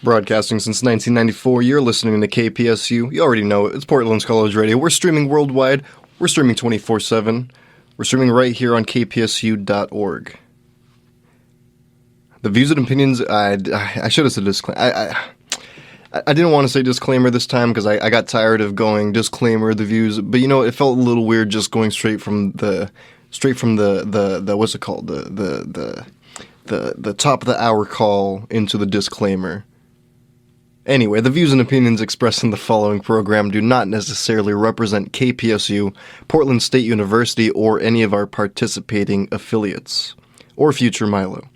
Broadcasting since 1994, you're listening to KPSU. You already know it. It's Portland's College Radio. We're streaming worldwide. We're streaming 24/7. We're streaming right here on kpsu.org. The views and opinions, I should have said disclaimer. I didn't want to say disclaimer this time because I got tired of going disclaimer the views, but you know, it felt a little weird just going straight from the what's it called? The top of the hour call into the disclaimer. Anyway, the views and opinions expressed in the following program do not necessarily represent KPSU, Portland State University, or any of our participating affiliates, or future Milo.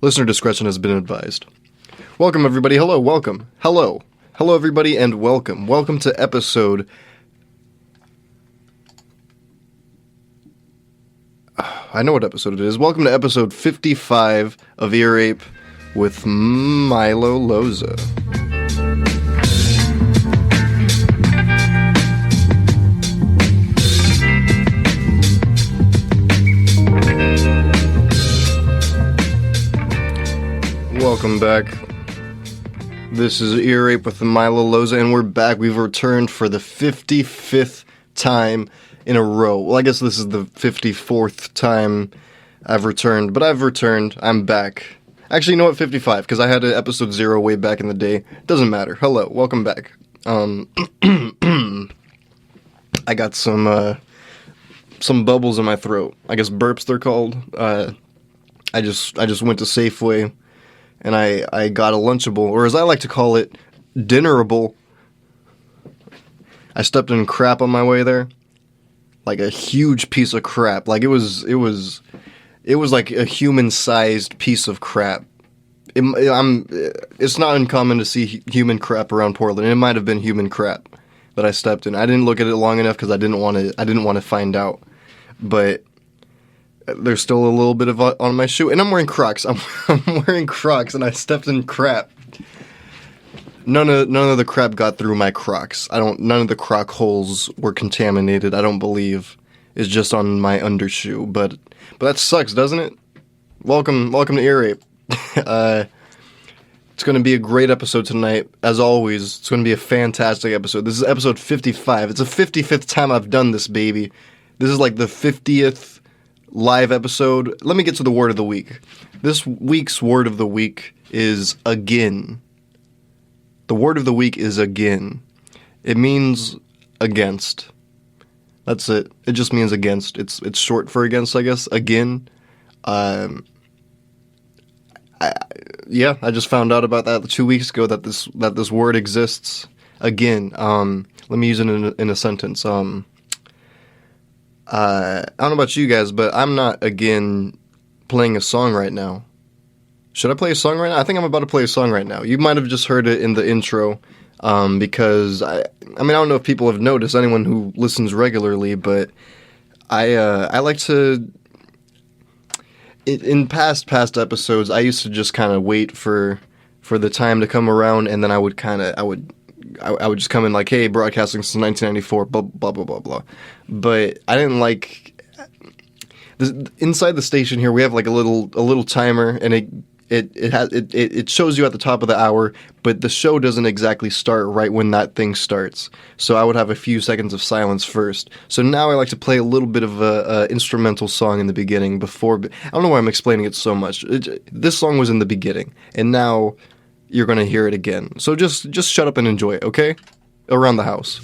Listener discretion has been advised. Welcome, everybody. Hello, welcome. Hello. Hello, everybody, and welcome. Welcome to episode... I know what episode it is. Welcome to episode 55 of Ear Ape with Milo Loza. Welcome back. This is Ear Ape with Milo Loza, and we're back. We've returned for the 55th time in a row. Well, I guess this is the 54th time I've returned, but I've returned. I'm back. Actually, you know what? 55, because I had an episode 0 way back in the day. Doesn't matter. Hello, welcome back. I got some bubbles in my throat. I guess burps they're called. I just went to Safeway, and I got a Lunchable, or as I like to call it, Dinnerable. I stepped in crap on my way there. Like a huge piece of crap. Like it was like a human-sized piece of crap. It's not uncommon to see human crap around Portland. It might have been human crap that I stepped in. I didn't look at it long enough because I didn't want to find out. But there's still a little bit of on my shoe, and I'm wearing Crocs. I'm wearing Crocs, and I stepped in crap. None of the crap got through my Crocs. None of the Croc holes were contaminated. I don't believe. It's just on my undershoe, but that sucks, doesn't it? Welcome to Ear Ape. It's going to be a great episode tonight. As always, it's going to be a fantastic episode. This is episode 55. It's the 55th time I've done this, baby. This is like the 50th live episode. Let me get to the word of the week. This week's word of the week is again. The word of the week is again. It means against. That's it. It just means against. It's short for against, I guess. Again. I just found out about that 2 weeks ago that this word exists. Again. Let me use it in a sentence. I don't know about you guys, but I'm not again playing a song right now. Should I play a song right now? I think I'm about to play a song right now. You might have just heard it in the intro. Because I don't know if people have noticed, anyone who listens regularly, but I like to, in past episodes, I used to just kind of wait for the time to come around, and then I would just come in like, hey, broadcasting since 1994, blah, blah, blah, blah, blah. But I didn't like, inside the station here, we have like a little timer, and it shows you at the top of the hour, but the show doesn't exactly start right when that thing starts. So I would have a few seconds of silence first. So now I like to play a little bit of a instrumental song in the beginning before. I don't know why I'm explaining it so much. This song was in the beginning, and now you're going to hear it again. So just shut up and enjoy it, okay? Around the house.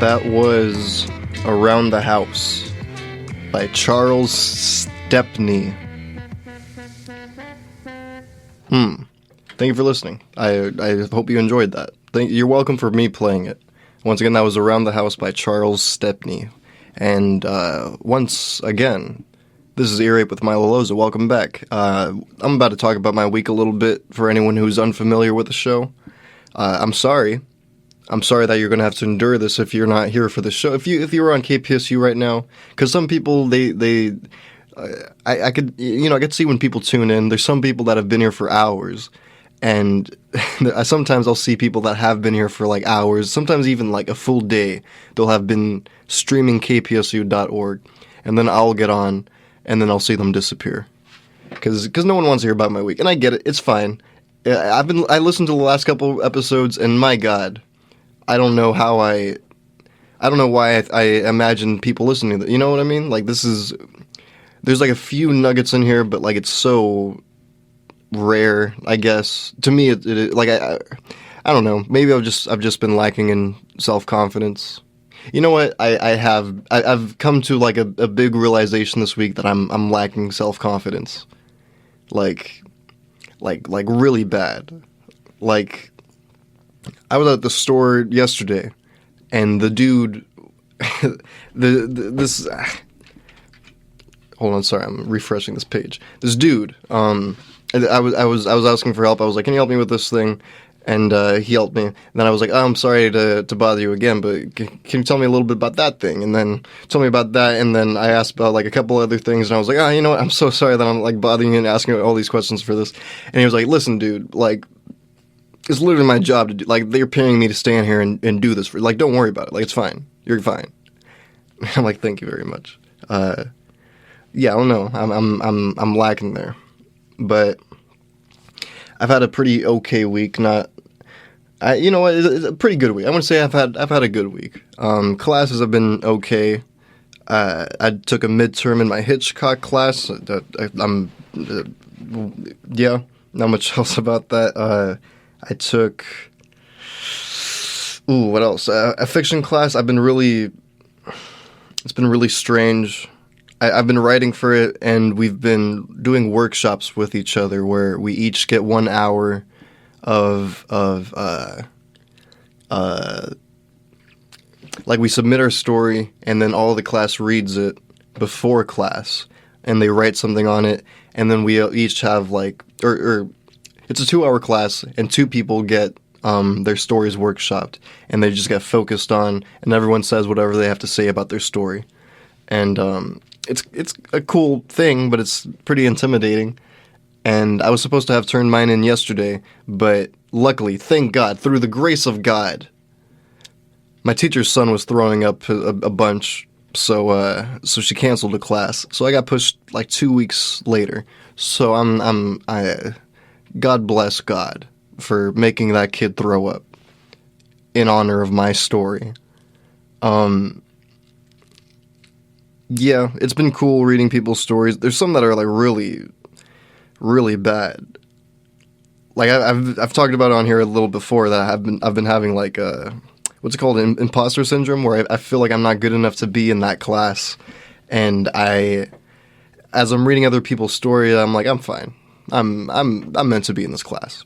That was Around the House by Charles Stepney. Thank you for listening. I hope you enjoyed that. You're welcome for me playing it. Once again, that was Around the House by Charles Stepney. And once again, this is Ear Rape with Milo Loza. Welcome back. I'm about to talk about my week a little bit for anyone who's unfamiliar with the show. I'm sorry. I'm sorry that you're going to have to endure this if you're not here for the show. If you were on KPSU right now, because some people, I could see when people tune in. There's some people that have been here for hours, and sometimes I'll see people that have been here for like hours, sometimes even like a full day. They'll have been streaming kpsu.org, and then I'll get on, and then I'll see them disappear. Because no one wants to hear about my week, and I get it. It's fine. I listened to the last couple episodes, and my God, I don't know why I imagine people listening to that. You know what I mean? Like, there's like a few nuggets in here, but like it's so rare, I guess. To me, it like I don't know. Maybe I've just been lacking in self-confidence. You know what? I've come to like a big realization this week that I'm lacking self-confidence. Like really bad. Like, I was at the store yesterday, and the dude, hold on, sorry, I'm refreshing this page. This dude, I was asking for help. I was like, "Can you help me with this thing?" And he helped me. And then I was like, "Oh, I'm sorry to bother you again, but can you tell me a little bit about that thing?" And then tell me about that. And then I asked about like a couple other things, and I was like, "Oh, you know what? I'm so sorry that I'm like bothering you and asking all these questions for this." And he was like, "Listen, dude, like, it's literally my job to do. Like, they're paying me to stand here and do this for. Like, don't worry about it. Like, it's fine. You're fine." I'm like, "Thank you very much." Yeah, I don't know. I'm lacking there, but I've had a pretty okay week. You know what? It's a pretty good week. I want to say I've had a good week. Classes have been okay. I took a midterm in my Hitchcock class. Yeah, not much else about that. I took, what else? A fiction class. It's been really strange. I've been writing for it, and we've been doing workshops with each other where we each get 1 hour of like, we submit our story, and then all the class reads it before class, and they write something on it, and then we each have like, or it's a 2-hour class, and 2 people get their stories workshopped, and they just get focused on, and everyone says whatever they have to say about their story. And it's a cool thing, but it's pretty intimidating. and I was supposed to have turned mine in yesterday, but luckily, thank God, through the grace of God, my teacher's son was throwing up a bunch, so she canceled the class. So I got pushed like 2 weeks later. So God bless God for making that kid throw up in honor of my story. Yeah, it's been cool reading people's stories. There's some that are like really, really bad. Like I've talked about it on here a little before that I've been having like what's it called, imposter syndrome, where I feel like I'm not good enough to be in that class, and as I'm reading other people's stories, I'm like, I'm fine. I'm meant to be in this class.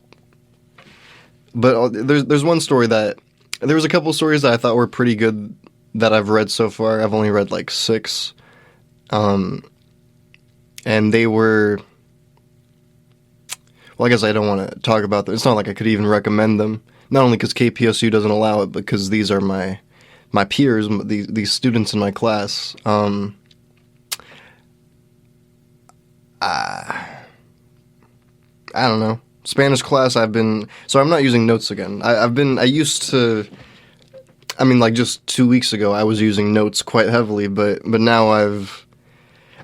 But there's one story there was a couple stories that I thought were pretty good that I've read so far. I've only read like 6, and they were. Well, I guess I don't want to talk about them. It's not like I could even recommend them. Not only because KPSU doesn't allow it, but because these are my peers, these students in my class. I don't know. Spanish class, so I'm not using notes again. I used to, I mean, like just 2 weeks ago, I was using notes quite heavily, but now I don't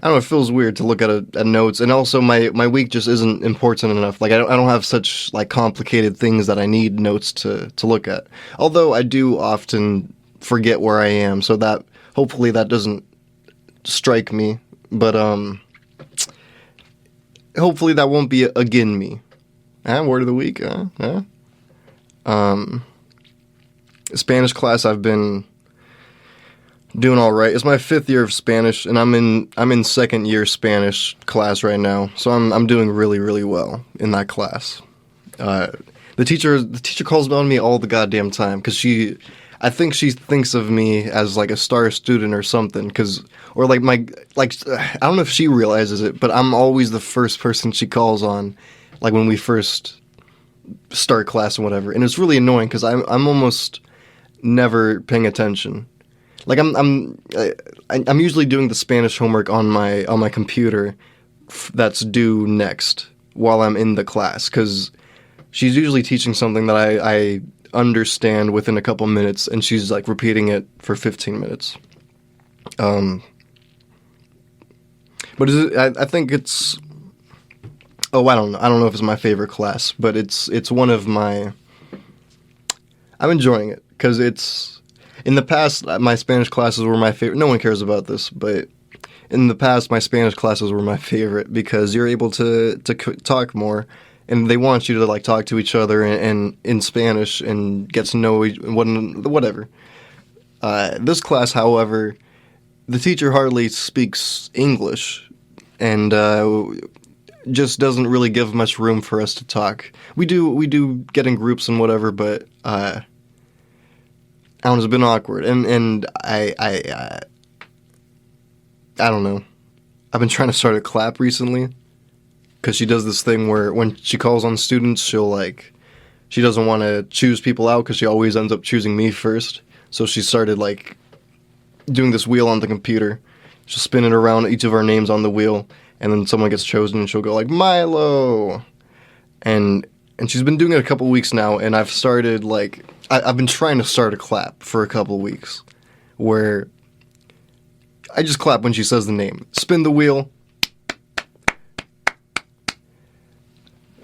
know, it feels weird to look at notes, and also my week just isn't important enough. Like I don't have such like complicated things that I need notes to look at. Although I do often forget where I am, so that hopefully that doesn't strike me. But hopefully that won't be again me. Word of the week. Spanish class, I've been doing all right. It's my 5th year of Spanish, and I'm in second year Spanish class right now. So I'm doing really, really well in that class. The teacher calls on me all the goddamn time because I think she thinks of me as like a star student or something. Or like I don't know if she realizes it, but I'm always the first person she calls on, like when we first start class and whatever. And it's really annoying because I'm almost never paying attention. Like I'm usually doing the Spanish homework on my computer that's due next while I'm in the class, because she's usually teaching something that I understand within a couple minutes, and she's like repeating it for 15 minutes. But I think it's, I don't know if it's my favorite class, but it's one of my. I'm enjoying it because it's. In the past, my Spanish classes were my favorite. No one cares about this, but in the past, my Spanish classes were my favorite because you're able to talk more, and they want you to like talk to each other and in Spanish and get to know whatever. This class, however, the teacher hardly speaks English, and just doesn't really give much room for us to talk. We do get in groups and whatever, but. It's been awkward, and I don't know. I've been trying to start a clap recently, because she does this thing where when she calls on students, she doesn't want to choose people out because she always ends up choosing me first. So she started like doing this wheel on the computer. She'll spin it around each of our names on the wheel, and then someone gets chosen, and she'll go like Milo, and she's been doing it a couple weeks now, and I've started like. I've been trying to start a clap for a couple weeks, where I just clap when she says the name. Spin the wheel.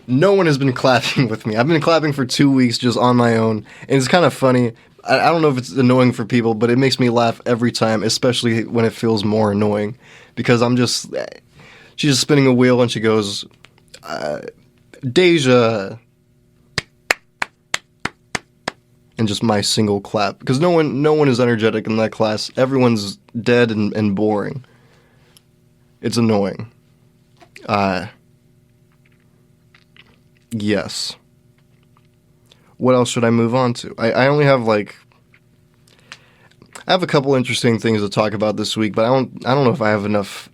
No one has been clapping with me. I've been clapping for 2 weeks just on my own, and it's kind of funny. I don't know if it's annoying for people, but it makes me laugh every time, especially when it feels more annoying, because she's just spinning a wheel, and she goes, Deja. And just my single clap, because no one is energetic in that class. Everyone's dead and boring. It's annoying. Yes. What else should I move on to? I only have I have a couple interesting things to talk about this week, but I don't know if I have enough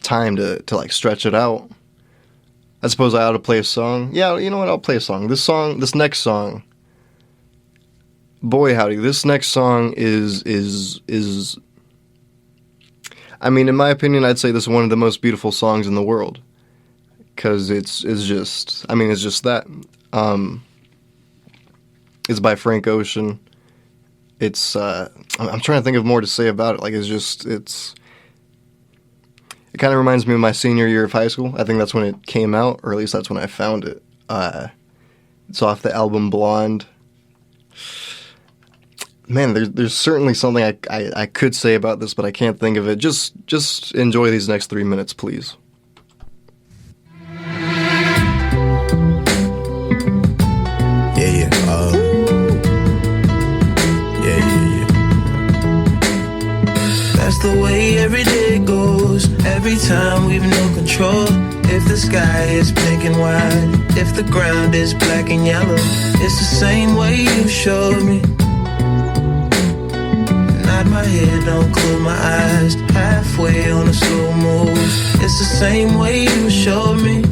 time to like stretch it out. I suppose I ought to play a song. Yeah, you know what? I'll play a song. This next song. Boy howdy, this next song is I mean, in my opinion, I'd say this is one of the most beautiful songs in the world. because it's just, I mean, it's just that. It's by Frank Ocean. It's I'm trying to think of more to say about it. Like, it kind of reminds me of my senior year of high school. I think that's when it came out, or at least that's when I found it. It's off the album Blonde. Man, there's certainly something I could say about this, but I can't think of it. Just enjoy these next 3 minutes, please. That's the way every day goes. Every time we've no control. If the sky is pink and white, if the ground is black and yellow, it's the same way you showed me. Nod my head, don't close my eyes. Halfway on a slow move. It's the same way you showed me.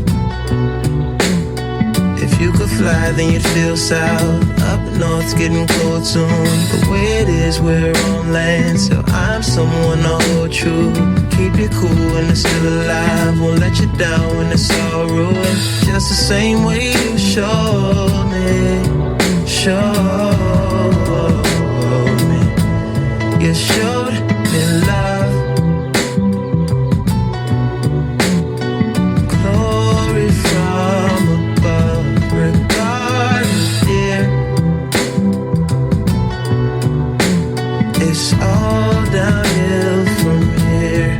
If you could fly, then you'd feel south. Up north's getting cold soon. The way it is, we're on land, so I'm someone to hold true. Keep you cool when it's still alive. Won't let you down when it's all ruined. Just the same way you showed me. Showed me. You showed me love. Glory from above. It's all downhill from here.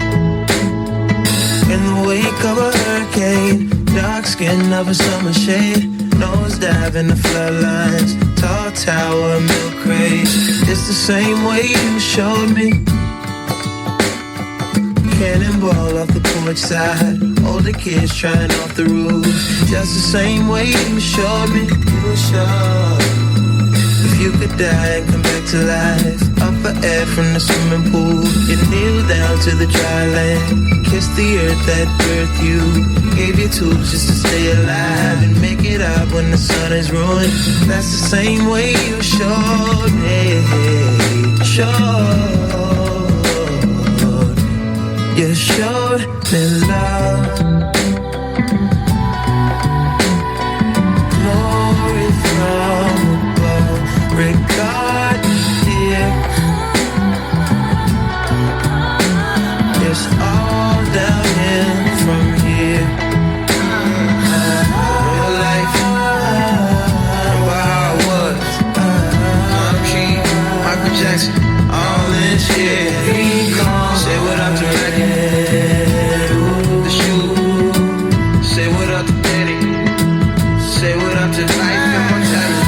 In the wake of a hurricane, dark skin of a summer shade, nose dive in the floodlines, tall tower, milk crate. It's the same way you showed me. Cannonball off the porch side, older kids trying off the roof. Just the same way you showed me. You showed. If you could die and come back to life, up for air from the swimming pool, you kneel down to the dry land, kiss the earth that birthed you, gave you tools just to stay alive and make it up when the sun is ruined. That's the same way you showed me. You showed me love. Glory from above. Regard, dear. It's all downhill from here. Real life. Remember how it was. I'm King, Michael Jackson, all this shit. Say what up to Reggie. The shoe. Say what up to Daddy. Say what up to life and mortality.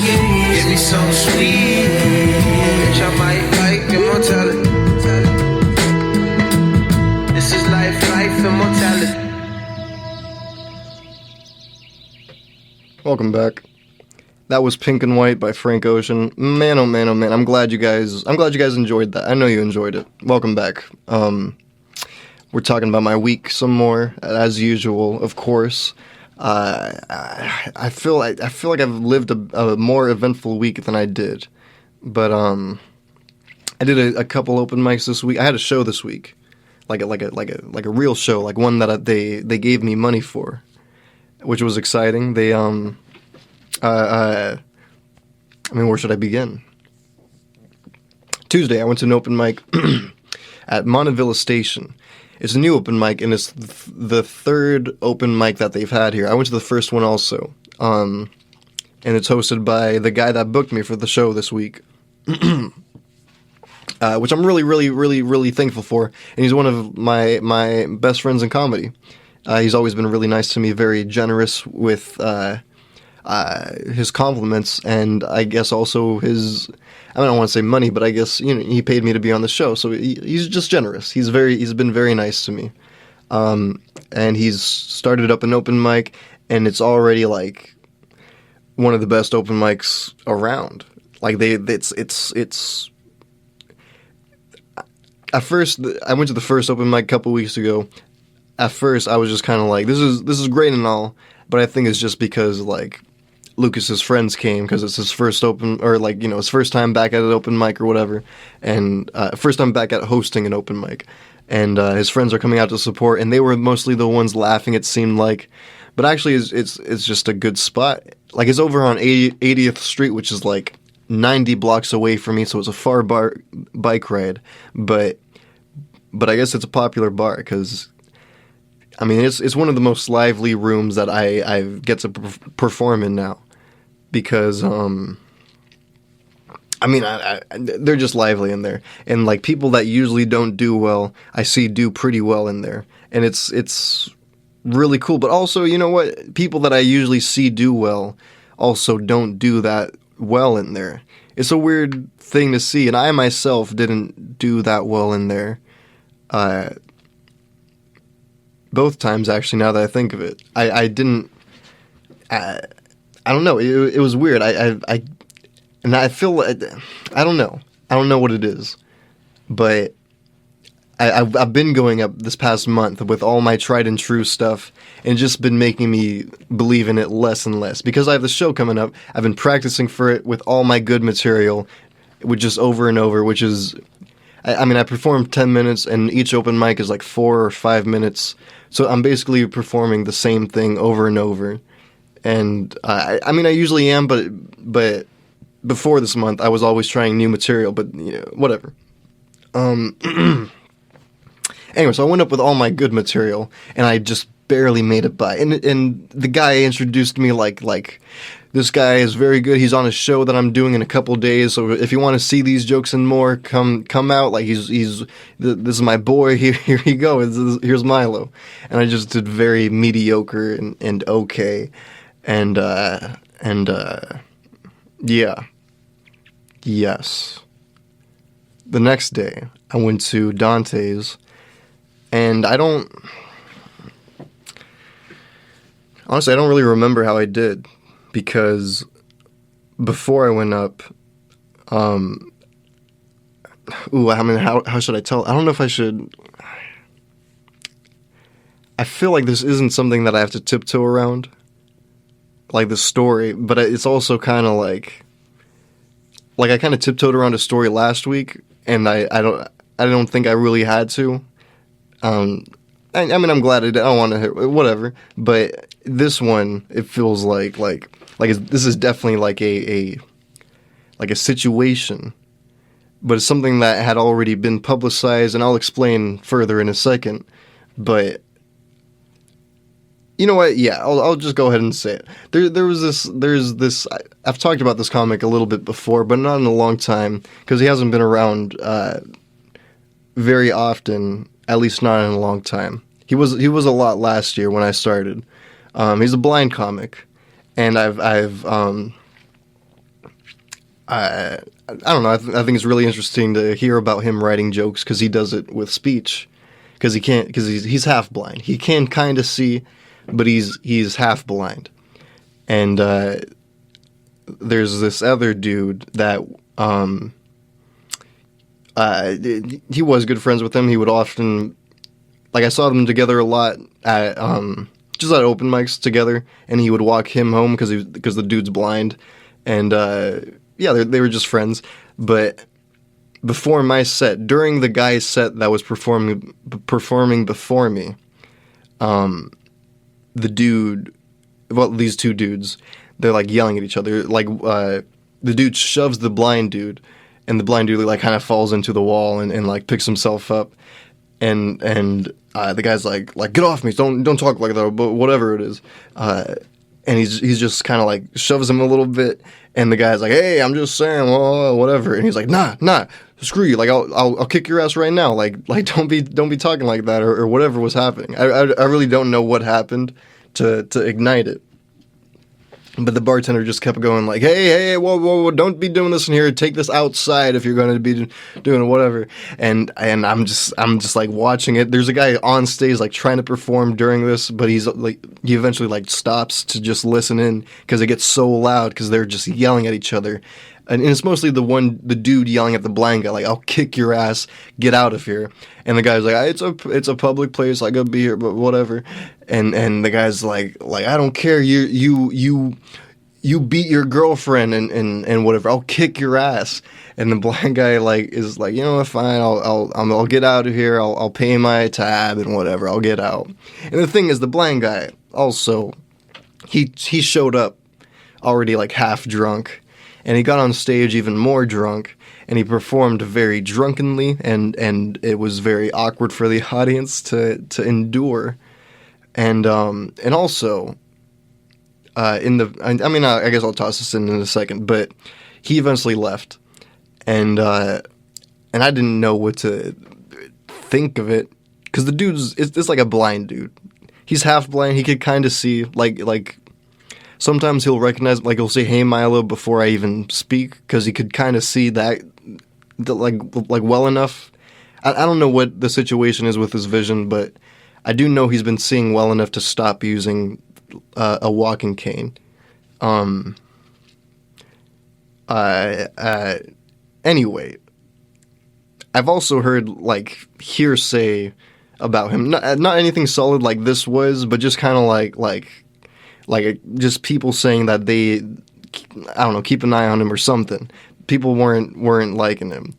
Give me some sweet, bitch, I might like immortality. This is life, immortality. Welcome back. That was Pink and White by Frank Ocean. Man, oh man, oh man. I'm glad you guys enjoyed that. I know you enjoyed it. Welcome back. We're talking about my week some more, as usual, of course. I feel like I've lived a more eventful week than I did, but I did a couple open mics this week. I had a show this week, like a real show, like one that they gave me money for, which was exciting. They I mean, where should I begin? Tuesday, I went to an open mic at Montevilla Station. It's a new open mic, and it's the third open mic that they've had here. I went to the first one also, and it's hosted by the guy that booked me for the show this week, which I'm really, really, really, really thankful for. And he's one of my best friends in comedy. He's always been really nice to me, very generous with his compliments, and I guess also his, I don't want to say money, but I guess, you know, he paid me to be on the show, so he's just generous. He's been very nice to me, and he's started up an open mic, and it's already like one of the best open mics around. Like it's. At first, I went to the first open mic a couple weeks ago. At first, I was just kind of like, this is great and all, but I think it's just because like Lucas's friends came because it's his first open, or like, you know, his first time back at an open mic or whatever, and first time back at hosting an open mic, and his friends are coming out to support, and they were mostly the ones laughing, it seemed like, but actually it's just a good spot. Like, it's over on 80th Street, which is like 90 blocks away from me, so it's a far bike ride, but I guess it's a popular bar because, I mean, it's one of the most lively rooms that I get to perform in now, because I mean, they're just lively in there, and like people that usually don't do well, I see do pretty well in there, and it's really cool. But also, you know what, people that I usually see do well also don't do that well in there. It's a weird thing to see, and I myself didn't do that well in there. Both times, actually, now that I think of it. I didn't... I don't know. It was weird. And I feel... I don't know. I don't know what it is. But I've been going up this past month with all my tried and true stuff, and just been making me believe in it less and less. Because I have the show coming up, I've been practicing for it with all my good material, with just over and over, which is... I mean, I perform 10 minutes, and each open mic is like 4 or 5 minutes. So I'm basically performing the same thing over and over. And I mean, I usually am, but before this month, I was always trying new material. But you know, whatever. Anyway, so I went up with all my good material, and I just barely made it by. And the guy introduced me like. This guy is very good. He's on a show that I'm doing in a couple days. So if you want to see these jokes and more, come out. Like this is my boy. Here you go. Here's Milo. And I just did very mediocre and okay. And yeah. Yes. The next day, I went to Dante's, and honestly, I don't really remember how I did. Because before I went up, I mean, how should I tell? I don't know if I should. I feel like this isn't something that I have to tiptoe around, like the story. But it's also kind of like I kind of tiptoed around a story last week, and I don't think I really had to. I mean, I'm glad I don't want to hear whatever, but this one, it feels like this is definitely like a situation, but it's something that had already been publicized, and I'll explain further in a second. But you know what? Yeah, I'll just go ahead and say it. There's this. I've talked about this comic a little bit before, but not in a long time because he hasn't been around very often. At least not in a long time. He was a lot last year when I started. He's a blind comic, and I don't know. I think it's really interesting to hear about him writing jokes because he does it with speech. Because he's half blind. He can kind of see, but he's half blind. And there's this other dude that he was good friends with him. He would often, like, I saw them together a lot at just at open mics together, and he would walk him home because the dude's blind, and yeah, they were just friends. But before my set, during the guy's set that was performing before me, the dude, well, these two dudes, they're like yelling at each other. Like the dude shoves the blind dude, and the blind dude like kind of falls into the wall and like picks himself up, and the guy's like get off me, don't talk like that, but whatever it is, and he's just kind of like shoves him a little bit, and the guy's like, hey, I'm just saying, well, whatever, and he's like, nah, screw you, like I'll kick your ass right now, like don't be talking like that, or whatever was happening. I really don't know what happened to ignite it. But the bartender just kept going like, hey, whoa, don't be doing this in here. Take this outside if you're going to be doing whatever. And I'm just like watching it. There's a guy on stage like trying to perform during this, but he eventually like stops to just listen in because it gets so loud because they're just yelling at each other. And it's mostly the dude yelling at the blind guy, like, I'll kick your ass, get out of here. And the guy's like, it's a public place, I gotta be here, but whatever. And the guy's like, I don't care, you you beat your girlfriend and whatever. I'll kick your ass. And the blind guy like is like, you know what, fine. I'll get out of here. I'll pay my tab and whatever. I'll get out. And the thing is, the blind guy also, he showed up already like half drunk, and he got on stage even more drunk, and he performed very drunkenly, and it was very awkward for the audience to endure. And also. I guess I'll toss this in a second, but he eventually left, and I didn't know what to think of it, because the dude's it's like a blind dude. He's half blind. He could kind of see, like sometimes he'll recognize, like he'll say, "Hey Milo," before I even speak, because he could kind of see that like well enough. I don't know what the situation is with his vision, but I do know he's been seeing well enough to stop using a walking cane. Anyway, I've also heard like hearsay about him. Not anything solid like this was, but just kind of like just people saying that they, I don't know, keep an eye on him or something. People weren't liking him.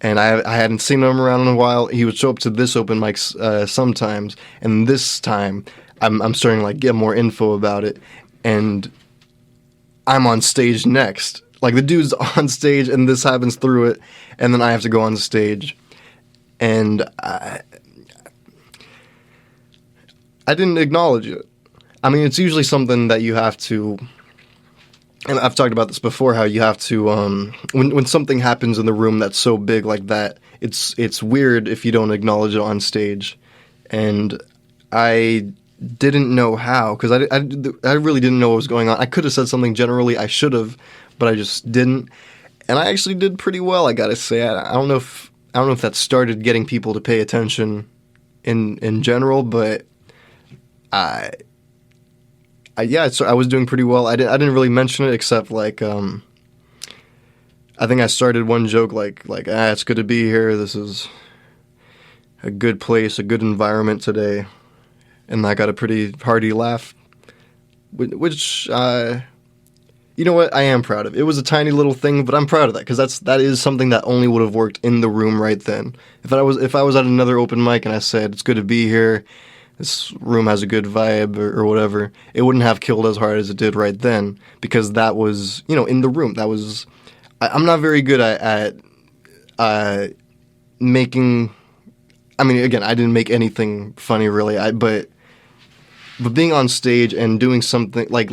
And I hadn't seen him around in a while. He would show up to this open mic sometimes, and this time I'm starting to like get more info about it, and I'm on stage next. Like the dude's on stage, and this happens through it, and then I have to go on stage, and I didn't acknowledge it. I mean, it's usually something that you have to. And I've talked about this before, how you have to, when something happens in the room that's so big like that, it's weird if you don't acknowledge it on stage. And I didn't know how, because I really didn't know what was going on. I could have said something generally, I should have, but I just didn't. And I actually did pretty well, I gotta say. I don't know if that started getting people to pay attention in general, but so I was doing pretty well. I didn't really mention it, except like I think I started one joke like it's good to be here. This is a good place, a good environment today, and I got a pretty hearty laugh, which you know what, I am proud of. It was a tiny little thing, but I'm proud of that, because that is something that only would have worked in the room right then. If I was at another open mic and I said it's good to be here, this room has a good vibe or whatever, it wouldn't have killed as hard as it did right then, because that was, in the room. That was, I'm not very good at making, I mean, again, I didn't make anything funny really, but being on stage and doing something like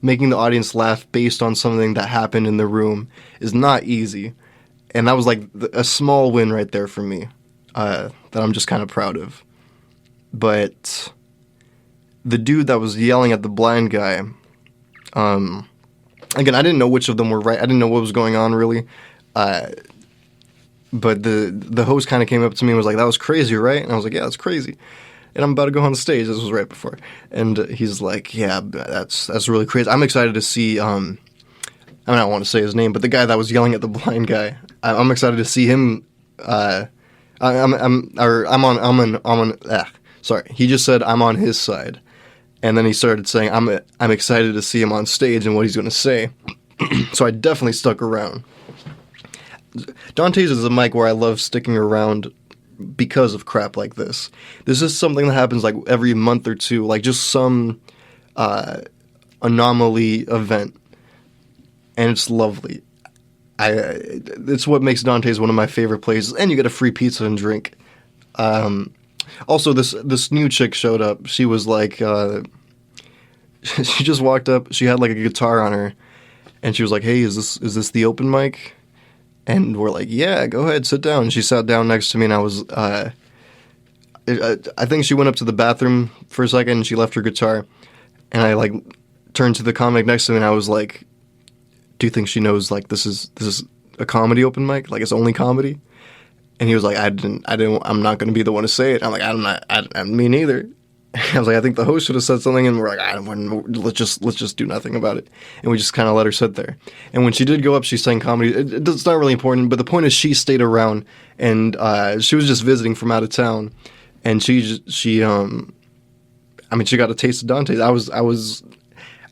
making the audience laugh based on something that happened in the room is not easy. And that was like a small win right there for me, that I'm just kind of proud of. But the dude that was yelling at the blind guy, again, I didn't know which of them were right. I didn't know what was going on, really. But the host kind of came up to me and was like, "That was crazy, right?" And I was like, "Yeah, that's crazy." And I'm about to go on stage. This was right before. And he's like, "Yeah, that's really crazy. I'm excited to see, I don't want to say his name, but the guy that was yelling at the blind guy, I'm excited to see him, Sorry, he just said I'm on his side, and then he started saying I'm excited to see him on stage and what he's going to say. So I definitely stuck around. Dante's is a mic where I love sticking around because of crap like this. This is something that happens like every month or two, like just some anomaly event, and it's lovely. It's what makes Dante's one of my favorite places, and you get a free pizza and drink. Also, this new chick showed up. She was like, she just walked up. She had like a guitar on her, and she was like, "Hey, is this the open mic?" And we're like, "Yeah, go ahead, sit down." And she sat down next to me, and I was, I think she went up to the bathroom for a second, and she left her guitar, and I like turned to the comic next to me, and I was like, "Do you think she knows like this is a comedy open mic? Like it's only comedy?" And he was like, I'm not going to be the one to say it. I'm like, me neither. I was like, I think the host should have said something, and we're like, let's just do nothing about it. And we just kind of let her sit there. And when she did go up, she sang comedy. It's not really important, but the point is she stayed around, and she was just visiting from out of town. And she got a taste of Dante's.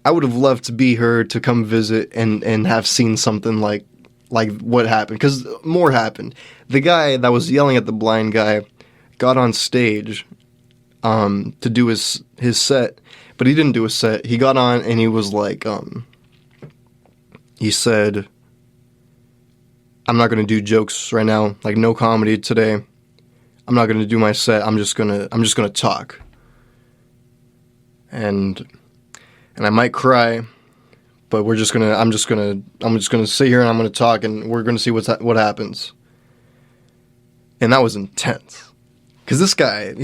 I would have loved to be her to come visit and have seen something like what happened, because more happened. The guy that was yelling at the blind guy got on stage to do his set, but he didn't do a set. He got on and he was like, he said, I'm not going to do jokes right now, like no comedy today. I'm not going to do my set. I'm just going to talk. And I might cry, but I'm just gonna sit here and I'm gonna talk and we're gonna see what happens. And that was intense, because this guy,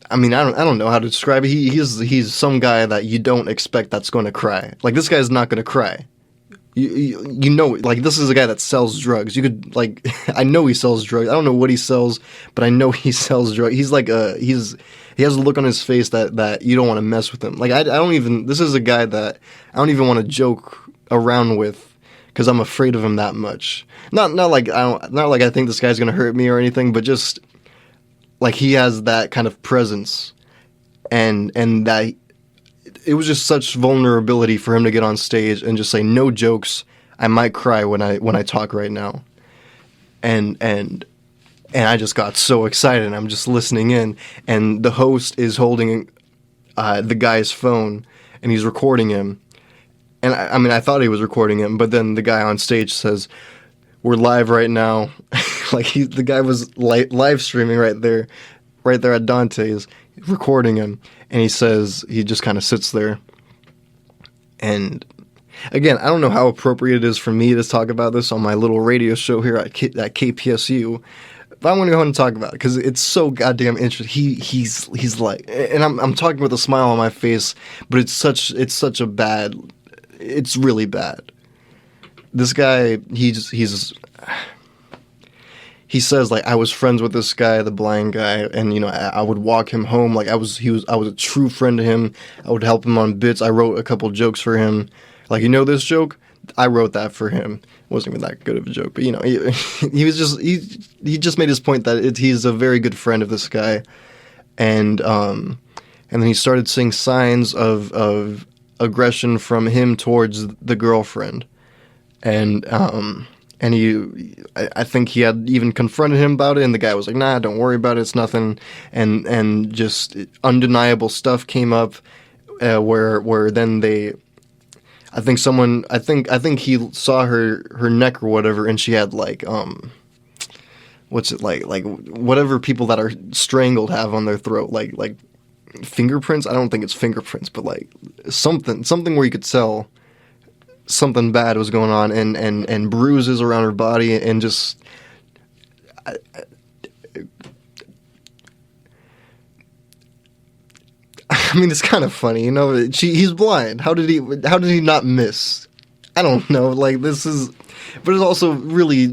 I don't know how to describe it. He's some guy that you don't expect that's going to cry. Like, this guy's not going to cry. You know, like, this is a guy that sells drugs. You could, like, I know he sells drugs. I don't know what he sells, but I know he sells drugs. He's like he has a look on his face that you don't want to mess with him. Like, this is a guy that I don't even want to joke around with, because I'm afraid of him that much. Not like I think this guy's going to hurt me or anything, but just like, he has that kind of presence, and that it was just such vulnerability for him to get on stage and just say, no jokes, I might cry when I talk right now. And I just got so excited, and I'm just listening in, and the host is holding the guy's phone, and he's recording him. And I thought he was recording him, but then the guy on stage says, we're live right now. Like, the guy was live streaming right there at Dante's, recording him, and he says, he just kind of sits there. And again, I don't know how appropriate it is for me to talk about this on my little radio show here at KPSU, but I'm going to go ahead and talk about it because it's so goddamn interesting. He's like, and I'm talking with a smile on my face, but it's really bad. This guy, he says, like, I was friends with this guy, the blind guy, and, you know, I would walk him home. Like, I was a true friend to him. I would help him on bits. I wrote a couple jokes for him. Like, you know this joke? I wrote that for him. It wasn't even that good of a joke, but, you know, he just made his point that he's a very good friend of this guy. And then he started seeing signs of aggression from him towards the girlfriend. And I think he had even confronted him about it, and the guy was like, nah, don't worry about it, it's nothing. And just undeniable stuff came up, where then I think he saw her neck or whatever, and she had like, what's it like whatever people that are strangled have on their throat, like fingerprints. I don't think it's fingerprints, but like something where you could tell something bad was going on, and bruises around her body, and just I mean, it's kind of funny, you know. He's blind. How did he not miss? I don't know. Like, this is, but it's also really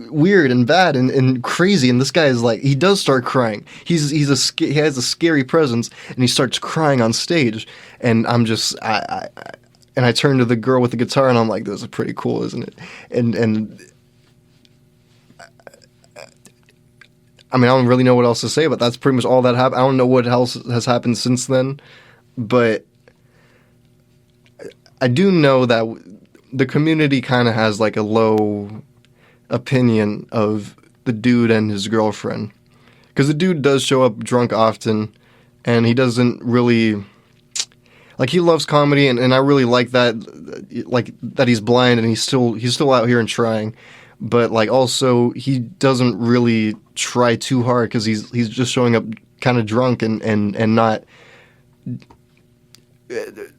weird and bad and crazy. And this guy is like, he does start crying. He has a scary presence, and he starts crying on stage. And I'm just and I turn to the girl with the guitar, and I'm like, this is pretty cool, isn't it? And I mean, I don't really know what else to say, but that's pretty much all that happened. I don't know what else has happened since then, but I do know that the community kind of has like a low opinion of the dude and his girlfriend, because the dude does show up drunk often, and he doesn't really, like, he loves comedy, and I really like that he's blind and he's still out here and trying. But, like, also, he doesn't really try too hard, because he's just showing up kind of drunk and not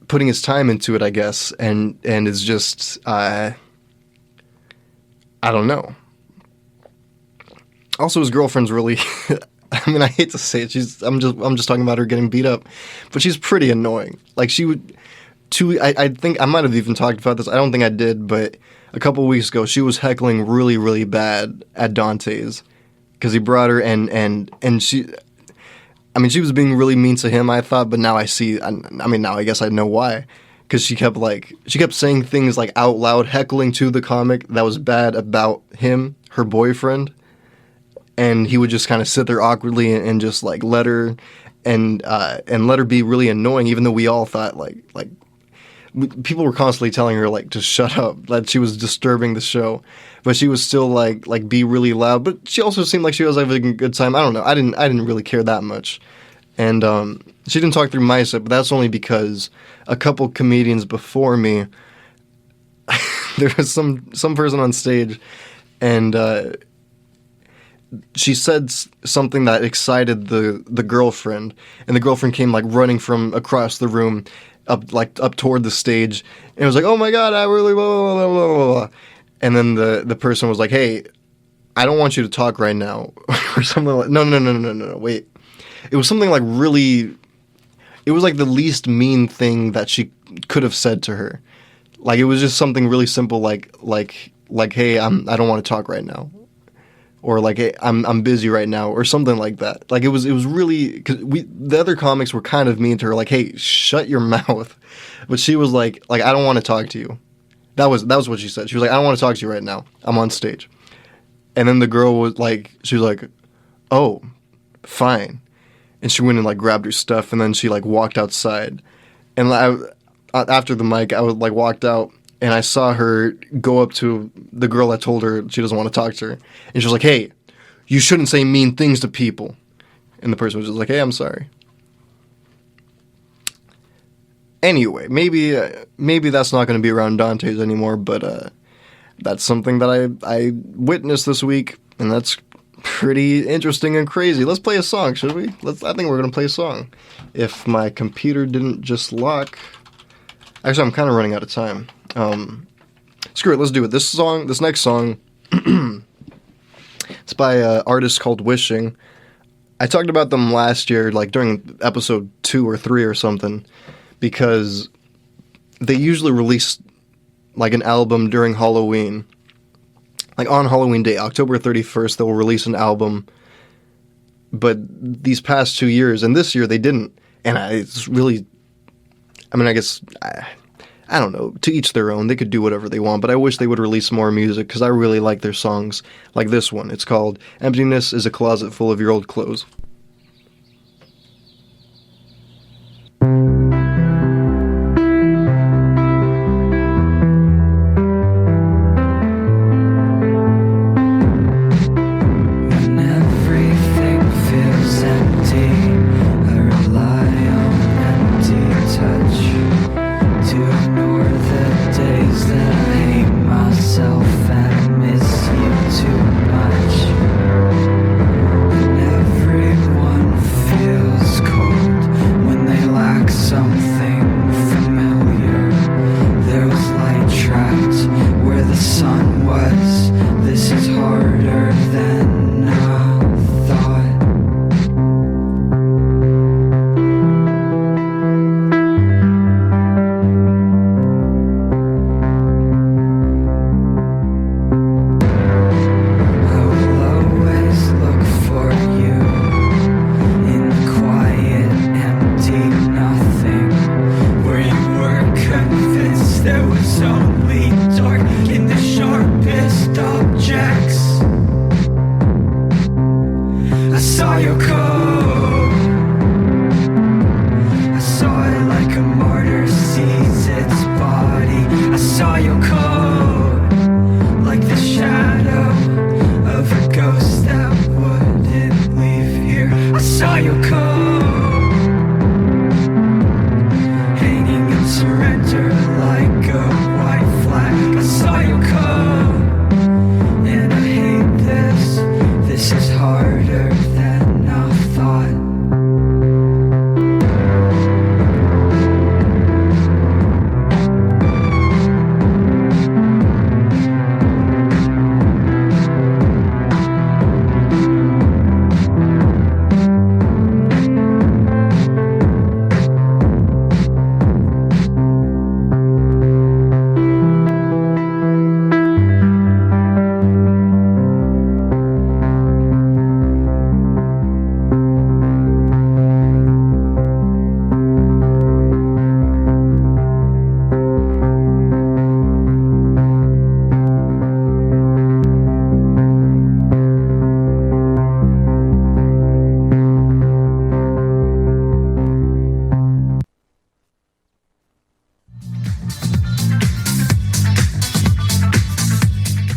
putting his time into it, I guess. And it's just, I don't know. Also, his girlfriend's really, I mean, I hate to say it, I'm just talking about her getting beat up, but she's pretty annoying. Like, I think I might have even talked about this. I don't think I did, but a couple of weeks ago, she was heckling really, really bad at Dante's, because he brought her, and she, I mean, she was being really mean to him, I thought, but now I see, I mean, now I guess I know why, because she kept saying things, like, out loud, heckling to the comic that was bad about him, her boyfriend, and he would just kind of sit there awkwardly and just, like, let her, and let her be really annoying, even though we all thought people were constantly telling her like to shut up, that she was disturbing the show, but she was still like be really loud. But she also seemed like she was having a good time. I don't know. I didn't really care that much, and she didn't talk through my set, but that's only because a couple comedians before me, there was some person on stage, and she said something that excited the girlfriend, and the girlfriend came like running from across the room up toward the stage, and it was like, oh my god, I really blah, blah, blah, blah, blah. And then the person was like, hey, I don't want you to talk right now, or something like, no, wait. It was something like really, it was like the least mean thing that she could have said to her. Like, it was just something really simple, like hey, I don't want to talk right now, or like, hey, I'm busy right now, or something like that. Like, it was really, because the other comics were kind of mean to her, like, hey, shut your mouth. But she was like I don't want to talk to you. That was what she said. She was like, I don't want to talk to you right now. I'm on stage. And then the girl was like, she was like, oh, fine. And she went and like grabbed her stuff, and then she like walked outside. And after the mic, I was like walked out, and I saw her go up to the girl that told her she doesn't want to talk to her. And she was like, hey, you shouldn't say mean things to people. And the person was just like, hey, I'm sorry. Anyway, maybe that's not going to be around Dante's anymore, but that's something that I witnessed this week, and that's pretty interesting and crazy. Let's play a song, should we? I think we're going to play a song. If my computer didn't just lock. Actually, I'm kind of running out of time. Screw it, let's do it. This next song, it's by an artist called Wishing. I talked about them last year, like during episode 2 or 3 or something, because they usually release like an album during Halloween. Like on Halloween Day, October 31st, they'll release an album. But these past 2 years, and this year they didn't. And it's really, I mean, I guess, I don't know, to each their own. They could do whatever they want, but I wish they would release more music, because I really like their songs. Like this one. It's called Emptiness is a Closet Full of Your Old Clothes.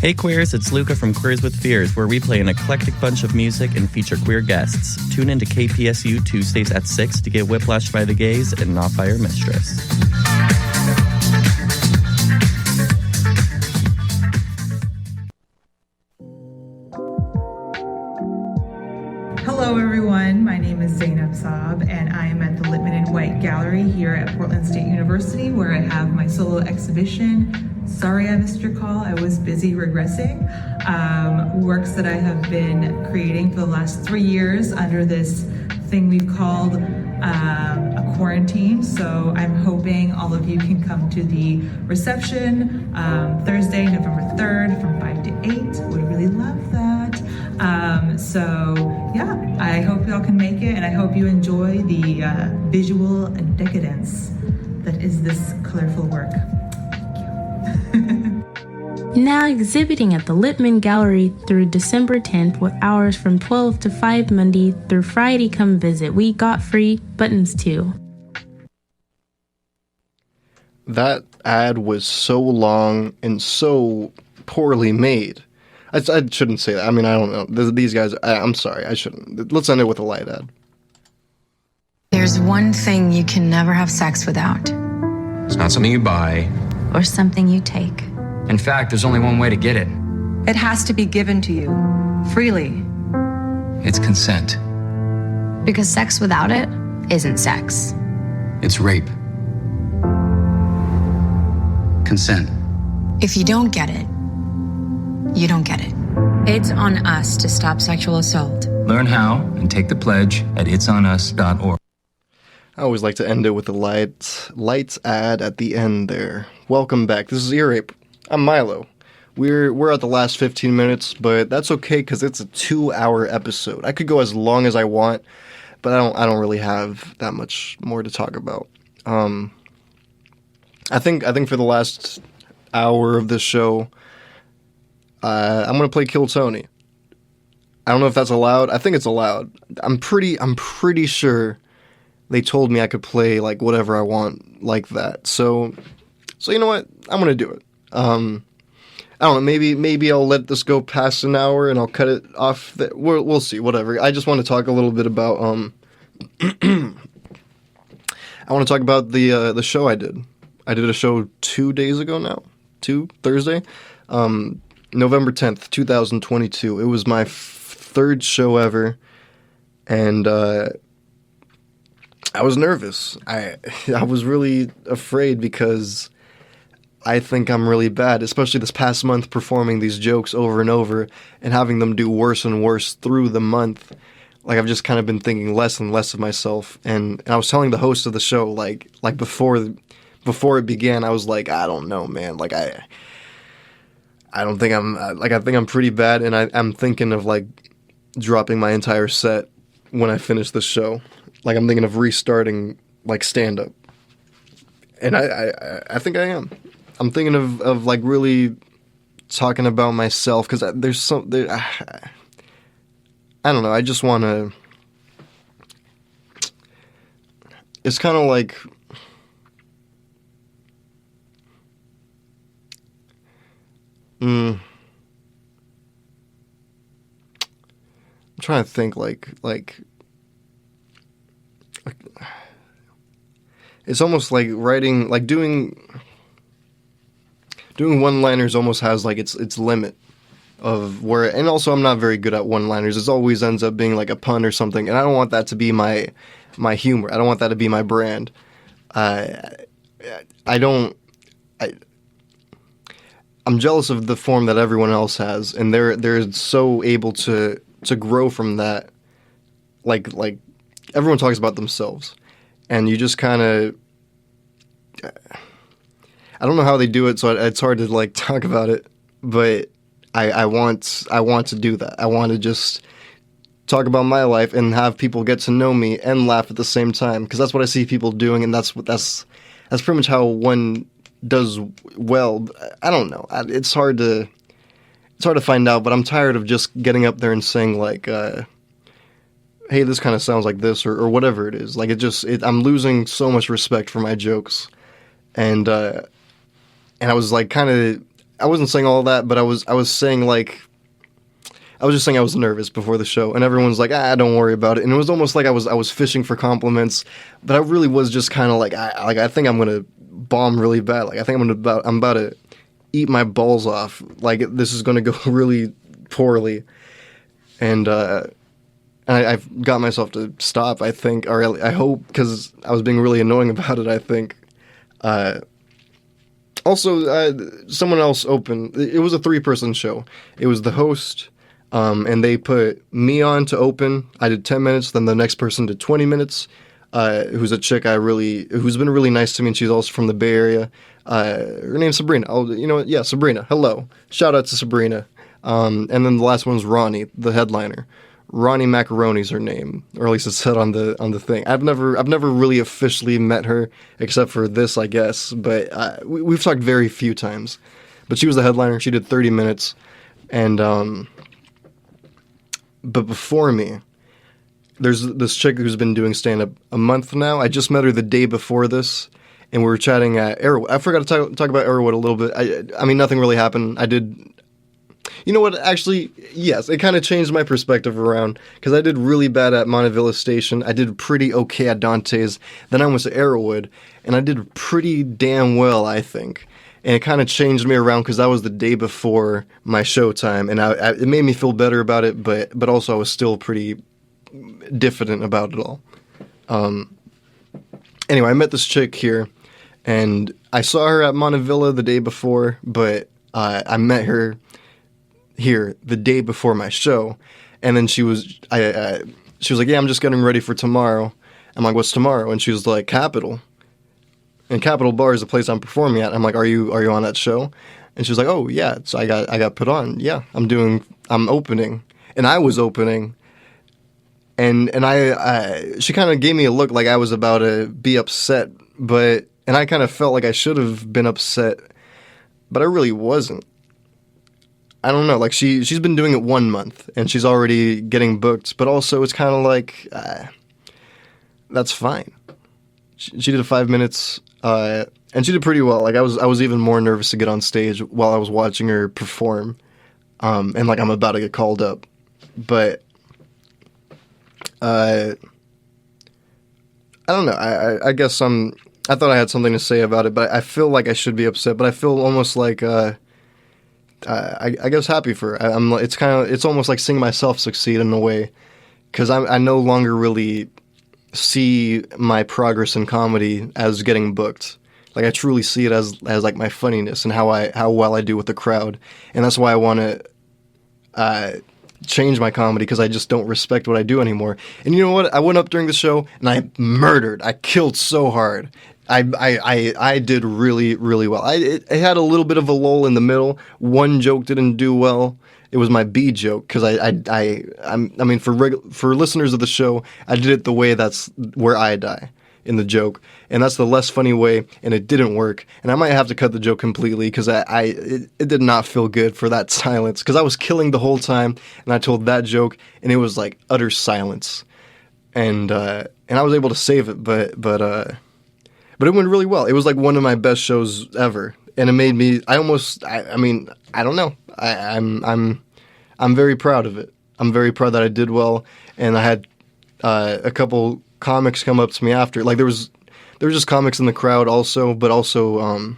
Hey queers, it's Luca from Queers with Fears, where we play an eclectic bunch of music and feature queer guests. Tune in to KPSU Tuesdays at 6 to get whiplashed by the gays and not by your mistress. Hello everyone, my name is Zainab Saab and I am at the Littman in White Gallery here at Portland State University where I have my solo exhibition. Sorry I missed your call, I was busy regressing. Works that I have been creating for the last 3 years under this thing we've called a quarantine. So I'm hoping all of you can come to the reception Thursday, November 3rd from 5 to 8. Would really love that. So yeah, I hope y'all can make it and I hope you enjoy the visual decadence that is this colorful work. Thank you. Now exhibiting at the Littman Gallery through December 10th with hours from 12 to 5 Monday through Friday. Come visit. We got free buttons too. That ad was so long and so poorly made. I shouldn't say that. I mean, I don't know. These guys, I'm sorry. I shouldn't. Let's end it with a light ad. There's one thing you can never have sex without. It's not something you buy. Or something you take. In fact, there's only one way to get it. It has to be given to you, freely. It's consent. Because sex without it isn't sex. It's rape. Consent. If you don't get it, you don't get it. It's on us to stop sexual assault. Learn how and take the pledge at itsonus.org. I always like to end it with the lights ad at the end there. Welcome back. This is Ear Rape. I'm Milo. We're at the last 15 minutes, but that's okay because it's a 2-hour episode. I could go as long as I want, but I don't really have that much more to talk about. I think for the last hour of this show, I'm gonna play Kill Tony. I don't know if that's allowed. I think it's allowed. I'm pretty sure they told me I could play like whatever I want like that. So you know what? I'm gonna do it. I don't know. Maybe I'll let this go past an hour and I'll cut it off. We'll see. Whatever. I just want to talk a little bit about. I want to talk about the show I did. I did a show 2 days ago now. Thursday, November 10th, 2022. It was my third show ever, and I was nervous. I was really afraid because I think I'm really bad, especially this past month performing these jokes over and over and having them do worse and worse through the month. Like I've just kind of been thinking less and less of myself. And I was telling the host of the show, like before it began, I was like, I don't know, man. Like I don't think I think I'm pretty bad. And I'm thinking of like dropping my entire set when I finish the show. Like I'm thinking of restarting like stand up. And I think I am. I'm thinking of like really talking about myself because there's I don't know. I just want to. It's kind of like. I'm trying to think like. It's almost like writing, like doing one-liners almost has like its limit of where, and also I'm not very good at one-liners. It always ends up being like a pun or something, and I don't want that to be my humor. I don't want that to be my brand. I'm jealous of the form that everyone else has, and they're so able to grow from that. Like everyone talks about themselves, and you just kind of. I don't know how they do it, so it's hard to like talk about it. But I want to do that. I want to just talk about my life and have people get to know me and laugh at the same time, because that's what I see people doing, and that's pretty much how one does well. I don't know. It's hard to find out, but I'm tired of just getting up there and saying like, "Hey, this kind of sounds like this," or whatever it is. Like I'm losing so much respect for my jokes, and I was like kind of I wasn't saying all that, but I was saying like, I was just saying I was nervous before the show, and everyone's like, don't worry about it. And it was almost like I was fishing for compliments, but I really was just kind of like, I think I'm gonna bomb really bad. Like I think I'm about to eat my balls off. Like this is gonna go really poorly, and I've got myself to stop. I think, or I hope, because I was being really annoying about it. I think. Also, someone else opened. It was a 3-person show. It was the host. And they put me on to open. I did 10 minutes, then the next person did 20 minutes, who's a chick who's been really nice to me, and she's also from the Bay Area. Her name's Sabrina. You know what? Yeah, Sabrina. Hello. Shout out to Sabrina. And then the last one's Ronnie, the headliner. Ronnie Macaroni's her name, or at least it's said on the thing. I've never really officially met her, except for this, I guess, but we've talked very few times. But she was the headliner. She did 30 minutes, and but before me, there's this chick who's been doing stand-up a month now. I just met her the day before this, and we were chatting at Arrowwood. I forgot to talk about Arrowwood a little bit. I mean, nothing really happened. You know what? Actually, yes, it kind of changed my perspective around, because I did really bad at Montevilla Station. I did pretty okay at Dante's. Then I went to Arrowwood, and I did pretty damn well, I think. And it kind of changed me around because that was the day before my showtime, and it made me feel better about it, but also I was still pretty diffident about it all. Anyway, I met this chick here, and I saw her at Montevilla the day before, but I met her here the day before my show, and then she was like, yeah, I'm just getting ready for tomorrow. I'm like, what's tomorrow? And she was like, Capitol. And Capitol Bar is the place I'm performing at. I'm like, are you on that show? And she was like, oh yeah. So I got put on. Yeah, I'm opening, and I was opening, and she kind of gave me a look like I was about to be upset, and I kind of felt like I should have been upset, but I really wasn't. I don't know. Like she's been doing it 1 month, and she's already getting booked. But also, it's kind of like that's fine. She did 5 minutes. And she did pretty well. Like I was even more nervous to get on stage while I was watching her perform, and like I'm about to get called up. But I don't know. I guess I thought I had something to say about it, but I feel like I should be upset. But I feel almost like I guess happy for her. It's almost like seeing myself succeed in a way, because I no longer really see my progress in comedy as getting booked. Like I truly see it as like my funniness and how well I do with the crowd, and that's why I want to change my comedy, because I just don't respect what I do anymore. And you know what? I went up during the show and I killed so hard. I did really, really well. It had a little bit of a lull in the middle. One joke didn't do well. It was my B joke, because I mean for listeners of the show, I did it the way that's where I die in the joke, and that's the less funny way, and it didn't work, and I might have to cut the joke completely, because it did not feel good for that silence, because I was killing the whole time, and I told that joke, and it was like utter silence, and I was able to save it, but it went really well. It was like one of my best shows ever. And it made me. I mean, I don't know. I'm very proud of it. I'm very proud that I did well. And I had a couple comics come up to me after. Like there was just comics in the crowd also, but also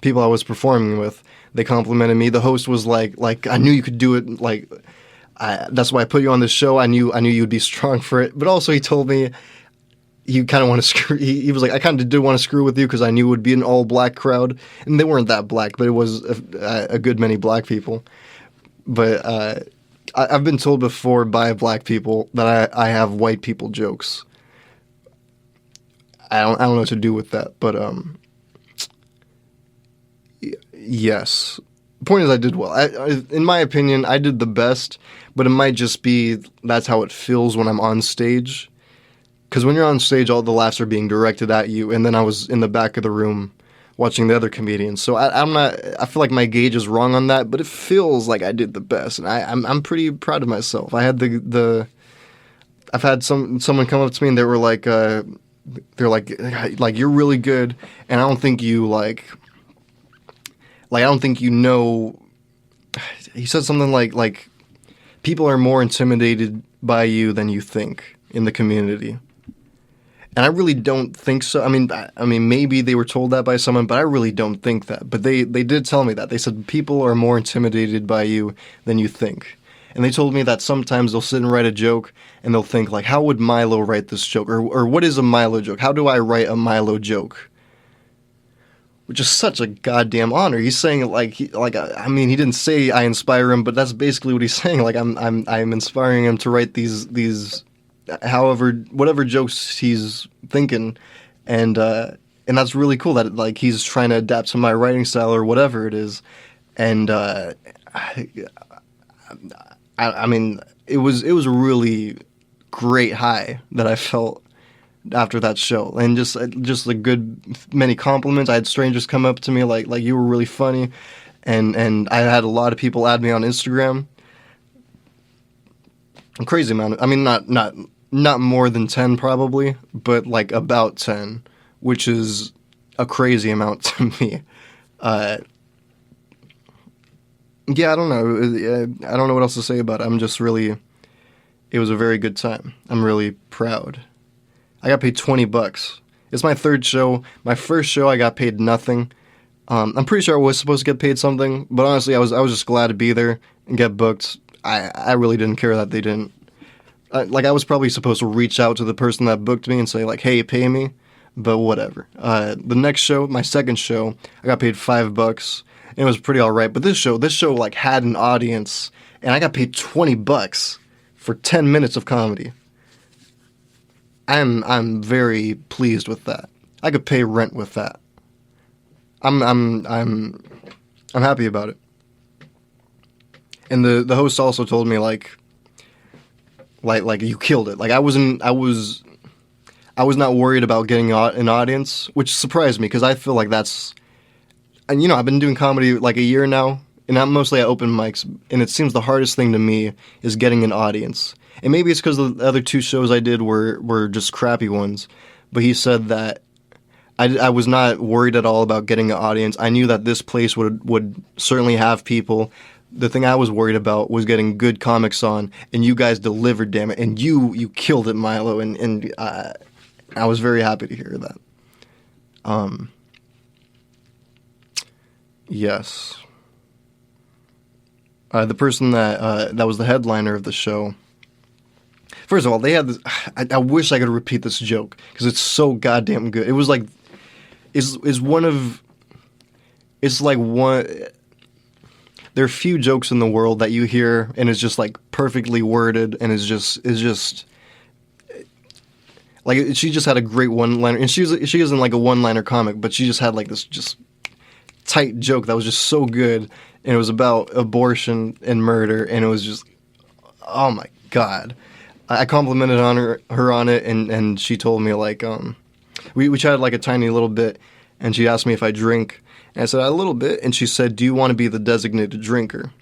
people I was performing with. They complimented me. The host was like I knew you could do it. Like that's why I put you on this show. I knew you'd be strong for it. But also he told me. He kind of want to screw. He was like, I kind of did want to screw with you because I knew it would be an all-black crowd, and they weren't that black, but it was a good many black people. But I've been told before by black people that I have white people jokes. I don't know what to do with that, but yes. The point is, I did well. In my opinion, I did the best, but it might just be that's how it feels when I'm on stage. Because when you're on stage, all the laughs are being directed at you, and then I was in the back of the room watching the other comedians. So I feel like my gauge is wrong on that, but it feels like I did the best, and I'm pretty proud of myself. I had I've had someone come up to me and they were like, they're like you're really good, and I don't think you like. like I don't think you know. He said something like people are more intimidated by you than you think in the community. And I really don't think so. I mean, maybe they were told that by someone, but I really don't think that. But they did tell me that. They said people are more intimidated by you than you think. And they told me that sometimes they'll sit and write a joke, and they'll think, like, how would Milo write this joke? Or what is a Milo joke? How do I write a Milo joke? Which is such a goddamn honor. He's saying, he didn't say I inspire him, but that's basically what he's saying. Like, I'm inspiring him to write these whatever jokes he's thinking, and that's really cool that like he's trying to adapt to my writing style or whatever it is, and I mean it was a really great high that I felt after that show, and just a good many compliments. I had strangers come up to me like you were really funny, and I had a lot of people add me on Instagram. A crazy amount. I mean, not more than 10 probably, but like about 10, which is a crazy amount to me. Yeah, I don't know. I don't know what else to say about it. I'm just really, it was a very good time. I'm really proud. I got paid $20. It's my third show. My first show, I got paid nothing. I'm pretty sure I was supposed to get paid something, but honestly, I was just glad to be there and get booked. I really didn't care that they didn't. I was probably supposed to reach out to the person that booked me and say, like, hey, pay me, but whatever. The next show, my second show, I got paid $5, and it was pretty alright, but this show, like, had an audience, and I got paid $20 for 10 minutes of comedy. I'm very pleased with that. I could pay rent with that. I'm happy about it. And the host also told me, like you killed it. Like I was not worried about getting an audience, which surprised me because I feel like that's, and you know, I've been doing comedy like a year now, and I'm mostly at open mics, and it seems the hardest thing to me is getting an audience. And maybe it's because the other two shows I did were just crappy ones, but he said that I was not worried at all about getting an audience. I knew that this place would certainly have people. The thing I was worried about was getting good comics on, and you guys delivered, damn it, and you killed it, Milo, and I was very happy to hear that. Yes. The person that was the headliner of the show. First of all, they had this. I wish I could repeat this joke because it's so goddamn good. It was like, is one of. It's like one. There are few jokes in the world that you hear and it's just like perfectly worded and is just like she just had a great one-liner, and she isn't like a one-liner comic, but she just had like this just tight joke that was just so good, and it was about abortion and murder, and it was just, oh my god. I complimented on her on it, and she told me like we chatted like a tiny little bit, and she asked me if I drink. And I said, a little bit. And she said, do you want to be the designated drinker?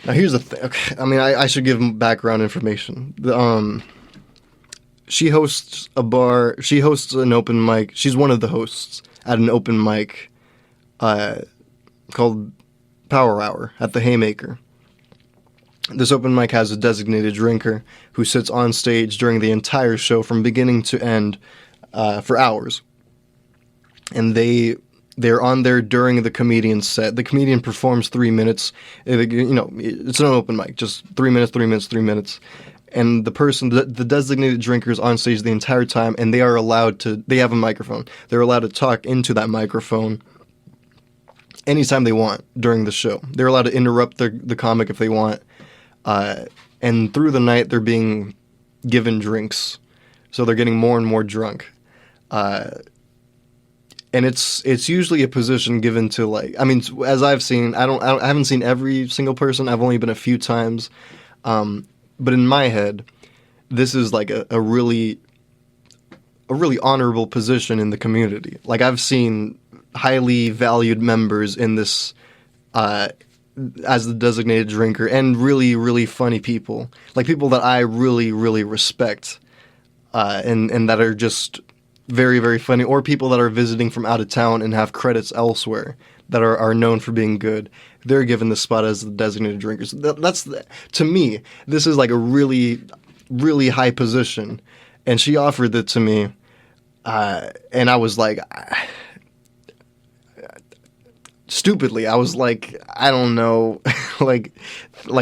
Now, here's the thing. Okay, I mean, I should give background information. She hosts a bar. She hosts an open mic. She's one of the hosts at an open mic called Power Hour at the Haymaker. This open mic has a designated drinker who sits on stage during the entire show from beginning to end for hours. And they're on there during the comedian's set. The comedian performs 3 minutes. You know, it's an open mic, just 3 minutes, 3 minutes, 3 minutes. And the person, the designated drinker is on stage the entire time, and they are allowed to, they have a microphone. They're allowed to talk into that microphone anytime they want during the show. They're allowed to interrupt the comic if they want. And through the night, they're being given drinks. So they're getting more and more drunk. And it's usually a position given to, like, I mean, as I've seen, I haven't seen every single person. I've only been a few times, but in my head, this is like a really honorable position in the community. Like, I've seen highly valued members in this as the designated drinker, and really, really funny people, like people that I really, really respect, and that are just very, very funny, or people that are visiting from out of town and have credits elsewhere that are known for being good, they're given the spot as the designated drinkers. To me, this is like a really, really high position, and she offered it to me, and I was like, stupidly, I was like, I don't know, like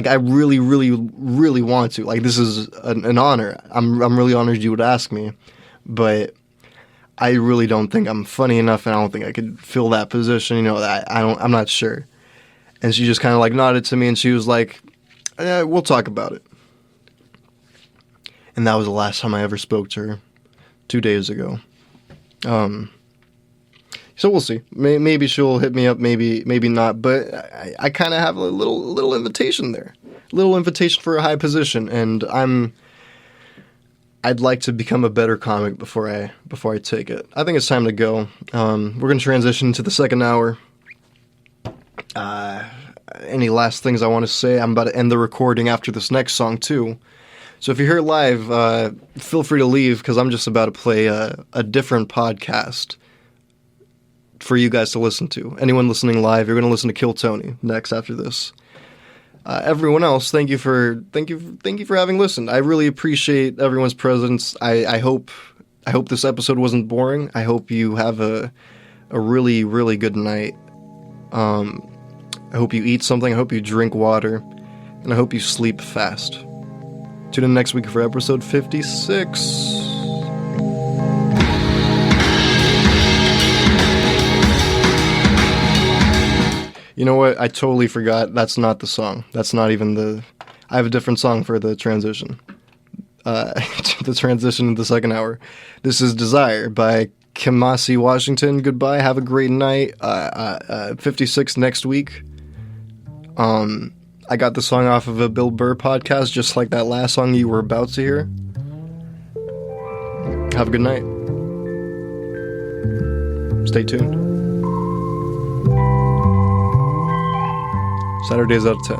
I really, really, really want to. Like, this is an honor. I'm really honored you would ask me, but I really don't think I'm funny enough, and I don't think I could fill that position. You know, I'm not sure. And she just kind of like nodded to me, and she was like, we'll talk about it. And that was the last time I ever spoke to her, 2 days ago. So we'll see. Maybe she'll hit me up, maybe not. But I kind of have a little invitation there, a little invitation for a high position, and I'd like to become a better comic before I take it. I think it's time to go. We're gonna transition to the second hour. Any last things I want to say? I'm about to end the recording after this next song too. So if you're here live, feel free to leave, because I'm just about to play a different podcast for you guys to listen to. Anyone listening live, you're going to listen to Kill Tony next after this. Everyone else, thank you for having listened. I really appreciate everyone's presence. I hope this episode wasn't boring. I hope you have a really, really good night. I hope you eat something. I hope you drink water, and I hope you sleep fast. Tune in next week for episode 56. You know what? I totally forgot. That's not the song. That's not even the... I have a different song for the transition. The transition in the second hour. This is Desire by Kamasi Washington. Goodbye. Have a great night. 56 next week. I got the song off of a Bill Burr podcast, just like that last song you were about to hear. Have a good night. Stay tuned. Saturdays out of 10.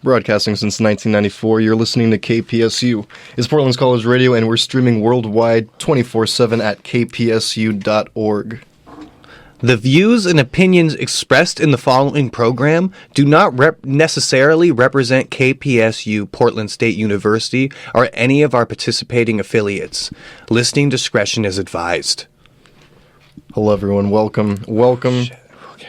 Broadcasting since 1994, you're listening to KPSU. It's Portland's College Radio, and we're streaming worldwide 24/7 at kpsu.org. The views and opinions expressed in the following program do not necessarily represent KPSU, Portland State University, or any of our participating affiliates. Listening discretion is advised. Hello, everyone. Welcome. Shit. Okay.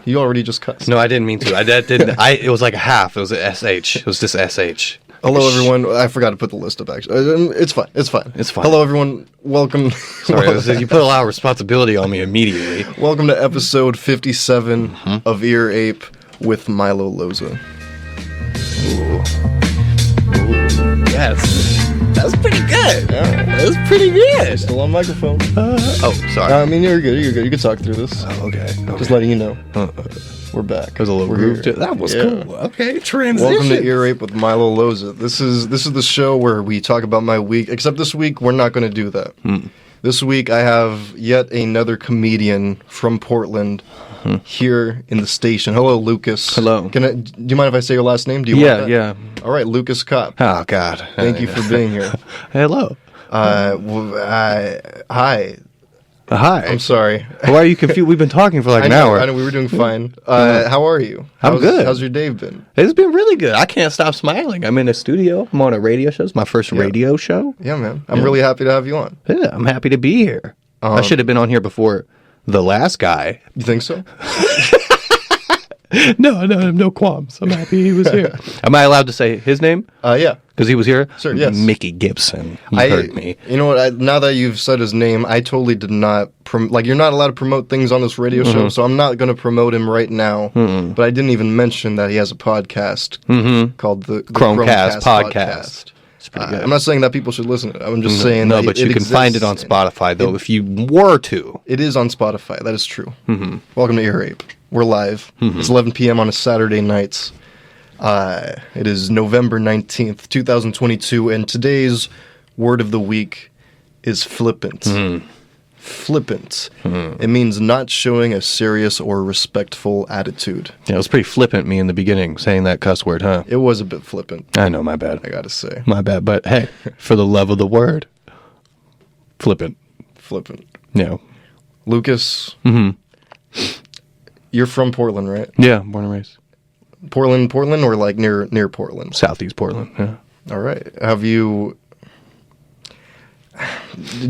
You already just cussed. No, I didn't mean to. It was like a half. It was a SH. It was just SH. Hello, everyone. I forgot to put the list up, actually. It's fine. It's fine. Hello, everyone. Welcome. Sorry, you put a lot of responsibility on me immediately. Welcome to episode 57 of Ear Ape with Milo Loza. Ooh. Yes. That's pretty good. That was pretty good. Still on microphone. Sorry. I mean, you're good. You're good. You can talk through this. Oh, okay. Just letting you know. We're back. There's a little groove to it. That was cool. Okay, transition. Welcome to Ear Ape with Milo Loza. This is the show where we talk about my week. Except this week, we're not going to do that. This week, I have yet another comedian from Portland here in the station. Hello, Lucas. Hello. Do you mind if I say your last name? Do you want that? Yeah. All right, Lucas Copp. Oh, God. Thank you for being here. Hello. Hi. Hi. I'm sorry. Why are you confused? We've been talking for like an hour. I know, we were doing fine. How are you? I'm good. How's your day been? It's been really good. I can't stop smiling. I'm in a studio. I'm on a radio show. It's my first radio show. Yeah, man. I'm really happy to have you on. Yeah, I'm happy to be here. I should have been on here before the last guy. You think so? No qualms. I'm happy he was here. Am I allowed to say his name? Yeah. Because he was here? Sir, yes. Mickey Gibson. He heard me. You know what? Now that you've said his name, I totally did not... you're not allowed to promote things on this radio show, so I'm not going to promote him right now. But I didn't even mention that he has a podcast called the Chromecast Podcast. It's pretty good. I'm not saying that people should listen to it. I'm just saying No, but you can find it on Spotify, though, if you were to. It is on Spotify. That is true. Welcome to Ear Ape. We're live. It's 11 p.m. on a Saturday night. It is November 19th, 2022, and today's word of the week is flippant. Flippant. It means not showing a serious or respectful attitude. Yeah, it was pretty flippant, me in the beginning, saying that cuss word, huh? It was a bit flippant. I know, my bad. I gotta say. My bad, but hey, for the love of the word, flippant. Flippant. Yeah. Lucas, you're from Portland, right? Yeah, born and raised. Portland, or like near Portland? Southeast Portland, yeah. All right.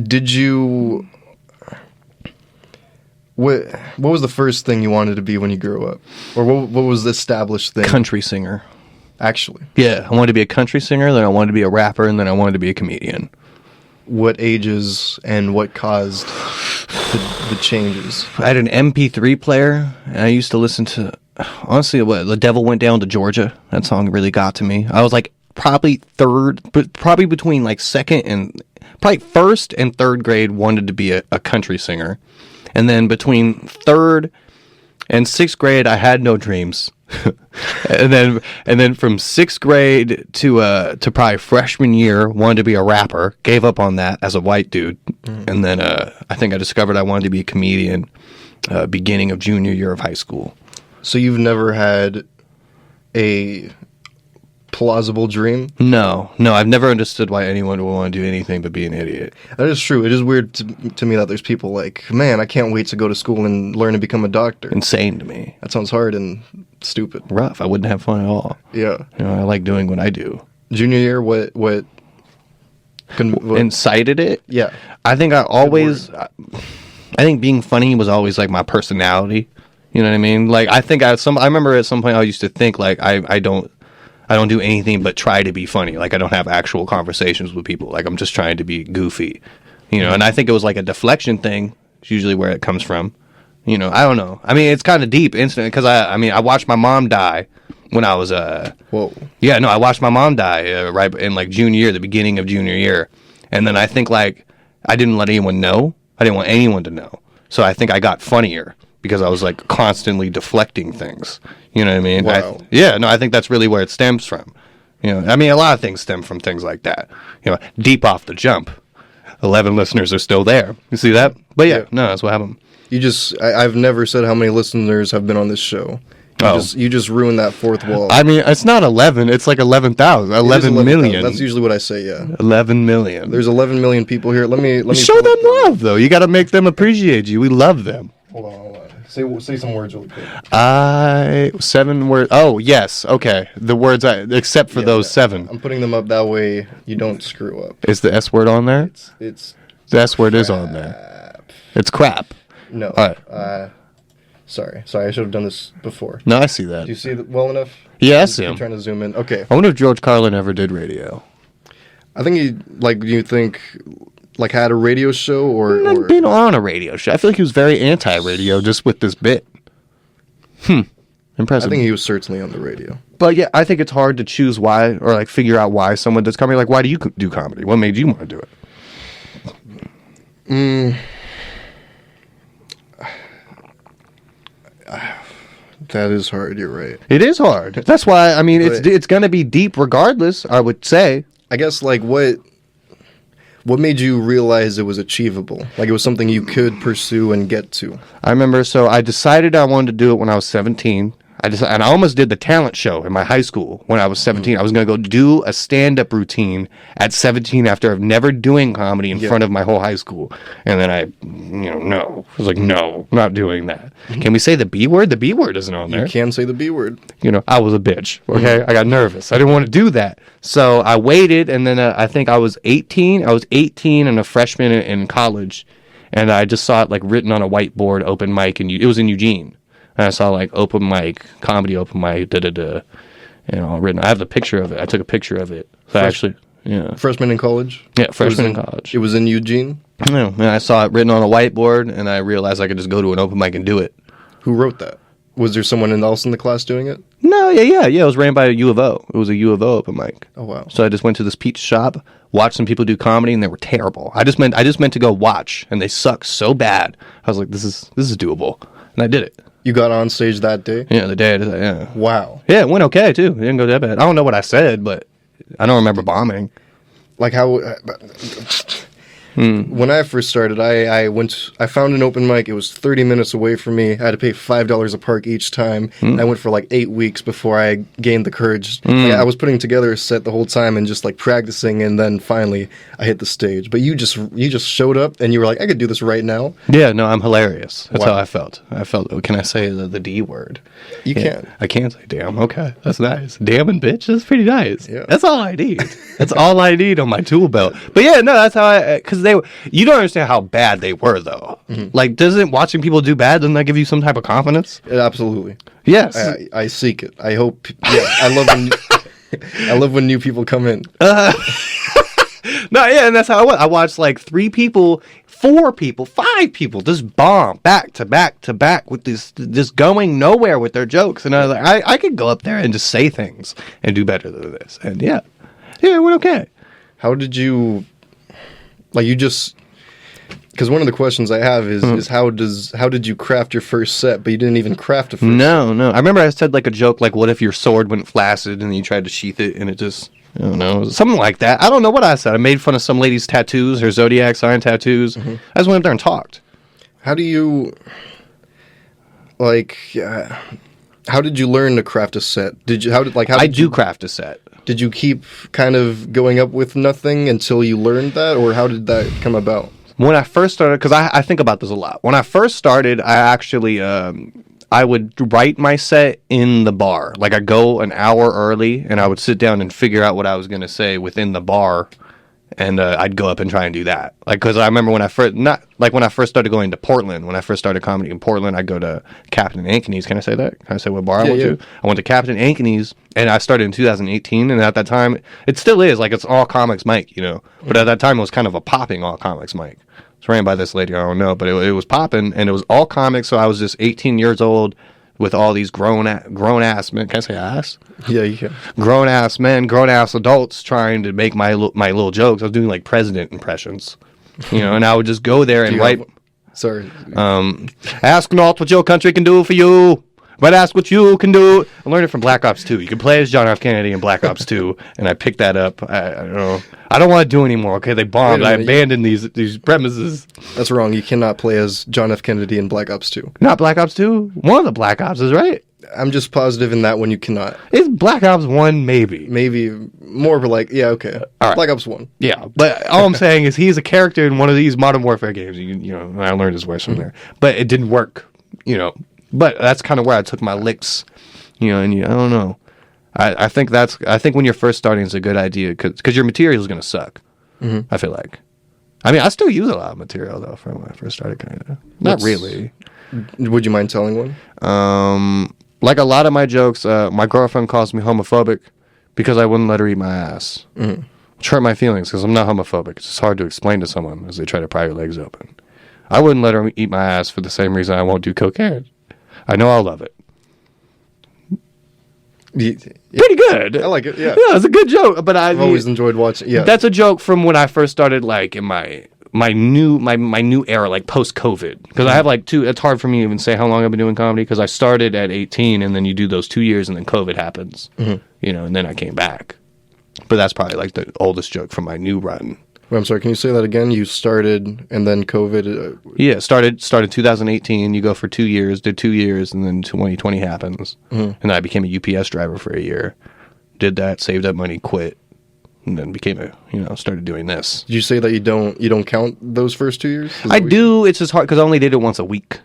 Did you... What was the first thing you wanted to be when you grew up? Or what was the established thing? Country singer. Actually? Yeah, I wanted to be a country singer, then I wanted to be a rapper, and then I wanted to be a comedian. What ages and what caused the changes? I had an MP3 player, and I used to listen to, honestly, The Devil Went Down to Georgia. That song really got to me. I was like probably between like first and third grade wanted to be a country singer. And then between third and sixth grade, I had no dreams. and then from sixth grade to probably freshman year, wanted to be a rapper. Gave up on that as a white dude. And then I think I discovered I wanted to be a comedian beginning of junior year of high school. So you've never had a plausible dream? No, I've never understood why anyone would want to do anything but be an idiot. That is true. It is weird to me that there's people like, man, I can't wait to go to school and learn to become a doctor. Insane to me. That sounds hard and stupid. Rough. I wouldn't have fun at all. Yeah. I like doing what I do. Junior year, what incited it? Yeah. I think I think being funny was always like my personality. You know what I mean? Like I remember at some point I used to think like I don't do anything but try to be funny. Like I don't have actual conversations with people. Like I'm just trying to be goofy. And I think it was like a deflection thing. It's usually where it comes from. I don't know. I mean, it's kind of deep incident because I watched my mom die when I was Whoa. Yeah, no, I watched my mom die right in like junior year, the beginning of junior year, and then I think like I didn't let anyone know. I didn't want anyone to know. So I think I got funnier because I was like constantly deflecting things. You know what I mean? Wow. I think that's really where it stems from. I mean, a lot of things stem from things like that. Deep off the jump. 11 listeners are still there. You see that? But yeah, no, that's what happened. I've never said how many listeners have been on this show. You just ruined that fourth wall. I mean, it's not 11. It's like 11,000. 11 million. That's usually what I say. Yeah. 11 million. There's 11 million people here. Let me show them love, though. You got to make them appreciate you. We love them. Hold on. Say some words really quick. 7 words. Oh, yes. Okay. The words except for those 7. I'm putting them up that way you don't screw up. Is the S word on there? It's the S word is on there. It's crap. No. All right. Sorry. I should have done this before. No, I see that. Do you see it well enough? Yeah, I see him. I'm trying to zoom in. Okay. I wonder if George Carlin ever did radio. I think he had a radio show or been on a radio show. I feel like he was very anti-radio just with this bit. Impressive. I think he was certainly on the radio. But yeah, I think it's hard to choose why or like figure out why someone does comedy. Like, why do you do comedy? What made you want to do it? That is hard. You're right. It is hard. That's why. I mean, it's going to be deep regardless. I would say. I guess like what made you realize it was achievable? Like it was something you could pursue and get to. I remember. So I decided I wanted to do it when I was 17. And I almost did the talent show in my high school when I was 17. I was going to go do a stand-up routine at 17 after I've never doing comedy in front of my whole high school. And then no. I was like, no, I'm not doing that. Can we say the B word? The B word isn't on there. You can say the B word. I was a bitch, okay? I got nervous. I didn't want to do that. So I waited, and then I think I was 18. I was 18 and a freshman in college. And I just saw it like written on a whiteboard, open mic, and it was in Eugene. And I saw like open mic, comedy open mic, written. I have the picture of it. I took a picture of it. So Freshman in college? Yeah, freshman in college. It was in Eugene? No, and I saw it written on a whiteboard, and I realized I could just go to an open mic and do it. Who wrote that? Was there someone else in the class doing it? No, yeah. It was ran by a U of O. It was a U of O open mic. Oh, wow. So I just went to this pizza shop, watched some people do comedy, and they were terrible. I just meant to go watch, and they sucked so bad. I was like, this is doable, and I did it. You got on stage that day? Yeah, the day I did that, yeah. Wow. Yeah, it went okay, too. It didn't go that bad. I don't know what I said, but I don't remember bombing. Like how... When I first started, I found an open mic. It was 30 minutes away from me. I had to pay $5 a park each time. I went for like 8 weeks before I gained the courage. Like, I was putting together a set the whole time and just like practicing, and then finally I hit the stage. But you just showed up and you were like, I could do this right now. Yeah, no, I'm hilarious. That's how I felt. Can I say the D word? You can. I can say damn. Okay, that's nice. Damn and bitch. That's pretty nice. Yeah. That's all I need. That's all I need on my tool belt. But yeah, no, that's how because you don't understand how bad they were, though. Like, doesn't watching people do bad, doesn't that give you some type of confidence? Absolutely. Yes. I seek it. I hope. Yeah, I love when new people come in. No, yeah, and that's how I was. I watched like 3 people, 4 people, 5 people just bomb back to back to back with this, just going nowhere with their jokes. And I was like, I could go up there and just say things and do better than this. And yeah, it went okay. How did you... Like you just, because one of the questions I have is how did you craft your first set, but you didn't even craft a first set. No. I remember I said like a joke like, what if your sword went flaccid and you tried to sheath it and it just, I don't know, something like that. I don't know what I said. I made fun of some lady's tattoos, her zodiac sign tattoos. I just went up there and talked. How do you, like, how did you learn to craft a set? I do craft a set. Did you keep kind of going up with nothing until you learned that, or how did that come about? When I first started, because I think about this a lot. When I first started, I actually, I would write my set in the bar. Like, I'd go an hour early, and I would sit down and figure out what I was going to say within the bar, and I'd go up and try and do that. Like, because I remember when I first started going to Portland, when I first started comedy in Portland, I'd go to Captain Ankony's. Can I say that? Can I say what bar I went to? I went to Captain Ankony's, and I started in 2018, and at that time, it still is, like, it's all comics mic, But at that time, it was kind of a popping all comics mic. It's ran by this lady, I don't know, but it was popping, and it was all comics, so I was just 18 years old, with all these grown ass men. Can I say ass? Yeah, you can. Grown ass men, grown ass adults trying to make my little jokes. I was doing like president impressions, and I would just go there and write. Sorry. Ask not what your country can do for you, but ask what you can do. I learned it from Black Ops 2. You can play as John F. Kennedy in Black Ops 2, and I picked that up. I don't know. I don't want to do anymore. Okay, they bombed. I abandoned these premises. That's wrong. You cannot play as John F. Kennedy in Black Ops 2. Not Black Ops 2. One of the Black Ops is right. I'm just positive in that one you cannot. It's Black Ops 1, maybe. Maybe more, but like, yeah, okay. All right. Black Ops 1. Yeah, but all I'm saying is he's a character in one of these Modern Warfare games. You know, I learned his voice from there. But it didn't work, you know. But that's kind of where I took my licks, you know, and I don't know. I think when you're first starting, it's a good idea because your material is going to suck, I feel like. I mean, I still use a lot of material, though, from when I first started, kind of. Not really. Would you mind telling one? Like a lot of my jokes, my girlfriend calls me homophobic because I wouldn't let her eat my ass. Which hurt my feelings because I'm not homophobic. It's just hard to explain to someone as they try to pry your legs open. I wouldn't let her eat my ass for the same reason I won't do cocaine. I know I'll love it. Pretty good. I like it, yeah. Yeah, it's a good joke. But I've always enjoyed watching. Yeah, that's a joke from when I first started, like in my new era, like post COVID. Because I have like it's hard for me to even say how long I've been doing comedy because I started at 18, and then you do those 2 years, and then COVID happens. You know, and then I came back. But that's probably like the oldest joke from my new run. Wait, I'm sorry. Can you say that again? You started and then COVID. Yeah, started 2018. You go for 2 years, did 2 years, and then 2020 happens, and then I became a UPS driver for a year. Did that, saved up money, quit, and then started doing this. Did you say that you don't count those first 2 years? I do. It's just hard because I only did it once a week.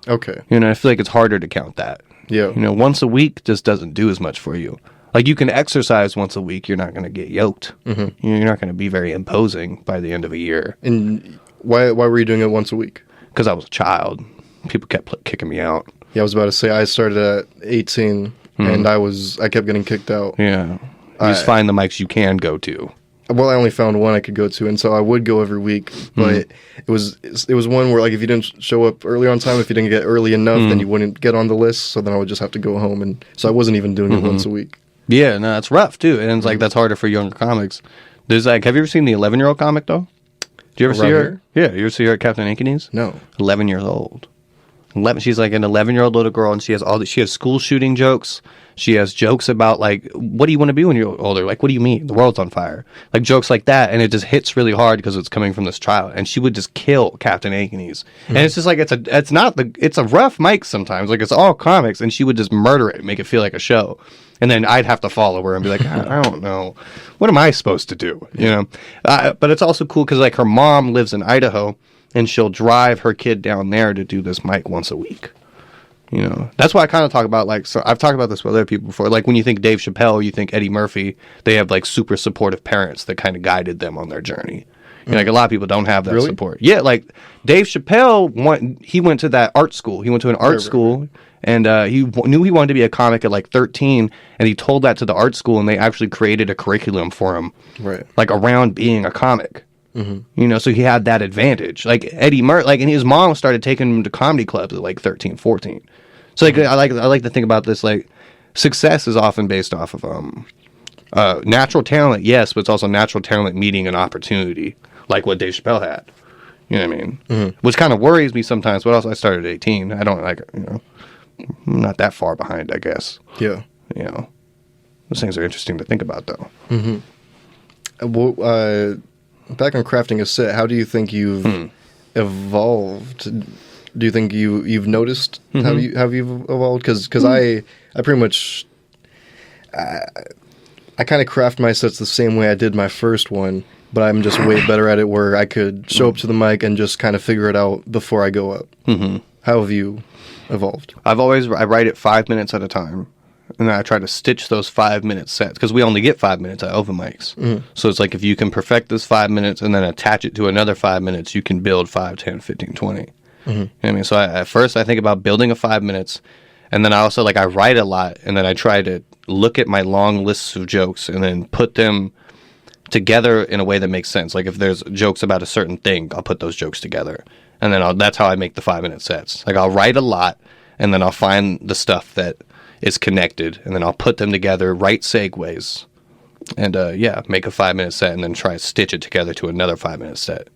Okay. You know, I feel like it's harder to count that. Yeah. You know, once a week just doesn't do as much for you. Like, you can exercise once a week. You're not going to get yoked. You're not going to be very imposing by the end of a year. And why were you doing it once a week? Because I was a child. People kept kicking me out. Yeah, I was about to say, I started at 18, and I kept getting kicked out. Yeah. You just find the mics you can go to. Well, I only found one I could go to, and so I would go every week. But it was one where, like, if you didn't show up early on time, if you didn't get early enough, then you wouldn't get on the list. So then I would just have to go home, and so I wasn't even doing it once a week. Yeah, no, it's rough too, and it's like that's harder for younger comics. There's like, have you ever seen the 11-year-old comic though? Do you ever see her? Yeah, you ever see her at Captain Ankeny's? No. 11 years old. 11. She's like an 11-year-old little girl, and she has school shooting jokes. She has jokes about like, what do you want to be when you're older? Like, what do you mean? The world's on fire. Like jokes like that, and it just hits really hard because it's coming from this child. And she would just kill Captain Ankeny's, and it's just like it's a rough mic sometimes. Like it's all comics, and she would just murder it, make it feel like a show. And then I'd have to follow her and be like, I don't know, what am I supposed to do? You know, but it's also cool because like her mom lives in Idaho, and she'll drive her kid down there to do this mic once a week. You know, that's why I kind of talk about like, so I've talked about this with other people before. Like when you think Dave Chappelle, you think Eddie Murphy, they have like super supportive parents that kind of guided them on their journey. You know, like a lot of people don't have that support. Yeah, like Dave Chappelle, he went to that art school. He went to an art school, and he knew he wanted to be a comic at like 13, and he told that to the art school, and they actually created a curriculum for him, like around being a comic. You know, so he had that advantage. Like Eddie Murphy, like, and his mom started taking him to comedy clubs at like 13, 14. So like I like to think about this, like success is often based off of natural talent, yes, but it's also natural talent meeting an opportunity, like what Dave Chappelle had. You know what I mean? Which kind of worries me sometimes. But also, I started at 18. I don't like, you know, I'm not that far behind, I guess. Yeah. You know, those things are interesting to think about, though. Well, back on crafting a set, how do you think you've evolved? Do you think you've noticed how you've evolved? Because I pretty much I kind of craft my sets the same way I did my first one, but I'm just way better at it where I could show up to the mic and just kind of figure it out before I go up. How have you evolved? I write it 5 minutes at a time, and then I try to stitch those 5 minute sets because we only get 5 minutes at open mics. So it's like if you can perfect this 5 minutes and then attach it to another 5 minutes, you can build 5, 10, 15, 20. You know what I mean? So at first I think about building a 5 minutes, and then I also I write a lot, and then I try to look at my long lists of jokes and then put them together in a way that makes sense. Like if there's jokes about a certain thing, I'll put those jokes together, and then that's how I make the 5 minute sets. Like I'll write a lot, and then I'll find the stuff that is connected, and then I'll put them together, write segues, and make a 5 minute set, and then try to stitch it together to another 5 minute set.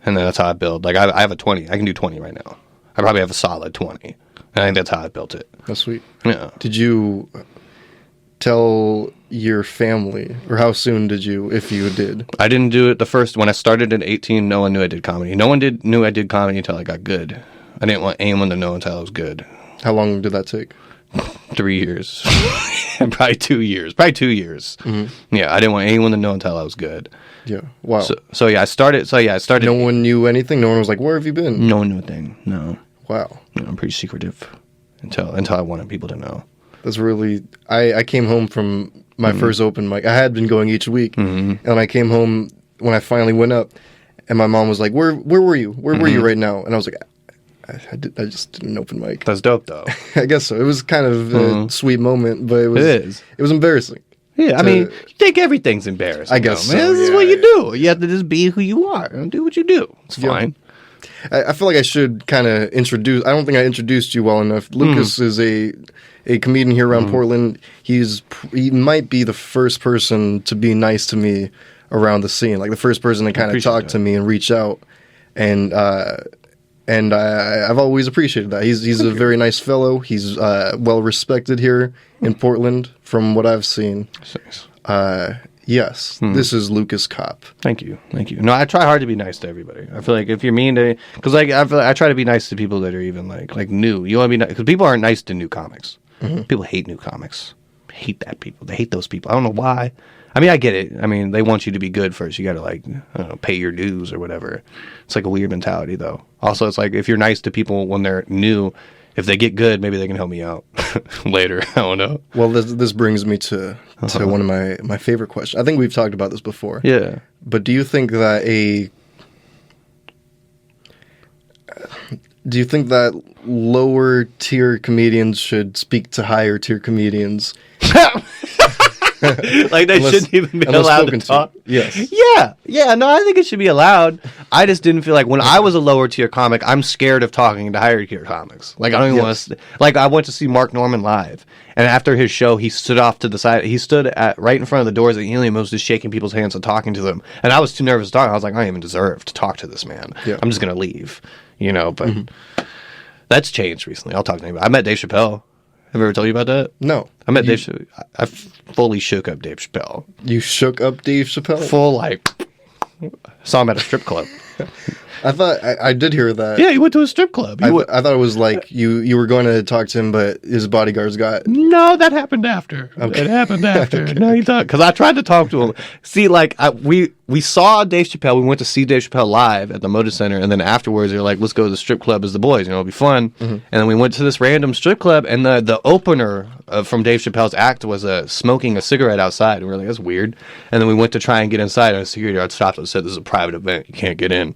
And then that's how I build. Like I have a 20. I can do 20 right now. I probably have a solid 20. And I think that's how I built it. That's sweet. Yeah. Did you tell your family, or how soon did you, if you did? I didn't do it when I started at 18. No one knew I did comedy. No one knew I did comedy until I got good. I didn't want anyone to know until I was good. How long did that take? 3 years. Probably 2 years. Probably 2 years. Mm-hmm. Yeah, I didn't want anyone to know until I was good. Yeah. Wow. So I started. No one knew anything. No one was like, "Where have you been?" No one knew a thing. No. Wow. No, I'm pretty secretive until I wanted people to know. That's really. I came home from my first open mic. I had been going each week, and I came home when I finally went up, and my mom was like, "Where were you? Where were you right now?" And I was like, I just did an open mic. That's dope, though. I guess so. It was kind of a sweet moment, but it was embarrassing. Yeah, I mean, you think everything's embarrassing. I guess man. so, This is what you do. You have to just be who you are and do what you do. It's fine. I feel like I should kind of introduce. I don't think I introduced you well enough. Lucas is a comedian here around Portland. He might be the first person to be nice to me around the scene. Like the first person to kind of talk to me and reach out. And I've always appreciated that. He's a very nice fellow. He's well respected here in Portland from what I've seen. Yes, this is Lucas Copp. Thank you. No, I try hard to be nice to everybody. I feel like if you're mean to, because like I try to be nice to people that are even like new. You want to be nice because people aren't nice to new comics. People hate new comics. Hate that people. They hate those people. I don't know why. I mean, I get it. I mean, they want you to be good first. You got to like, I don't know, pay your dues or whatever. It's like a weird mentality though. Also, it's like if you're nice to people when they're new, if they get good, maybe they can help me out later. I don't know. Well, this brings me to one of my favorite questions. I think we've talked about this before. Yeah. But do you think that lower tier comedians should speak to higher tier comedians? Like they shouldn't even be allowed to talk. Yes. Yeah. No, I think it should be allowed. I just didn't feel like when I was a lower tier comic, I'm scared of talking to higher tier comics. Like I don't even want to. Like I went to see Mark Norman live, and after his show, he stood off to the side. He stood right in front of the doors at Helium, was just shaking people's hands and talking to them. And I was too nervous to talk. I was like, I don't even deserve to talk to this man. Yeah. I'm just gonna leave. But that's changed recently. I'll talk to anybody. I met Dave Chappelle. Have I ever told you about that? No. I met Dave Chappelle. I fully shook up Dave Chappelle. You shook up Dave Chappelle? Full, saw him at a strip club. I thought, I did hear that. Yeah, he went to a strip club. I thought it was like you were going to talk to him, but his bodyguards got... No, that happened after. Okay. It happened after. Okay. No, he talked... Because I tried to talk to him. See, we saw Dave Chappelle. We went to see Dave Chappelle live at the Moda Center, and then afterwards they were like, let's go to the strip club as the boys. It'll be fun. And then we went to this random strip club, and the opener from Dave Chappelle's act was smoking a cigarette outside. And we were like, that's weird. And then we went to try and get inside, and a security guard stopped us and said, this is a private event. You can't get in.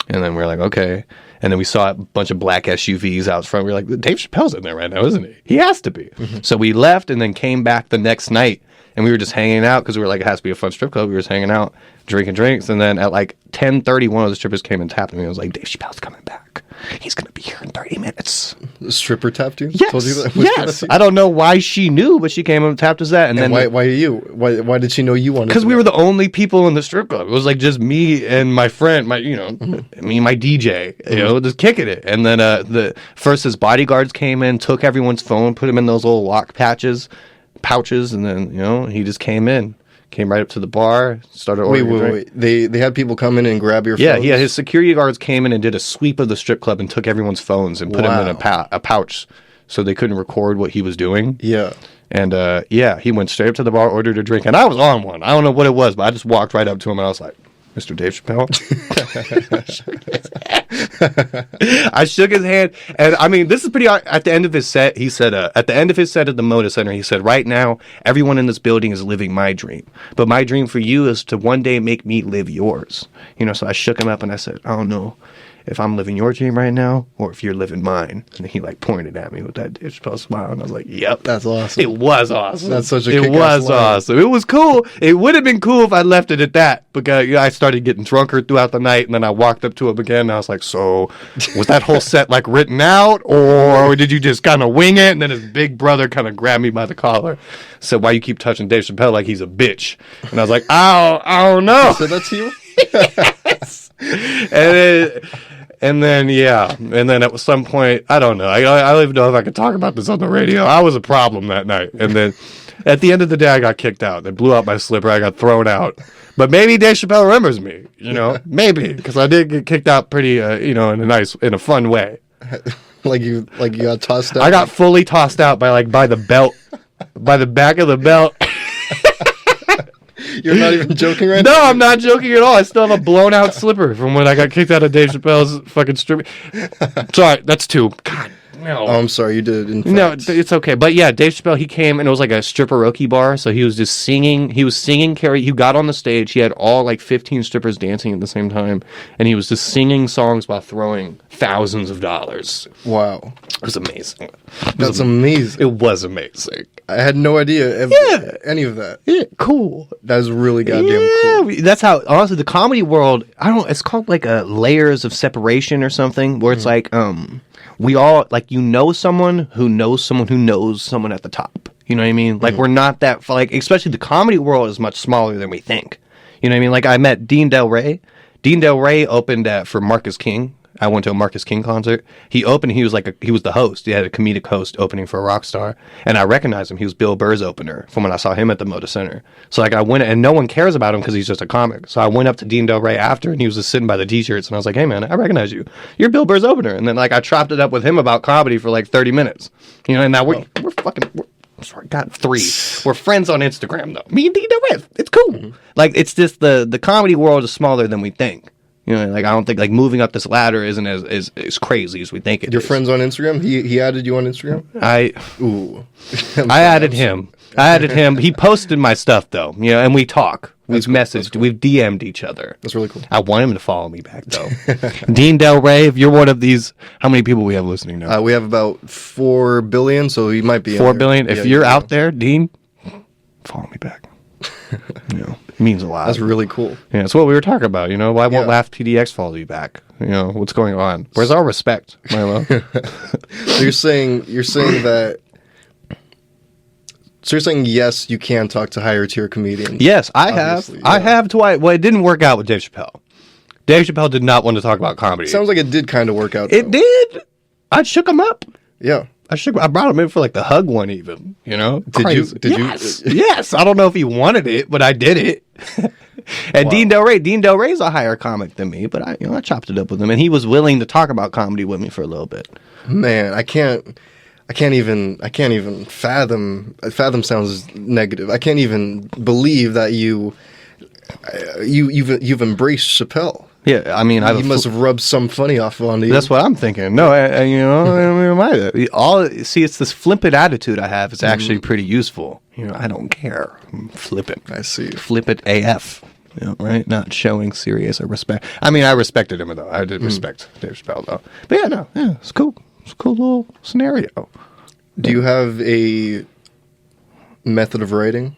And then we were like, okay. And then we saw a bunch of black SUVs out front. We were like, Dave Chappelle's in there right now, isn't he? He has to be. So we left and then came back the next night. And we were just hanging out because we were like, it has to be a fun strip club. We were just hanging out, drinking drinks. And then at 10:30, one of the strippers came and tapped me. I was like, Dave Chappelle's coming back. He's going to be here in 30 minutes. The stripper tapped you? Yes. Told you that? Yes. I don't know why she knew, but she came and tapped us that. And then why you? Why did she know you wanted to? Because we were the only people in the strip club. It was like just me and my friend, my DJ, just kicking it. And then first his bodyguards came in, took everyone's phone, put them in those little lock pouches, and then, he just came right up to the bar, started ordering a drink. Wait. They had people come in and grab your phones? Yeah, his security guards came in and did a sweep of the strip club and took everyone's phones and put them in a pouch so they couldn't record what he was doing. Yeah. And, he went straight up to the bar, ordered a drink, and I was on one. I don't know what it was, but I just walked right up to him and I was like, Mr. Dave Chappelle? I shook his hand, and I mean, this is pretty. At the end of his set, he said, at the end of his set at the Moda Center, he said, right now, everyone in this building is living my dream. But my dream for you is to one day make me live yours. So I shook him up and I said, I don't know if I'm living your dream right now or if you're living mine. And he pointed at me with that Dave Chappelle smile, and I was like, yep. That's awesome. It was awesome. That's such a kick-ass line. It was awesome. It was cool. It would have been cool if I left it at that, because I started getting drunker throughout the night, and then I walked up to him again, and I was like, so was that whole set written out, or did you just kind of wing it? And then his big brother kind of grabbed me by the collar, said, why you keep touching Dave Chappelle like he's a bitch? And I was like, I don't know. So that's you? Yes. And then at some point, I don't know. I don't even know if I could talk about this on the radio. I was a problem that night. And then at the end of the day, I got kicked out. They blew out my slipper. I got thrown out. But maybe Dave Chappelle remembers me, maybe, because I did get kicked out pretty, in a fun way. Like you got tossed out? I got fully tossed out by the belt, by the back of the belt. You're not even joking right No, now? I'm not joking at all. I still have a blown out slipper from when I got kicked out of Dave Chappelle's fucking strip. Sorry, that's 2. God, no. Oh, I'm sorry, you did. In fact. No, it's okay. But yeah, Dave Chappelle, he came and it was like a stripperoke bar. So he was just singing. He was singing he got on the stage. He had all like 15 strippers dancing at the same time. And he was just singing songs while throwing thousands of dollars. Wow. It was amazing. That's amazing. It was amazing. I had no idea any of that. Yeah, cool. That was really goddamn cool. That's how, honestly, the comedy world, it's called like a layers of separation or something, where it's like, we all, like, someone who knows someone who knows someone at the top. You know what I mean? Like, we're not that, like, especially the comedy world is much smaller than we think. You know what I mean? Like, I met Dean Del Rey. Dean Del Rey opened for Marcus King. I went to a Marcus King concert. He opened, he was the host. He had a comedic host opening for a rock star. And I recognized him. He was Bill Burr's opener from when I saw him at the Moda Center. So like I went, and no one cares about him because he's just a comic. So I went up to Dean Del Rey after, and he was just sitting by the t-shirts. And I was like, hey man, I recognize you. You're Bill Burr's opener. And then like I chopped it up with him about comedy for like 30 minutes. You know, and now we're sorry, got 3. We're friends on Instagram though. Me and Dean Del Rey. It's cool. Like it's just the comedy world is smaller than we think. You know, like I don't think like moving up this ladder isn't as crazy as we think it Your is. friends on Instagram? He added you on Instagram? I added him. He posted my stuff though, you know, and we talk. We've messaged. We've DM'd each other. That's really cool. I want him to follow me back though. Dean Del Rey, if you're one of these, how many people we have listening now? We have about 4 billion, so he might be 4 in there. billion. If Yeah, you're out there, Dean, follow me back. You know, it means a lot. That's really cool. Yeah, it's what we were talking about. You know, why won't Laugh PDX follow you back? You know, what's going on? Where's our respect, Milo? So you're saying that. So you're saying yes, you can talk to higher tier comedians. Yes, I have. Yeah. I have twice. Well, it didn't work out with Dave Chappelle. Dave Chappelle did not want to talk about comedy. Sounds like it did kind of work out. It did. I shook him up. Yeah. I brought him in for like the hug one even, you know? Did you? Yes. I don't know if he wanted it, but I did it. And wow. Dean Del Rey's a higher comic than me, but I chopped it up with him and he was willing to talk about comedy with me for a little bit. Man, I can't even fathom sounds negative. I can't even believe that you've embraced Chappelle. Yeah, I mean, he must have rubbed some funny off onto you. That's what I'm thinking. No, it's this flippant attitude I have. It's actually pretty useful. You know, I don't care. I'm flippant. I see. Flippant AF. You know, right? Not showing serious or respect. I mean, I respected him though. I did respect Dave Chappelle though. But it's cool. It's a cool little scenario. Do you have a method of writing?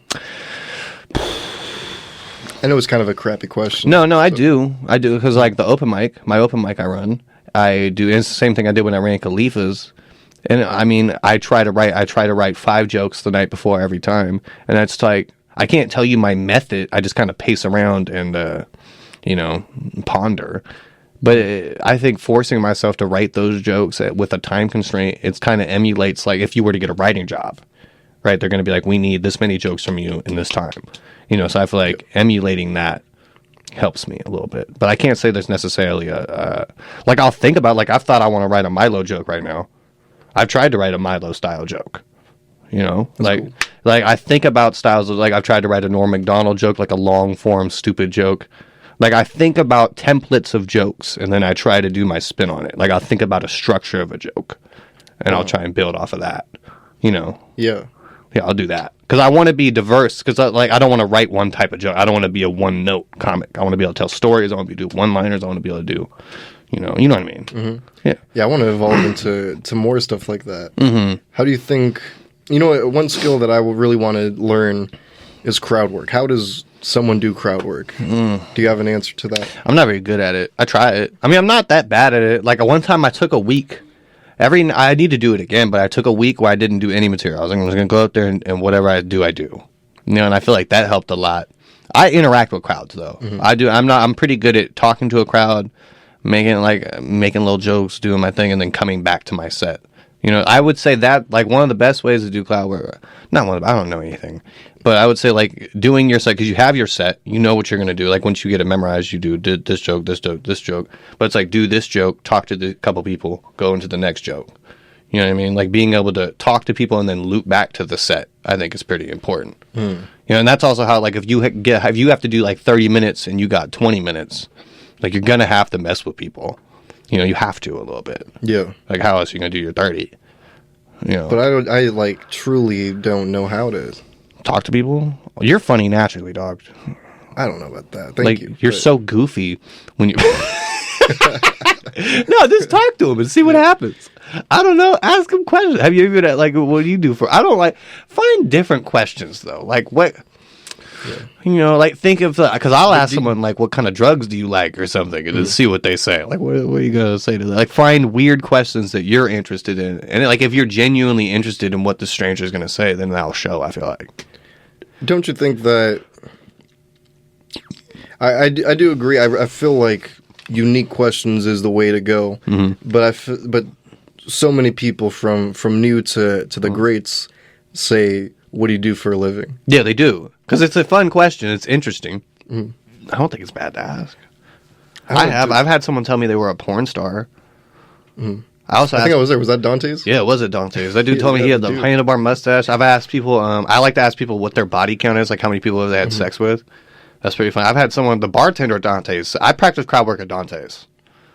I know it's kind of a crappy question. No, I do because like my open mic I run. I do. It's the same thing I did when I ran Khalifa's, and I mean I try to write 5 jokes the night before every time, and that's like I can't tell you my method. I just kind of pace around and ponder. But I think forcing myself to write those jokes with a time constraint, it's kind of emulates like if you were to get a writing job, right? They're going to be like, we need this many jokes from you in this time. You know, so I feel like emulating that helps me a little bit. But I can't say there's necessarily like I'll think about, like I've thought I want to write a Milo joke right now. I've tried to write a Milo style joke. You know, that's cool. Like I think about styles of, like I've tried to write a Norm Macdonald joke, like a long form stupid joke. Like I think about templates of jokes and then I try to do my spin on it. Like I'll think about a structure of a joke and I'll try and build off of that. You know? Yeah, I'll do that. Because I want to be diverse. Because I don't want to write one type of joke. I don't want to be a one-note comic. I want to be able to tell stories. I want to do one-liners. I want to be able to do, you know what I mean? Mm-hmm. Yeah, I want to evolve into more stuff like that. Mm-hmm. How do you think, one skill that I would really want to learn is crowd work. How does someone do crowd work? Do you have an answer to that? I'm not very good at it. I try it. I mean, I'm not that bad at it. Like one time I took a week. I need to do it again, but I took a week where I didn't do any material. I was going to go out there and whatever I do, I do. You know, and I feel like that helped a lot. I interact with crowds though. Mm-hmm. I do. I'm pretty good at talking to a crowd, making little jokes, doing my thing, and then coming back to my set. You know, I would say that like one of the best ways to do crowd work. Not one of I don't know anything, but I would say like doing your set because you have your set, you know what you're gonna do. Like once you get it memorized, you do this joke, this joke, this joke. But it's like do this joke, talk to the couple people, go into the next joke. You know what I mean? Like being able to talk to people and then loop back to the set, I think is pretty important. You know, and that's also how like if you have to do like 30 minutes and you got 20 minutes, like you're gonna have to mess with people. You know, you have to a little bit. Yeah. Like how else are you gonna do your 30? You know. But I like truly don't know how to talk to people. You're funny naturally, dog. I don't know about that. Thank you. You're so goofy when you. No, just talk to him and see what happens. I don't know. Ask him questions. Have you ever like what do you do for? I don't like find different questions though. Like what. Yeah. You know, like think of because I'll ask someone like, "What kind of drugs do you like?" or something, and then see what they say. Like, what are you gonna say to that? Like, find weird questions that you're interested in, and like if you're genuinely interested in what the stranger's gonna say, then that'll show. I feel like. Don't you think that? I do agree. I feel like unique questions is the way to go. But but so many people from new to the greats say, "What do you do for a living?" Yeah, they do. Because it's a fun question. It's interesting. I don't think it's bad to ask. I've had someone tell me they were a porn star. I think I was there. Was that Dante's? Yeah, it was at Dante's. That dude told me he had the handlebar mustache. I've asked people. I like to ask people what their body count is, like how many people have they had sex with. That's pretty fun. I've had someone, the bartender at Dante's. I practice crowd work at Dante's.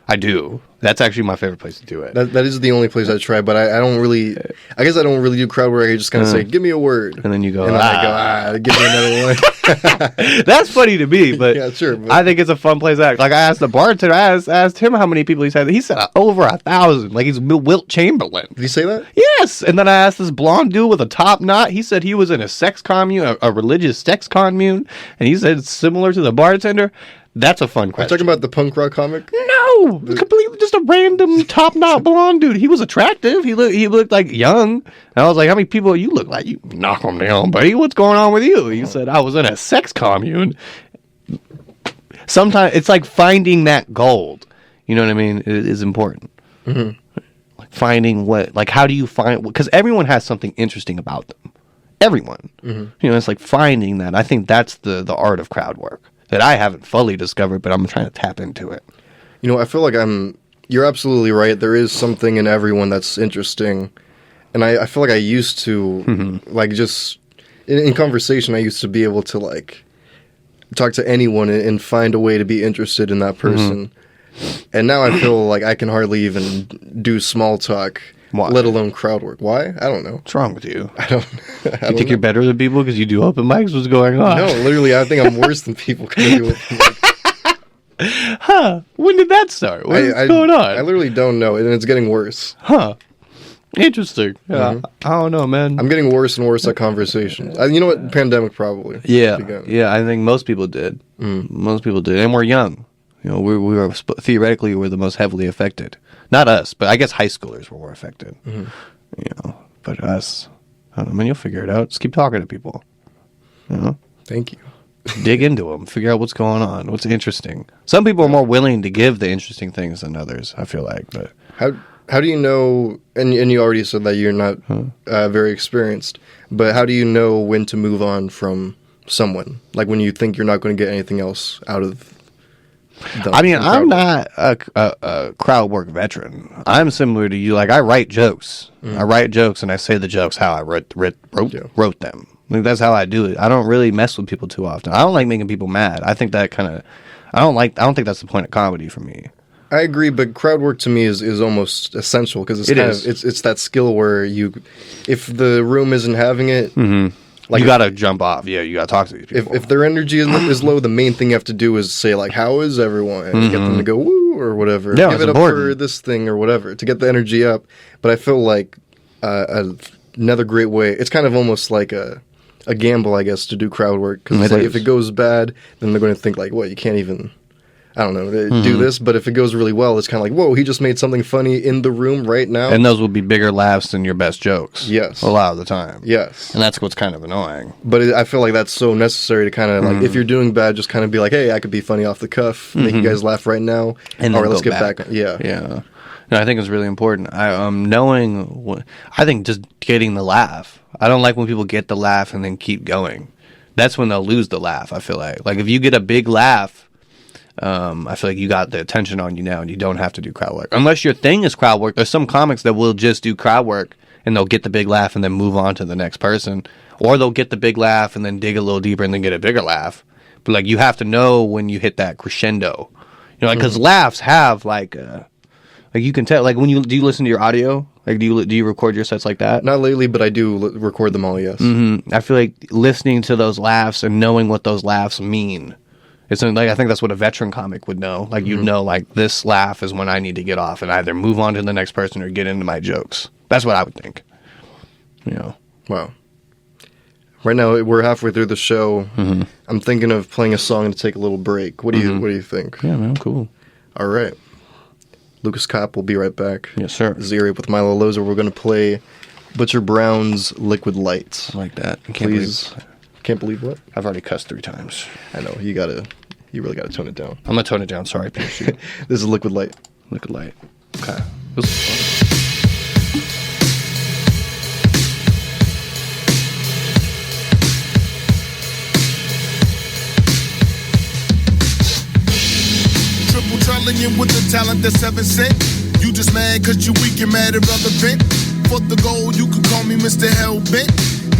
I do. That's actually my favorite place to do it. That is the only place I try, but I don't really. I guess I don't really do crowd work. I just kind of say, "Give me a word," and then you go, and I go, "Give me another one." That's funny to me, but yeah, sure. But I think it's a fun place to act. Like I asked the bartender, I asked him how many people he's had. He said over 1,000. Like he's Wilt Chamberlain. Did he say that? Yes. And then I asked this blonde dude with a top knot. He said he was in a sex commune, a religious sex commune, and he said it's similar to the bartender. That's a fun question. Are you talking about the punk rock comic? No, completely just a random top knot blonde dude. He was attractive. He looked like young. And I was like, how many people you look like? You knock them down, buddy. What's going on with you? He said, I was in a sex commune. Sometimes it's like finding that gold. You know what I mean? It is important. Like finding how do you find? Because everyone has something interesting about them. Everyone. You know, it's like finding that. I think that's the art of crowd work. That I haven't fully discovered, but I'm trying to tap into it. You know, I feel like you're absolutely right. There is something in everyone that's interesting. And I feel like I used to, like, just, in conversation, I used to be able to, like, talk to anyone and find a way to be interested in that person. And now I feel like I can hardly even do small talk, let alone crowd work. Why? I don't know. What's wrong with you? I don't you think you're better than people because you do open mics? What's going on? No, literally, I think I'm worse than people because I do open mics. Huh? When did that start? What's going on? I literally don't know, and it's getting worse. Huh? Interesting. Yeah, I don't know, man. I'm getting worse and worse at conversations. You know what? Pandemic probably. Yeah, I think most people did. Most people did, and we're young. You know, we were theoretically we're the most heavily affected. Not us, but I guess high schoolers were more affected. You know, but us, I don't know. I mean, you'll figure it out. Just keep talking to people. You know. Thank you. Dig into them. Figure out what's going on. What's interesting. Some people are more willing to give the interesting things than others. I feel like, but how do you know? And you already said that you're not very experienced. But how do you know when to move on from someone? Like when you think you're not going to get anything else out of. I'm not a crowd work veteran. I'm similar to you. Like I write jokes. I write jokes and I say the jokes how I wrote them. Like that's how I do it. I don't really mess with people too often. I don't like making people mad. I think that I don't think that's the point of comedy for me. I agree, but crowd work to me is almost essential because it's that skill where if the room isn't having it. Like you gotta jump off. Yeah, you gotta talk to these people. If their energy is low, the main thing you have to do is say like, "How is everyone?" and get them to go woo or whatever. Yeah, give it important. Up for this thing or whatever to get the energy up. But I feel like another great way. It's kind of almost like a gamble, I guess, to do crowd work because like, if it goes bad, then they're going to think like, "What? You can't even." I don't know, do this, but if it goes really well, it's kind of like, whoa, he just made something funny in the room right now. And those will be bigger laughs than your best jokes. Yes. A lot of the time. Yes. And that's what's kind of annoying. But I feel like that's so necessary to kind of, like, if you're doing bad, just kind of be like, hey, I could be funny off the cuff, make you guys laugh right now, and or let's get back. Yeah. Yeah. I think it's really important. I think just getting the laugh. I don't like when people get the laugh and then keep going. That's when they'll lose the laugh, I feel like if you get a big laugh, I feel like you got the attention on you now and you don't have to do crowd work. Unless your thing is crowd work. There's some comics that will just do crowd work and they'll get the big laugh and then move on to the next person. Or they'll get the big laugh and then dig a little deeper and then get a bigger laugh. But like you have to know when you hit that crescendo. You know, like because laughs have like you can tell. Like when do you listen to your audio? Like do you record your sets like that? Not lately, but I do record them all. Yes. I feel like listening to those laughs and knowing what those laughs mean. It's like I think that's what a veteran comic would know. Like you know, like this laugh is when I need to get off and either move on to the next person or get into my jokes. That's what I would think. You know. Wow. Right now we're halfway through the show. I'm thinking of playing a song to take a little break. What do you think? Yeah, man, cool. All right. Lucas Copp will be right back. Yes, sir. Zeri with Milo Loza. We're going to play Butcher Brown's Liquid Lights. I like that. Can't believe what? I've already cussed 3 times. I know. You really gotta tone it down. I'm gonna tone it down. Sorry, PSU. This is Liquid Light. Liquid Light. Okay. This is fun. Triple trailing with the talent that's 7 cent. You just mad cause you weak and mad irrelevant. For the goal, you could call me Mr. Hellbent.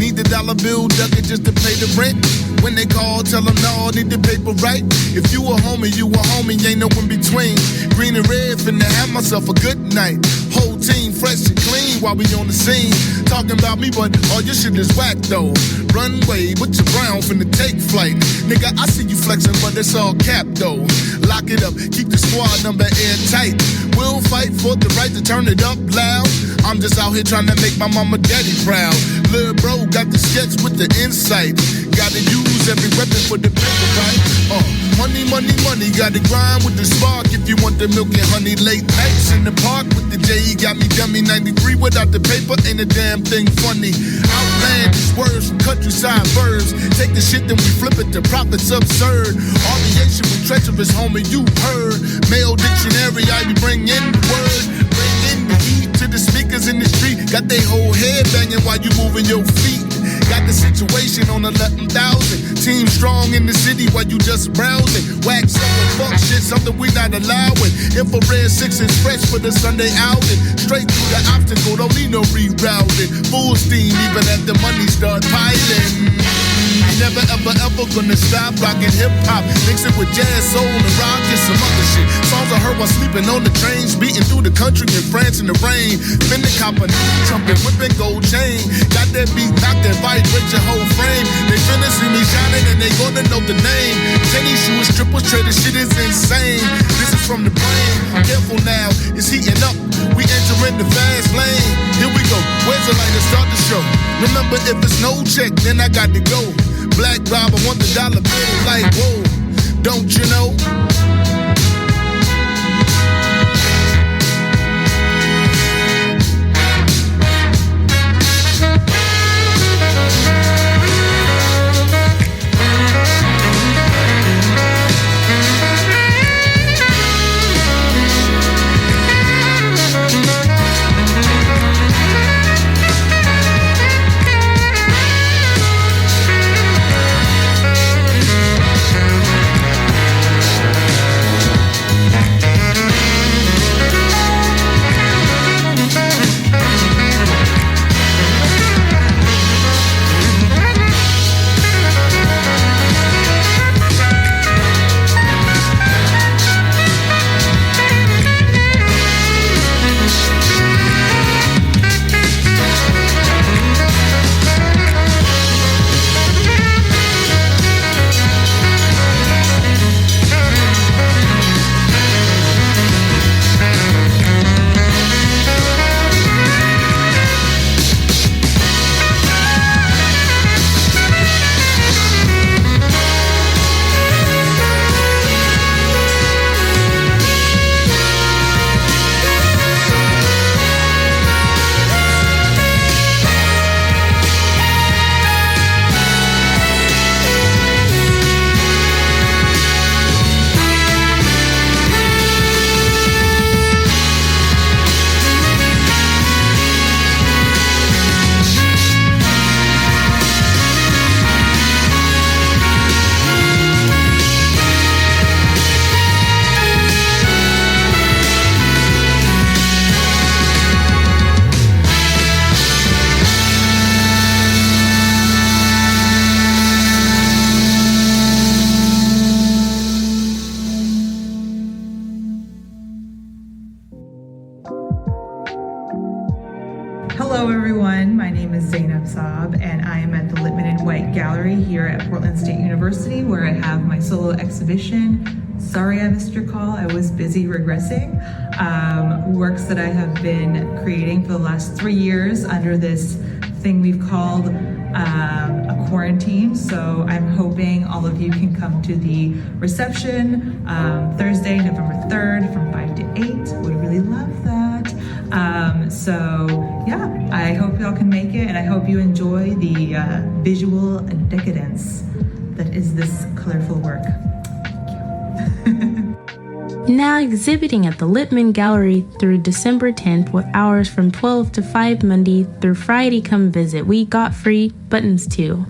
Need the dollar bill ducking just to pay the rent. When they call, tell them no, need the paper right. If you a homie, ain't no in between. Green and red, finna have myself a good night. Whole team fresh and clean while we on the scene. Talking about me, but all your shit is whack though. Runway, with your brown finna take flight. Nigga, I see you flexing, but it's all cap though. Lock it up, keep the squad number airtight. We'll fight for the right to turn it up loud. I'm just out here trying to make my mama daddy proud. Lil' bro got the sketch with the insight. Gotta use every weapon for the paper, right? Money, money, money. Gotta grind with the spark if you want the milk and honey. Late nights in the park with the J. Got me dummy 93 without the paper. Ain't a damn thing funny. Outlandish words from countryside verbs. Take the shit, then we flip it to profits absurd. Aviation with treacherous, homie, you heard. Male dictionary, I be bringing the word. Bring in the heat to the speakers in the street. Got they whole head banging while you moving your feet. Got the situation on 11,000. Team strong in the city while you just browsing. Wax up and fuck shit, something we not allowing. Infrared 6 is fresh for the Sunday outing. Straight through the obstacle, don't need no rerouting. Full steam even at the money start piling. Never ever ever gonna stop rocking hip hop. Mix it with jazz, soul, and rock and some other shit. Songs I heard while sleeping on the trains, beating through the country in France in the rain. Fending cop a new trumpet, whipping gold chain. Got that beat, knock that vibrate your whole frame. They finna see me shining and they gonna know the name. Tennis shoes, strippers, trader, shit is insane. This is from the brain. Careful now, it's heating up. We entering the fast lane. Here we go. Where's the light to start the show? Remember, if it's no check, then I got to go. Black Rob, I want the dollar bill, like, whoa, don't you know? Hello, everyone. My name is Zainab Saab, and I am at the Littman and White Gallery here at Portland State University, where I have my solo exhibition. Sorry I missed your call. I was busy regressing. Works that I have been creating for the last 3 years under this thing we've called a quarantine. So I'm hoping all of you can come to the reception Thursday, November 3rd from 5 to 8. Would really love that. So yeah, I hope y'all can make it, and I hope you enjoy the visual decadence that is this colorful work. Now exhibiting at the Littman Gallery through December 10th with hours from 12 to 5 Monday through Friday. Come visit. We got free buttons too.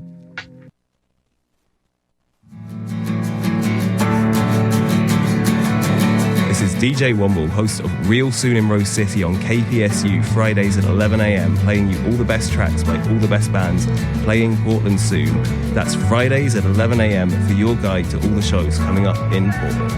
This is DJ Womble, host of Real Soon in Rose City on KPSU, Fridays at 11 a.m, playing you all the best tracks by all the best bands, playing Portland soon. That's Fridays at 11 a.m. for your guide to all the shows coming up in Portland.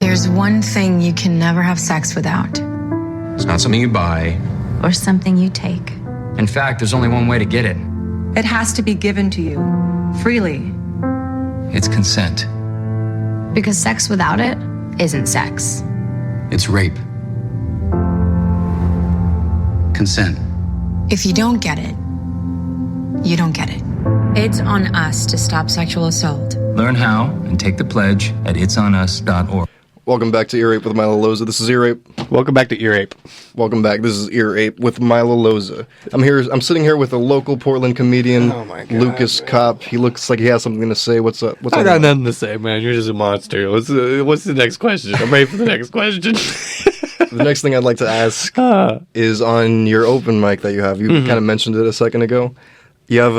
There's one thing you can never have sex without. It's not something you buy. Or something you take. In fact, there's only one way to get it. It has to be given to you freely. It's consent. Because sex without it isn't sex. It's rape. Consent. If you don't get it, you don't get it. It's on us to stop sexual assault. Learn how and take the pledge at itsonus.org. Welcome back to Ear Ape with Milo Loza. This is Ear Ape. Welcome back to Ear Ape. Welcome back. This is Ear Ape with Milo Loza. I'm sitting here with a local Portland comedian, Lucas Copp. He looks like he has something to say. What's up? I got nothing to say, man. You're just a monster. What's the next question? I'm ready for the next question. The next thing I'd like to ask is on your open mic that you have. You kind of mentioned it a second ago. You have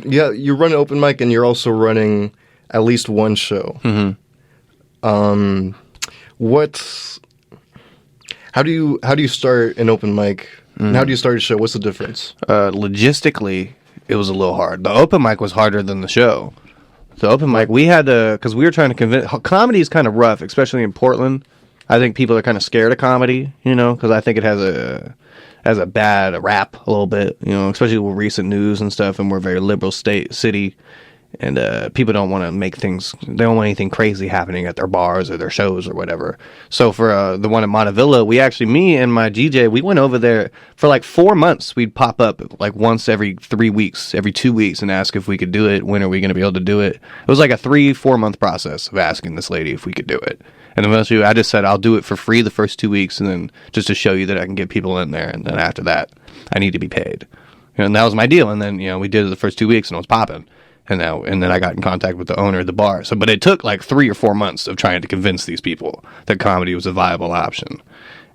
you run an open mic, and you're also running at least one show. Mm-hmm. How do you start an open mic? And how do you start a show? What's the difference? Logistically, it was a little hard. The open mic was harder than the show. The open mic, we had to, because we were trying to convince, comedy is kind of rough, especially in Portland. I think people are kind of scared of comedy, because I think it has a bad rap a little bit, especially with recent news and stuff, and we're a very liberal city. And people don't want to they don't want anything crazy happening at their bars or their shows or whatever. So for the one at Montevilla, me and my DJ, we went over there for like 4 months. We'd pop up like once every 3 weeks, every 2 weeks, and ask if we could do it. When are we going to be able to do it? It was like a 3-4 month process of asking this lady if we could do it. And eventually I just said, I'll do it for free the first 2 weeks, and then just to show you that I can get people in there. And then after that, I need to be paid. And that was my deal. And then, we did it the first 2 weeks, and it was popping. And then I got in contact with the owner of the bar. But it took like 3 or 4 months of trying to convince these people that comedy was a viable option.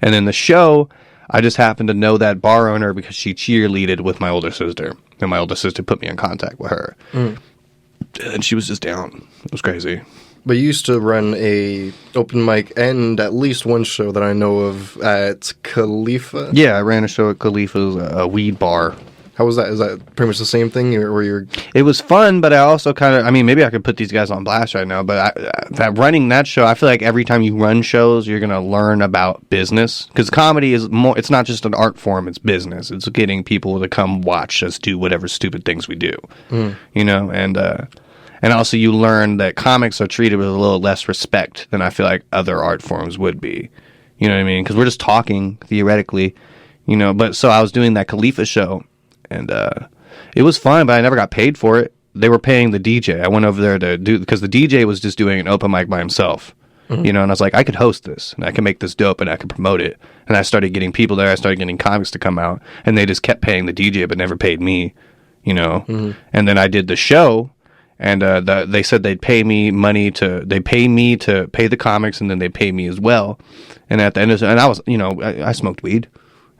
And then the show, I just happened to know that bar owner because she cheerleaded with my older sister. And my older sister put me in contact with her. And she was just down. It was crazy. But you used to run a open mic and at least one show that I know of at Khalifa. Yeah, I ran a show at Khalifa's, a weed bar. How was that? Is that pretty much the same thing? It was fun, but I also maybe I could put these guys on blast right now, but running that show, I feel like every time you run shows, you're going to learn about business. Because comedy is more, it's not just an art form, it's business. It's getting people to come watch us do whatever stupid things we do. And also you learn that comics are treated with a little less respect than I feel like other art forms would be. You know what I mean? Because we're just talking, theoretically, But so I was doing that Khalifa show. And it was fun, but I never got paid for it. They were paying the DJ. I went over there to do, because the DJ was just doing an open mic by himself. And I was like, I could host this, and I can make this dope, and I could promote it. And I started getting people there. I started getting comics to come out, and they just kept paying the DJ, but never paid me, And then I did the show, and they said they'd pay me money to pay the comics, and then they'd pay me as well. And at the end and I was, I smoked weed.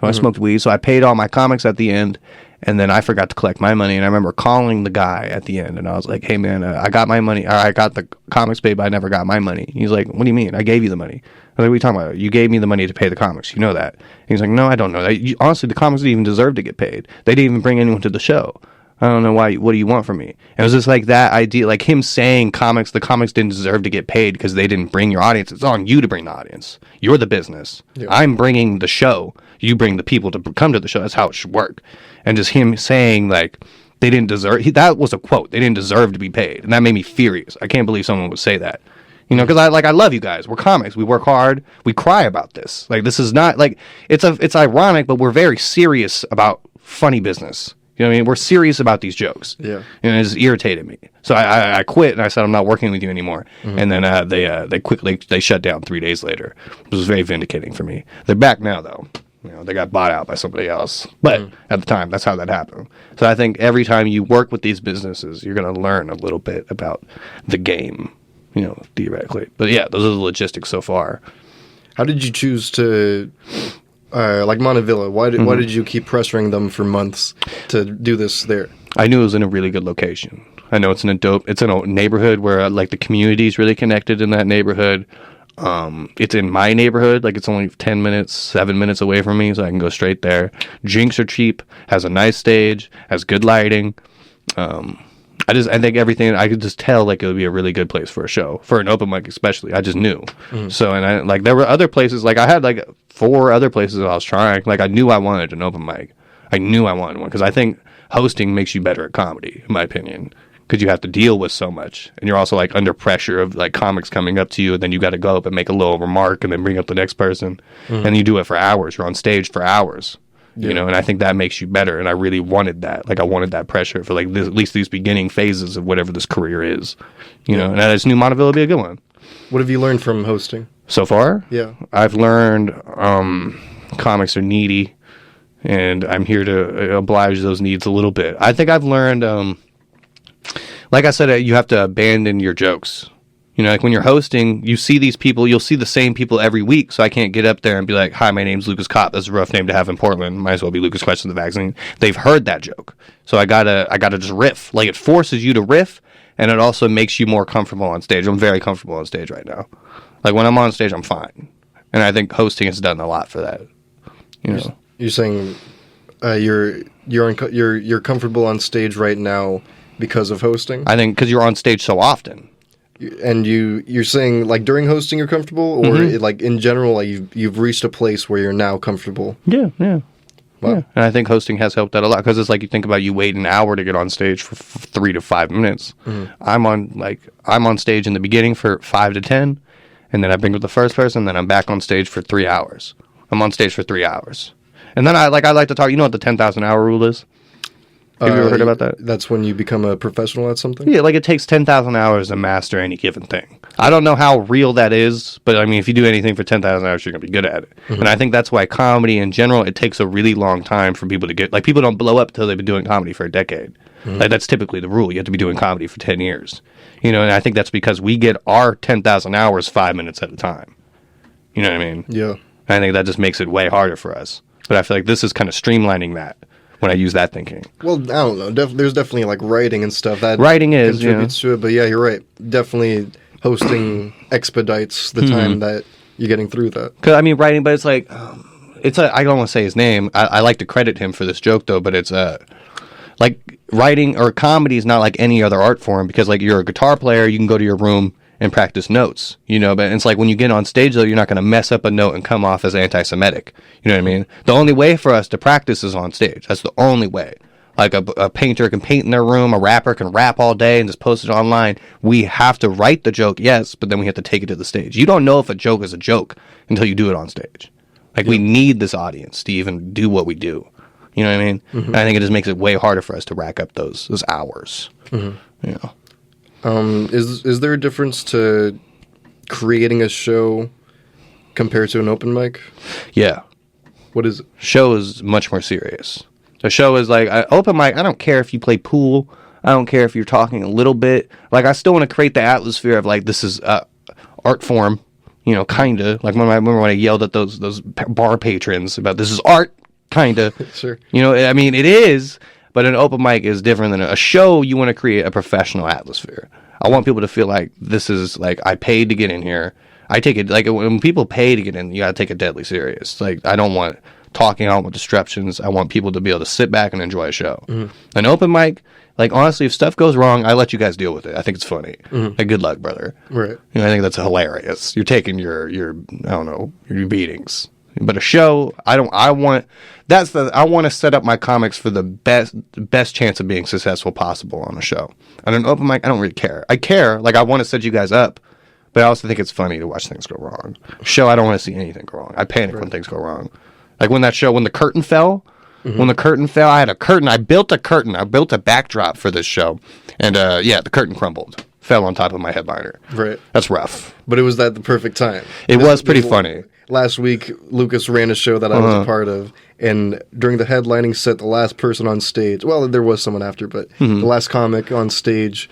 I smoked weed, so I paid all my comics at the end. And then I forgot to collect my money, and I remember calling the guy at the end, and I was like, hey, man, I got my money. I got the comics paid, but I never got my money. He's like, what do you mean? I gave you the money. I was like, what are you talking about? You gave me the money to pay the comics. You know that. And he's like, no, I don't know that. Honestly, the comics didn't even deserve to get paid. They didn't even bring anyone to the show. I don't know why. What do you want from me? And it was just like that idea, like him saying the comics didn't deserve to get paid because they didn't bring your audience. It's on you to bring the audience. You're the business. Yeah. I'm bringing the show. You bring the people to come to the show. That's how it should work. And just him saying like they didn't deserve. That was a quote. They didn't deserve to be paid, and that made me furious. I can't believe someone would say that. You know, because I love you guys. We're comics. We work hard. We cry about this. Like this is not like it's ironic, but we're very serious about funny business. You know what I mean? We're serious about these jokes. Yeah. And it just irritated me. So I quit and I said, I'm not working with you anymore. Mm-hmm. And then they shut down 3 days later. It was very vindicating for me. They're back now, though. You know, they got bought out by somebody else. But at the time, that's how that happened. So I think every time you work with these businesses, you're going to learn a little bit about the game, you know, theoretically. But yeah, those are the logistics so far. How did you choose to... like Montevilla, why did you keep pressuring them for months to do this there? I knew it was in a really good location. I know it's in a neighborhood where like the community is really connected in that neighborhood. It's in my neighborhood, like it's only 7 minutes away from me, so I can go straight there. Drinks are cheap, has a nice stage, has good lighting. I think everything, I could just tell like it would be a really good place for a show, for an open mic especially. I just knew. So, and there were other places, like I had like 4 other places I was trying. Like I knew I wanted an open mic. I knew I wanted one because I think hosting makes you better at comedy, in my opinion, because you have to deal with so much, and you're also like under pressure of like comics coming up to you, and then you got to go up and make a little remark and then bring up the next person, and you do it for hours. You're on stage for hours. You know, and I think that makes you better, and I really wanted that. Like, I wanted that pressure for, like, at least these beginning phases of whatever this career is. You know, and I just knew Monteville would be a good one. What have you learned from hosting? So far? Yeah. I've learned comics are needy, and I'm here to oblige those needs a little bit. I think I've learned, like I said, you have to abandon your jokes. You know, like when you're hosting, you see these people, you'll see the same people every week, so I can't get up there and be like, hi, my name's Lucas Copp. That's a rough name to have in Portland. Might as well be Lucas Questions the Vaccine. They've heard that joke. So I gotta just riff. Like, it forces you to riff, and it also makes you more comfortable on stage. I'm very comfortable on stage right now. Like, when I'm on stage, I'm fine. And I think hosting has done a lot for that. You know? You're saying you're comfortable on stage right now because of hosting? I think because you're on stage so often. And you're saying like during hosting you're comfortable, or like in general, like you've reached a place where you're now comfortable? Yeah. Wow. Yeah. And I think hosting has helped that a lot, because it's like you think about, you wait an hour to get on stage for 3 to 5 minutes. I'm on stage in the beginning for 5 to 10, and then I bring up the first person, then I'm back on stage for 3 hours. I'm on stage for 3 hours, and then I like to talk. You know what the 10,000 hour rule is? Have you ever heard about that? That's when you become a professional at something? Yeah, like it takes 10,000 hours to master any given thing. I don't know how real that is, but I mean, if you do anything for 10,000 hours, you're going to be good at it. And I think that's why comedy in general, it takes a really long time for people to get, like, people don't blow up until they've been doing comedy for a decade. Like, that's typically the rule. You have to be doing comedy for 10 years. You know, and I think that's because we get our 10,000 hours 5 minutes at a time. You know what I mean? Yeah. I think that just makes it way harder for us. But I feel like this is kind of streamlining that when I use that thinking. Well, I don't know. There's definitely like writing and stuff that writing contributes to it. But yeah, you're right. Definitely hosting expedites the time that you're getting through that. Because I mean, writing, but it's like, I don't want to say his name. I like to credit him for this joke though, but it's like writing or comedy is not like any other art form, because like you're a guitar player, you can go to your room and practice notes, you know, but it's like when you get on stage though, you're not going to mess up a note and come off as anti-Semitic. You know what I mean? The only way for us to practice is on stage. That's the only way. Like a painter can paint in their room, a rapper can rap all day and just post it online. We have to write the joke, yes, but then we have to take it to the stage. You don't know if a joke is a joke until you do it on stage. Like we need this audience to even do what we do. You know what I mean? And I think it just makes it way harder for us to rack up those hours. You know. Is there a difference to creating a show compared to an open mic? Yeah. What is it? Show is much more serious. A show is like, open mic, I don't care if you play pool. I don't care if you're talking a little bit. Like, I still want to create the atmosphere of, like, this is art form, you know, kind of. Like, I remember when I yelled at those bar patrons about this is art, kind of. Sure. You know, I mean, it is. But an open mic is different than a show. You want to create a professional atmosphere. I want people to feel like this is like, I paid to get in here. I take it like when people pay to get in, you got to take it deadly serious. Like, I don't want talking. I don't want disruptions. I want people to be able to sit back and enjoy a show. An open mic, like, honestly, if stuff goes wrong, I let you guys deal with it. I think it's funny. Like, good luck, brother. Right. You know, I think that's hilarious. You're taking your I don't know, your beatings. But a show, I want to set up my comics for the best chance of being successful possible on a show. On an open mic, I don't really care. I care, like, I want to set you guys up, but I also think it's funny to watch things go wrong. Show, I don't want to see anything go wrong. I panic when things go wrong. Like when the curtain fell, I had a curtain. I built a curtain. I built a backdrop for this show. And, the curtain crumbled. Fell on top of my headliner. Right. That's rough. But it was at the perfect time. It was pretty funny. Last week, Lucas ran a show that I was a part of, and during the headlining set, the last person on stage, well, there was someone after, but the last comic on stage,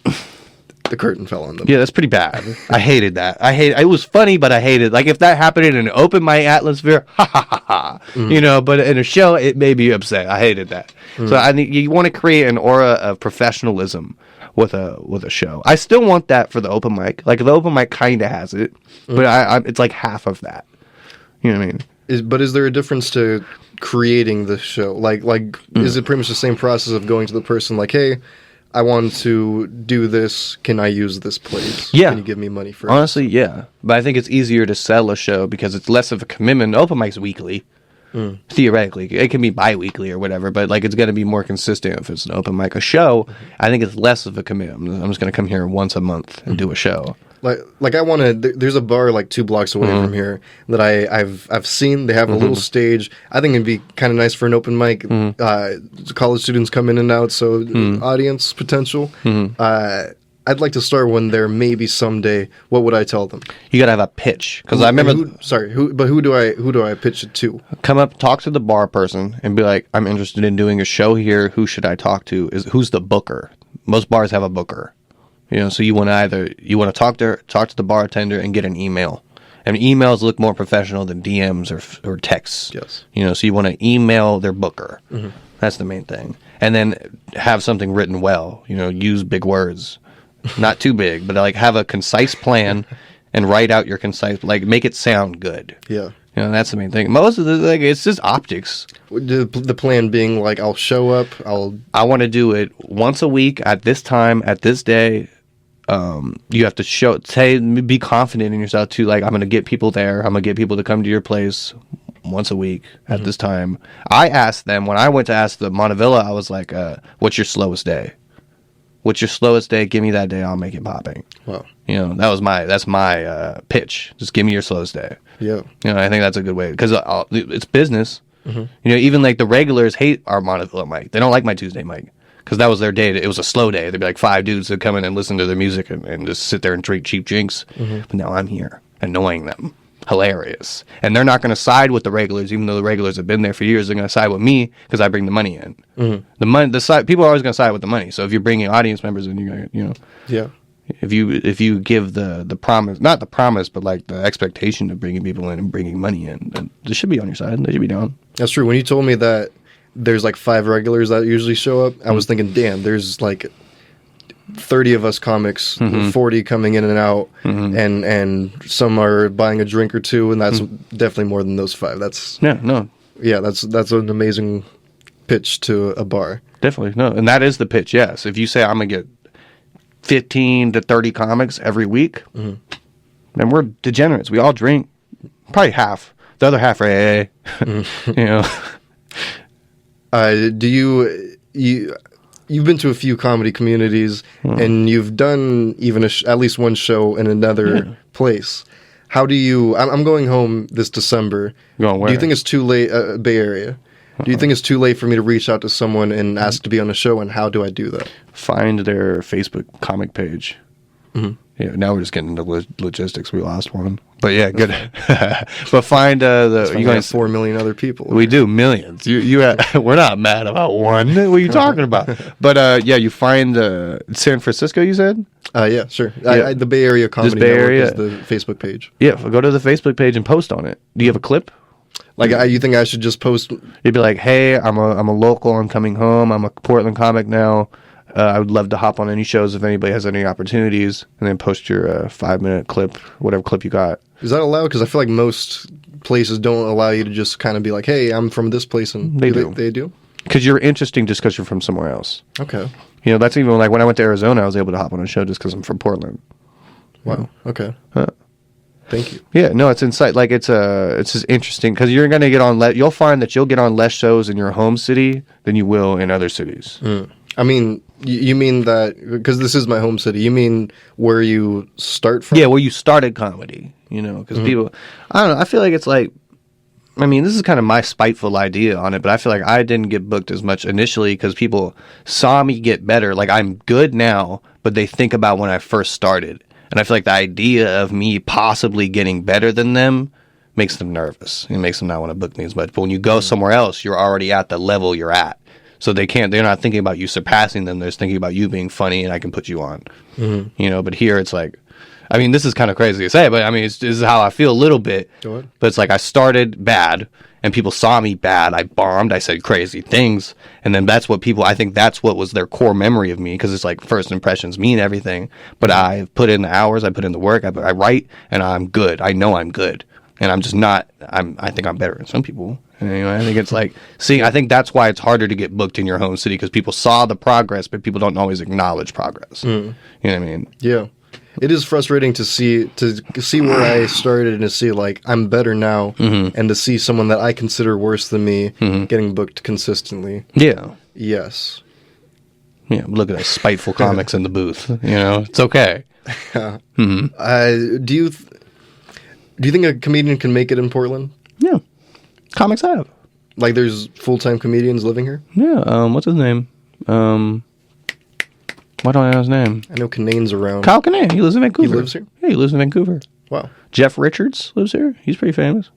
the curtain fell on them. Yeah, that's pretty bad. I hated that. It was funny, but I hated it. Like, if that happened in an open mic atmosphere, ha ha ha ha. You know, but in a show, it made me upset. I hated that. So I think you want to create an aura of professionalism with a show. I still want that for the open mic. Like, the open mic kind of has it, but it's like half of that. You know what I mean? But is there a difference to creating the show? Like, is it pretty much the same process of going to the person like, hey, I want to do this. Can I use this place? Yeah. Can you give me money for it? Honestly, yeah. But I think it's easier to sell a show because it's less of a commitment. Open mic's weekly. Theoretically, it can be bi-weekly or whatever, but like it's going to be more consistent if it's an open mic. A show, I think it's less of a commitment. I'm just going to come here once a month and do a show. Like I want to. There's a bar like 2 blocks away from here that I've seen. They have a little stage. I think it'd be kind of nice for an open mic. College students come in and out, so audience potential. I'd like to start one there maybe someday. What would I tell them? You gotta have a pitch because I remember. Who do I pitch it to? Come up, talk to the bar person, and be like, "I'm interested in doing a show here. Who should I talk to? Who's the booker? Most bars have a booker, you know. So you want to talk to the bartender and get an email. And emails look more professional than DMs or texts. Yes. You know, so you want to email their booker. That's the main thing, and then have something written well. You know, use big words. Not too big, but like have a concise plan and write out your concise, like make it sound good. Yeah. You know, that's the main thing. Most of it's just optics. The plan being like, I'll show up, I want to do it once a week at this time, at this day. You have to be confident in yourself too. Like, I'm going to get people there. I'm going to get people to come to your place once a week at this time. I asked them, when I went to ask the Montevilla, I was like, what's your slowest day? What's your slowest day? Give me that day. I'll make it popping. Wow. You know, that's my pitch. Just give me your slowest day. Yeah. You know, I think that's a good way because it's business. You know, even like the regulars hate our Montevilla mic. They don't like my Tuesday mic because that was their day. It was a slow day. There'd be like 5 dudes that come in and listen to their music and just sit there and drink cheap drinks. But now I'm here annoying them. Hilarious. And they're not going to side with the regulars, even though the regulars have been there for years. They're going to side with me because I bring the money in. People are always going to side with the money. So if you're bringing audience members in, you're going to, you know. Yeah. If you give the promise, not the promise, but like the expectation of bringing people in and bringing money in, then they should be on your side. They should be down. That's true. When you told me that there's like 5 regulars that usually show up, I was thinking, damn, there's like 30 of us comics, 40 coming in and out, and some are buying a drink or two, and that's definitely more than those 5. That's that's an amazing pitch to a bar. Definitely, no, and that is the pitch. Yes, if you say I'm gonna get 15 to 30 comics every week, then we're degenerates. We all drink, probably half. The other half are AA. You know. Do you've been to a few comedy communities, and you've done even at least one show in another place. How do you... I'm going home this December. Going where? Do you think it's too late... Bay Area. Do you think it's too late for me to reach out to someone and ask to be on a show, and how do I do that? Find their Facebook comic page. Yeah, now we're just getting into logistics. We lost one. But yeah, good. But find you guys 4 million other people. We do millions. We're not mad about one. What are you talking about? But yeah, you find San Francisco. You said? Yeah, sure. Yeah. The Bay Area Comedy Network is the Facebook page. Yeah, go to the Facebook page and post on it. Do you have a clip? Like, you think I should just post? You'd be like, "Hey, I'm a local. I'm coming home. I'm a Portland comic now. I would love to hop on any shows if anybody has any opportunities," and then post your 5-minute clip, whatever clip you got. Is that allowed? Because I feel like most places don't allow you to just kind of be like, hey, I'm from this place, and They do. They do? Because you're interesting just because you're from somewhere else. Okay. You know, that's even like when I went to Arizona, I was able to hop on a show just because I'm from Portland. Wow. Okay. Thank you. Yeah, no, it's insight. Like it's just interesting because you're gonna get on. You'll find that you'll get on less shows in your home city than you will in other cities. I mean, you mean that because this is my home city. You mean where you start from? Yeah, where you started comedy. You know, because people, I don't know. I feel like it's like, I mean, this is kind of my spiteful idea on it, but I feel like I didn't get booked as much initially because people saw me get better. Like I'm good now, but they think about when I first started. And I feel like the idea of me possibly getting better than them makes them nervous. It makes them not want to book me as much. But when you go somewhere else, you're already at the level you're at. So they're not thinking about you surpassing them. They're just thinking about you being funny and I can put you on. You know, but here it's like, I mean, this is kind of crazy to say, but I mean, this is how I feel a little bit. But it's like I started bad and people saw me bad. I bombed. I said crazy things. And then that's what I think that's what was their core memory of me because it's like first impressions mean everything. But I put in the hours, I put in the work, I write, and I'm good. I know I'm good. And I'm just not, I think I'm better than some people. And, you know, I think it's like, I think that's why it's harder to get booked in your home city because people saw the progress, but people don't always acknowledge progress. You know what I mean? Yeah. It is frustrating to see where I started and to see like I'm better now, and to see someone that I consider worse than me getting booked consistently. Yeah. Yes. Yeah. Look at us, spiteful comics in the booth. You know, it's okay. Do you think a comedian can make it in Portland? Yeah. Comics have. Like there's full-time comedians living here? Yeah. What's his name? Why don't I know his name? I know Kinane's around. Kyle Kinane. He lives in Vancouver. He lives here? Yeah, he lives in Vancouver. Wow. Jeff Richards lives here. He's pretty famous.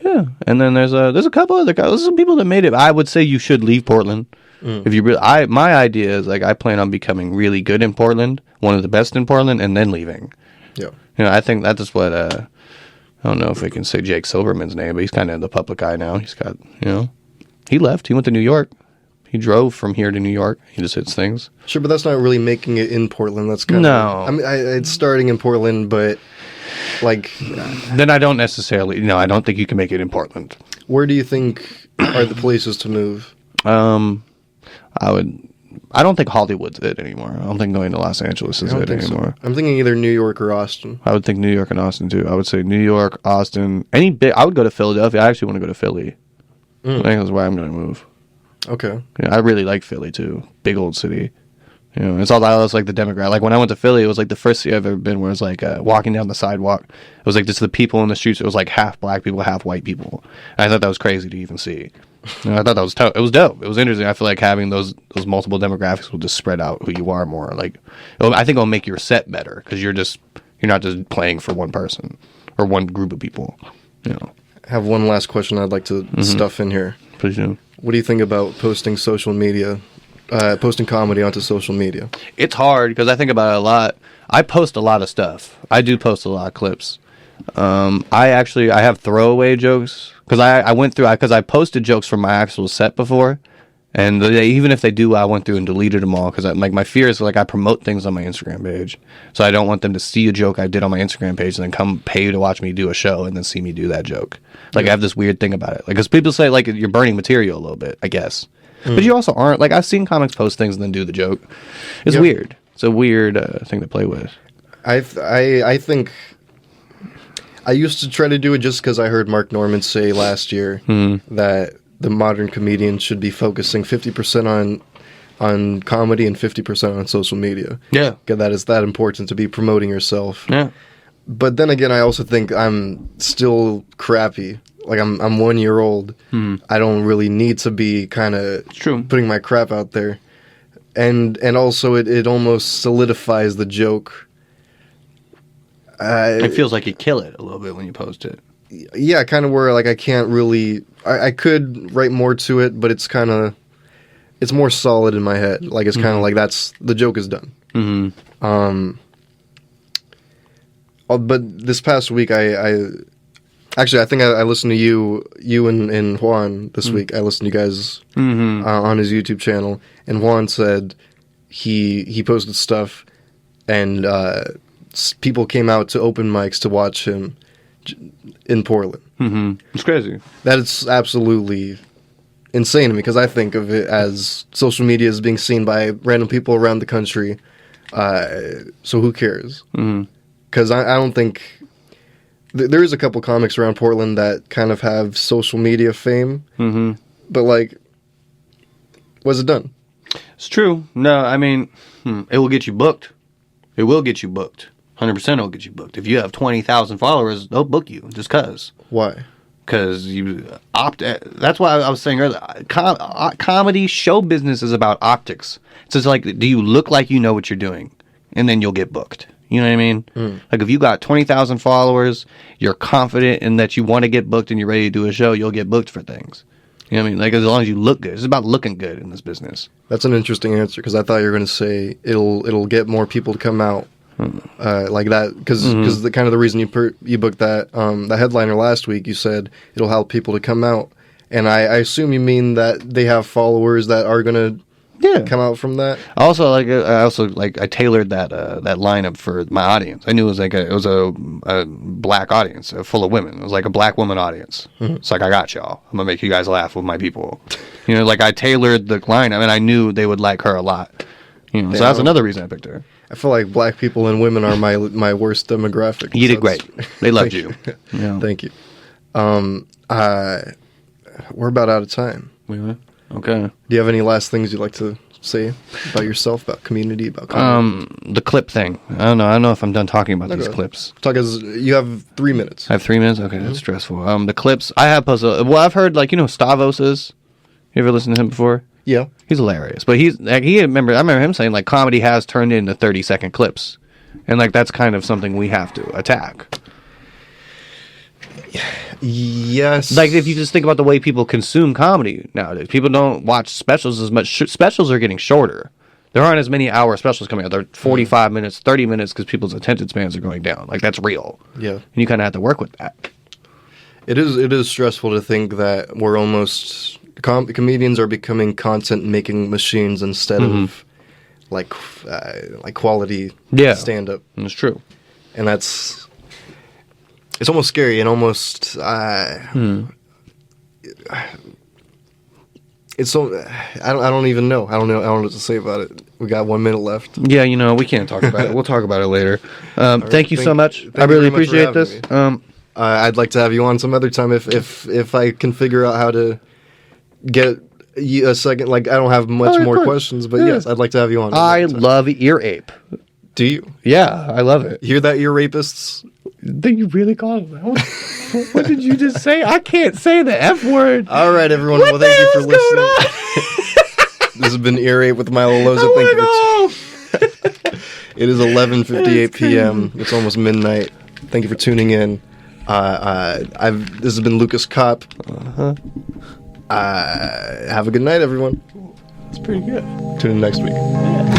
Yeah. And then there's a couple other guys. There's some people that made it. I would say you should leave Portland. If you really, my idea is like I plan on becoming really good in Portland, one of the best in Portland, and then leaving. Yeah. You know, I think that's what I don't know if we can say Jake Silverman's name, but he's kind of in the public eye now. He's got, you know, he left. He went to New York. He drove from here to New York. He just hits things. Sure, but that's not really making it in Portland. That's kind of... I mean, it's starting in Portland, but, like... Then I don't necessarily... No, I don't think you can make it in Portland. Where do you think are the places to move? I don't think Hollywood's it anymore. I don't think going to Los Angeles is it anymore. So. I'm thinking either New York or Austin. I would think New York and Austin, too. I would say New York, Austin... I would go to Philadelphia. I actually want to go to Philly. I think that's where I'm going to move. Okay. Yeah, I really like Philly too. Big old city. You know, it's all that. It's like the demographic. Like when I went to Philly, it was like the first city I've ever been where it was like walking down the sidewalk. It was like just the people in the streets. It was like half black people, half white people. And I thought that was crazy to even see. You know, I thought that was it was dope. It was interesting. I feel like having those multiple demographics will just spread out who you are more. Like, I think it'll make your set better because you're not just playing for one person or one group of people. You know. I have one last question I'd like to stuff in here. Please do. What do you think about posting comedy onto social media? It's hard because I think about it a lot. I post a lot of stuff. I do post a lot of clips. I have throwaway jokes because I went through because I posted jokes from my actual set before, and even if they do, I went through and deleted them all because like my fear is like I promote things on my Instagram page, so I don't want them to see a joke I did on my Instagram page and then come pay to watch me do a show and then see me do that joke. Like I have this weird thing about it, like because people say like you're burning material a little bit, I guess, but you also aren't. Like I've seen comics post things and then do the joke. It's weird. It's a weird thing to play with. I think I used to try to do it just because I heard Mark Norman say last year that the modern comedian should be focusing 50% on comedy and 50% on social media. Yeah. Because that is that important to be promoting yourself. Yeah. But then again, I also think I'm still crappy. Like I'm 1 year old. I don't really need to be kind of putting my crap out there. And also it almost solidifies the joke. It feels like you kill it a little bit when you post it. Yeah, kind of where like I can't really... I could write more to it, but it's kind of... It's more solid in my head. Like it's kind of like that's... The joke is done. But this past week, I think I listened to you and Juan this week. I listened to you guys on his YouTube channel, and Juan said he posted stuff, and people came out to open mics to watch him, in Portland. It's crazy. That is absolutely insane to me because I think of it as social media is being seen by random people around the country. So who cares? Because I don't think there is a couple comics around Portland that kind of have social media fame, but like, what's it done? It's true. No, I mean, it will get you booked. It will get you booked. 100% it'll get you booked. If you have 20,000 followers, they'll book you just cause. Why? Because you that's why I was saying earlier, comedy, show business is about optics. So it's like, do you look like you know what you're doing? And then you'll get booked. You know what I mean? Like if you got 20,000 followers, you're confident in that you want to get booked and you're ready to do a show, you'll get booked for things. You know what I mean? Like as long as you look good. It's about looking good in this business. That's an interesting answer because I thought you were going to say it'll get more people to come out. Like that, because the kind of the reason you booked that the headliner last week, you said it'll help people to come out, and I assume you mean that they have followers that are gonna come out from that. I tailored that lineup for my audience. I knew it was a black audience full of women. It was like a black woman audience. It's like, I got y'all. I'm gonna make you guys laugh with my people. You know, like I tailored the lineup, and I knew they would like her a lot. You know, so that's another reason I picked her. I feel like black people and women are my worst demographic. You did great. They loved you. Yeah. Thank you. We're about out of time. Okay. Do you have any last things you'd like to say about yourself, about community, about comedy? The clip thing. I don't know if I'm done talking about these clips. Talk as you have 3 minutes. I have 3 minutes? Okay, that's stressful. The clips I have posted. Well, I've heard Stavros is. You ever listened to him before? Yeah, he's hilarious. But I remember him saying like comedy has turned into 30-second clips, and like that's kind of something we have to attack. Yes. Like if you just think about the way people consume comedy nowadays, people don't watch specials as much. Specials are getting shorter. There aren't as many hour specials coming out. They're 45 minutes, 30 minutes because people's attention spans are going down. Like that's real. Yeah, and you kind of have to work with that. It is stressful to think that we're almost. Comedians are becoming content-making machines instead of like quality stand-up. That's true, and it's almost scary and almost it's so I don't even know. I don't know what to say about it. We got 1 minute left. Yeah, we can't talk about it. We'll talk about it later. Thank you so much. I really appreciate this. I'd like to have you on some other time if I can figure out how to get a second. Like I don't have much more questions, but yes, I'd like to have you on. I love ear ape. Do you? Yeah, I love it. Hear that, ear rapists? Did you really call them? What did you just say? I can't say the F word. All right, everyone. Well, thank you for listening. This has been Ear Ape with Milo Loza. Thank you. It is 11:58 p.m. It's almost midnight. Thank you for tuning in. This has been Lucas Copp. Have a good night, everyone. That's pretty good. Tune in next week. Yeah.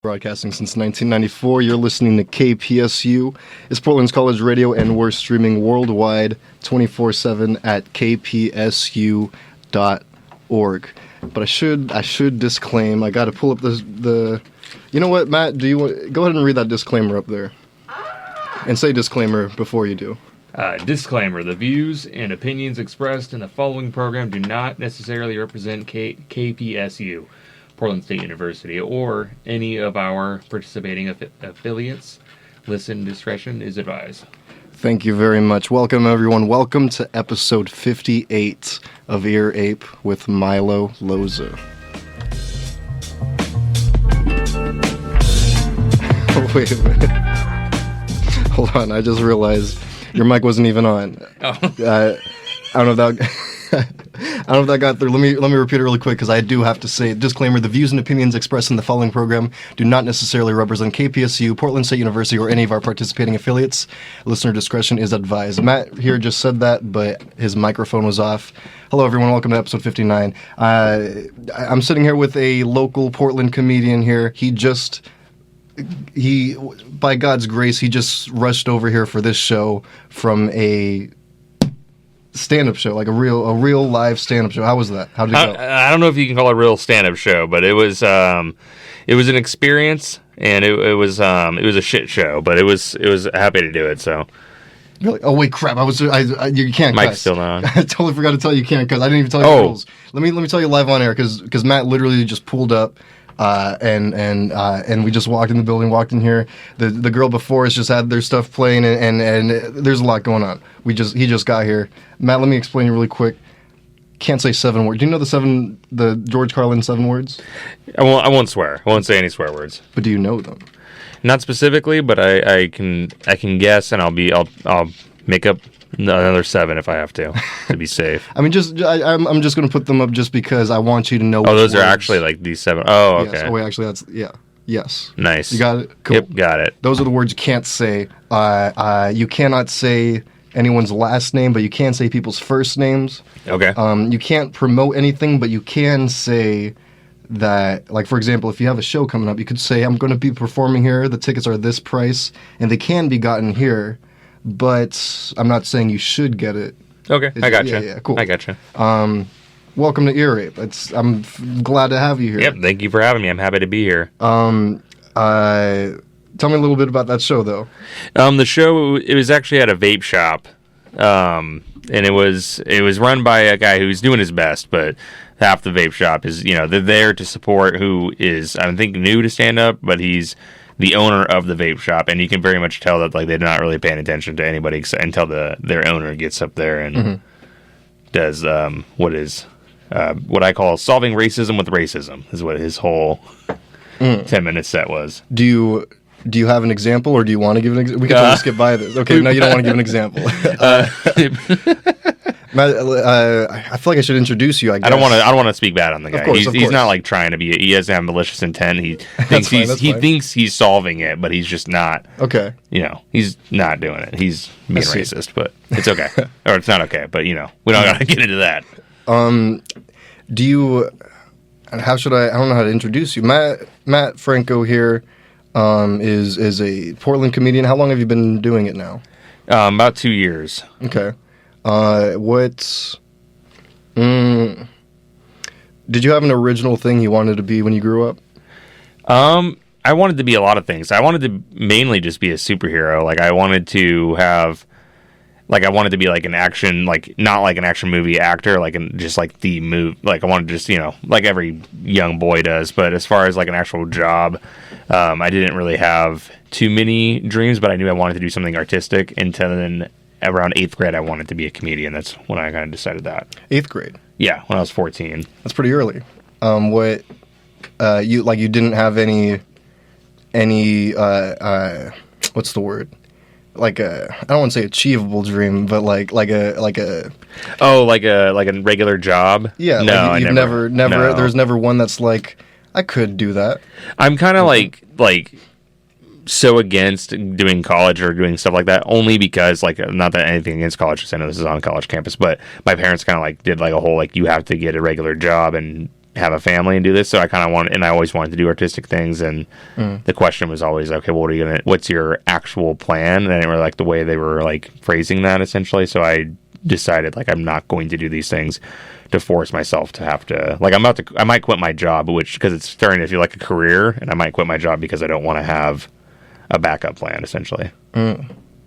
broadcasting since 1994. You're listening to KPSU. It's Portland's College Radio, and we're streaming worldwide 24/7 at kpsu.org. But I should disclaim. I got to pull up the. You know what, Matt? Go ahead and read that disclaimer up there, and say disclaimer before you do. Disclaimer: the views and opinions expressed in the following program do not necessarily represent KPSU, Portland State University, or any of our participating affiliates. Listen discretion is advised. Thank you very much. Welcome, everyone. Welcome to episode 58 of Ear Ape with Milo Loza. Oh, wait a minute. Hold on, I just realized your mic wasn't even on. Oh. I don't know if that... I don't know if that got through. Let me repeat it really quick because I do have to say, disclaimer, the views and opinions expressed in the following program do not necessarily represent KPSU, Portland State University, or any of our participating affiliates. Listener discretion is advised. Matt here just said that, but his microphone was off. Hello, everyone. Welcome to episode 59. I'm sitting here with a local Portland comedian here. He, by God's grace, he just rushed over here for this show from a stand-up show, like a real live stand-up show. How was that? How did it go? I don't know if you can call it a real stand-up show, but it was an experience, and it was a shit show, but it was happy to do it. So. Really? Oh wait, crap! You can't. Mike's cuss. still on. I totally forgot to tell you can't cuss. I didn't even tell you the rules. Let me tell you live on air because Matt literally just pulled up. And we just walked in the building, walked in here. The girl before us just had their stuff playing, and there's a lot going on. He just got here. Matt, let me explain really quick. Can't say 7 words. Do you know the George Carlin 7 words? I won't swear. I won't say any swear words. But do you know them? Not specifically, but I can guess, and I'll make up another 7 if I have to be safe. I mean, I'm just going to put them up just because I want you to know. Oh, those are actually like these 7. Oh, okay. Yes. Oh, wait, actually, yes. Nice. You got it? Cool. Yep, got it. Those are the words you can't say. You cannot say anyone's last name, but you can say people's first names. Okay. You can't promote anything, but you can say that, like, for example, if you have a show coming up, you could say, I'm going to be performing here, the tickets are this price, and they can be gotten here, but I'm not saying you should get it. Okay, I got you. Yeah, cool. I got you. Welcome to Ear Ape. I'm glad to have you here. Yep, thank you for having me. I'm happy to be here. Tell me a little bit about that show, though. The show, it was actually at a vape shop, and it was run by a guy who's doing his best, but half the vape shop is, they're there to support who is, I think, new to stand up, but he's the owner of the vape shop, and you can very much tell that, like, they're not really paying attention to anybody until their owner gets up there and does what I call solving racism with racism is what his whole 10-minute set was. Do you have an example, or do you want to give an example? We can totally skip by this. Okay, no, you don't want to give an example. Matt, I feel like I should introduce you. I guess. I don't want to speak bad on the guy. Of course. He's not like trying to be. He doesn't have malicious intent. He thinks thinks he's solving it, but he's just not. Okay. He's not doing it. He's being racist, but it's okay, or it's not okay. But we don't gotta get into that. Do you? How should I? I don't know how to introduce you. Matt Franco here is a Portland comedian. How long have you been doing it now? About 2 years. Okay. Did you have an original thing you wanted to be when you grew up? I wanted to be a lot of things. I wanted to mainly just be a superhero. Like, I wanted to be like an action, like, not like an action movie actor, like just like the move. Like, I wanted to just, like every young boy does. But as far as like an actual job, I didn't really have too many dreams, but I knew I wanted to do something artistic. Until then, around 8th grade, I wanted to be a comedian. That's when I kind of decided that. 8th grade? Yeah, when I was 14. That's pretty early. You didn't have any what's the word? Like I don't want to say achievable dream, but like a regular job. Yeah, no, I never. No. There's never one that's like I could do that. I'm kind of like so against doing college or doing stuff like that, only because, like, not that anything against college, because I know this is on a college campus, but my parents kind of like did like a whole like you have to get a regular job and have a family and do this. So I kind of and I always wanted to do artistic things. And the question was always, okay, well, what's your actual plan? And I didn't really like the way they were like phrasing that essentially. So I decided like, I'm not going to do these things to force myself to have to, like, I might quit my job, because it's starting to feel like a career, and I might quit my job because I don't want to have a backup plan essentially.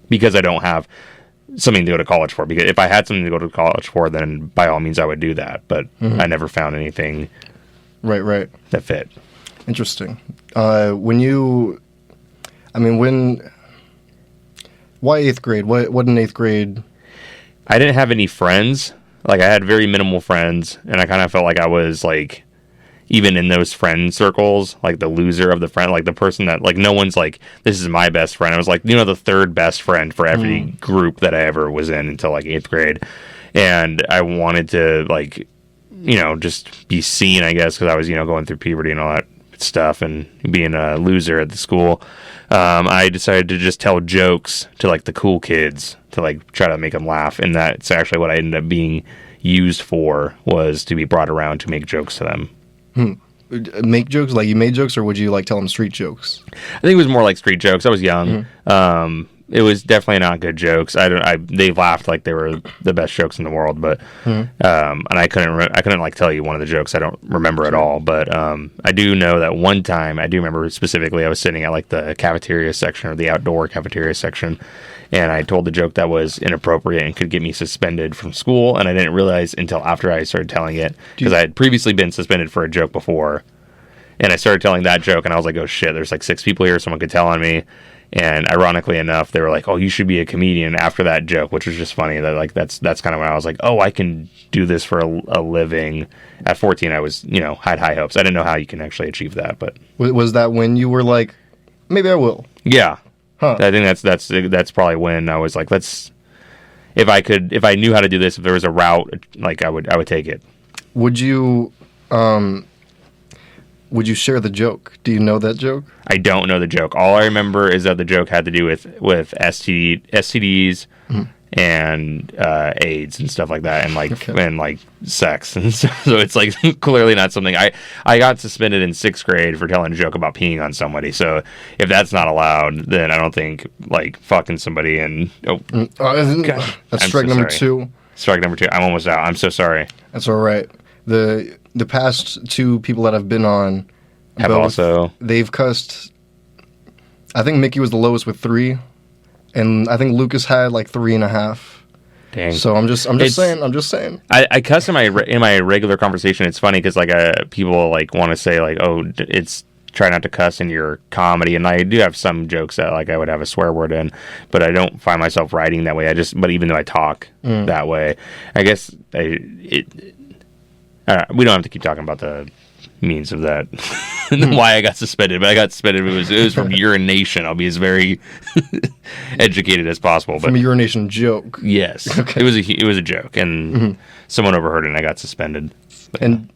Because I don't have something to go to college for. Because if I had something to go to college for, then by all means I would do that. But I never found anything right that fit. Interesting. Why 8th grade? What in 8th grade? I didn't have any friends. Like, I had very minimal friends, and I kind of felt like I was, like, even in those friend circles, like, the loser of the friend, like, the person that, like, no one's like, this is my best friend. I was, like, the third best friend for every group that I ever was in until, like, 8th grade. And I wanted to, like, just be seen, I guess, because I was, going through puberty and all that stuff and being a loser at the school. I decided to just tell jokes to, like, the cool kids to, like, try to make them laugh. And that's actually what I ended up being used for, was to be brought around to make jokes to them. Make jokes? Like, you made jokes, or would you, like, tell them street jokes? I think it was more like street jokes. I was young. It was definitely not good jokes. They laughed like they were the best jokes in the world, but and I couldn't like tell you one of the jokes. I don't remember at all, but I do know that one time, I do remember specifically, I was sitting at like the cafeteria section, or the outdoor cafeteria section, and I told the joke that was inappropriate and could get me suspended from school, and I didn't realize until after I started telling it, because I had previously been suspended for a joke before, and I started telling that joke, and I was like, oh shit, there's like 6 people here, someone could tell on me. And ironically enough, they were like, oh, you should be a comedian after that joke, which was just funny. That like that's kind of when I was like, oh, I can do this for a living. At 14, I was, had high hopes. I didn't know how you can actually achieve that, but was that when you were like, maybe I will? Yeah. Huh. I think that's probably when I was like, if I knew how to do this, if there was a route, like I would take it. Would you share the joke? Do you know that joke? I don't know the joke. All I remember is that the joke had to do with STDs and AIDS and stuff like that, and like sex, and so it's like clearly not something. I got suspended in 6th grade for telling a joke about peeing on somebody. So if that's not allowed, then I don't think like fucking somebody and that's strike number 2. Strike number 2. I'm almost out. I'm so sorry. That's all right. The past 2 people that I've been on they've cussed. I think Mickey was the lowest with 3, and I think Lucas had like 3.5. Dang. So I'm just saying. I cuss in my regular conversation. It's funny because like people like want to say like, oh, it's try not to cuss in your comedy, and I do have some jokes that like I would have a swear word in, but I don't find myself writing that way. But even though I talk that way, I guess we don't have to keep talking about the means of that. Why I got suspended, but I got suspended. It was from urination. I'll be as very educated as possible. But from a urination joke. Yes, okay. It was a joke, and someone overheard it, and I got suspended. But, and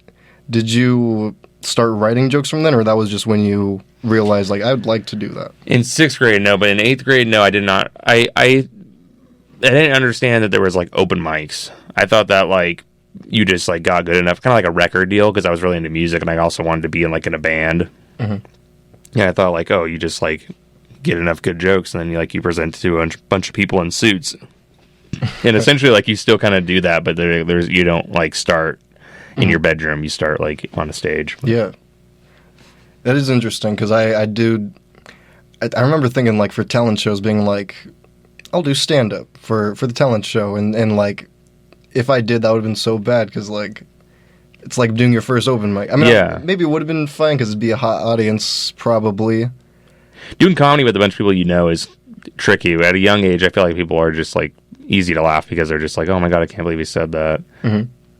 did you start writing jokes from then, or that was just when you realized like I'd like to do that? In 6th grade, no, but in 8th grade, no, I did not. I didn't understand that there was like open mics. I thought that like you just like got good enough, kind of like a record deal, because I was really into music, and I also wanted to be in a band. Yeah, I thought like, oh, you just like get enough good jokes, and then you present to a bunch of people in suits, and essentially like you still kind of do that, but there's you don't like start in your bedroom, you start like on a stage. Yeah, that is interesting, because I remember thinking like for talent shows being like, I'll do stand up for the talent show, and like if I did, that would have been so bad, because like it's like doing your first open mic. I mean, yeah. Maybe it would have been fine because it'd be a hot audience probably. Doing comedy with a bunch of people is tricky. At a young age, I feel like people are just like easy to laugh because they're just like, oh my god, I can't believe he said that.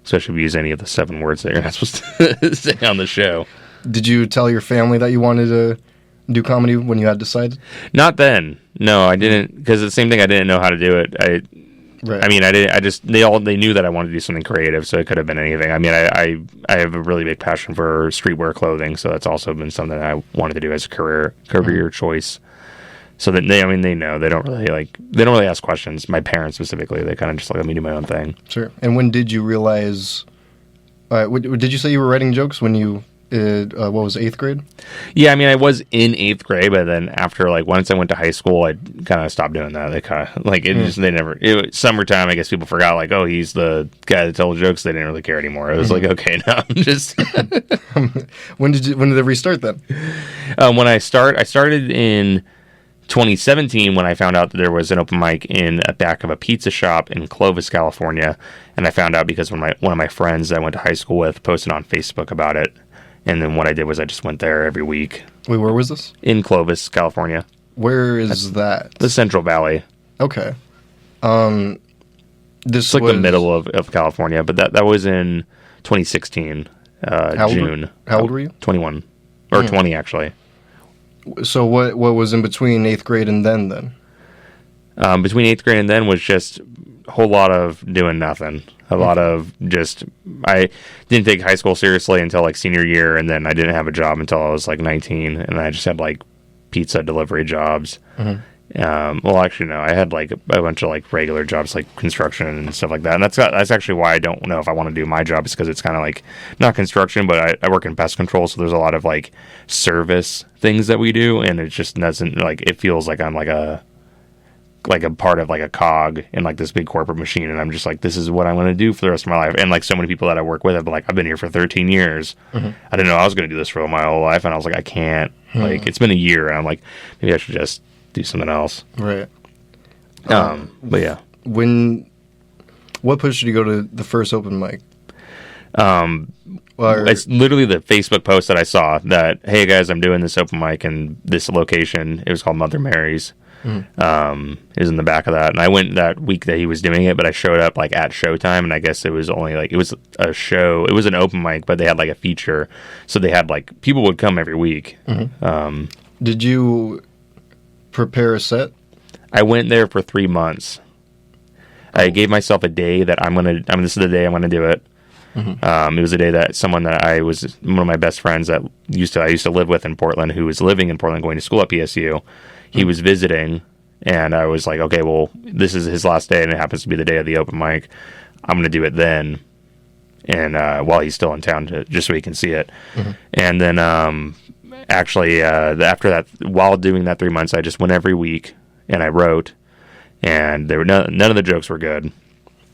Especially if you use any of the 7 words that you're not supposed to say on the show. Did you tell your family that you wanted to do comedy when you had decided? Not then. No, I didn't, because the same thing, I didn't know how to do it. Right. I mean, they knew that I wanted to do something creative, so it could have been anything. I mean, I have a really big passion for streetwear clothing, so that's also been something that I wanted to do as a career choice. So that they know, they don't really ask questions. My parents specifically, they kind of just let me do my own thing. Sure. And when did you realize All right. Did you say you were writing jokes when you, what was it, 8th grade? Yeah, I mean, I was in 8th grade, but then after, like, once I went to high school, I kind of stopped doing that. They kind of, like, summertime, I guess people forgot, like, oh, he's the guy that tells jokes. They didn't really care anymore. It was like, okay, no, I'm just. When did it restart then? I started in 2017 when I found out that there was an open mic in the back of a pizza shop in Clovis, California. And I found out because one of my friends that I went to high school with posted on Facebook about it. And then what I did was I just went there every week. Wait, where was this? In Clovis, California. Where is that? The Central Valley. Okay. It's like the middle of California, but that was in 2016, June. How old were you? 21. Or 20, actually. So what was in between 8th grade and then? Between 8th grade and then was just a whole lot of doing nothing. A lot of just, I didn't take high school seriously until like senior year, and then I didn't have a job until I was like 19, and I just had like pizza delivery jobs. Well, actually, no, I had like a bunch of like regular jobs, like construction and stuff like that. And that's actually why I don't know if I want to do my job, is because it's kind of like not construction, but I work in pest control, so there's a lot of like service things that we do, and it just doesn't, like, it feels like I'm like a part of like a cog in like this big corporate machine, and I'm just like, this is what I'm going to do for the rest of my life. And like so many people that I work with have been like, I've been here for 13 years. I didn't know I was going to do this for my whole life, and I was like, I can't. Like, it's been a year, and I'm like, maybe I should just do something else. Right. But yeah. What pushed you to go to the first open mic? It's literally the Facebook post that I saw that, hey guys, I'm doing this open mic in this location. It was called Mother Mary's. It was in the back of that, and I went that week that he was doing it, but I showed up like at showtime, and I guess it was only like, it was a show, it was an open mic, but they had like a feature, so they had like, people would come every week. Did you prepare a set? I went there for 3 months. I gave myself a day that this is the day I'm gonna do it. It was a day that someone that one of my best friends that I used to live with in Portland, who was living in Portland going to school at PSU, he was visiting, and I was like, okay, well, this is his last day, and it happens to be the day of the open mic. I'm going to do it then, and while he's still in town, just so he can see it. And then actually, after that, while doing that 3 months, I just went every week, and I wrote, and there were none of the jokes were good.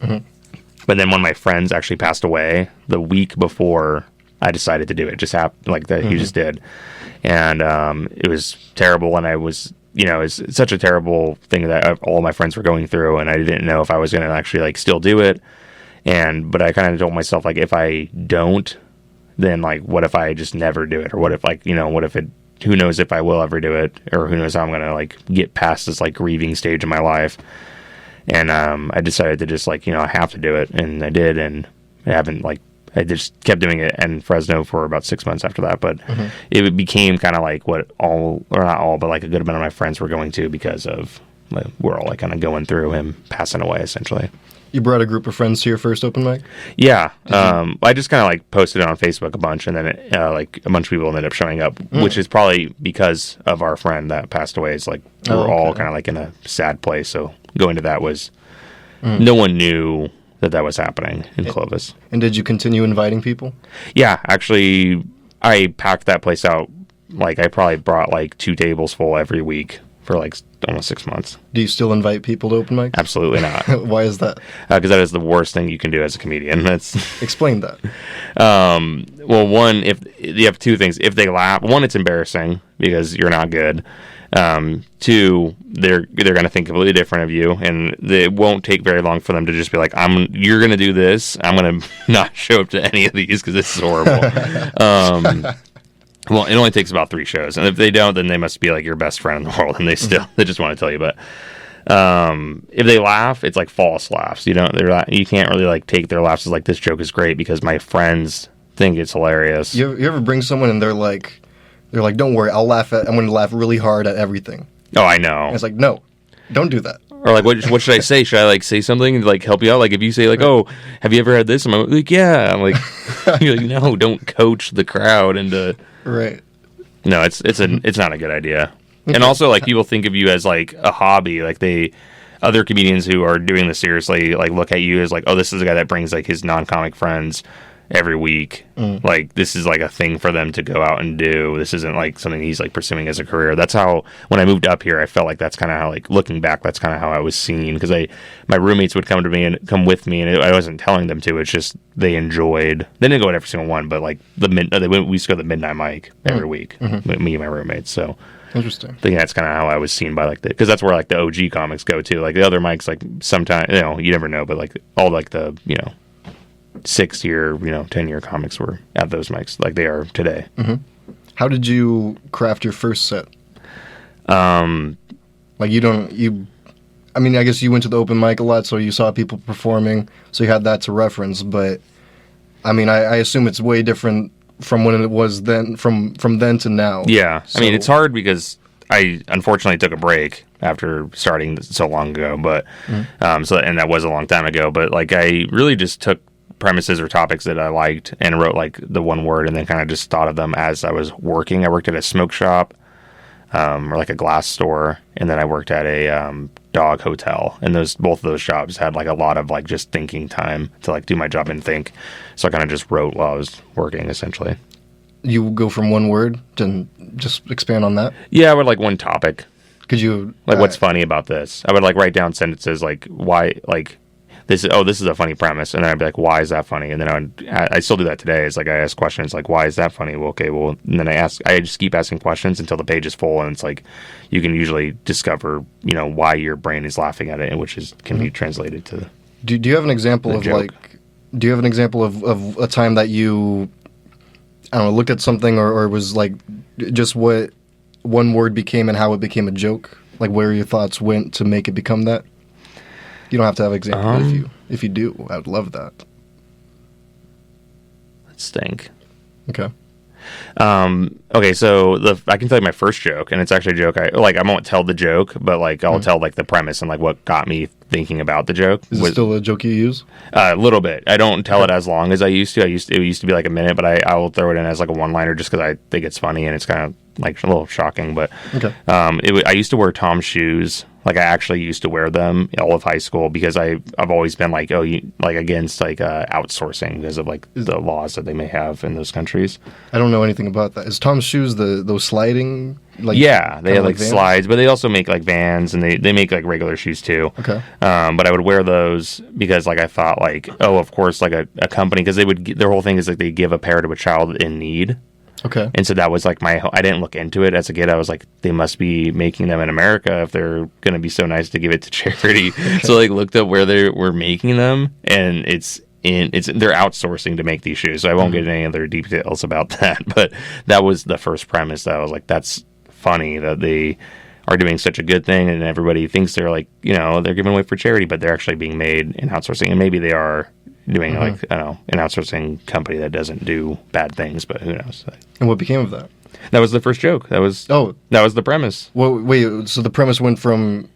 But then one of my friends actually passed away the week before I decided to do it. It just happened like that. He just did. And it was terrible. And I was, it's such a terrible thing that all my friends were going through. And I didn't know if I was going to actually like still do it. But I kind of told myself, like, if I don't, then like, what if I just never do it? Or what if like, what if who knows if I will ever do it? Or who knows how I'm going to like get past this like grieving stage in my life. And I decided to just like, I have to do it. And I did. And I just kept doing it in Fresno for about 6 months after that. But it became kind of like what not all, but like a good amount of my friends were going to, because of, we're all like kind of going through him passing away, essentially. You brought a group of friends to your first open mic? Yeah. I just kind of like posted it on Facebook a bunch, and then like a bunch of people ended up showing up, which is probably because of our friend that passed away. It's like we're all kind of like in a sad place. So going to that was, no one knew that was happening in Clovis. And did you continue inviting people? Yeah, actually, I packed that place out. Like, I probably brought like 2 tables full every week for like almost 6 months. Do you still invite people to open mic? Absolutely not. Why is that? Because that is the worst thing you can do as a comedian. Explain that. Well, one, if you have 2 things. If they laugh, one, it's embarrassing because you're not good. 2, they're going to think completely different of you, and it won't take very long for them to just be like, you're going to do this. I'm going to not show up to any of these because this is horrible. Well, it only takes about 3 shows, and if they don't, then they must be like your best friend in the world, and they just want to tell you. But if they laugh, it's like false laughs. You can't really like take their laughs as like, this joke is great because my friends think it's hilarious. You ever bring someone and they're like, don't worry, I'm going to laugh really hard at everything. Oh, I know. And it's like, no, don't do that. Or like, what should I say? Should I like say something to like help you out? Like if you say like, oh, have you ever had this? I'm like, yeah. I'm like, you're like, no, don't coach the crowd into. Right. No, it's not a good idea. And also, like, people think of you as like a hobby. Like other comedians who are doing this seriously, like look at you as like, oh, this is a guy that brings like his non-comic friends every week. Like, this is like a thing for them to go out and do. This isn't like something he's like pursuing as a career. That's how, when I moved up here, I felt like that's kind of how, like, looking back, that's kind of how I was seen, because my roommates would come with me, and I wasn't telling them to. It's just they didn't go to every single one, but like we used to go to the midnight mic every week, me and my roommates. So interesting. I think that's kind of how I was seen by like because that's where like the OG comics go to. Like the other mics, like sometimes you never know, but like all like the 6-year 10-year comics were at those mics like they are today. How did you craft your first set? Like I mean, I guess you went to the open mic a lot, so you saw people performing, so you had that to reference. But I mean, I assume it's way different from when it was then, from then to now. Yeah, so, I mean, it's hard because I unfortunately took a break after starting so long ago. But and that was a long time ago. But like, I really just took premises or topics that I liked and wrote like the one word, and then kind of just thought of them as I was working. I worked at a smoke shop. Or like a glass store, and then I worked at a dog hotel, and both of those jobs had like a lot of like just thinking time to like do my job and think. So I kind of just wrote while I was working, essentially. You go from one word to just expand on that? Yeah, I would like one topic. Could you like what's funny about this? I would like write down sentences like why like this is a funny premise, and then I'd be like, why is that funny? And then I still do that today. It's like I ask questions like, why is that funny? Well, okay, well, and then I just keep asking questions until the page is full, and it's like you can usually discover why your brain is laughing at it, and which can be translated to. Do you have an example of joke. Do you have an example of a time that you, I don't know, looked at something or was like just what one word became and how it became a joke? Like where your thoughts went to make it become that? You don't have to have an example. If you do, I would love that. Let's think. Okay. Okay, so I can tell you my first joke, and it's actually a joke. I won't tell the joke, but like I'll tell like the premise and like what got me thinking about the joke. Is it still a joke you use? A little bit. I don't tell it as long as I used to. It used to be like a minute, but I will throw it in as like a one-liner just because I think it's funny and it's kind of like a little shocking. But okay. I used to wear Tom's shoes. Like I actually used to wear them all of high school because I've always been like against like outsourcing because of like the laws that they may have in those countries. I don't know anything about that. Is Tom's shoes those sliding? Like, yeah, they have like Vans? slides, but they also make like Vans, and they make like regular shoes too. Okay. But I would wear those because like I thought like, oh, of course, like a company, because their whole thing is like they give a pair to a child in need. Okay. And so that was like I didn't look into it as a kid. I was like, they must be making them in America if they're going to be so nice to give it to charity. Okay. So like looked up where they were making them, and they're outsourcing to make these shoes. So I won't get into any other details about that, but that was the first premise that I was like, that's funny that they are doing such a good thing, and everybody thinks they're like, they're giving away for charity, but they're actually being made in outsourcing, and maybe they are doing like, I don't know, an outsourcing company that doesn't do bad things, but who knows? And what became of that? That was the first joke. That was the premise. Well, wait, so the premise went from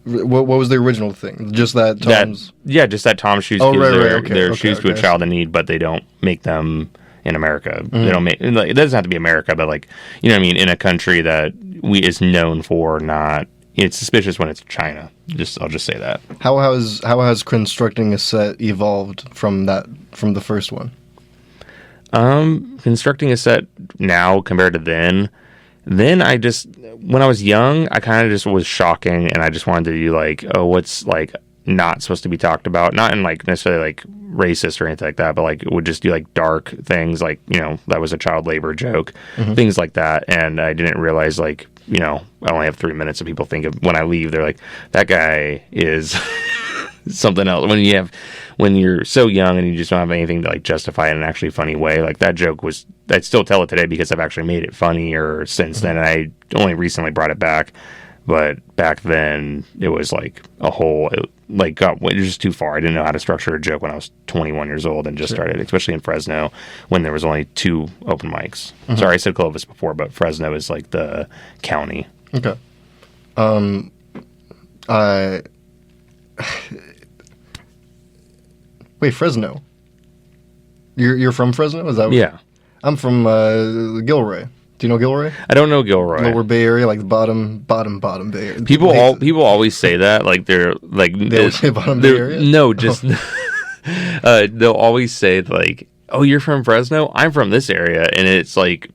what was the original thing? Just that Tom's? Just that Tom's shoes. Oh, right. Okay, shoes to a child in need, but they don't make them in America. They don't make. It doesn't have to be America, but like, you know what I mean, in a country that is known for not. It's suspicious when it's China. I'll just say that. How has constructing a set evolved from the first one? Constructing a set now compared to then when I was young, I kind of just was shocking, and I just wanted to do like, oh, what's like not supposed to be talked about, not in like necessarily like racist or anything like that, but like would just do like dark things, like that was a child labor joke, things like that, and I didn't realize like. I only have 3 minutes, so people think of when I leave, they're like, that guy is something else. When you're so young and you just don't have anything to like justify it in an actually funny way, like that joke I'd still tell it today because I've actually made it funnier since then, and I only recently brought it back. But back then, it was like it was just too far. I didn't know how to structure a joke when I was 21 years old and just started, especially in Fresno, when there was only 2 open mics. Sorry, I said Clovis before, but Fresno is like the county. Okay. Wait, Fresno? You're from Fresno? Is that? Yeah. I'm from Gilroy. Do you know Gilroy? I don't know Gilroy. Lower Bay Area, like the bottom Bay Area. People always say that, like they're like they always say bottom Bay Area. No, just they'll always say like oh, you're from Fresno? I'm from this area, and it's like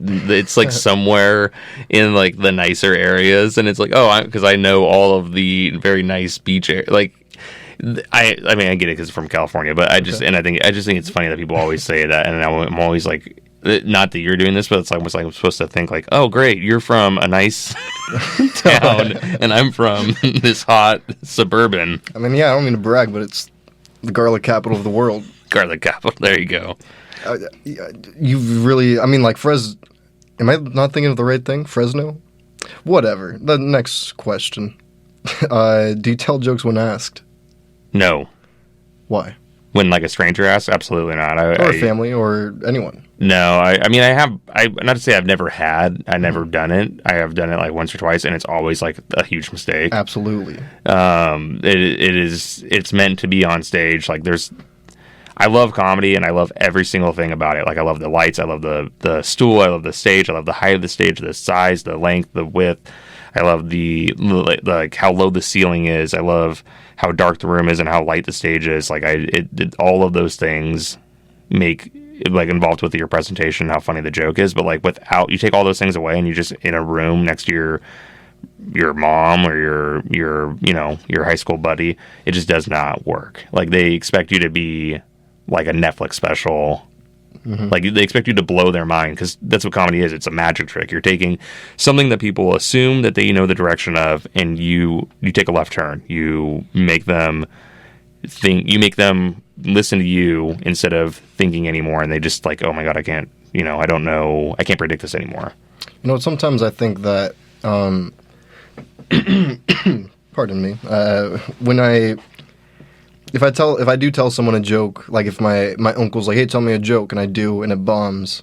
somewhere in like the nicer areas, and it's like, oh, because I know all of the very nice beach area. Like, I mean, I get it because it's from California, but I just think it's funny that people always say that, and I'm always like, not that you're doing this, but it's almost like I'm supposed to think like, oh, great, you're from a nice town, and I'm from this hot suburban. I mean, yeah, I don't mean to brag, but it's the garlic capital of the world. Garlic capital. There you go. You've really, I mean, like am I not thinking of the right thing? Fresno? Whatever. The next question. Do you tell jokes when asked? No. Why? When like a stranger asks? Absolutely not. Or family or anyone. No, I mean, not to say I've never done it. I have done it like once or twice, and it's always like a huge mistake. Absolutely. It's meant to be on stage. Like I love comedy, and I love every single thing about it. Like, I love the lights, I love the stool, I love the stage, I love the height of the stage, the size, the length, the width. I love the like how low the ceiling is. I love how dark the room is and how light the stage is. Like, all of those things make like involved with your presentation, how funny the joke is. But like, without, you take all those things away, and you're just in a room next to your mom or your high school buddy, it just does not work. Like, they expect you to be like a Netflix special. Like, they expect you to blow their mind, because that's what comedy is. It's a magic trick. You're taking something that people assume that they know the direction of, and you take a left turn. You make them think. You make them listen to you instead of thinking anymore, and they just like, oh my god, I can't. I don't know. I can't predict this anymore. Sometimes I think that. Pardon me. If I do tell someone a joke, like if my uncle's like, hey, tell me a joke, and I do, and it bombs,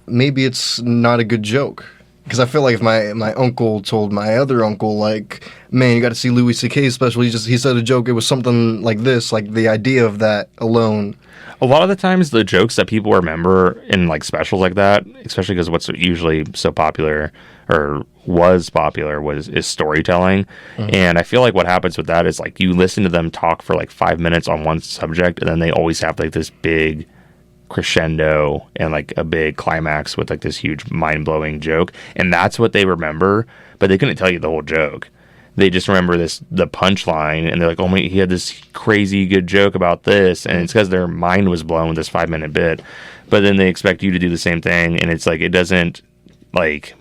maybe it's not a good joke. Because I feel like if my uncle told my other uncle, like, man, you got to see Louis C.K.'s special, he said a joke, it was something like this, like the idea of that alone. A lot of the times, the jokes that people remember in like specials like that, especially because what's usually so popular or was popular is storytelling. And I feel like what happens with that is like you listen to them talk for like 5 minutes on one subject, and then they always have like this big crescendo and like a big climax with like this huge mind-blowing joke, and that's what they remember, but they couldn't tell you the whole joke. They just remember the punchline, and they're like, oh my, he had this crazy good joke about this, and it's because their mind was blown with this 5-minute bit. But then they expect you to do the same thing, and it's like, it doesn't, like,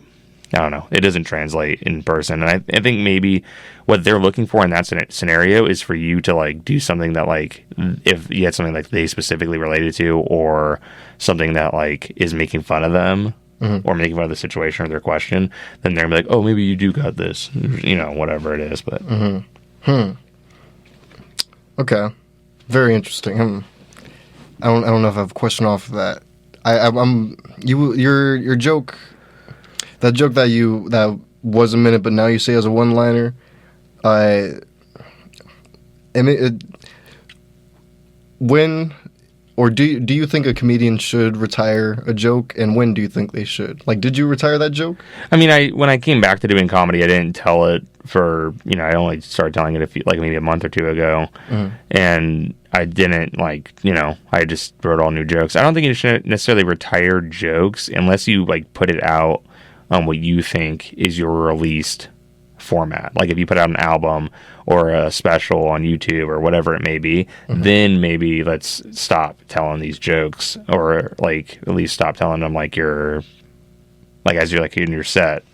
I don't know, it doesn't translate in person. And I think maybe what they're looking for in that scenario is for you to like do something that, like, if you had something like they specifically related to, or something that like is making fun of them, or making fun of the situation or their question, then they're gonna be like, oh, maybe you do got this, whatever it is. But Okay, very interesting. I don't know if I have a question off of that. Your joke, that joke that was a minute, but now you say as a one-liner. When, or do you think a comedian should retire a joke, and when do you think they should? Like, did you retire that joke? I mean, when I came back to doing comedy, I didn't tell it for, I only started telling it maybe a month or two ago, and I didn't I just wrote all new jokes. I don't think you should necessarily retire jokes unless you like put it out on what you think is your released format. Like if you put out an album or a special on YouTube or whatever it may be, then maybe let's stop telling these jokes, or like at least stop telling them like you're like as you're like in your set.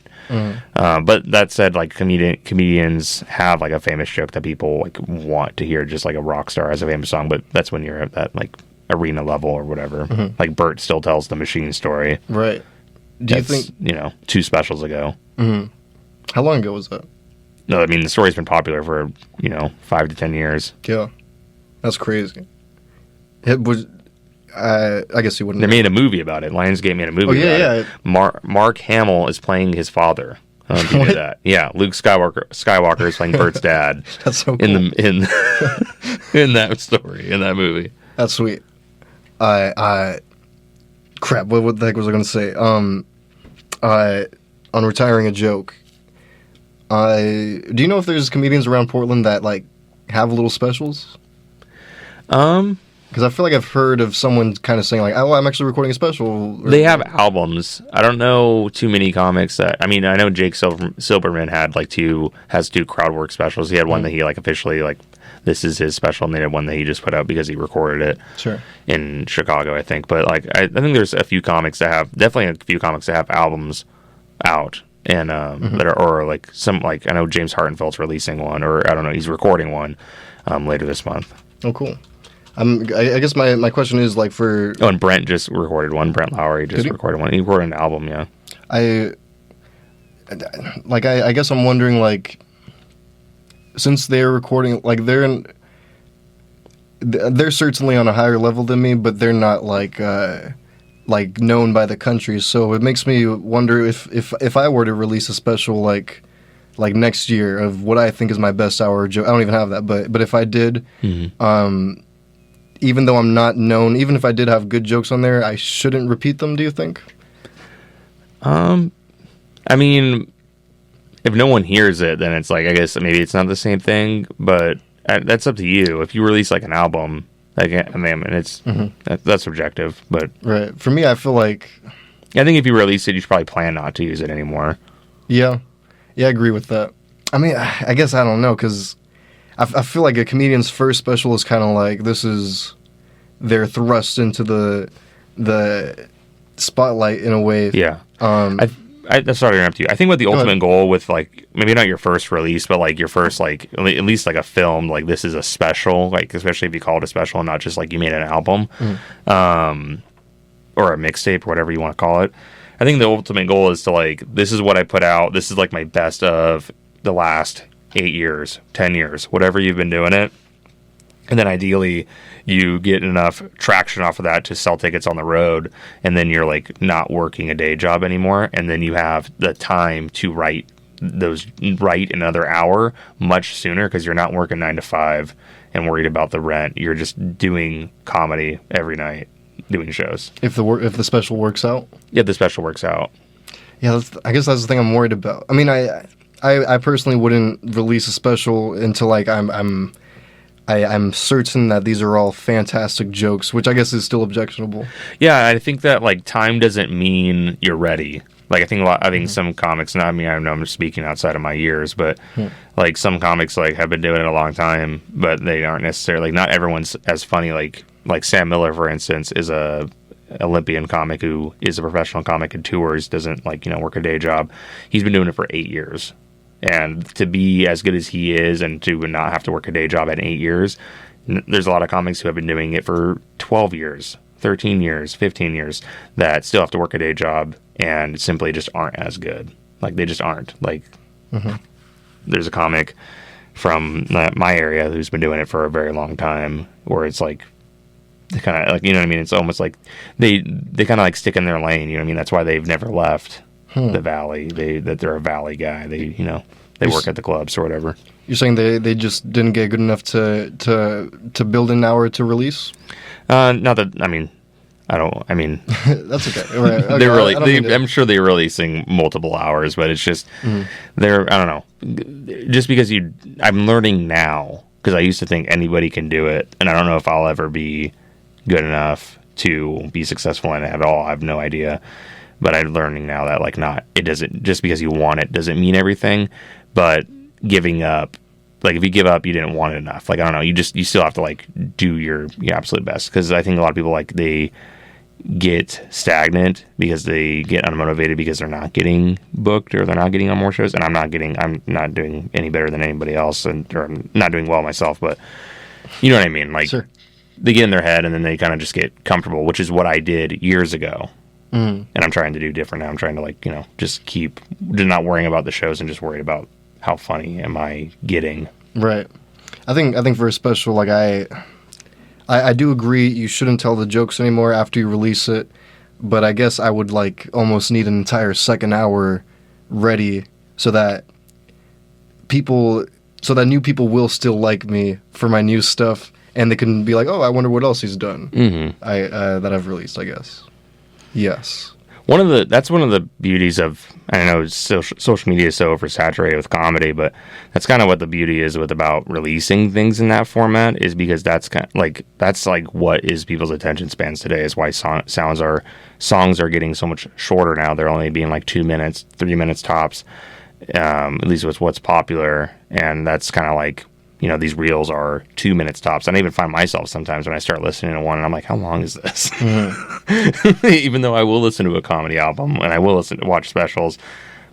But that said, like comedians have like a famous joke that people like want to hear, just like a rock star has a famous song, but that's when you're at that like arena level or whatever. Like Bert still tells the Machine story. Right. Do you think 2 specials ago? How long ago was that? No, I mean the story's been popular for 5 to 10 years. Yeah, that's crazy. It was. I guess you wouldn't. They made a movie about it. Lionsgate made a movie. About it. Mark Hamill is playing his father. I don't know if you knew that. Yeah, Luke Skywalker is playing Bert's dad. That's so cool. in that story, in that movie. That's sweet. Crap. What the heck was I going to say? On retiring a joke. Do you know if there's comedians around Portland that like have little specials? Because I feel like I've heard of someone kind of saying like, "Oh, I'm actually recording a special." They have albums. I don't know too many comics that. I mean, I know Jake Silverman has two crowd work specials. He had one that he like officially like, this is his special, and they had one that he just put out because he recorded it. Sure. In Chicago, I think. But like, I think there's a few comics that have albums out. And that are, or like some, like I know James Hartenfeld's releasing one, or I don't know, he's recording one later this month. Oh, cool. I guess my question is like for... Oh, and Brent just recorded one. Brent Lowry just recorded one. He recorded an album, yeah. I guess I'm wondering, like, since they're recording, like, they're certainly on a higher level than me, but they're not like known by the country. So it makes me wonder if I were to release a special like next year of what I think is my best hour joke. I don't even have that, but if I did, even though I'm not known, even if I did have good jokes on there, I shouldn't repeat them. Do you think? I mean, if no one hears it, then it's like, I guess maybe it's not the same thing, but that's up to you. If you release like an album, like, I mean, it's that's subjective, but right. For me, I feel like I think if you release it, you should probably plan not to use it anymore. Yeah, I agree with that. I mean, I guess I don't know, because I feel like a comedian's first special is kind of like, this is their thrust into the spotlight in a way. Yeah. Sorry to interrupt you. I think what the ultimate goal with, like, maybe not your first release, but like your first, like, at least like a film, like this is a special, like, especially if you call it a special and not just like you made an album, or a mixtape or whatever you want to call it. I think the ultimate goal is to, like, this is what I put out. This is like my best of the last 8 years, 10 years, whatever you've been doing it. And then ideally you get enough traction off of that to sell tickets on the road, and then you're like not working a day job anymore, and then you have the time to write another hour much sooner, because you're not working 9 to 5 and worried about the rent. You're just doing comedy every night, doing shows. If the special works out? Yeah, the special works out. Yeah, I guess that's the thing I'm worried about. I mean, I personally wouldn't release a special until like I'm certain that these are all fantastic jokes, which I guess is still objectionable. Yeah, I think that like time doesn't mean you're ready. Like I think some comics, I know I'm speaking outside of my years, but like some comics like have been doing it a long time, but they aren't necessarily, like, not everyone's as funny. Like Sam Miller, for instance, is a Olympian comic who is a professional comic and tours, doesn't work a day job. He's been doing it for 8 years. And to be as good as he is and to not have to work a day job in 8 years, there's a lot of comics who have been doing it for 12 years, 13 years, 15 years that still have to work a day job and simply just aren't as good. Like, they just aren't. Like, there's a comic from my area who's been doing it for a very long time, where it's like, they kind of, like, you know what I mean? It's almost like they kind of like stick in their lane, you know what I mean? That's why they've never left the Valley. They're a Valley guy. They work at the clubs or whatever. You're saying they just didn't get good enough to build an hour to release? Not that, I mean, that's okay. Right. Okay. They're really, I'm sure they're releasing multiple hours, but it's just, I don't know. Just because I'm learning now, because I used to think anybody can do it, and I don't know if I'll ever be good enough to be successful in it at all. I have no idea. But I'm learning now that, like, it doesn't, just because you want it doesn't mean everything. But giving up, like, if you give up, you didn't want it enough. Like, I don't know, you still have to, like, do your absolute best. Because I think a lot of people, like, they get stagnant because they get unmotivated because they're not getting booked or they're not getting on more shows. And I'm not doing any better than anybody else, or I'm not doing well myself. But you know what I mean? Like, sure. They get in their head and then they kind of just get comfortable, which is what I did years ago. And I'm trying to do different now. I'm trying to, like, just keep not worrying about the shows and just worried about how funny am I getting. Right. I think for a special, like, I do agree you shouldn't tell the jokes anymore after you release it, but I guess I would, like, almost need an entire second hour ready so that new people will still like me for my new stuff, and they can be like, oh, I wonder what else he's done that I've released, I guess. Yes. that's one of the beauties of, I know social media is so oversaturated with comedy, but that's kind of what the beauty is about releasing things in that format, is because that's what is people's attention spans today, is why songs are getting so much shorter now. They're only being like 2 minutes, 3 minutes tops, at least with what's popular. And that's kind of like, these reels are 2 minutes tops. And I even find myself sometimes when I start listening to one and I'm like, how long is this? Mm-hmm. Even though I will listen to a comedy album and I will watch specials,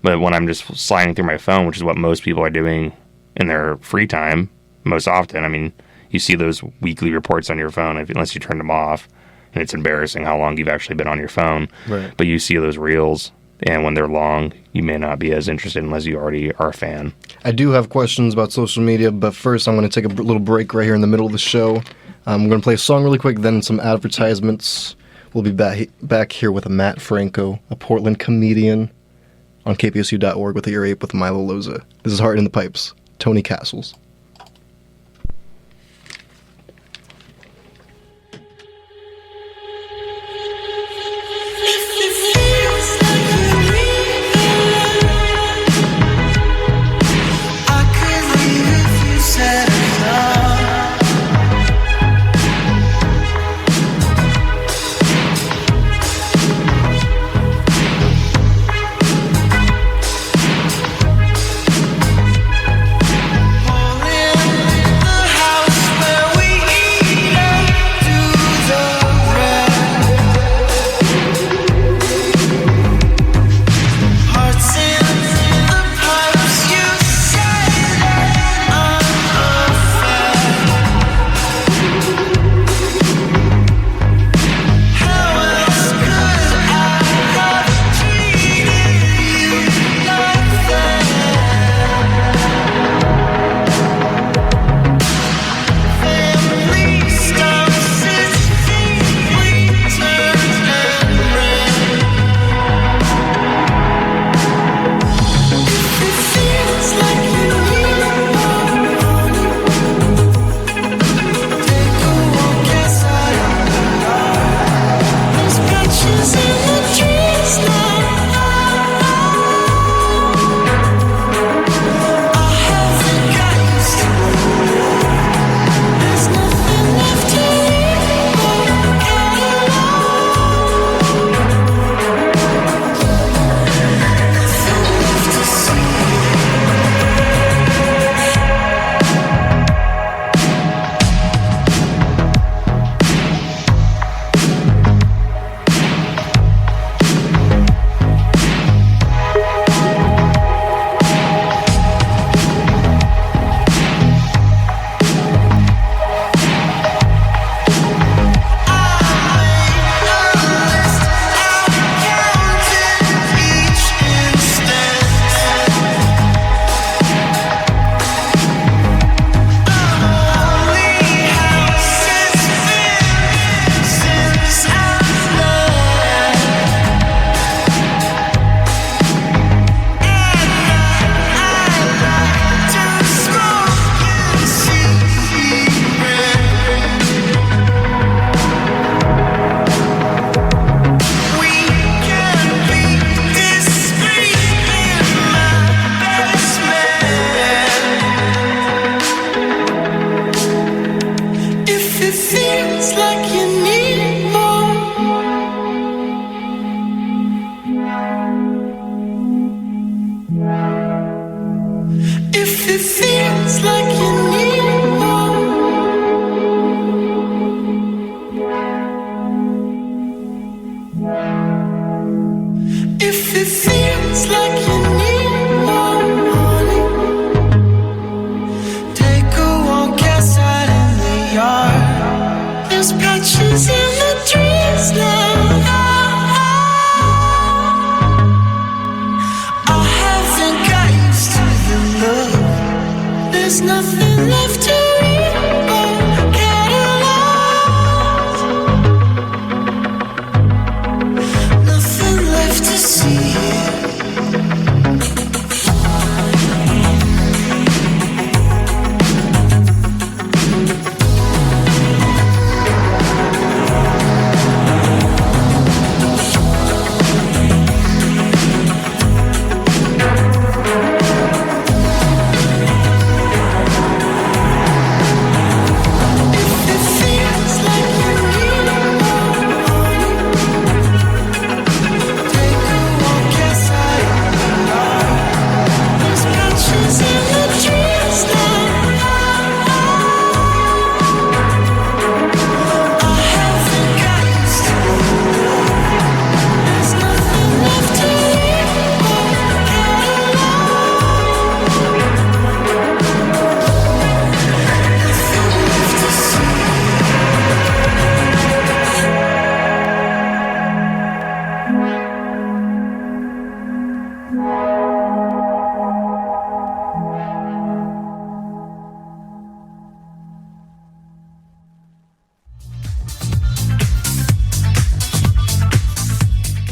but when I'm just sliding through my phone, which is what most people are doing in their free time most often, I mean, you see those weekly reports on your phone unless you turn them off, and it's embarrassing how long you've actually been on your phone. Right. But you see those reels, and when they're long, you may not be as interested unless you already are a fan. I do have questions about social media, but first I'm going to take a little break right here in the middle of the show. I'm going to play a song really quick, then some advertisements. We'll be back here with Matt Franco, a Portland comedian, on kpsu.org with the Ear Ape with Milo Loza. This is Heart in the Pipes, Tony Castles.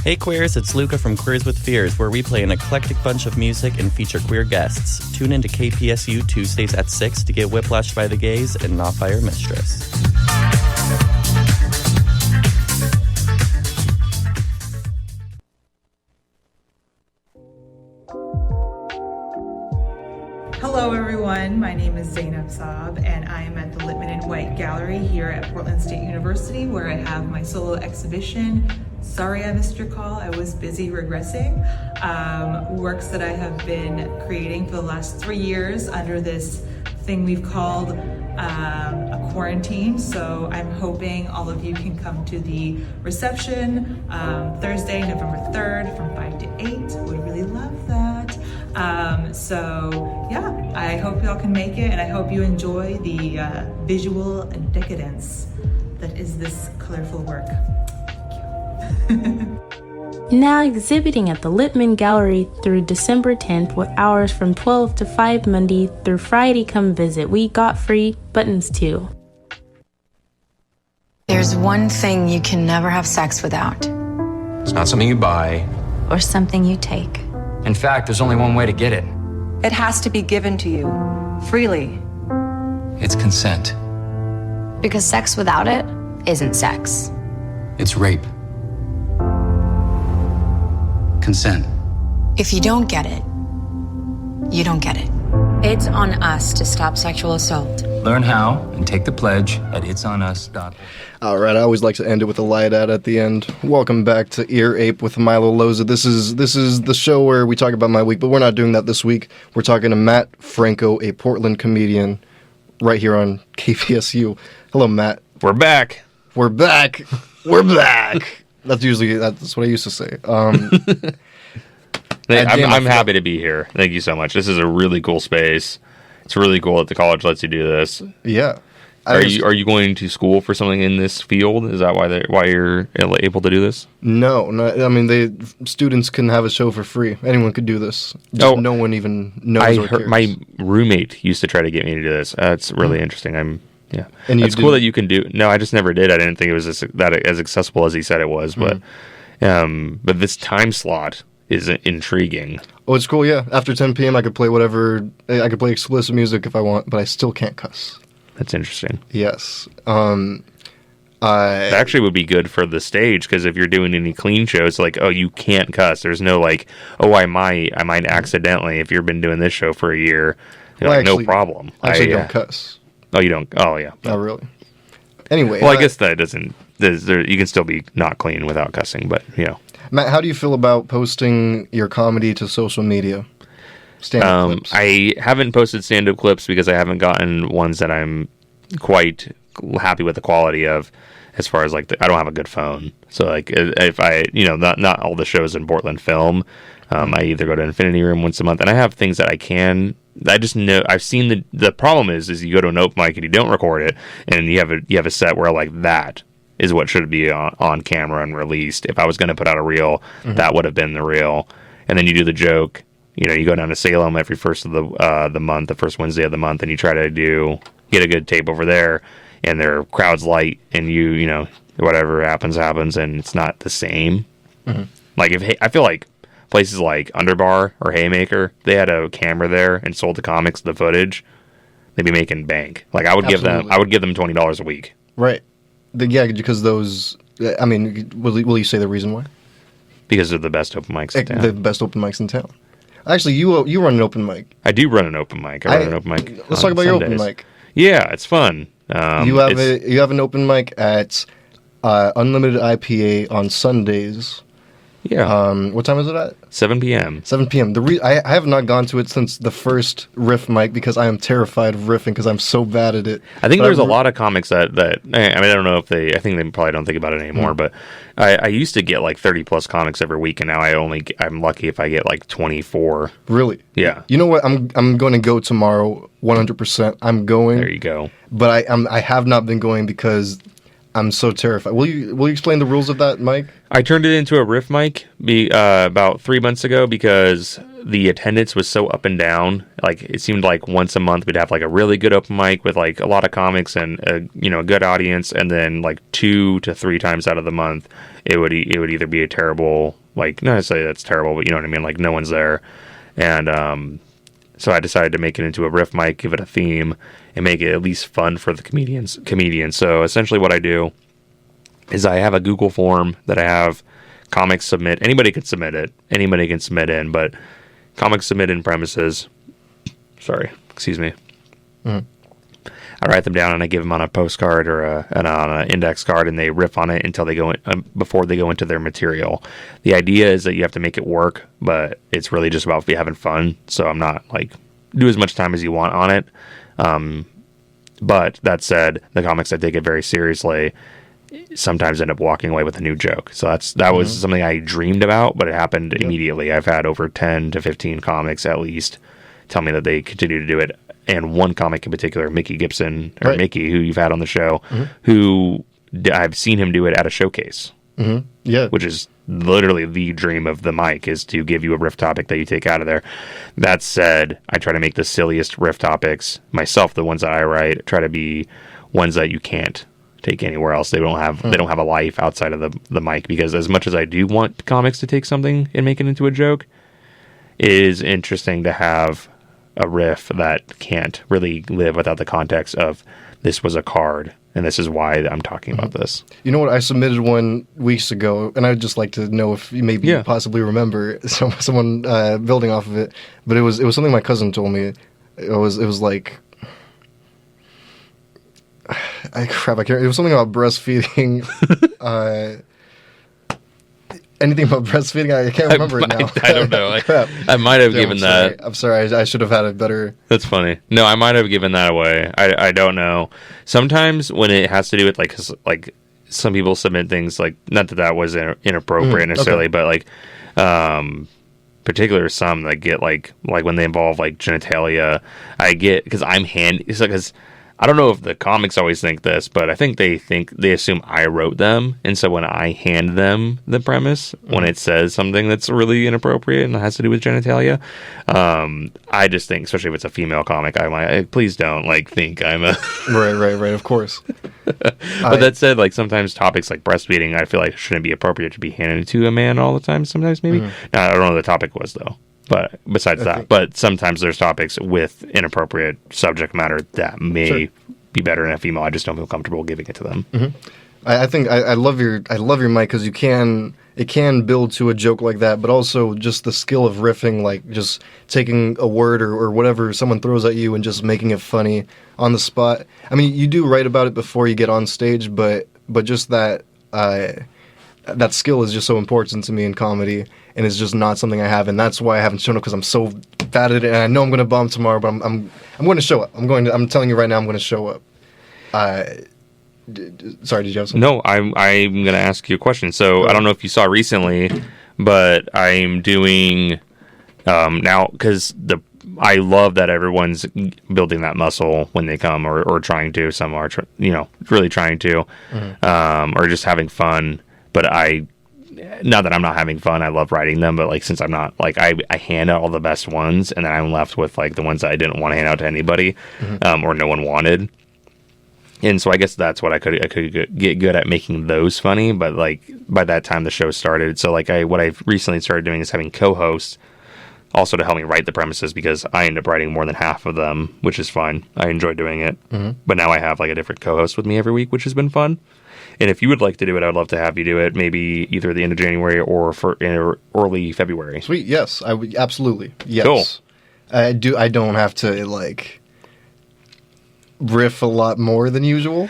Hey queers, it's Luca from Queers with Fears, where we play an eclectic bunch of music and feature queer guests. Tune into KPSU Tuesdays at 6 to get whiplashed by the gays and not by your mistress. Hello everyone, my name is Zainab Saab and I am at the Littman and White Gallery here at Portland State University where I have my solo exhibition. Sorry I missed your call, I was busy regressing. Works that I have been creating for the last 3 years under this thing we've called a quarantine. So I'm hoping all of you can come to the reception Thursday, November 3rd from 5 to 8. Would really love that. So yeah, I hope y'all can make it and I hope you enjoy the visual decadence that is this colorful work. Thank you. Now exhibiting at the Littman Gallery through December 10th with hours from 12 to 5 Monday through Friday. Come visit. We got free buttons too. There's one thing you can never have sex without. It's not something you buy. Or something you take. In fact, there's only one way to get it. It has to be given to you freely. It's consent. Because sex without it isn't sex. It's rape. Consent. If you don't get it, you don't get it. It's on us to stop sexual assault. Learn how and take the pledge at itsonus.org. All right, I always like to end it with a light at the end. Welcome back to Ear Ape with Milo Loza. This is the show where we talk about my week, but we're not doing that this week. We're talking to Matt Franco, a Portland comedian, right here on KPSU. Hello, Matt. We're back. We're back. We're back. That's what I used to say. I'm happy to be here. Thank you so much. This is a really cool space. It's really cool that the college lets you do this. Yeah. Are you going to school for something in this field? Is that why you're able to do this? No. I mean, students can have a show for free. Anyone could do this. Just no one even knows or cares. My roommate used to try to get me to do this. It's really interesting. Yeah, and it's cool that you can do. No, I just never did. I didn't think it was as accessible as he said it was. But this time slot is intriguing. Oh, it's cool. Yeah, after 10 p.m. I could play whatever. I could play explicit music if I want, but I still can't cuss. That's interesting. Yes. That actually would be good for the stage because if you're doing any clean shows, like, oh, you can't cuss. There's no like, oh, I might accidentally. If you've been doing this show for a year, no problem. I actually don't cuss. Oh, you don't? Oh, yeah. Not really. Anyway. Well, I guess that doesn't... you can still be not clean without cussing, but, Matt, how do you feel about posting your comedy to social media? Stand-up clips. I haven't posted stand-up clips because I haven't gotten ones that I'm quite happy with the quality of as far as, like, I don't have a good phone. So, like, if I... not all the shows in Portland film. I either go to Infinity Room once a month, and I have things that I can... I just know I've seen the problem is you go to an open mic and you don't record it and you have a set where like that is what should be on camera and released. If I was going to put out a reel, that would have been the reel. And then you do the joke. You go down to Salem every first of the month, the first Wednesday of the month, and you try to get a good tape over there, and their crowd's light, and whatever happens, and it's not the same. Like I feel like. Places like Underbar or Haymaker, they had a camera there and sold the comics the footage. They'd be making bank. Like I would give them $20 a week. Right. Yeah, because those. I mean, will you say the reason why? Because they're the best open mics in town. The best open mics in town. Actually, you run an open mic. I do run an open mic. I run an open mic. Let's talk about your open mic. Yeah, it's fun. You have an open mic at Unlimited IPA on Sundays. Yeah. What time is it at? 7 p.m. 7 p.m. I have not gone to it since the first riff mic because I am terrified of riffing because I'm so bad at it. I think there's a lot of comics that I don't know if I think they probably don't think about it anymore, but I used to get like 30 plus comics every week, and now I'm lucky if I get like 24. Really? Yeah. You know what? I'm going to go tomorrow 100%. I'm going. There you go. But I have not been going because I'm so terrified. Will you explain the rules of that, Mike? I turned it into a riff mic about 3 months ago because the attendance was so up and down. Like, it seemed like once a month we'd have like a really good open mic with like a lot of comics and a good audience, and then like 2 to 3 times out of the month it would either be a terrible, like, not to say that's terrible, but you know what I mean, like no one's there. And so I decided to make it into a riff mic, give it a theme, and make it at least fun for the comedians. So essentially what I do is I have a Google form that I have comics submit. Anybody can submit it. Anybody can submit in, but comics submit in premises. Sorry, excuse me. Mm. I write them down and I give them on a postcard or on an index card, and they riff on it until they go before they go into their material. The idea is that you have to make it work, but it's really just about having fun. So I'm not like do as much time as you want on it. But that said, the comics that take it very seriously sometimes end up walking away with a new joke. So that was something I dreamed about, but it happened immediately. I've had over 10 to 15 comics at least tell me that they continue to do it. And one comic in particular, Mickey Gibson, or right. Mickey, who you've had on the show, who I've seen him do it at a showcase. Yeah. Which is literally the dream of the mic, is to give you a riff topic that you take out of there. That said, I try to make the silliest riff topics myself, the ones that I write, try to be ones that you can't take anywhere else. They don't have a life outside of the mic, because as much as I do want comics to take something and make it into a joke, it is interesting to have a riff that can't really live without the context of this was a card and this is why I'm talking about this. You know what? I submitted one weeks ago, and I'd just like to know if you maybe possibly remember someone building off of it. But it was something my cousin told me. It was like I can't. It was something about breastfeeding. Anything about breastfeeding? I can't remember it now. I don't know. I might have given that. I'm sorry. I should have had a better. That's funny. No, I might have given that away. I don't know. Sometimes when it has to do with like some people submit things like, not that was inappropriate necessarily, but like particular some that get like when they involve like genitalia, I get, because it's like, because I don't know if the comics always think this, but I think they assume I wrote them, and so when I hand them the premise, when it says something that's really inappropriate and has to do with genitalia, I just think, especially if it's a female comic, I might, please don't like think I'm a right, of course. But that said, like sometimes topics like breastfeeding, I feel like shouldn't be appropriate to be handed to a man all the time. Sometimes maybe. No, I don't know what the topic was though. But besides but sometimes there's topics with inappropriate subject matter that may be better in a female. I just don't feel comfortable giving it to them. I think I love your mic, because it can build to a joke like that, but also just the skill of riffing, like just taking a word or whatever someone throws at you and just making it funny on the spot. I mean, you do write about it before you get on stage, but just that skill is just so important to me in comedy. And it's just not something I have, and that's why I haven't shown up, because I'm so bad at it. And I know I'm going to bomb tomorrow, but I'm going to show up. I'm telling you right now, I'm going to show up. Sorry, did you have something? No, I'm going to ask you a question. So I don't know if you saw recently, but I'm doing now, because I love that everyone's building that muscle when they come, or trying to. Some are, really trying to, or just having fun. But not that I'm not having fun, I love writing them, but like, since I'm not, like, I hand out all the best ones, and then I'm left with like the ones that I didn't want to hand out to anybody, or no one wanted. And so I guess that's what I could get good at, making those funny. But like by that time the show started, so like what I've recently started doing is having co-hosts also to help me write the premises, because I end up writing more than half of them, which is fine. I enjoy doing it. But now I have like a different co-host with me every week, which has been fun. And if you would like to do it, I'd love to have you do it, maybe either the end of January or in early February. Sweet, yes, I would absolutely. Yes. Cool. I don't have to like riff a lot more than usual.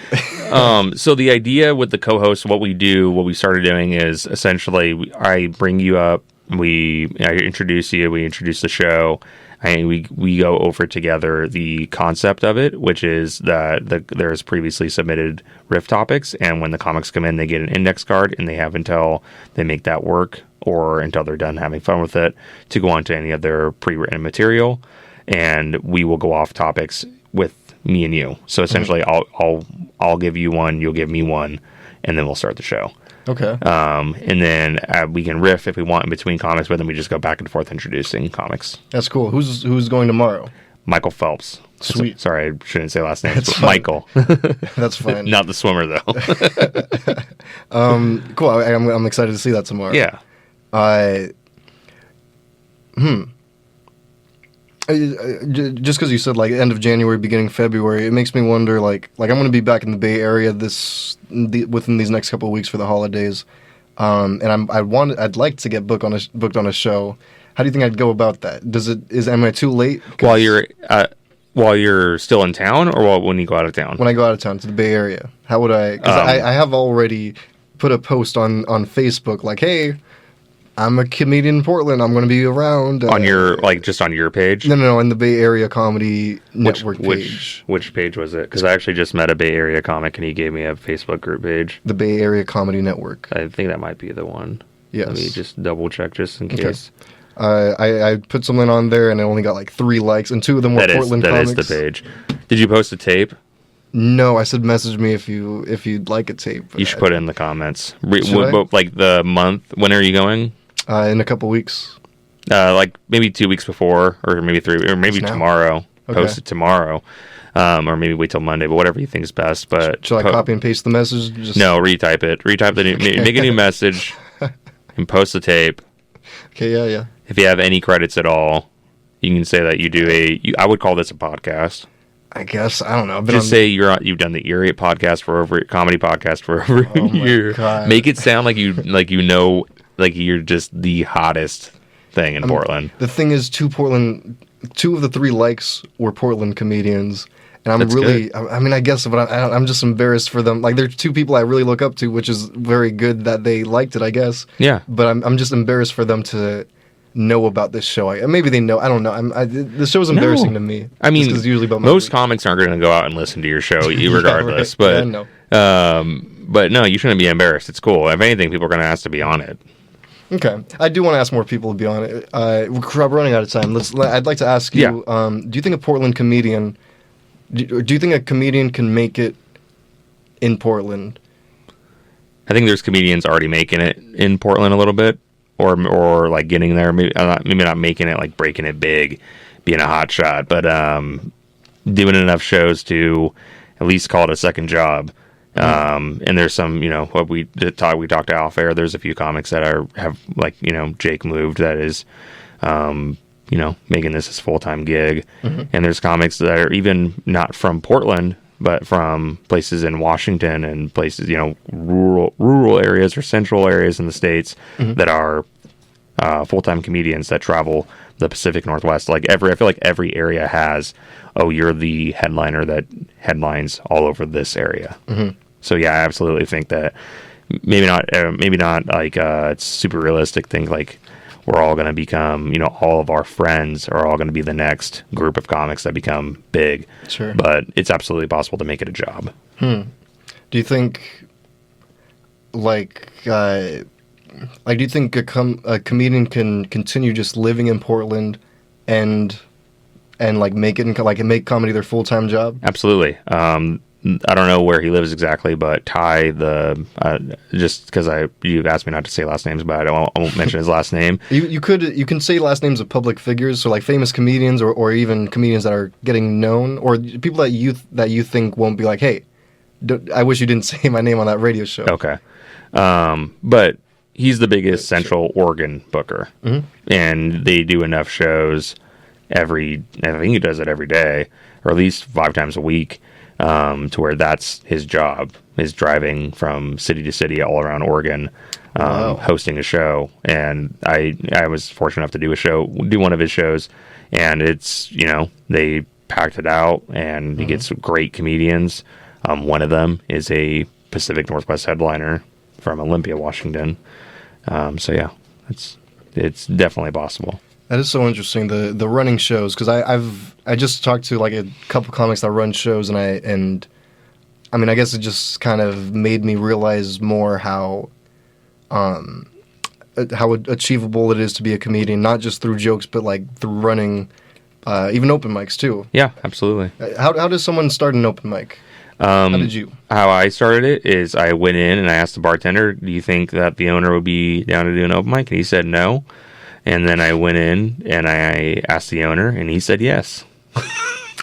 So the idea with the co-host, what we started doing is essentially I bring you up, I introduce you, we introduce the show, and we go over together the concept of it, which is that there's previously submitted riff topics, and when the comics come in, they get an index card, and they have until they make that work, or until they're done having fun with it, to go on to any of their pre-written material, and we will go off topics with me and you. So essentially, I'll give you one, you'll give me one, and then we'll start the show. Okay. And then we can riff if we want in between comics, but then we just go back and forth introducing comics. That's cool. Who's going tomorrow? Michael Phelps. Sweet. Sorry, I shouldn't say last names, but fine. Michael. That's fine. Not the swimmer, though. Cool. I'm excited to see that tomorrow. Yeah. Just because you said like end of January, beginning February, it makes me wonder. Like I'm going to be back in the Bay Area within these next couple of weeks for the holidays, and I'd like to get booked on a show. How do you think I'd go about that? Am I too late? While you're still in town, or when you go out of town? When I go out of town to the Bay Area, how would I? Because I have already put a post on Facebook like, hey, I'm a comedian in Portland. I'm going to be around. On your just on your page? No, in the Bay Area Comedy Network page. Which page was it? Because I actually just met a Bay Area comic, and he gave me a Facebook group page. The Bay Area Comedy Network. I think that might be the one. Yes. Let me just double check just in case. I put something on there, and I only got like 3 likes, and 2 of them were Portland comics. That is the page. Did you post a tape? No, I said message me if you'd like a tape. You should put it in the comments. Should I? Like the month. When are you going? In a couple weeks. Like maybe 2 weeks before, or maybe 3, or maybe tomorrow. Okay. Post it tomorrow, or maybe wait till Monday. But whatever you think is best. But should I copy and paste the message? No, retype it. Retype the new. Make a new message, and post the tape. Okay. Yeah. If you have any credits at all, you can say that you do I would call this a podcast. I guess. I don't know. Just say you've done the Ear 8 podcast for comedy podcast for over a year. God. Make it sound like you're just the hottest thing in Portland. The thing is, 2 of the 3 likes were Portland comedians. And I'm That's really, good. I mean, I guess, but I'm just embarrassed for them. Like, there's 2 people I really look up to, which is very good that they liked it, I guess. Yeah. But I'm just embarrassed for them to know about this show. Maybe they know. I don't know. The show's embarrassing to me. I mean, it's usually about most comics aren't going to go out and listen to your show regardless. Yeah, right. But no, you shouldn't be embarrassed. It's cool. If anything, people are going to ask to be on it. Okay, I do want to ask more people to be on it. We're running out of time. I'd like to ask you. Do you think a Portland comedian? Do you think a comedian can make it in Portland? I think there's comedians already making it in Portland a little bit, or like getting there. Maybe not making it, like breaking it big, being a hot shot, but doing enough shows to at least call it a second job. And there's some, what we talked to Al Fair. There's a few comics that have like, Jake Moved that is, making this his full-time gig. Mm-hmm. And there's comics that are even not from Portland, but from places in Washington and places, rural areas or central areas in the States that are full-time comedians that travel the Pacific Northwest. I feel like every area has, you're the headliner that headlines all over this area. Mm-hmm. So yeah, I absolutely think that maybe not like it's super realistic. Think like we're all going to become, all of our friends are all going to be the next group of comics that become big. Sure. But it's absolutely possible to make it a job. Do you think, do you think a comedian can continue just living in Portland and like make it make comedy their full-time job? Absolutely. I don't know where he lives exactly, but Ty, just because you've asked me not to say last names, but I won't mention his last name. You can say last names of public figures, so like famous comedians or even comedians that are getting known, or people that you think won't be like, hey, I wish you didn't say my name on that radio show. Okay, but he's the biggest Central Oregon booker, and they do enough shows I think he does it every day, or at least 5 times a week. To where that's his job, is driving from city to city all around Oregon, hosting a show. And I was fortunate enough to do one of his shows, and it's, they packed it out, and he gets great comedians. One of them is a Pacific Northwest headliner from Olympia, Washington. So yeah, it's definitely possible. That is so interesting, the running shows, because I just talked to like a couple comics that run shows, and I guess it just kind of made me realize more how achievable it is to be a comedian, not just through jokes, but like through running, even open mics too. Yeah, absolutely. How does someone start an open mic? How did you? How I started it is I went in and I asked the bartender, do you think that the owner would be down to do an open mic? And he said no. And then I went in and I asked the owner, and he said yes.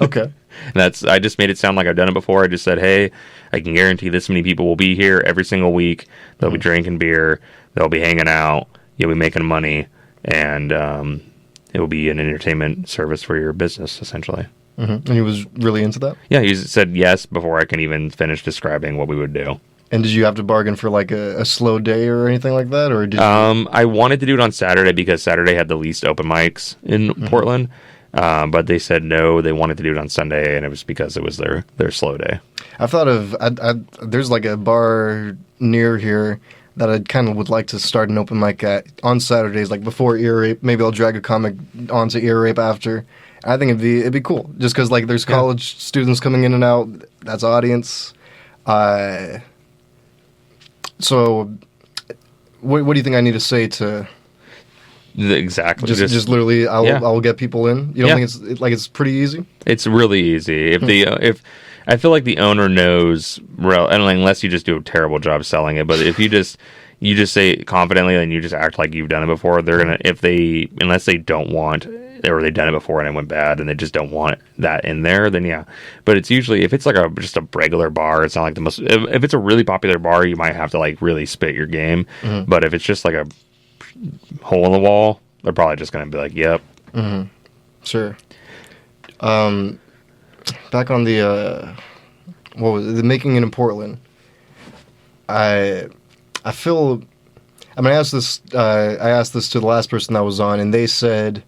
Okay. I just made it sound like I've done it before. I just said, hey, I can guarantee this many people will be here every single week. They'll be drinking beer. They'll be hanging out. You'll be making money. And it will be an entertainment service for your business, essentially. Mm-hmm. And he was really into that? Yeah, he said yes before I can even finish describing what we would do. And did you have to bargain for like a slow day or anything like that? Or did you... I wanted to do it on Saturday because Saturday had the least open mics in Portland. But they said no, they wanted to do it on Sunday, and it was because it was their slow day. I've thought of, there's like a bar near here that I kind of would like to start an open mic at on Saturdays, like before Ear Rape. Maybe I'll drag a comic onto Ear Rape after. I think it'd be cool, just because like there's college students coming in and out. That's audience. So, what do you think I need to say to? Exactly. Just literally, I'll get people in. You don't think it's pretty easy? It's really easy. If I feel like the owner knows, and unless you just do a terrible job selling it, but if you just say it confidently and you just act like you've done it before, they're gonna unless they don't want, or they've done it before and it went bad and they just don't want that in there, then yeah. But it's usually, if it's like just a regular bar, it's not like the most. If it's a really popular bar, you might have to like really spit your game. Mm-hmm. But if it's just like a hole in the wall, they're probably just gonna be like, "Yep." Mm-hmm. Sure. Back on the what was it, the making it in Portland. I feel. I mean, I asked this to the last person that was on, and they said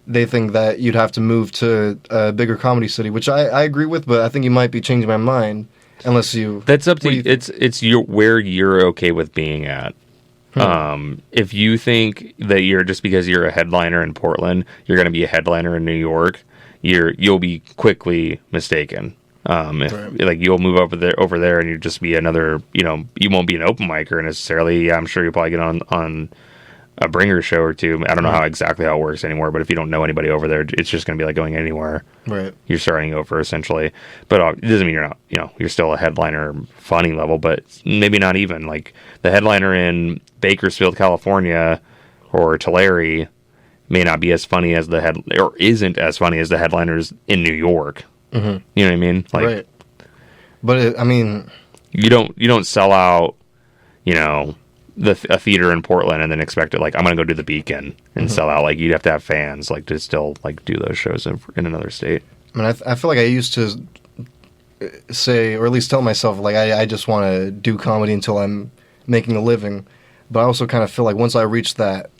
they think that you'd have to move to a bigger comedy city, which I agree with, but I think you might be changing my mind unless you. That's up to you. It's where you're okay with being at. If you think that you're just because you're a headliner in Portland, you're going to be a headliner in New York, you'll be quickly mistaken. Like you'll move over there, and you just be another. You won't be an open micer necessarily. I'm sure you'll probably get on a bringer show or two. I don't know how it works anymore, but if you don't know anybody over there, it's just going to be like going anywhere. Right. You're starting over essentially, but it doesn't mean you're not. You're still a headliner, funny level, but maybe not even like the headliner in Bakersfield, California, or Tulare may not be as funny as or isn't as funny as the headliners in New York. Mm-hmm. You know what I mean? Like, right. But I mean, you don't sell out. A theater in Portland and then expect it like I'm gonna go do the Beacon and sell out. Like you'd have to have fans like to still like do those shows in another state. I mean, I feel like I used to say, or at least tell myself, like I just want to do comedy until I'm making a living. But I also kind of feel like once I reach that,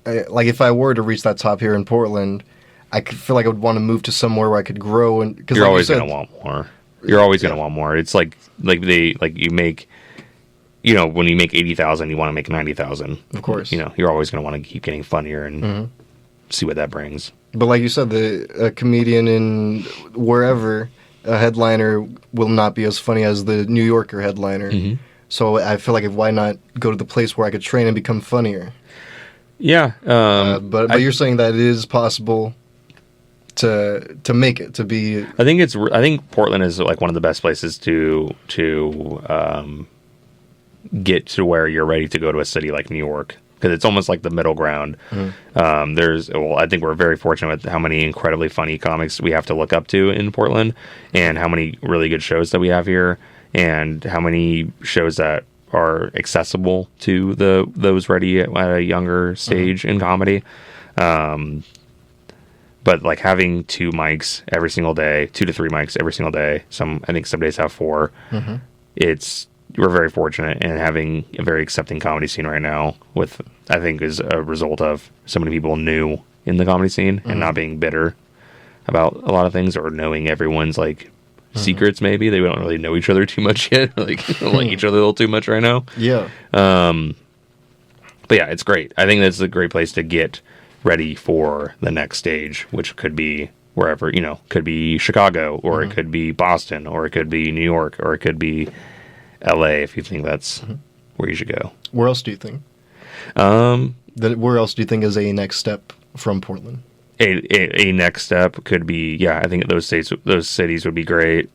like if I were to reach that top here in Portland, I could feel like I would want to move to somewhere where I could grow. And because you're always gonna want more. You're always gonna want more. It's like you make. When you make 80,000, you want to make 90,000. Of course. You're always going to want to keep getting funnier and see what that brings. But like you said, a comedian in wherever, a headliner will not be as funny as the New Yorker headliner. Mm-hmm. So I feel like why not go to the place where I could train and become funnier? Yeah. But you're saying that it is possible to make it, to be... I think Portland is like one of the best places to get to where you're ready to go to a city like New York, because it's almost like the middle ground. Mm-hmm. I think we're very fortunate with how many incredibly funny comics we have to look up to in Portland, and how many really good shows that we have here, and how many shows that are accessible to those ready at a younger stage in comedy. But like having 2 mics every single day, 2 to 3 mics every single day. I think some days have 4. Mm-hmm. We're very fortunate, and having a very accepting comedy scene right now, with I think is a result of so many people new in the comedy scene and not being bitter about a lot of things, or knowing everyone's like secrets. Maybe they don't really know each other too much yet, like each other a little too much right now. Yeah. But yeah, it's great. I think that's a great place to get ready for the next stage, which could be wherever, could be Chicago, or it could be Boston, or it could be New York, or it could be LA, if you think that's where you should go. Where else do you think? Where else do you think is a next step from Portland? A next step could be, I think those cities would be great.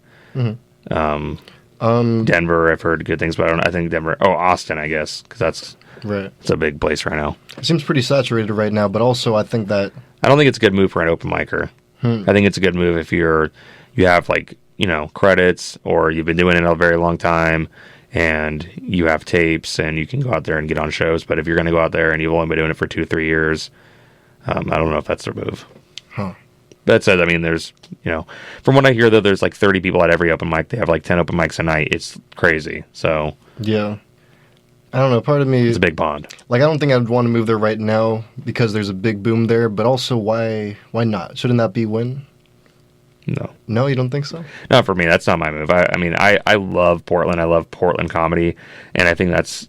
Denver, I've heard good things, but I think Denver. Oh, Austin, I guess, because it's a big place right now. It seems pretty saturated right now, but also I think that I don't think it's a good move for an open micer. I think it's a good move if you have like credits, or you've been doing it a very long time and you have tapes and you can go out there and get on shows. But if you're going to go out there and you've only been doing it for 2-3 years, I don't know if that's their move. That said, I mean, there's, from what I hear, though, there's like 30 people at every open mic. They have like 10 open mics a night. It's crazy. So yeah, I don't know. Part of me, it's a big pond. Like, I don't think I'd want to move there right now because there's a big boom there. But also, why not? Shouldn't that be win? No, you don't think so? Not for me. That's not my move. I love Portland. I love Portland comedy, and I think that's.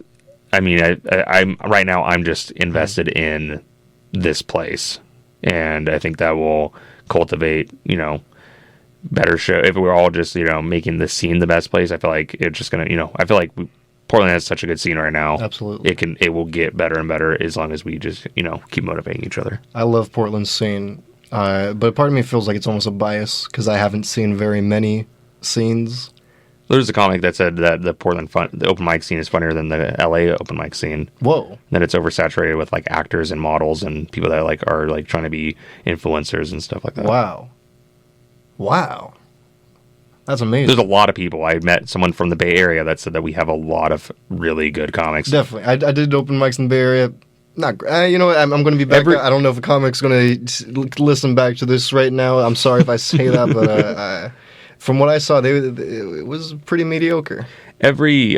I mean, I'm right now. I'm just invested in this place, and I think that will cultivate, better show. If we're all just, making the scene the best place, I feel like it's just gonna, I feel like Portland has such a good scene right now. Absolutely. It will get better and better as long as we just, keep motivating each other. I love Portland's scene, but part of me feels like it's almost a bias because I haven't seen very many scenes. There's a comic that said that the Portland the open mic scene is funnier than the LA open mic scene. Whoa. That it's oversaturated with like actors and models and people that like are like trying to be influencers and stuff like that. Wow. That's amazing. There's a lot of people. I met someone from the Bay Area that said that we have a lot of really good comics. Definitely. I did open mics in the Bay Area. Not you know what? I'm going to be back. I don't know if a comic's going to listen back to this right now. I'm sorry if I say that, but from what I saw, it was pretty mediocre. Every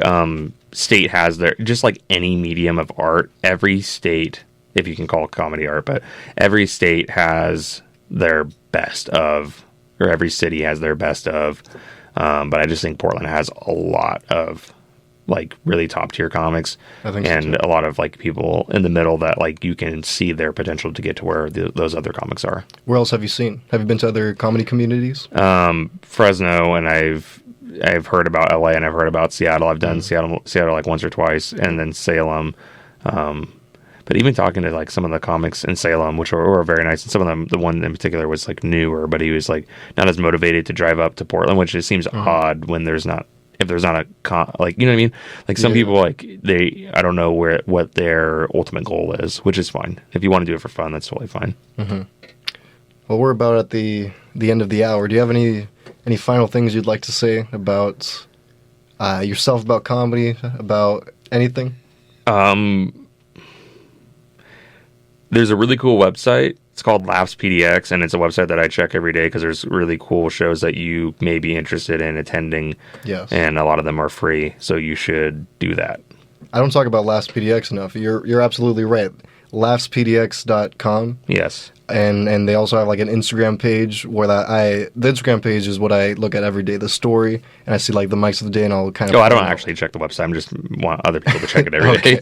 state has their, just like any medium of art, every state, if you can call it comedy art, but every state has their best of, or every city has their best of. But I just think Portland has a lot of like really top tier comics, I think and so too. a lot of like people in the middle that like you can see their potential to get to where those other comics are. Where else have you seen? Have you been to other comedy communities? Fresno, and I've heard about LA, and I've heard about Seattle. I've done Seattle like once or twice, and then Salem. But even talking to like some of the comics in Salem, which were very nice, and some of them, the one in particular was like newer, but he was like not as motivated to drive up to Portland, which it seems odd when there's not. If there's not like, you know what I mean? Like some people, like I don't know what their ultimate goal is, which is fine. If you want to do it for fun, that's totally fine. Mm-hmm. Well, we're about at the end of the hour. Do you have any final things you'd like to say about yourself, about comedy, about anything? There's a really cool website. It's called Laughs PDX, and it's a website that I check every day because there's really cool shows that you may be interested in attending. Yes. And a lot of them are free, so you should do that. I don't talk about Laughs PDX enough. You're absolutely right. laughspdx.com. Yes. And they also have like an Instagram page where the Instagram page is what I look at every day, the story, and I see like the mics of the day, and I'll kind of. Oh, I don't actually check the website. I just want other people to check it every day.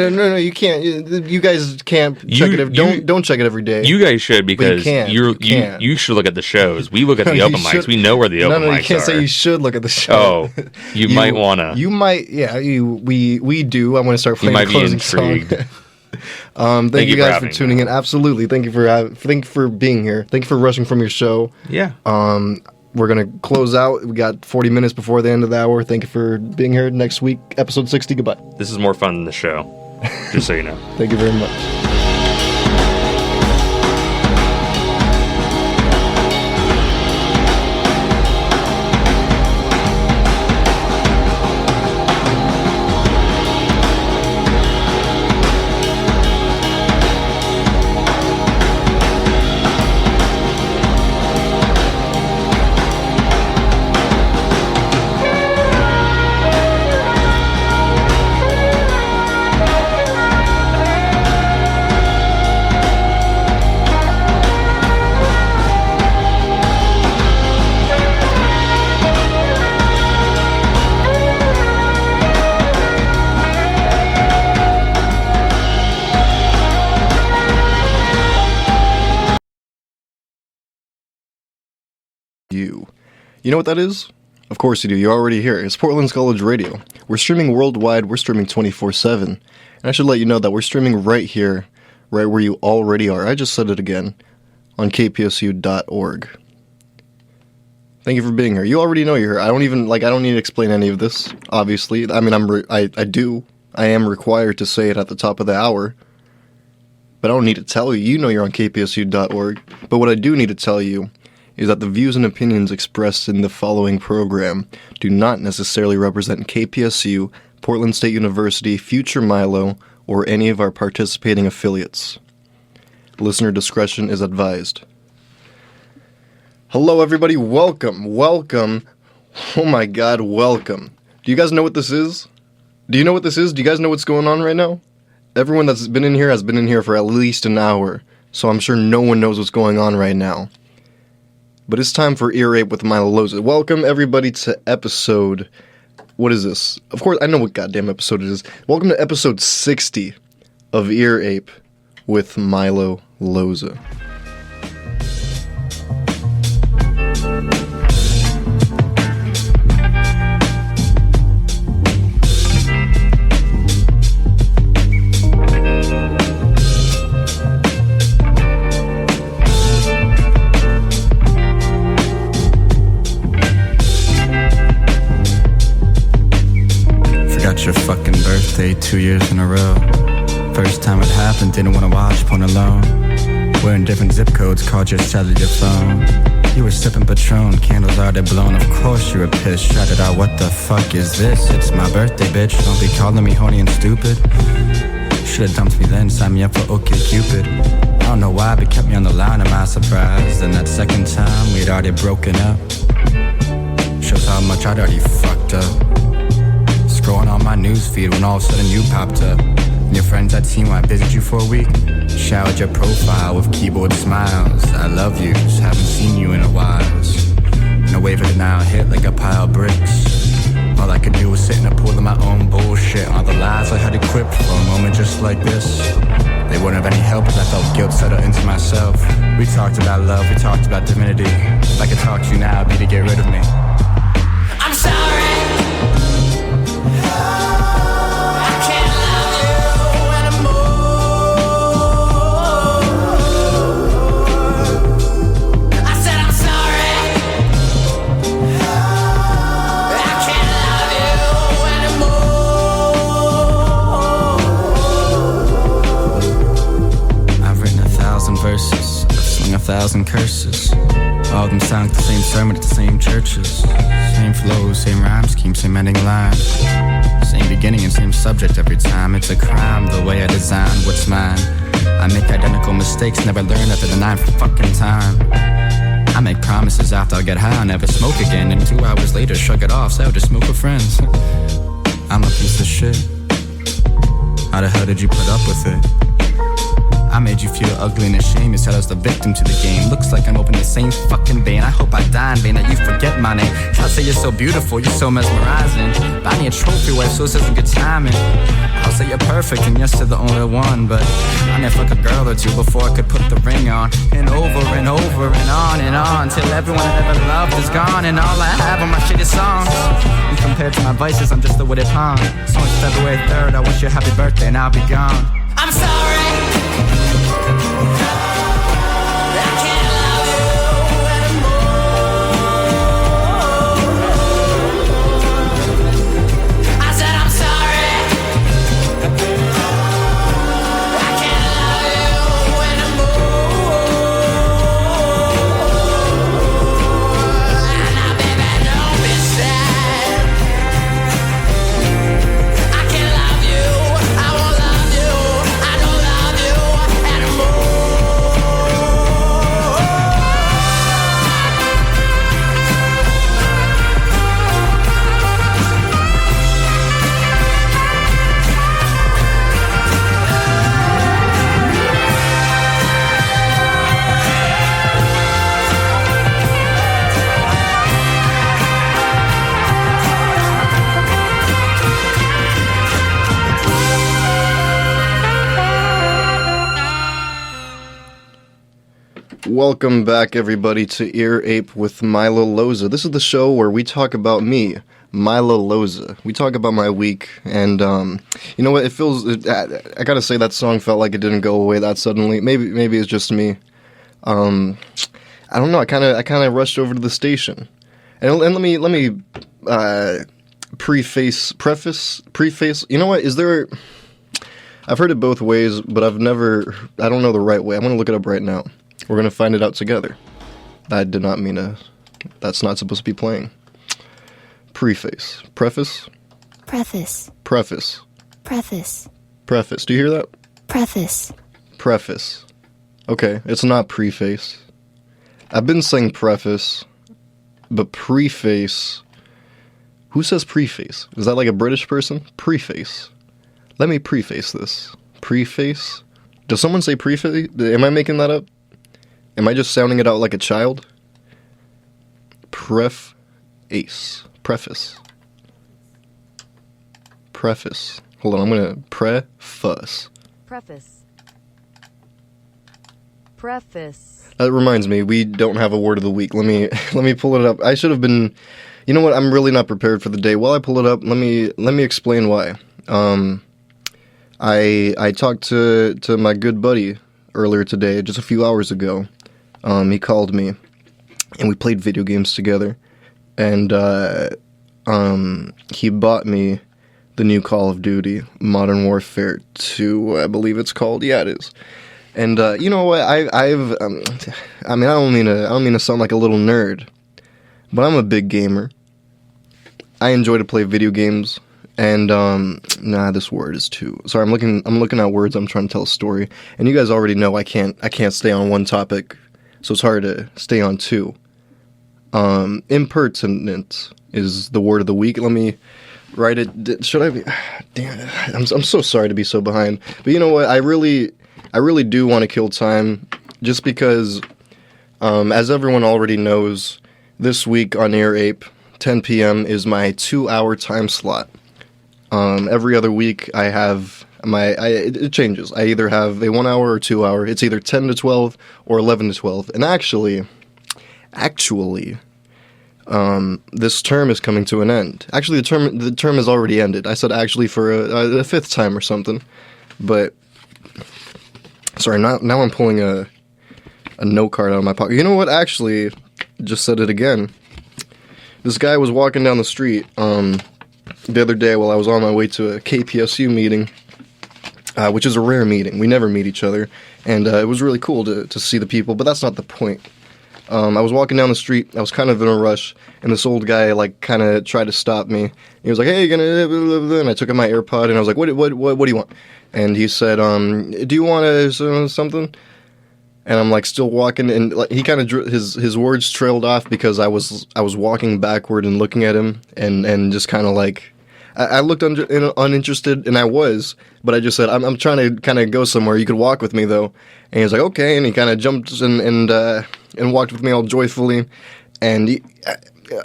No, you can't. You guys can't check it. Don't check it every day. You guys should, because you should look at the shows. We look at the open mics. We know where the open mics are. No, you can't say you should look at the show. Oh, you might wanna. You might. Yeah, we do. I'm going to start playing the closing song. Thank you guys for tuning in. Absolutely. Thank you for being here. Thank you for rushing from your show. Yeah. We're gonna close out. We got 40 minutes before the end of the hour. Thank you for being here. Next week, episode 60. Goodbye. This is more fun than the show. Just so you know. Thank you very much. You know what that is? Of course you do. You already hear it. It's Portland's College Radio. We're streaming worldwide. We're streaming 24/7. And I should let you know that we're streaming right here, right where you already are. I just said it again, on kpsu.org. Thank you for being here. You already know you're here. I don't need to explain any of this, obviously. I mean, I am required to say it at the top of the hour. But I don't need to tell you. You know you're on kpsu.org. But what I do need to tell you is that the views and opinions expressed in the following program do not necessarily represent KPSU, Portland State University, Future Milo, or any of our participating affiliates. Listener discretion is advised. Hello, everybody. Welcome. Oh my God, welcome. Do you guys know what this is? Do you know what this is? Do you guys know what's going on right now? Everyone that's been in here has been in here for at least an hour, so I'm sure no one knows what's going on right now. But it's time for Ear Ape with Milo Loza. Welcome, everybody, to episode... What is this? Of course, I know what goddamn episode it is. Welcome to episode 60 of Ear Ape with Milo Loza. Your fucking birthday 2 years in a row. First time it happened, didn't wanna watch porn alone. Wearing different zip codes, called your cellular phone. You were sipping Patron, candles already blown. Of course you were pissed, shouted out, what the fuck is this? It's my birthday, bitch, don't be calling me horny and stupid. Should've dumped me then, signed me up for OkCupid. I don't know why, but kept me on the line, am I surprised? And that second time, we'd already broken up. Shows how much I'd already fucked up. Scrolling on my newsfeed when all of a sudden you popped up. And your friends I'd seen when I visited you for a week showered your profile with keyboard smiles. I love you, just haven't seen you in a while. And a wave of denial hit like a pile of bricks. All I could do was sit in a pool of my own bullshit. All the lies I had equipped for a moment just like this, they wouldn't have any help as I felt guilt settle into myself. We talked about love, we talked about divinity. If I could talk to you now, it'd be to get rid of me. I'm sorry. Verses, I've slung 1,000 curses. All of them sound like the same sermon at the same churches. Same flows, same rhyme scheme, same ending line. Same beginning and same subject every time. It's a crime the way I design what's mine. I make identical mistakes, never learn after the 9th fucking time. I make promises after I get high, I'll never smoke again. And 2 hours later, shrug it off, say I'll just smoke with friends. I'm a piece of shit. How the hell did you put up with it? I made you feel ugly and ashamed. You said I was the victim to the game. Looks like I'm opening the same fucking vein. I hope I die in vain, that you forget my name. Try to say you're so beautiful, you're so mesmerizing. Buy me a trophy wife so this isn't good timing. I'll say you're perfect and yes, you're the only one. But I never fuck a girl or two before I could put the ring on. And over and over and on till everyone I ever loved is gone. And all I have are my shitty songs. And compared to my vices, I'm just a wooded pawn. So it's February 3rd, I wish you a happy birthday and I'll be gone. I'm sorry. Welcome back, everybody, to Ear Ape with Milo Loza. This is the show where we talk about me, Milo Loza. We talk about my week, and you know what? It feels. I gotta say that song felt like it didn't go away that suddenly. Maybe it's just me. I don't know. I kind of rushed over to the station, And let me preface. You know what? Is there? I've heard it both ways, but I don't know the right way. I'm gonna look it up right now. We're gonna find it out together. I did not mean that's not supposed to be playing. Preface. Preface? Preface. Preface. Preface. Preface. Do you hear that? Preface. Preface. Okay, it's not preface. I've been saying preface, but preface. Who says preface? Is that like a British person? Preface. Let me preface this. Preface? Does someone say preface? Am I making that up? Am I just sounding it out like a child? Preface. Preface. Preface. Hold on, I'm gonna preface. Preface. Preface. That reminds me, we don't have a word of the week. Let me pull it up. I should have been. You know what? I'm really not prepared for the day. While I pull it up, let me explain why. I talked to my good buddy earlier today, just a few hours ago. He called me, and we played video games together. And he bought me the new Call of Duty, Modern Warfare 2, I believe it's called. Yeah, it is. And you know what? I don't mean to sound like a little nerd, but I'm a big gamer. I enjoy to play video games. And this word is too. Sorry, I'm looking at words. I'm trying to tell a story, and you guys already know I can't stay on one topic, so it's hard to stay on two. Impertinent is the word of the week. Let me write it. Should I be? Damn it! I'm so sorry to be so behind, but you know what? I really do want to kill time, just because, as everyone already knows, this week on Air Ape, 10 p.m. is my 2-hour time slot. Every other week I have it changes. I either have a 1 hour or 2 hour. It's either 10 to 12 or 11 to 12. And actually, this term is coming to an end. Actually, the term has already ended. I said actually for a fifth time or something. But, sorry, now I'm pulling a note card out of my pocket. You know what? Actually, just said it again. This guy was walking down the street, the other day while I was on my way to a KPSU meeting, which is a rare meeting. We never meet each other, and it was really cool to see the people, but that's not the point. I was walking down the street, I was kind of in a rush, and this old guy, kind of tried to stop me. He was like, hey, and I took out my AirPod, and I was like, what do you want? And he said, do you want something? And I'm still walking, and he kind of his words trailed off because I was walking backward and looking at him, and just kind of I looked uninterested, and I was, but I just said I'm trying to kind of go somewhere. You could walk with me though, and he was like okay, and he kind of jumped and walked with me all joyfully, and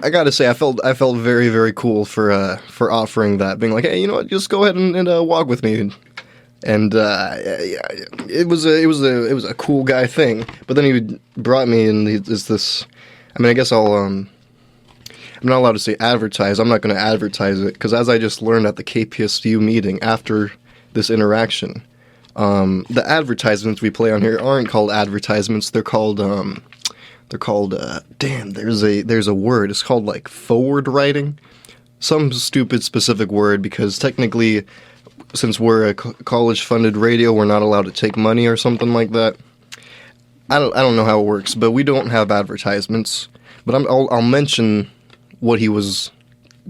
I gotta say I felt very, very cool for offering that, being like, hey, you know what, just go ahead and walk with me. And it was a cool guy thing. But then he brought me, and is this. I mean, I guess I'm not allowed to say advertise. I'm not going to advertise it because, as I just learned at the KPSU meeting after this interaction, the advertisements we play on here aren't called advertisements. They're called there's a word. It's called forward writing, some stupid specific word, because technically, since we're a college-funded radio, we're not allowed to take money or something like that. I don't know how it works, but we don't have advertisements. But I'll mention what he was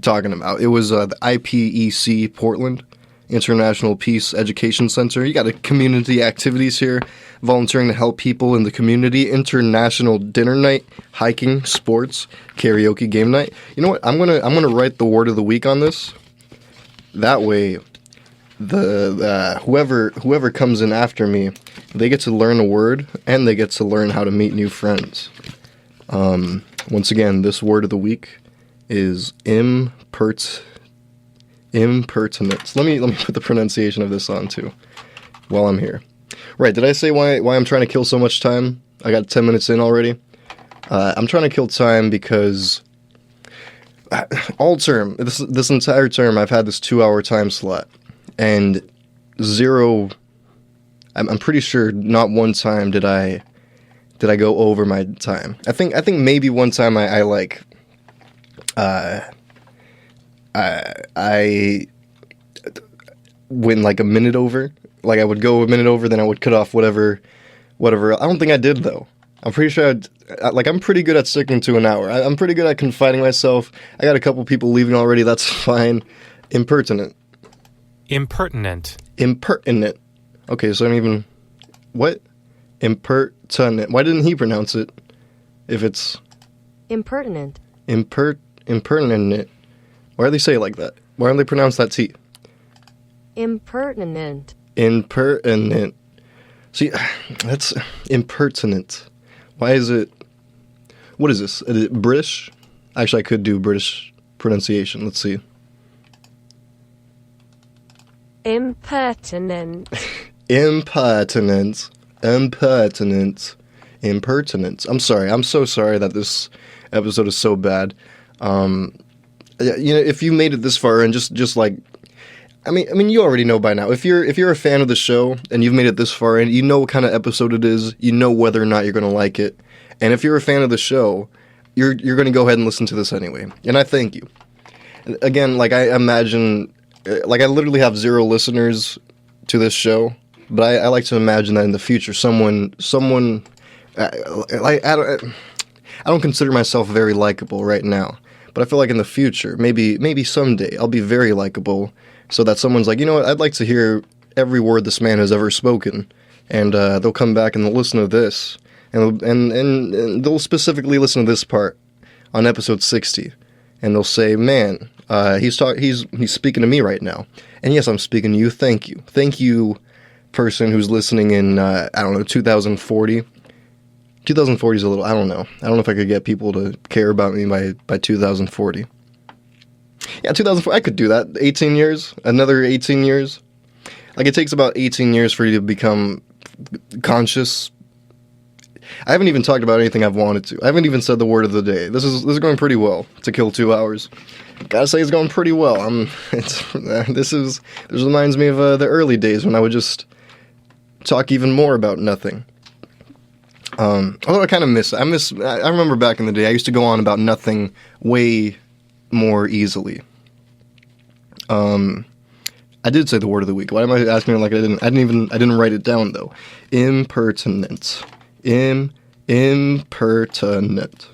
talking about. It was the IPEC Portland, International Peace Education Center. You got community activities here, volunteering to help people in the community, international dinner night, hiking, sports, karaoke game night. You know what? I'm gonna write the word of the week on this. That way, whoever comes in after me, they get to learn a word and they get to learn how to meet new friends. Once again, this word of the week is impertinence. Let me put the pronunciation of this on too while I'm here. Right, did I say why I'm trying to kill so much time? I got 10 minutes in already. I'm trying to kill time because all term, this entire term, I've had this 2-hour time slot. And zero, I'm pretty sure not one time did I go over my time. I think maybe one time I I went like a minute over. Like I would go a minute over, then I would cut off whatever. I don't think I did though. I'm pretty sure I'm pretty good at sticking to an hour. I'm pretty good at confining myself. I got a couple people leaving already. That's fine. Impertinent. Impertinent. Impertinent. Okay, so I don't even... What? Impertinent. Why didn't he pronounce it? If it's... Impertinent. Impertinent. Why do they say it like that? Why don't they pronounce that T? Impertinent. Impertinent. See, that's impertinent. Why is it... What is this? Is it British? Actually, I could do British pronunciation. Let's see. Impertinent. Impertinent. I'm sorry. I'm so sorry that this episode is so bad. If you made it this far and just like... I mean, you already know by now. If you're a fan of the show and you've made it this far and you know what kind of episode it is, you know whether or not you're going to like it. And if you're a fan of the show, you're going to go ahead and listen to this anyway. And I thank you. Again, like I imagine, like I literally have 0 listeners to this show, but I like to imagine that in the future, someone, I don't consider myself very likable right now, but I feel like in the future, maybe someday, I'll be very likable. So that someone's like, you know what, I'd like to hear every word this man has ever spoken. And they'll come back and they'll listen to this. And they'll specifically listen to this part on episode 60. And they'll say, man, he's speaking to me right now. And yes, I'm speaking to you. Thank you. Thank you, person who's listening in, 2040. 2040 is a little, I don't know. I don't know if I could get people to care about me by 2040. Yeah, 2004, I could do that. 18 years, another 18 years. Like, it takes about 18 years for you to become conscious. I haven't even talked about anything I've wanted to. I haven't even said the word of the day. This is going pretty well to kill 2 hours. Gotta say, it's going pretty well. This reminds me of the early days when I would just talk even more about nothing. Although I kind of miss it. I remember back in the day, I used to go on about nothing way more easily. I did say the word of the week. Why am I asking me like I didn't? I didn't write it down though. Impertinent. Impertinent.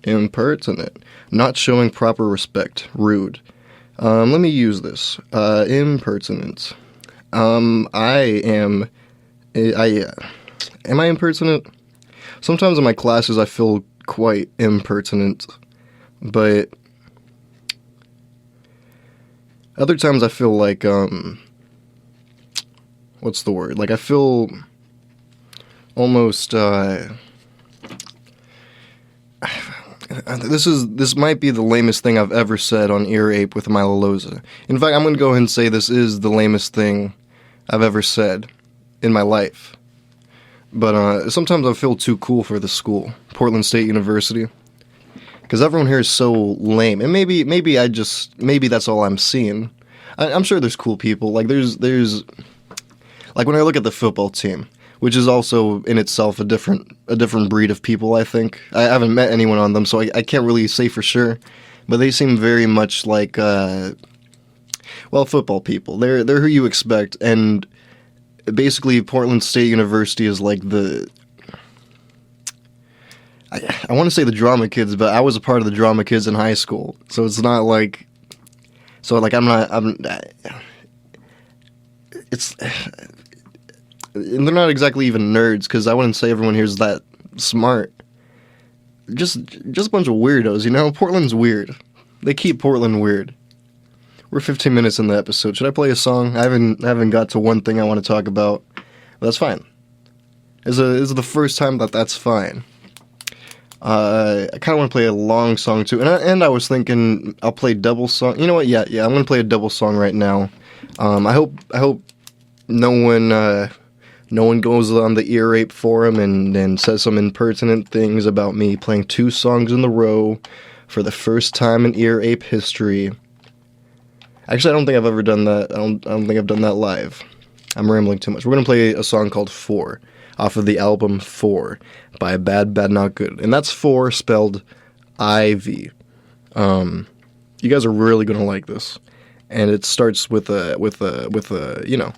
Impertinent. Not showing proper respect. Rude. Let me use this. Impertinent. Am I impertinent? Sometimes in my classes I feel quite impertinent, but other times I feel like, what's the word? Like I feel almost, this might be the lamest thing I've ever said on Ear Ape with Milo Loza. In fact, I'm going to go ahead and say this is the lamest thing I've ever said in my life. But sometimes I feel too cool for the school, Portland State University, because everyone here is so lame. And maybe that's all I'm seeing. I'm sure there's cool people. Like there's like when I look at the football team, which is also in itself a different breed of people. I think I haven't met anyone on them, so I can't really say for sure. But they seem very much like football people. They're who you expect, and basically, Portland State University is like I want to say the drama kids, but I was a part of the drama kids in high school, so it's not like, they're not exactly even nerds, because I wouldn't say everyone here is that smart. Just a bunch of weirdos, you know? Portland's weird. They keep Portland weird. We're 15 minutes in the episode. Should I play a song? I haven't got to one thing I want to talk about. But that's fine. This is the first time that's fine. I kind of want to play a long song too. And I was thinking I'll play double song. You know what? Yeah. I'm going to play a double song right now. I hope no one goes on the Ear Ape forum and says some impertinent things about me playing 2 songs in a row for the first time in Ear Ape history. Actually, I don't think I've ever done that. I don't think I've done that live. I'm rambling too much. We're going to play a song called 4. off of the album 4 by Bad Bad Not Good. And that's 4 spelled IV. You guys are really going to like this. And it starts with a, you know.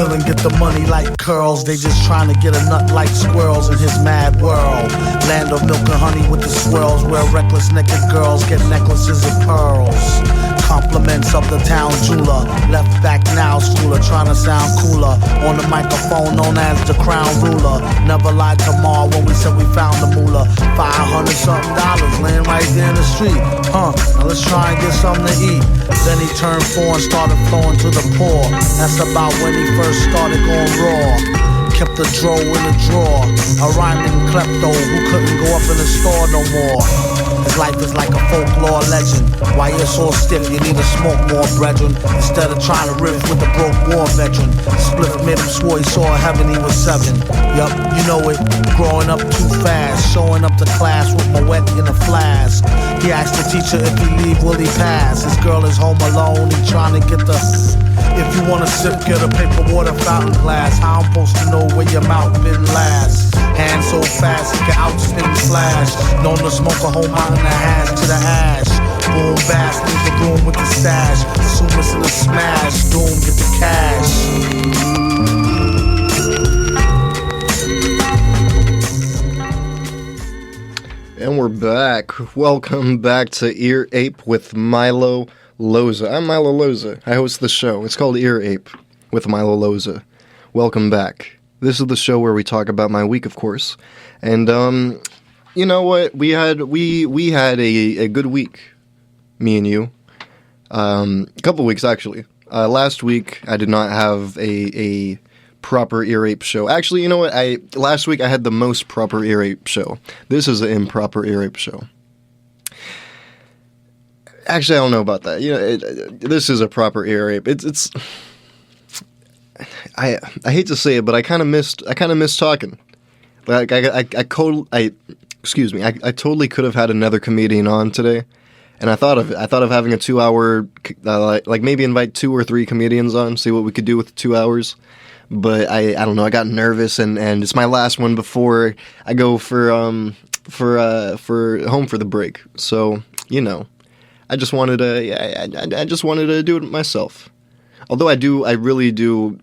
couldn't get the money like curls. They just trying to get a nut like squirrels in his mad world. Land of milk and honey with the swirls, where reckless naked girls get necklaces of pearls. Compliments of the town jeweler, left back now schooler, trying to sound cooler. On the microphone known as the crown ruler. Never lied to Ma when we said we found the moolah. $500 something laying right there in the street. Now let's try and get something to eat. Then he turned 4 and started flowing to the poor. That's about when he first started going raw. Kept the dro in the drawer. A rhyming klepto who couldn't go up in the store no more. His life is like a folklore legend. Why you're so stiff, you need to smoke more, brethren. Instead of trying to riff with a broke war veteran. Split made him swore he saw heaven, he was 7. Yup, you know it. Growing up too fast. Showing up to class with my wet in a flask. He asked the teacher if he leave, will he pass? His girl is home alone, he trying to get the... If you wanna sip, get a paper water fountain glass. How I'm supposed to know where your mouth been last? Hand so fast, he can outspin flash. Known to smoke a whole mountain of hash to the ash. Boom, bass, leave the room with the stash. Assume it's in a smash, doom, get the cash. And we're back. Welcome back to Ear Ape with Milo Loza. I'm Milo Loza. I host the show. It's called Ear Ape with Milo Loza. Welcome back. This is the show where we talk about my week, of course. And you know what? We had a good week, me and you. A couple weeks actually. Last week I did not have a proper Ear Ape show. Actually, you know what? Last week I had the most proper Ear Ape show. This is an improper Ear Ape show. Actually, I don't know about that. You know, this is a proper Ear Ape. It's. I hate to say it, but I kind of missed talking. Like I totally could have had another comedian on today, and I thought of having a 2-hour, like maybe invite 2 or 3 comedians on, see what we could do with 2 hours. But I don't know. I got nervous, and it's my last one before I go for home for the break. So you know. I just wanted to do it myself. Although I really do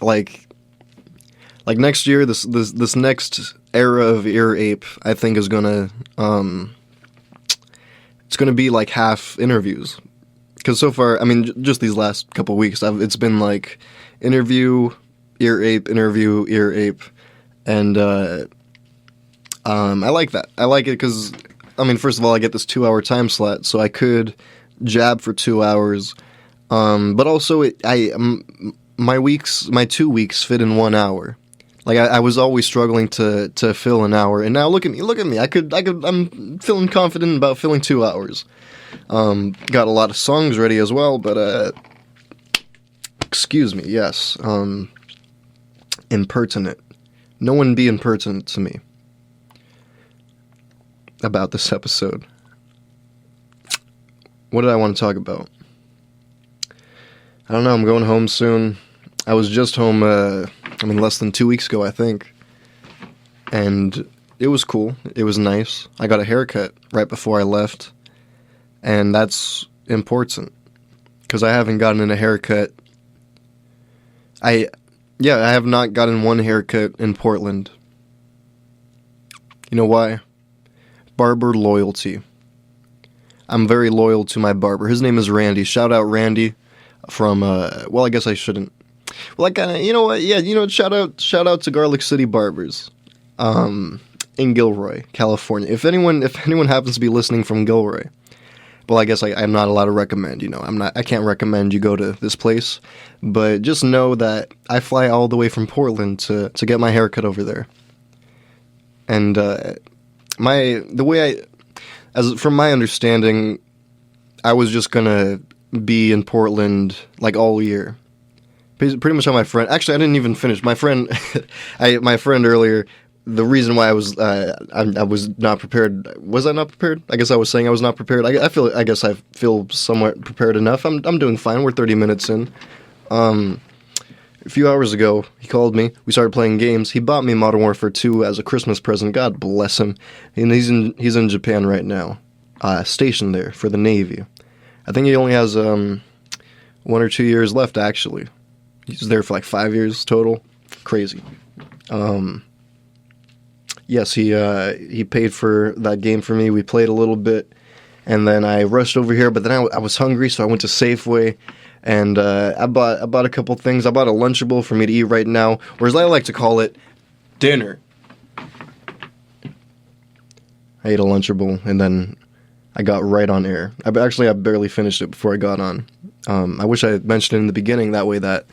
like next year, this next era of Ear Ape, I think is gonna it's gonna be like half interviews. Because so far, I mean, just these last couple weeks, it's been like interview, Ear Ape, interview, Ear Ape, and I like that. I like it because. I mean, first of all, I get this 2-hour time slot, so I could jab for 2 hours. But also, my 2 weeks fit in 1 hour. Like I was always struggling to fill an hour, and now look at me. I'm feeling confident about filling 2 hours. Got a lot of songs ready as well, but excuse me. Yes, impertinent. No one be impertinent to me. About this episode. What did I want to talk about? I don't know, I'm going home soon. I was just home, less than 2 weeks ago, I think. And it was cool. It was nice. I got a haircut right before I left. And that's important. Because I haven't gotten a haircut. I have not gotten one haircut in Portland. You know why? Barber loyalty. I'm very loyal to my barber. His name is Randy. Shout out Randy from well, I guess I shouldn't. Well, I kind of, you know what? Yeah, you know, shout out to Garlic City Barbers in Gilroy, California. If anyone happens to be listening from Gilroy, well, I guess I'm not allowed to recommend, you know. I can't recommend you go to this place, but just know that I fly all the way from Portland to get my haircut over there. And from my understanding, I was just gonna be in Portland like all year. Pretty much how my friend. Actually, I didn't even finish. My friend, my friend earlier. The reason why I was not prepared. Was I not prepared? I guess I was saying I was not prepared. I guess I feel somewhat prepared enough. I'm doing fine. We're 30 minutes in. A few hours ago, he called me. We started playing games. He bought me Modern Warfare 2 as a Christmas present. God bless him. And he's in Japan right now, stationed there for the Navy. I think he only has 1 or 2 years left, actually. He was there for like 5 years total. Crazy. Yes, he paid for that game for me. We played a little bit, and then I rushed over here. But then I was hungry, so I went to Safeway, and I bought a couple things. I bought a Lunchable for me to eat right now, or as I like to call it, dinner. I ate a Lunchable, and then I got right on air. I barely finished it before I got on. I wish I had mentioned it in the beginning. That way, that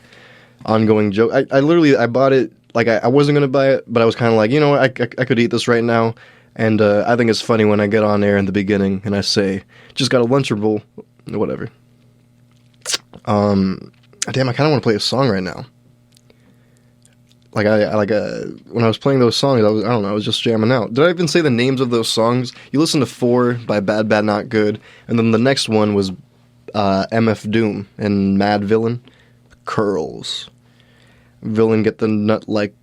ongoing joke. I bought it. Like, I wasn't going to buy it, but I was kind of like, you know what, I could eat this right now. And I think it's funny when I get on air in the beginning and I say, just got a Lunchable, whatever. Damn, I kind of want to play a song right now. Like, when I was playing those songs, I was just jamming out. Did I even say the names of those songs? You listen to 4 by Bad Bad Not Good, and then the next one was MF Doom and Mad Villain, Curls. Villain get the nut like,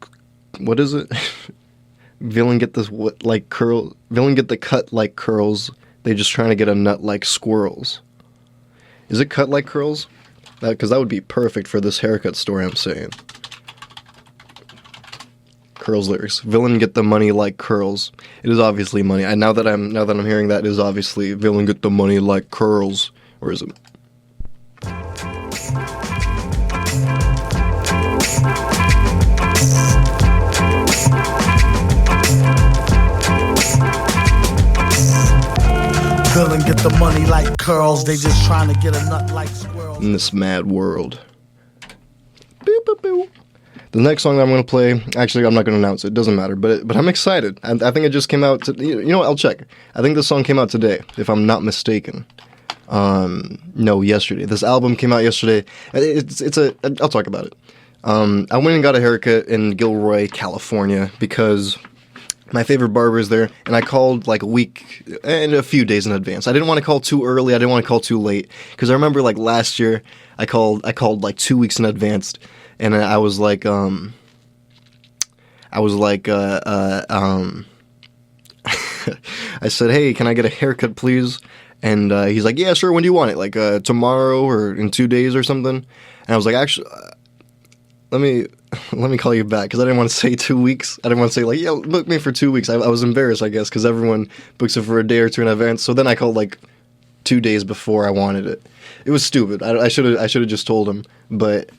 what is it? Villain get this what like curl. Villain get the cut like curls. They just trying to get a nut like squirrels. Is it cut like curls? Because that would be perfect for this haircut story I'm saying. Curls lyrics. Villain get the money like curls. It is obviously money. Now that I'm hearing that, it is obviously villain get the money like curls. Or is it? Villain get the money like curls. They just trying to get a nut like squirrels. In this mad world. Boop, boop, boop. The next song that I'm going to play, actually, I'm not going to announce it. It doesn't matter, but I'm excited. I think it just came out. You know what? I'll check. I think this song came out today, if I'm not mistaken. No, yesterday. This album came out yesterday. I'll talk about it. I went and got a haircut in Gilroy, California, because my favorite barber is there, and I called like a week and a few days in advance. I didn't want to call too early. I didn't want to call too late, because I remember like last year I called like 2 weeks in advance, and I was like I said, hey, can I get a haircut, please? And he's like, yeah, sure. When do you want it? Like tomorrow or in 2 days or something? And I was like, actually, let me call you back, because I didn't want to say 2 weeks. I didn't want to say like, yeah, book me for 2 weeks. I was embarrassed, I guess, because everyone books it for a day or two in advance. So then I called like 2 days before I wanted it. It was stupid. I should have just told him, but.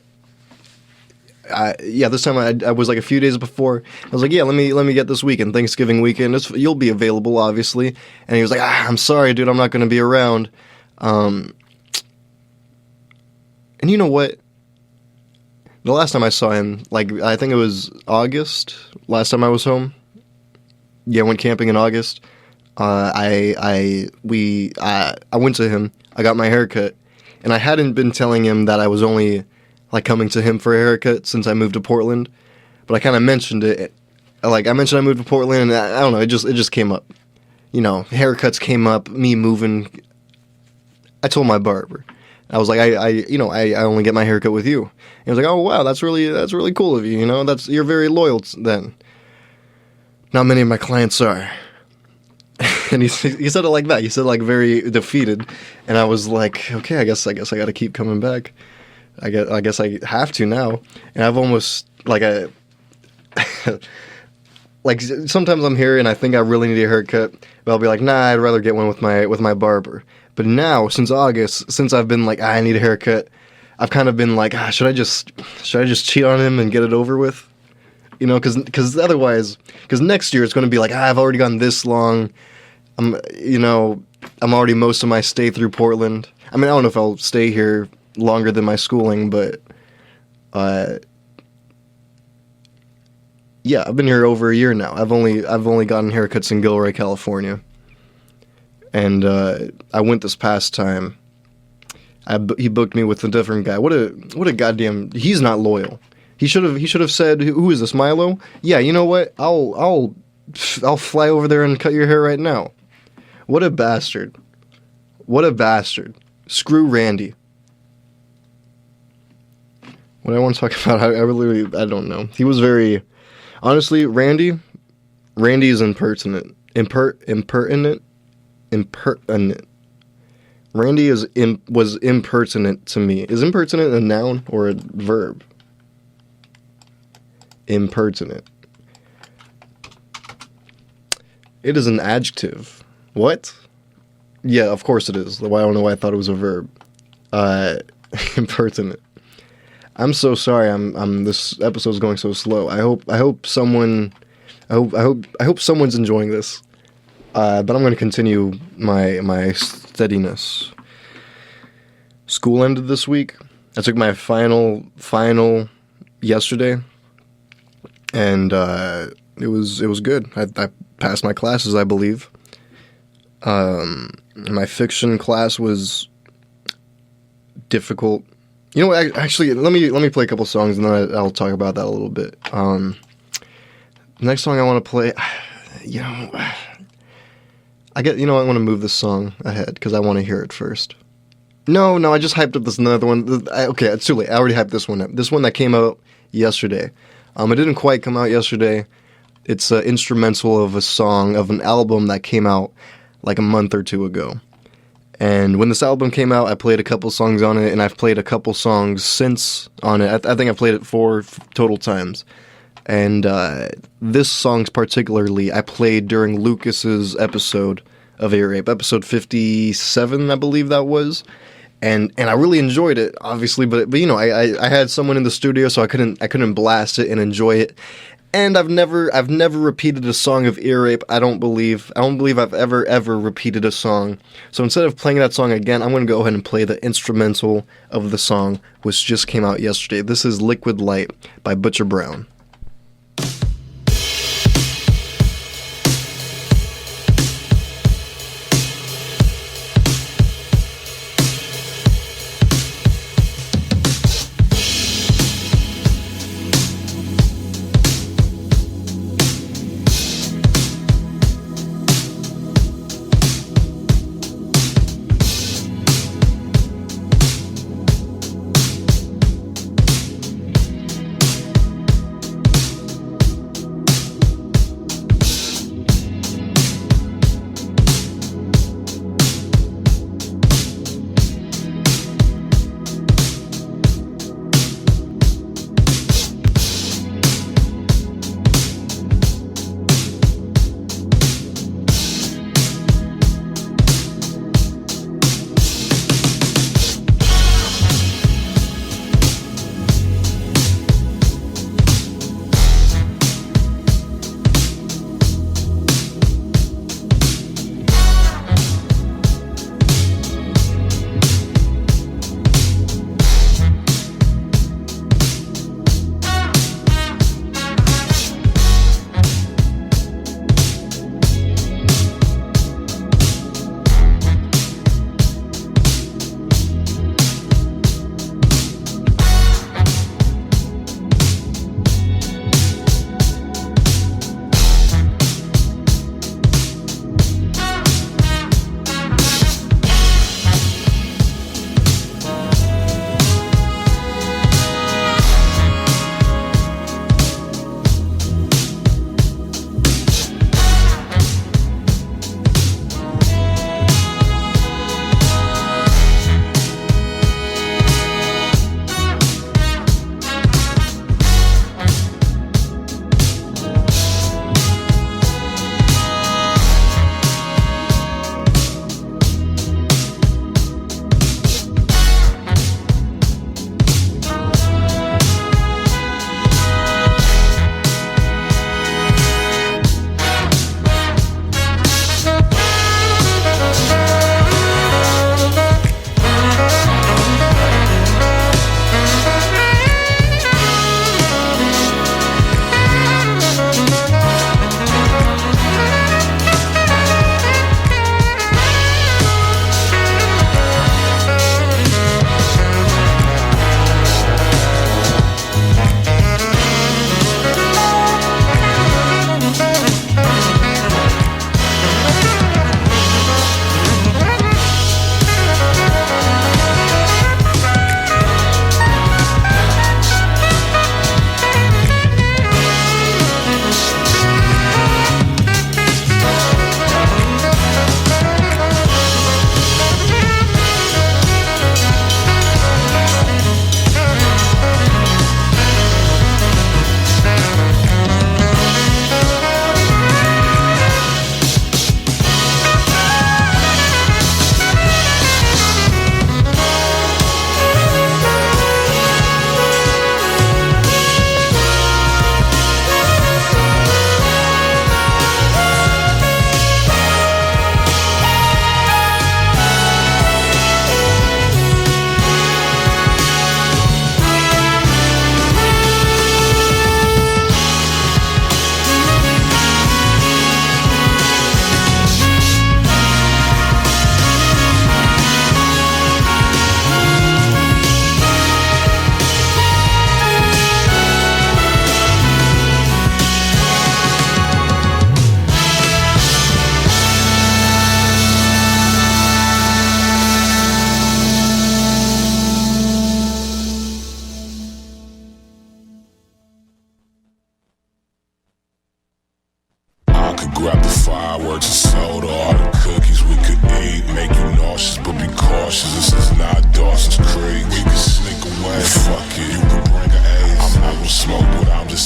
This time I was like a few days before. I was like, yeah, let me get this weekend, Thanksgiving weekend. You'll be available, obviously. And he was like, I'm sorry, dude, I'm not going to be around. And you know what? The last time I saw him, like, I think it was August, last time I was home. Yeah, I went camping in August. I went to him, I got my haircut, and I hadn't been telling him that I was only like coming to him for a haircut since I moved to Portland, but I kind of mentioned it. Like I mentioned I moved to Portland, and I don't know, it just came up. You know, haircuts came up, me moving. I told my barber, I was like, I only get my haircut with you. And he was like, oh wow, that's really cool of you. You know, you're very loyal. Then, not many of my clients are. And he said it like that. He said like very defeated, and I was like, okay, I guess I got to keep coming back. I guess I have to now, and I've almost like like sometimes I'm here and I think I really need a haircut, but I'll be like, nah, I'd rather get one with my barber. But now, since August, since I've been like, I need a haircut, I've kind of been like, should I just cheat on him and get it over with, you know? Because otherwise, because next year it's going to be like, I've already gone this long, I'm already most of my stay through Portland. I mean, I don't know if I'll stay here longer than my schooling, but yeah, I've been here over a year now. I've only gotten haircuts in Gilroy, California, and I went this past time. He booked me with a different guy. What a goddamn. He's not loyal. He should have said, who is this, Milo? Yeah, you know what? I'll fly over there and cut your hair right now. What a bastard. What a bastard. Screw Randy. What I want to talk about, I don't know. He was very, honestly, Randy is impertinent. Impertinent. Randy was impertinent to me. Is impertinent a noun or a verb? Impertinent. It is an adjective. What? Yeah, of course it is. I don't know why I thought it was a verb. Impertinent. I'm so sorry. This episode's going so slow. I hope someone's enjoying this. But I'm going to continue my steadiness. School ended this week. I took my final yesterday, and it was good. I passed my classes, I believe. My fiction class was difficult. You know what? Actually, let me play a couple songs, and then I'll talk about that a little bit. The next song I want to play, I want to move this song ahead because I want to hear it first. No, I just hyped up this another one. Okay, it's too late. I already hyped this one up. This one that came out yesterday. It didn't quite come out yesterday. It's an instrumental of a song of an album that came out like a month or two ago. And when this album came out, I played a couple songs on it, and I've played a couple songs since on it. I think I played it 4 total times. And this song particularly, I played during Lucas's episode of Ear Rape, episode 57, I believe that was. And I really enjoyed it, obviously, but you know, I had someone in the studio, so I couldn't blast it and enjoy it. And I've never repeated a song of Ear Rape. I don't believe I've ever repeated a song. So instead of playing that song again, I'm going to go ahead and play the instrumental of the song, which just came out yesterday. This is Liquid Light by Butcher Brown.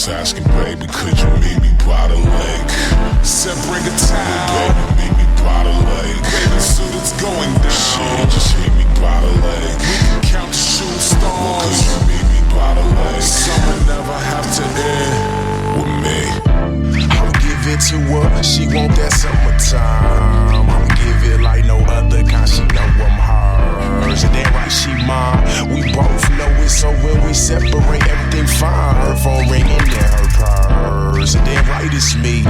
asking, baby, could you meet me by the lake? Said bring a towel, baby, meet me by the lake. Baby, soon it's going down. Shit, just meet me by the lake. We can count the shooting stars. Could you meet me by the lake? Summer never have to end with me. I'ma give it to her, she want that summertime. I'ma give it like no other kind, she know I'm hers. And damn right she mine, we both know it, so when we separate everything fine. Her phone ringing and her purse, and damn right it's me,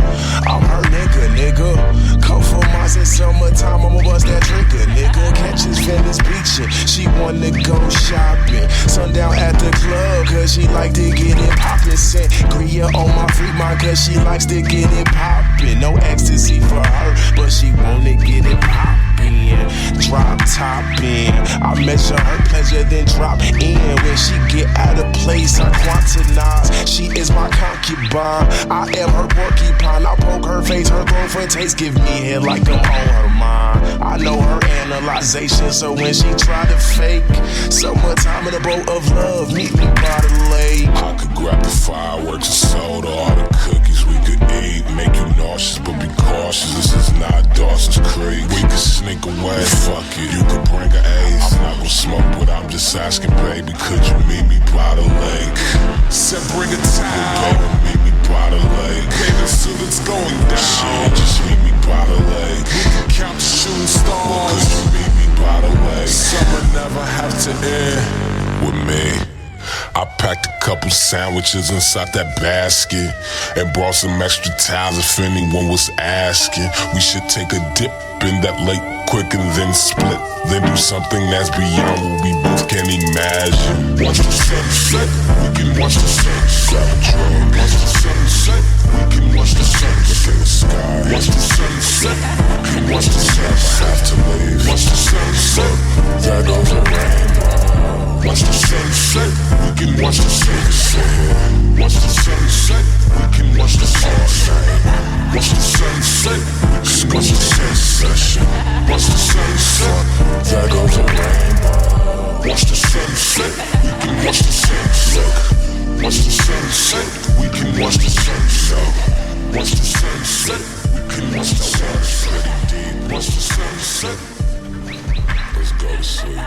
I'm her nigga. Couple months in summertime, I'ma bust that trigger, nigga. Catches Venice beaching, she wanna go shopping. Sundown at the club, cause she like to get it poppin'. Sangria on my free mind, cause she likes to get it poppin'. No ecstasy for her, but she wanna get it poppin'. Drop top in, I measure her pleasure, then drop in. When she get out of place, I quantize. She is my concubine, I am her porcupine. I poke her face, her throat for taste, give me head like I'm on her mind. I know her analyzation, so when she try to fake, summertime in a boat of love, meet me by the lake. I could grab the fireworks and soda, all the cookies we could eat, make you nauseous, but be cautious. This is not Dawson's Creek. We could sneak away, fuck it. You could bring an ace. I'm not gonna smoke, but I'm just asking, baby, could you meet me by the lake? Said bring a towel, baby, meet me by the lake. Baby, soon it's going down. Shit, just meet me by the lake. We can count the shooting stars. Could you meet me by the lake? Summer never have to end with me. I packed a couple sandwiches inside that basket and brought some extra towels if anyone was asking. We should take a dip in that lake quick and then split. Then do something that's beyond what we both can imagine. Watch the sunset, we can watch the sunset. Watch the sunset, we can watch the sunset. In the sky. Watch the sunset, we can watch the sunset. Have to leave. Watch the sunset, there goes a rainbow. Watch the sunset, we can watch the sunset. Watch the sunset, we can watch the sunset. Watch the sunset, we can watch the sunset. Watch the sunset, there goes a rainbow. Watch the sunset, we can watch the sunset. Watch the sunset, we can watch the sunset. Watch the sunset, we can watch the sunset. Watch the sunset, let's go to sleep.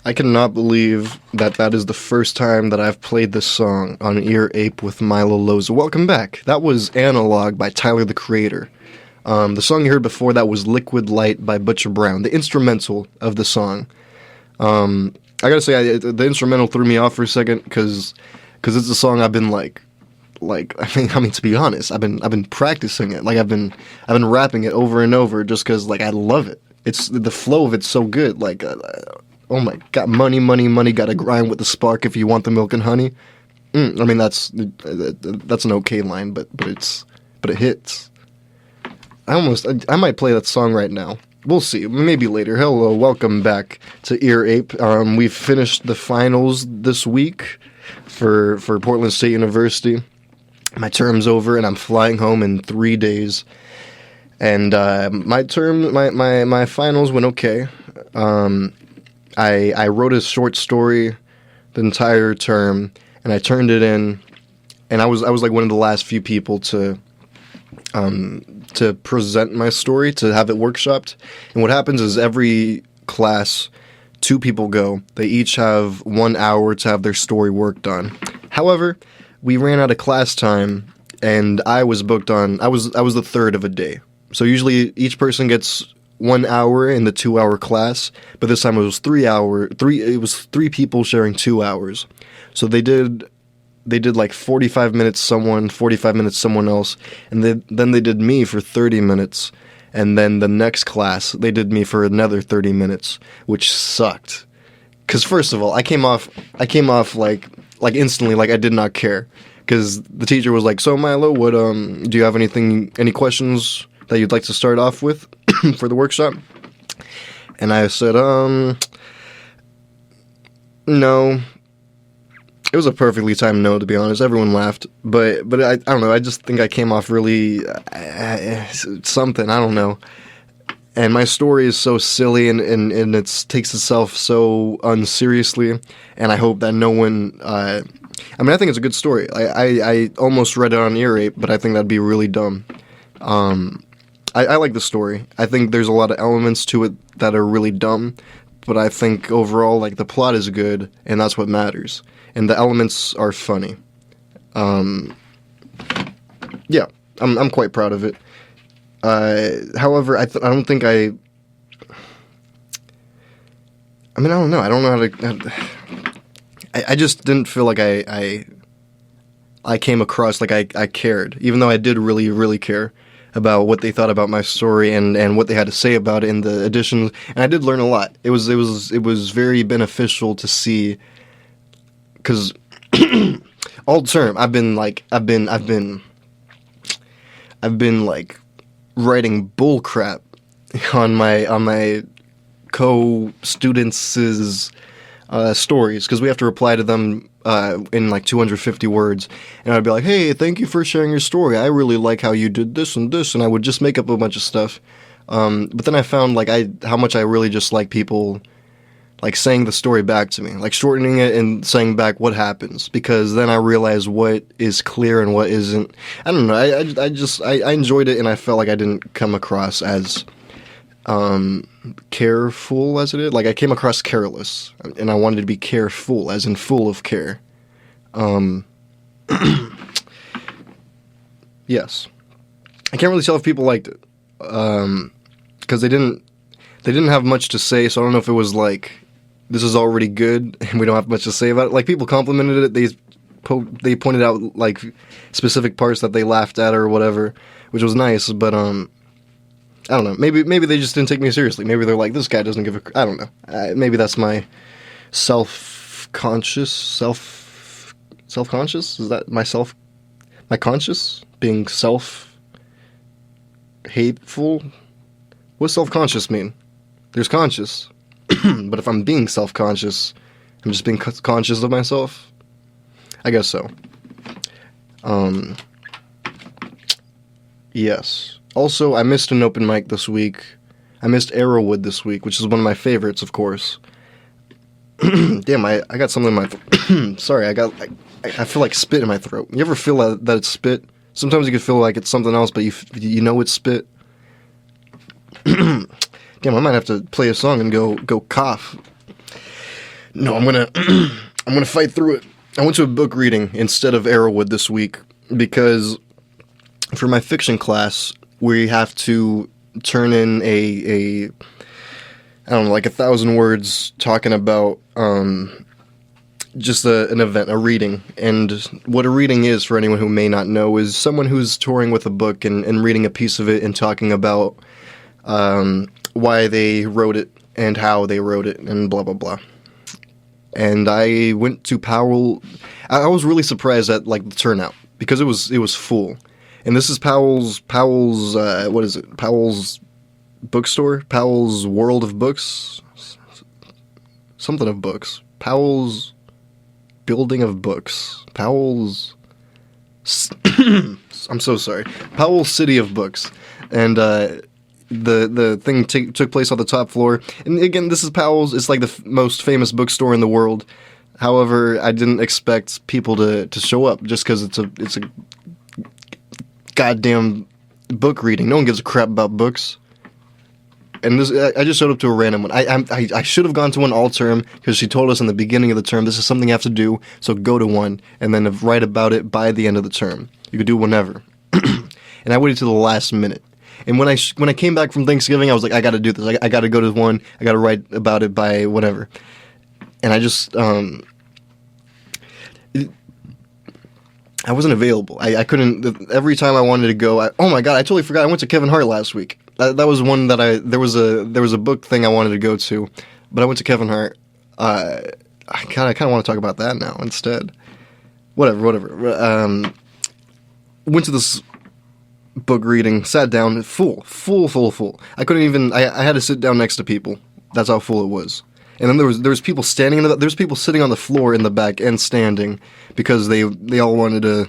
I cannot believe that that is the first time that I've played this song on Ear Ape with Milo Loza. Welcome back. That was Analog by Tyler, the Creator. The song you heard before that was Liquid Light by Butcher Brown, the instrumental of the song. I gotta say, the instrumental threw me off for a second because it's a song I've been like I mean to be honest, I've been practicing it. Like I've been rapping it over and over just because like I love it. It's the flow of it's so good. Like oh my god, money, gotta grind with the spark if you want the milk and honey. I mean that's an okay line, but it hits. I might play that song right now. We'll see. Maybe later. Hello, welcome back to Ear Ape. We've finished the finals this week for Portland State University. My term's over, and I'm flying home in 3 days. And my finals went okay. I wrote a short story the entire term, and I turned it in. And I was like one of the last few people to present my story, to have it workshopped. And what happens is every class, 2 people go. They each have 1 hour to have their story worked on. However, we ran out of class time, and I was booked on. I was the third of a day. So usually each person gets 1 hour in the 2-hour class, but this time it was 3 hour. It was 3 people sharing 2 hours. So they did like 45 minutes someone, 45 minutes someone else, and then they did me for 30 minutes, and then the next class they did me for another 30 minutes, which sucked. Cause first of all, I came off like instantly, like I did not care, cause the teacher was like, "So Milo, what do you have any questions that you'd like to start off with for the workshop?" And I said, no. It was a perfectly timed no, to be honest. Everyone laughed, but I don't know. I just think I came off really something. I don't know. And my story is so silly, and it takes itself so unseriously. And I hope that no one I mean, I think it's a good story. I almost read it on ear rape, but I think that'd be really dumb. I like the story. I think there's a lot of elements to it that are really dumb, but I think overall, like, the plot is good, and that's what matters. And the elements are funny. Yeah, I'm quite proud of it. However, I don't think I mean, I don't know. I don't know how to. I just didn't feel like I came across like I cared, even though I did really, really care about what they thought about my story and what they had to say about it in the editions. And I did learn a lot. It was very beneficial to see, because all term I've been like writing bull crap on my co-students' stories, because we have to reply to them in like 250 words, and I'd be like, hey, thank you for sharing your story, I really like how you did this, and I would just make up a bunch of stuff. But then I found like how much I really just like people like saying the story back to me, like shortening it and saying back what happens, because then I realize what is clear and what isn't. I don't know, I enjoyed it, and I felt like I didn't come across as careful as it is. Like, I came across careless, and I wanted to be careful, as in full of care. Yes. I can't really tell if people liked it, because they didn't have much to say, so I don't know if it was like, this is already good, and we don't have much to say about it. Like, people complimented it, they pointed out, like, specific parts that they laughed at or whatever, which was nice, but, I don't know. Maybe they just didn't take me seriously. Maybe they're like, this guy doesn't give a... I don't know. Maybe that's my self-conscious? Is that my conscious? Being self-hateful? What's self-conscious mean? There's conscious. But if I'm being self-conscious, I'm just being conscious of myself? I guess so. Yes. Also, I missed an open mic this week. I missed Arrowwood this week, which is one of my favorites, of course. Damn, I got something in my throat. Sorry, I feel like spit in my throat. You ever feel that it's spit? Sometimes you can feel like it's something else, but you know it's spit. Damn, I might have to play a song and go cough. No, I'm gonna fight through it. I went to a book reading instead of Arrowwood this week because for my fiction class, we have to turn in a I don't know, like 1,000 words talking about just an event, a reading. And what a reading is, for anyone who may not know, is someone who's touring with a book and reading a piece of it and talking about why they wrote it and how they wrote it and blah, blah, blah. And I went to Powell. I was really surprised at like the turnout because it was full. And this is Powell's, what is it? Powell's bookstore? Powell's World of Books? Something of books. Powell's Building of Books. Powell's... I'm so sorry. Powell's City of Books. And the thing took place on the top floor. And again, this is Powell's. It's like the most famous bookstore in the world. However, I didn't expect people to show up just because it's a goddamn book reading. No one gives a crap about books. And I just showed up to a random one. I should have gone to one all term because she told us in the beginning of the term, this is something you have to do, so go to one and then write about it by the end of the term. You could do whenever. And I waited to the last minute. And when I came back from Thanksgiving, I was like, I got to do this. I got to go to one. I got to write about it by whatever. And I just I wasn't available. I couldn't. Every time I wanted to go, oh my god! I totally forgot. I went to Kevin Hart last week. That was one that there was a book thing I wanted to go to, but I went to Kevin Hart. I kind of want to talk about that now instead. Whatever. Went to this book reading, sat down, full. I couldn't even. I had to sit down next to people. That's how full it was. And then there was people standing there's people sitting on the floor in the back and standing because they all wanted to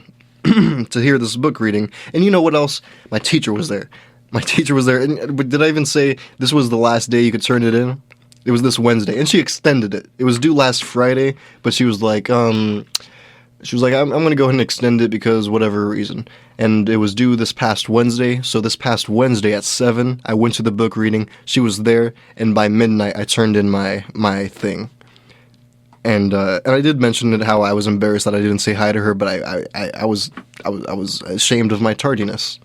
to hear this book reading. And you know what else? My teacher was there. But did I even say this was the last day you could turn it in? It was this Wednesday, and she extended it. It was due last Friday, but she was like, she was like, I'm going to go ahead and extend it because whatever reason. And it was due this past Wednesday. So this past Wednesday at 7, I went to the book reading. She was there, and by midnight, I turned in my thing. And I did mention it how I was embarrassed that I didn't say hi to her, but I was ashamed of my tardiness.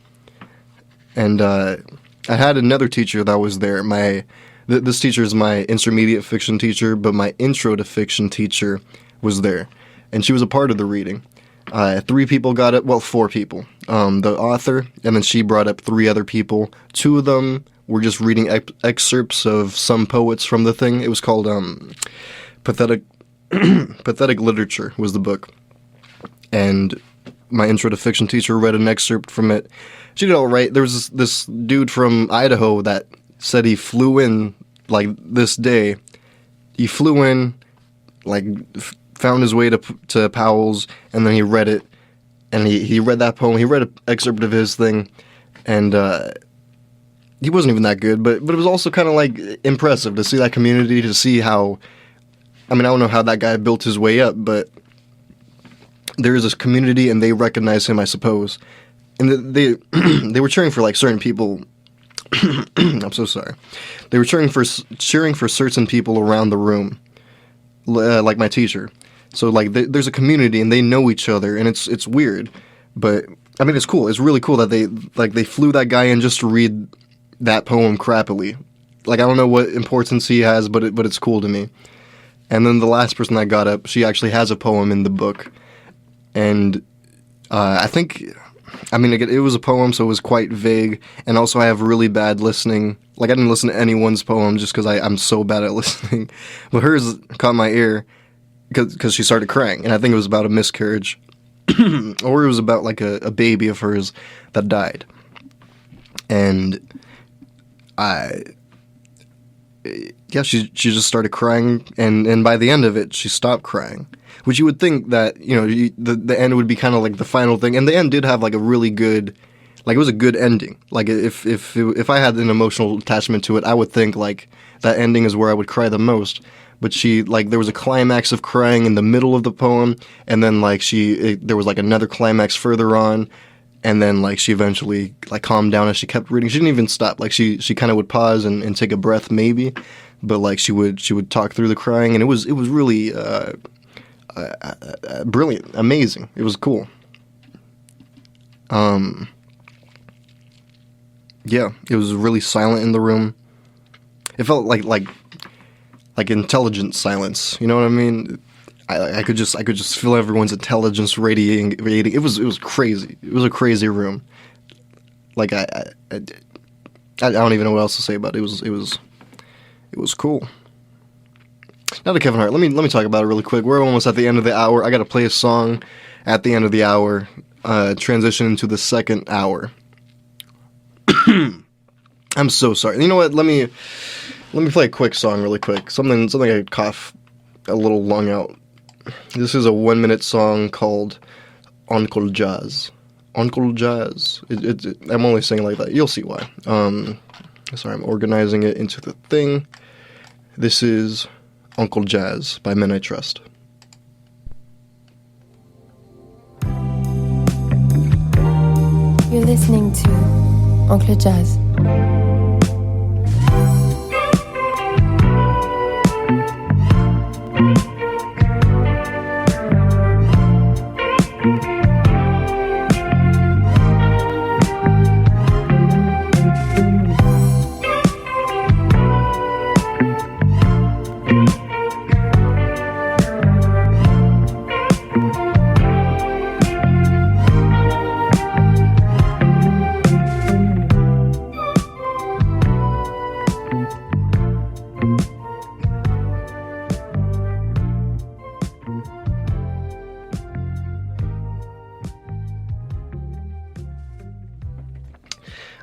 And I had another teacher that was there. This teacher is my intermediate fiction teacher, but my intro to fiction teacher was there. And she was a part of the reading. 3 people got it. Well, 4 people. The author, and then she brought up 3 other people. 2 of them were just reading excerpts of some poets from the thing. It was called Pathetic Literature was the book. And my intro to fiction teacher read an excerpt from it. She did all right. There was this dude from Idaho that said he flew in, like, this day. He flew in, like, found his way to Powell's, and then he read it, and he read that poem. He read an excerpt of his thing, and he wasn't even that good, but it was also kind of like impressive to see that community, to see how, I mean, I don't know how that guy built his way up, but there is this community, and they recognize him, I suppose, and they were cheering for like certain people. I'm so sorry. They were cheering for certain people around the room, like my teacher. So like there's a community and they know each other, and it's weird, but I mean it's cool. It's really cool that they flew that guy in just to read that poem crappily. Like I don't know what importance he has, but it's cool to me. And then the last person that got up, she actually has a poem in the book, and I think, I mean it was a poem, so it was quite vague, and also I have really bad listening. Like I didn't listen to anyone's poem just because I'm so bad at listening, but hers caught my ear. Because she started crying, and I think it was about a miscarriage, or it was about like a baby of hers that died, and she just started crying, and by the end of it, she stopped crying, which you would think that, you know, the end would be kind of like the final thing, and the end did have like a really good, like it was a good ending. Like if I had an emotional attachment to it, I would think like that ending is where I would cry the most. But there was a climax of crying in the middle of the poem, and then there was like another climax further on, and then like she eventually like calmed down as she kept reading. She didn't even stop. Like she kind of would pause and take a breath maybe, but like she would talk through the crying, and it was really brilliant, amazing. It was cool. Yeah, it was really silent in the room. It felt like intelligent silence, you know what I mean? I could just feel everyone's intelligence radiating. It was crazy. It was a crazy room. Like I don't even know what else to say about it. It was cool. Now to Kevin Hart. Let me talk about it really quick. We're almost at the end of the hour. I got to play a song at the end of the hour. Transition into the second hour. I'm so sorry. You know what? Let me play a quick song really quick. Something I could cough a little lung out. This is a 1-minute song called Uncle Jazz. Uncle Jazz. I'm only saying like that. You'll see why. Sorry, I'm organizing it into the thing. This is Uncle Jazz by Men I Trust. You're listening to Uncle Jazz.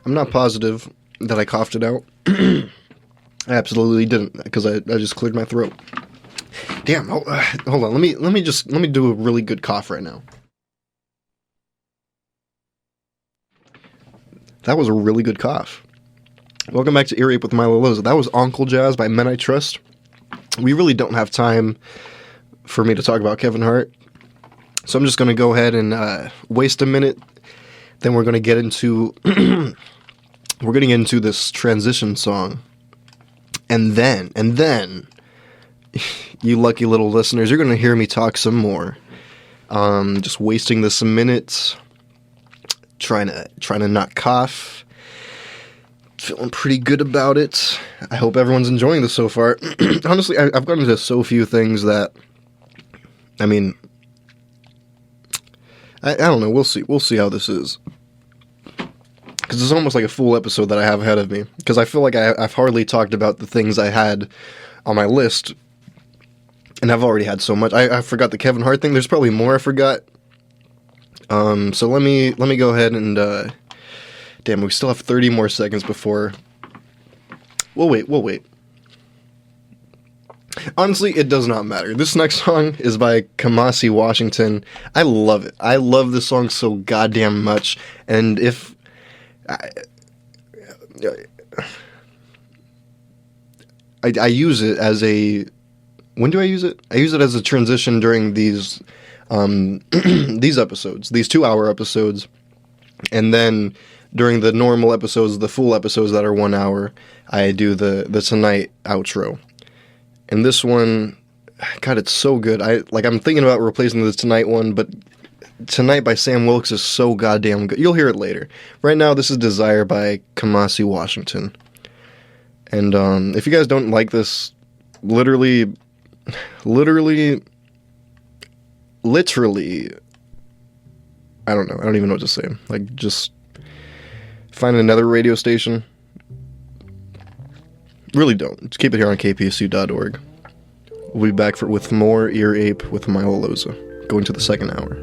I'm not positive that I coughed it out. I absolutely didn't, because I just cleared my throat. Damn, hold on. Let me do a really good cough right now. That was a really good cough. Welcome back to Ear Rape with Milo Loza. That was Uncle Jazz by Men I Trust. We really don't have time for me to talk about Kevin Hart. So I'm just going to go ahead and waste a minute. Then we're going to get into we're getting into this transition song. And then you lucky little listeners, you're going to hear me talk some more. Just wasting this a minute, trying to not cough. Feeling pretty good about it. I hope everyone's enjoying this so far. Honestly, I've gotten into so few things that, I mean, I don't know. We'll see. We'll see how this is. Because it's almost like a full episode that I have ahead of me. Because I feel like I've hardly talked about the things I had on my list. And I've already had so much. I forgot the Kevin Hart thing. There's probably more I forgot. So let me go ahead and... damn, we still have 30 more seconds before... We'll wait. Honestly, it does not matter. This next song is by Kamasi Washington. I love it. I love this song so goddamn much. And if... I use it as a... When do I use it? I use it as a transition during these these episodes, these 2-hour episodes. And then during the normal episodes, the full episodes that are 1 hour, I do the Tonight outro. And this one, God, it's so good. I'm thinking about replacing the Tonight one, but Tonight by Sam Wilkes is so goddamn good. You'll hear it later. Right now, this is Desire by Kamasi Washington. And if you guys don't like this, literally, I don't know. I don't even know what to say. Like, just find another radio station. Really don't. Just keep it here on kpsu.org. We'll be back with more Ear Ape with Milo Loza, going to the second hour.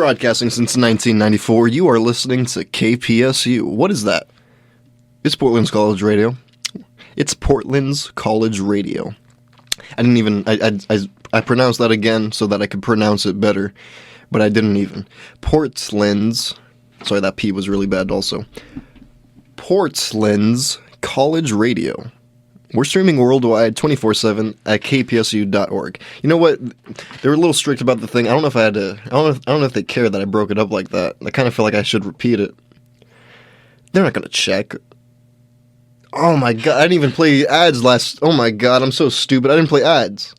Broadcasting since 1994, you are listening to KPSU. What is that? It's Portland's College Radio. It's Portland's College Radio. I didn't even, I pronounced that again so that I could pronounce it better, but I didn't even. Portland's, sorry, that P was really bad also. Portland's College Radio. We're streaming worldwide 24/7 at kpsu.org. You know what? They were a little strict about the thing. I don't know if I had to. I don't know if they care that I broke it up like that. I kind of feel like I should repeat it. They're not gonna check. Oh my god! I didn't even play ads last. Oh my god! I'm so stupid. I didn't play ads.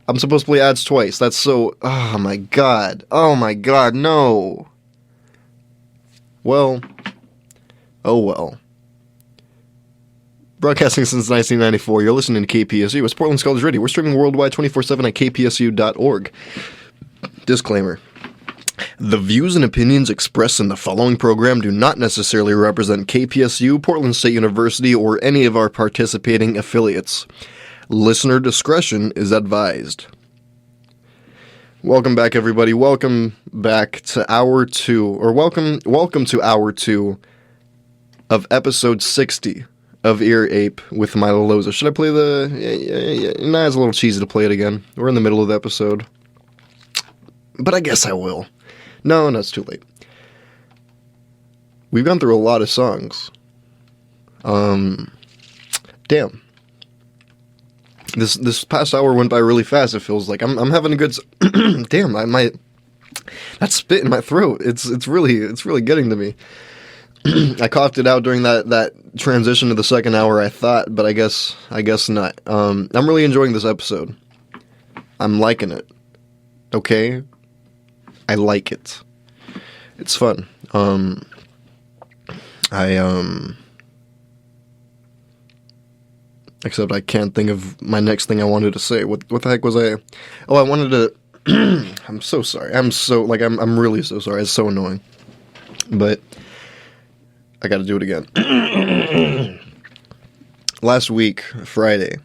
I'm supposed to play ads twice. That's so. Oh my god! Oh my god! No. Well. Oh well. Broadcasting since 1994, you're listening to KPSU. It's Portland's College Radio. We're streaming worldwide 24/7 at kpsu.org. Disclaimer. The views and opinions expressed in the following program do not necessarily represent KPSU, Portland State University, or any of our participating affiliates. Listener discretion is advised. Welcome back, everybody. Welcome back to Hour 2, or welcome to Hour 2 of Episode 60. Of Ear Ape with Milo Loza. Should I play the... Yeah. Nah, it's a little cheesy to play it again. We're in the middle of the episode. But I guess I will. No, it's too late. We've gone through a lot of songs. Damn. This past hour went by really fast, it feels like. I'm having a good... Damn, that spit in my throat. It's really getting to me. I coughed it out during that transition to the second hour, I thought, but I guess not. I'm really enjoying this episode. I'm liking it. Okay? I like it. It's fun. Except I can't think of my next thing I wanted to say. What the heck was I? Oh, I wanted to... I'm so sorry. I'm really so sorry. It's so annoying. But... I gotta do it again. Last week, Friday,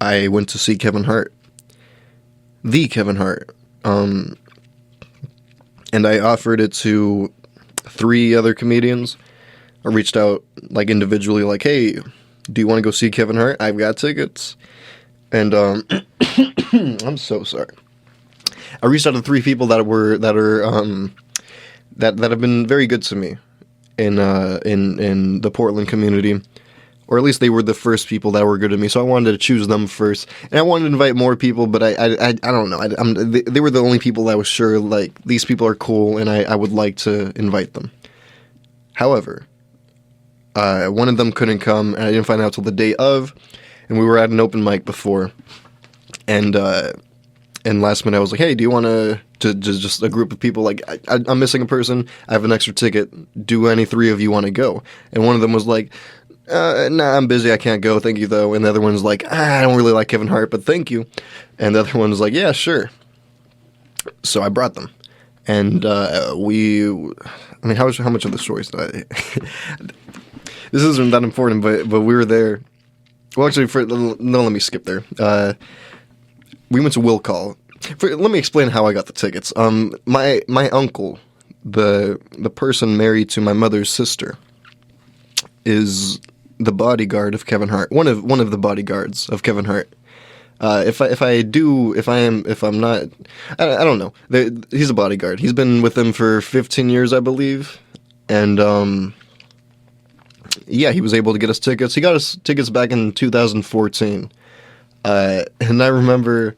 I went to see Kevin Hart. The Kevin Hart. And I offered it to 3 other comedians. I reached out, individually, hey, do you want to go see Kevin Hart? I've got tickets. And, I'm so sorry. I reached out to 3 people that have been very good to me. In the Portland community, or at least they were the first people that were good to me. So I wanted to choose them first, and I wanted to invite more people, but I don't know. They were the only people I was sure these people are cool, and I would like to invite them. However, one of them couldn't come, and I didn't find out till the day of, and we were at an open mic before, and last minute I was like, hey, do you want to just a group of people, I'm missing a person, I have an extra ticket, do any 3 of you want to go? And one of them was like, nah, I'm busy, I can't go, thank you though. And the other one's like, I don't really like Kevin Hart, but thank you. And the other one was like, yeah, sure. So I brought them. And how much of the story is that? This isn't that important, but we were there. Well, actually, let me skip there. We went to Will Call. Let me explain how I got the tickets. My uncle, the person married to my mother's sister, is the bodyguard of Kevin Hart. One of the bodyguards of Kevin Hart. If I'm not, I don't know. He's a bodyguard. He's been with them for 15 years, I believe, and yeah, he was able to get us tickets. He got us tickets back in 2014, and I remember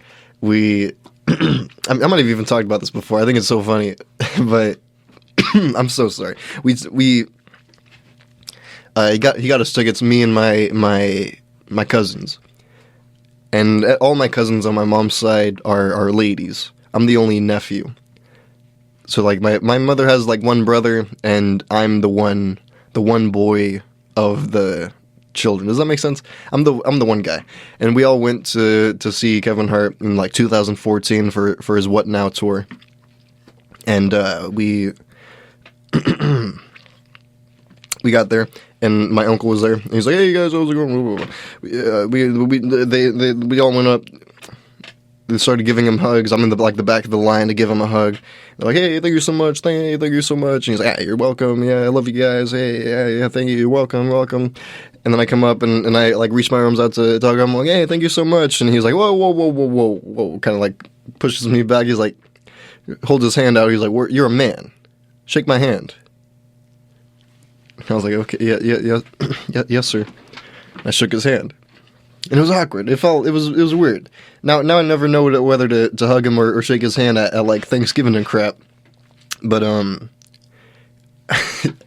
I might have even talked about this before. I think it's so funny, but I'm so sorry. He got us tickets. Me and my cousins, and all my cousins on my mom's side are ladies. I'm the only nephew. So my mother has one brother, and I'm the one boy of the children. Does that make sense? I'm the one guy, and we all went to see Kevin Hart in 2014 for his What Now tour, and we got there, and my uncle was there. And he's like, "Hey, you guys, how's it going?" We all went up. they started giving him hugs. I'm in the back of the line to give him a hug. They're like, hey, thank you so much. Thank you so much. And he's like, you're welcome. Yeah, I love you guys. Hey, yeah, thank you. You're welcome. And then I come up and I like reach my arms out to hug him. I'm like, hey, thank you so much. And he's like, whoa. Kind of like pushes me back. He's like, holds his hand out. He's like, you're a man. Shake my hand. I was like, okay, yeah, yes, sir. I shook his hand. And it was awkward. It was weird. Now I never know whether to hug him or shake his hand at like Thanksgiving and crap. But I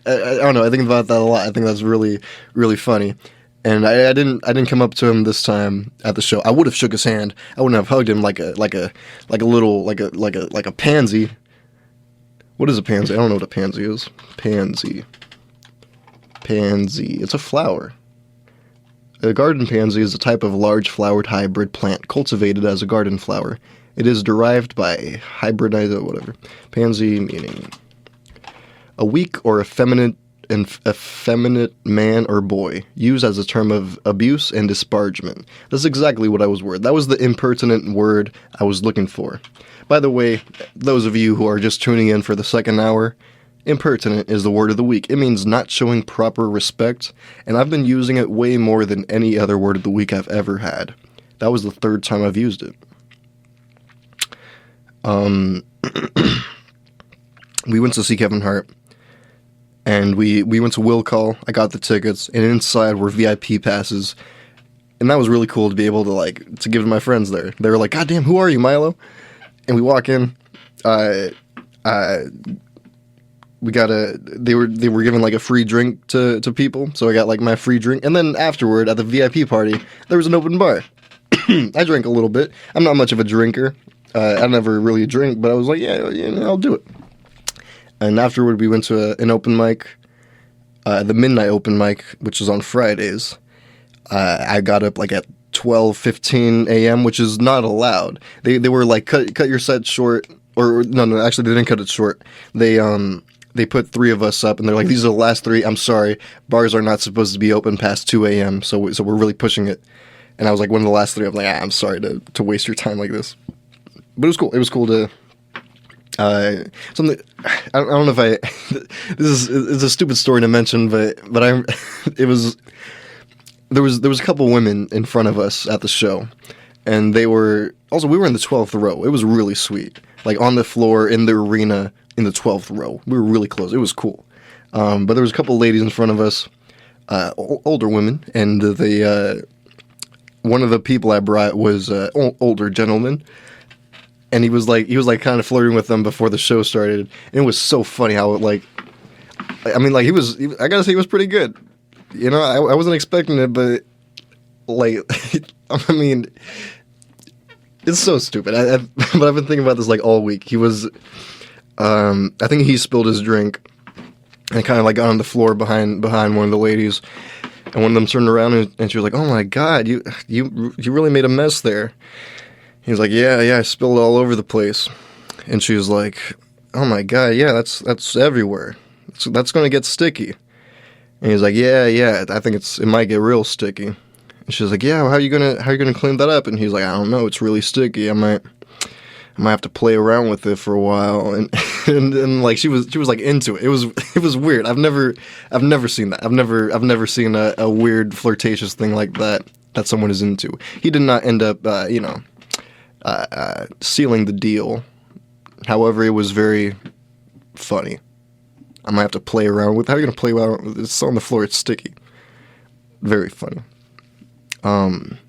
don't know. I think about that a lot. I think that's really, really funny. And I didn't come up to him this time at the show. I would have shook his hand. I wouldn't have hugged him like a pansy. What is a pansy? I don't know what a pansy is. Pansy. It's a flower. A garden pansy is a type of large flowered hybrid plant cultivated as a garden flower. It is derived by hybridized whatever. Pansy meaning a weak or effeminate man or boy, used as a term of abuse and disparagement. That's exactly what I was worried. That was the impertinent word I was looking for. By the way, those of you who are just tuning in for the second hour, impertinent is the word of the week. It means not showing proper respect, and I've been using it way more than any other word of the week I've ever had. That was the third time I've used it. We went to see Kevin Hart, and we went to Will Call. I got the tickets, and inside were VIP passes, and that was really cool to be able to give to my friends there. They were like, "God damn, who are you, Milo?" And we walk in. They were giving like a free drink to people, so I got like my free drink, and then afterward at the VIP party there was an open bar. I drank a little bit. I'm not much of a drinker. I never really drink, but I was like, yeah, I'll do it. And afterward we went to an open mic, the midnight open mic, which is on Fridays. I got up like at 12:15 a.m., which is not allowed. They were like cut your set short, or no, actually they didn't cut it short. They put three of us up, and they're like, these are the last three. I'm sorry. Bars are not supposed to be open past 2 a.m., so we're really pushing it. And I was like one of the last three. I'm like, I'm sorry to waste your time like this. But it was cool. It was cool to... something... I don't know if it's a stupid story to mention, but there was a couple women in front of us at the show, and we were in the 12th row. It was really sweet. Like on the floor in the arena in the 12th row. We were really close. It was cool. But there was a couple ladies in front of us, older women, and one of the people I brought was older gentleman, and he was kind of flirting with them before the show started. And it was so funny how I gotta say he was pretty good. You know, I wasn't expecting it, but like, I mean, it's so stupid. But I've been thinking about this like all week. He was, I think he spilled his drink and kind of like got on the floor behind one of the ladies, and one of them turned around and she was like, "Oh my God, you really made a mess there." He was like, "Yeah, I spilled it all over the place," and she was like, "Oh my God, yeah, that's everywhere. That's gonna get sticky." And he's like, yeah, I think it might get real sticky. And she's like, yeah, well, how are you gonna clean that up? And he's like, I don't know, it's really sticky. I might have to play around with it for a while. And like she was like into it. It was weird. I've never seen that. I've never seen a weird flirtatious thing like that someone is into. He did not end up sealing the deal. However, it was very funny. I might have to play around with. How are you going to play around with it? It's on the floor. It's sticky. Very funny. Kind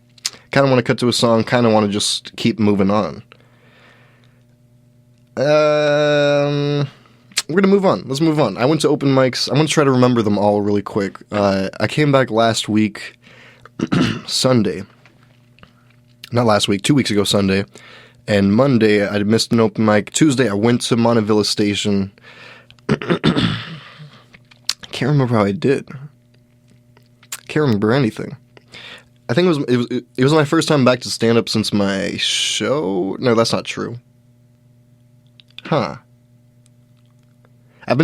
of want to cut to a song. Kind of want to just keep moving on. We're going to move on. Let's move on. I went to open mics. I'm going to try to remember them all really quick. I came back last week, Sunday. Not last week, 2 weeks ago Sunday. And Monday, I missed an open mic. Tuesday, I went to Montevilla Station. I can't remember how I did. Can't remember anything. I think it was my first time back to stand up since my show. No, that's not true. Huh. I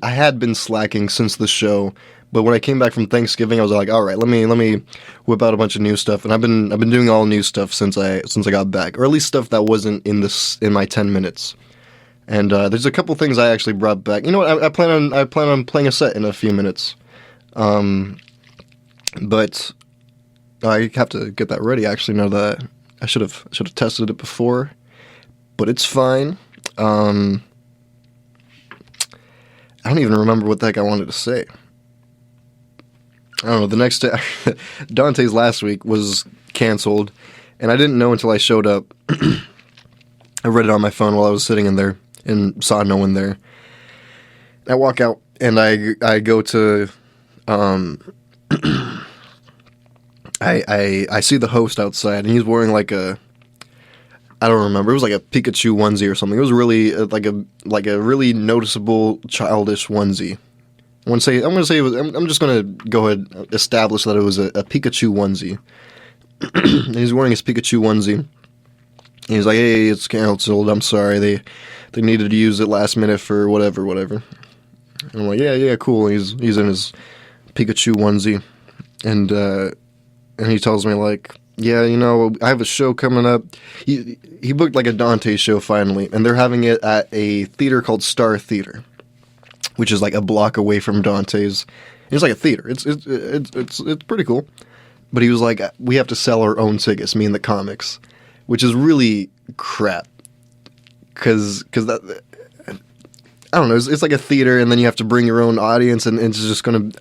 had been slacking since the show, But when I came back from Thanksgiving, I was like, all right, let me whip out a bunch of new stuff, and I've been doing all new stuff since I got back, or at least stuff that wasn't in my 10 minutes. And there's a couple things I actually brought back. You know what? I plan on playing a set in a few minutes, but I have to get that ready. Actually, now that I should have tested it before, but it's fine. I don't even remember what the heck I wanted to say. I don't know, the next day, Dante's last week was canceled, and I didn't know until I showed up. I read it on my phone while I was sitting in there, and saw no one there. I walk out, and I go to, I see the host outside, and he's wearing like I don't remember, it was like a Pikachu onesie or something. It was really, like a really noticeable childish onesie. I'm just gonna go ahead and establish that it was a Pikachu onesie. And he's wearing his Pikachu onesie. And he's like, "Hey, it's canceled. I'm sorry. They needed to use it last minute for whatever." And I'm like, "Yeah, cool." And he's in his Pikachu onesie, and he tells me like, "Yeah, you know, I have a show coming up." He booked like a Dante show finally, and they're having it at a theater called Star Theater, which is like a block away from Dante's. It's like a theater. It's pretty cool. But he was like, we have to sell our own tickets, me and the comics, which is really crap. Cause that, I don't know, it's like a theater, and then you have to bring your own audience, and it's just gonna,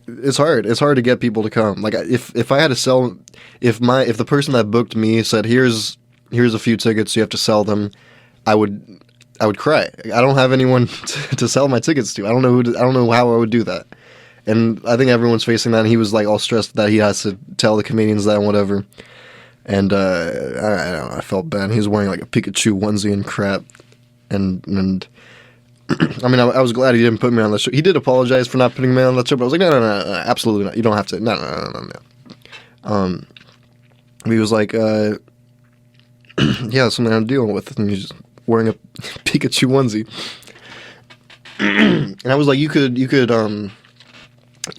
it's hard to get people to come. Like if I had to sell, if the person that booked me said, here's a few tickets, you have to sell them, I would cry. I don't have anyone to sell my tickets to. I don't know how I would do that. And I think everyone's facing that. And he was like all stressed that he has to tell the comedians that and whatever. And I don't know. I felt bad. He was wearing like a Pikachu onesie and crap. And I mean, I was glad he didn't put me on the show. He did apologize for not putting me on the show, but I was like, no, absolutely not. You don't have to. No. He was like, yeah, that's something I'm dealing with. And he's just wearing a Pikachu onesie. And I was like, you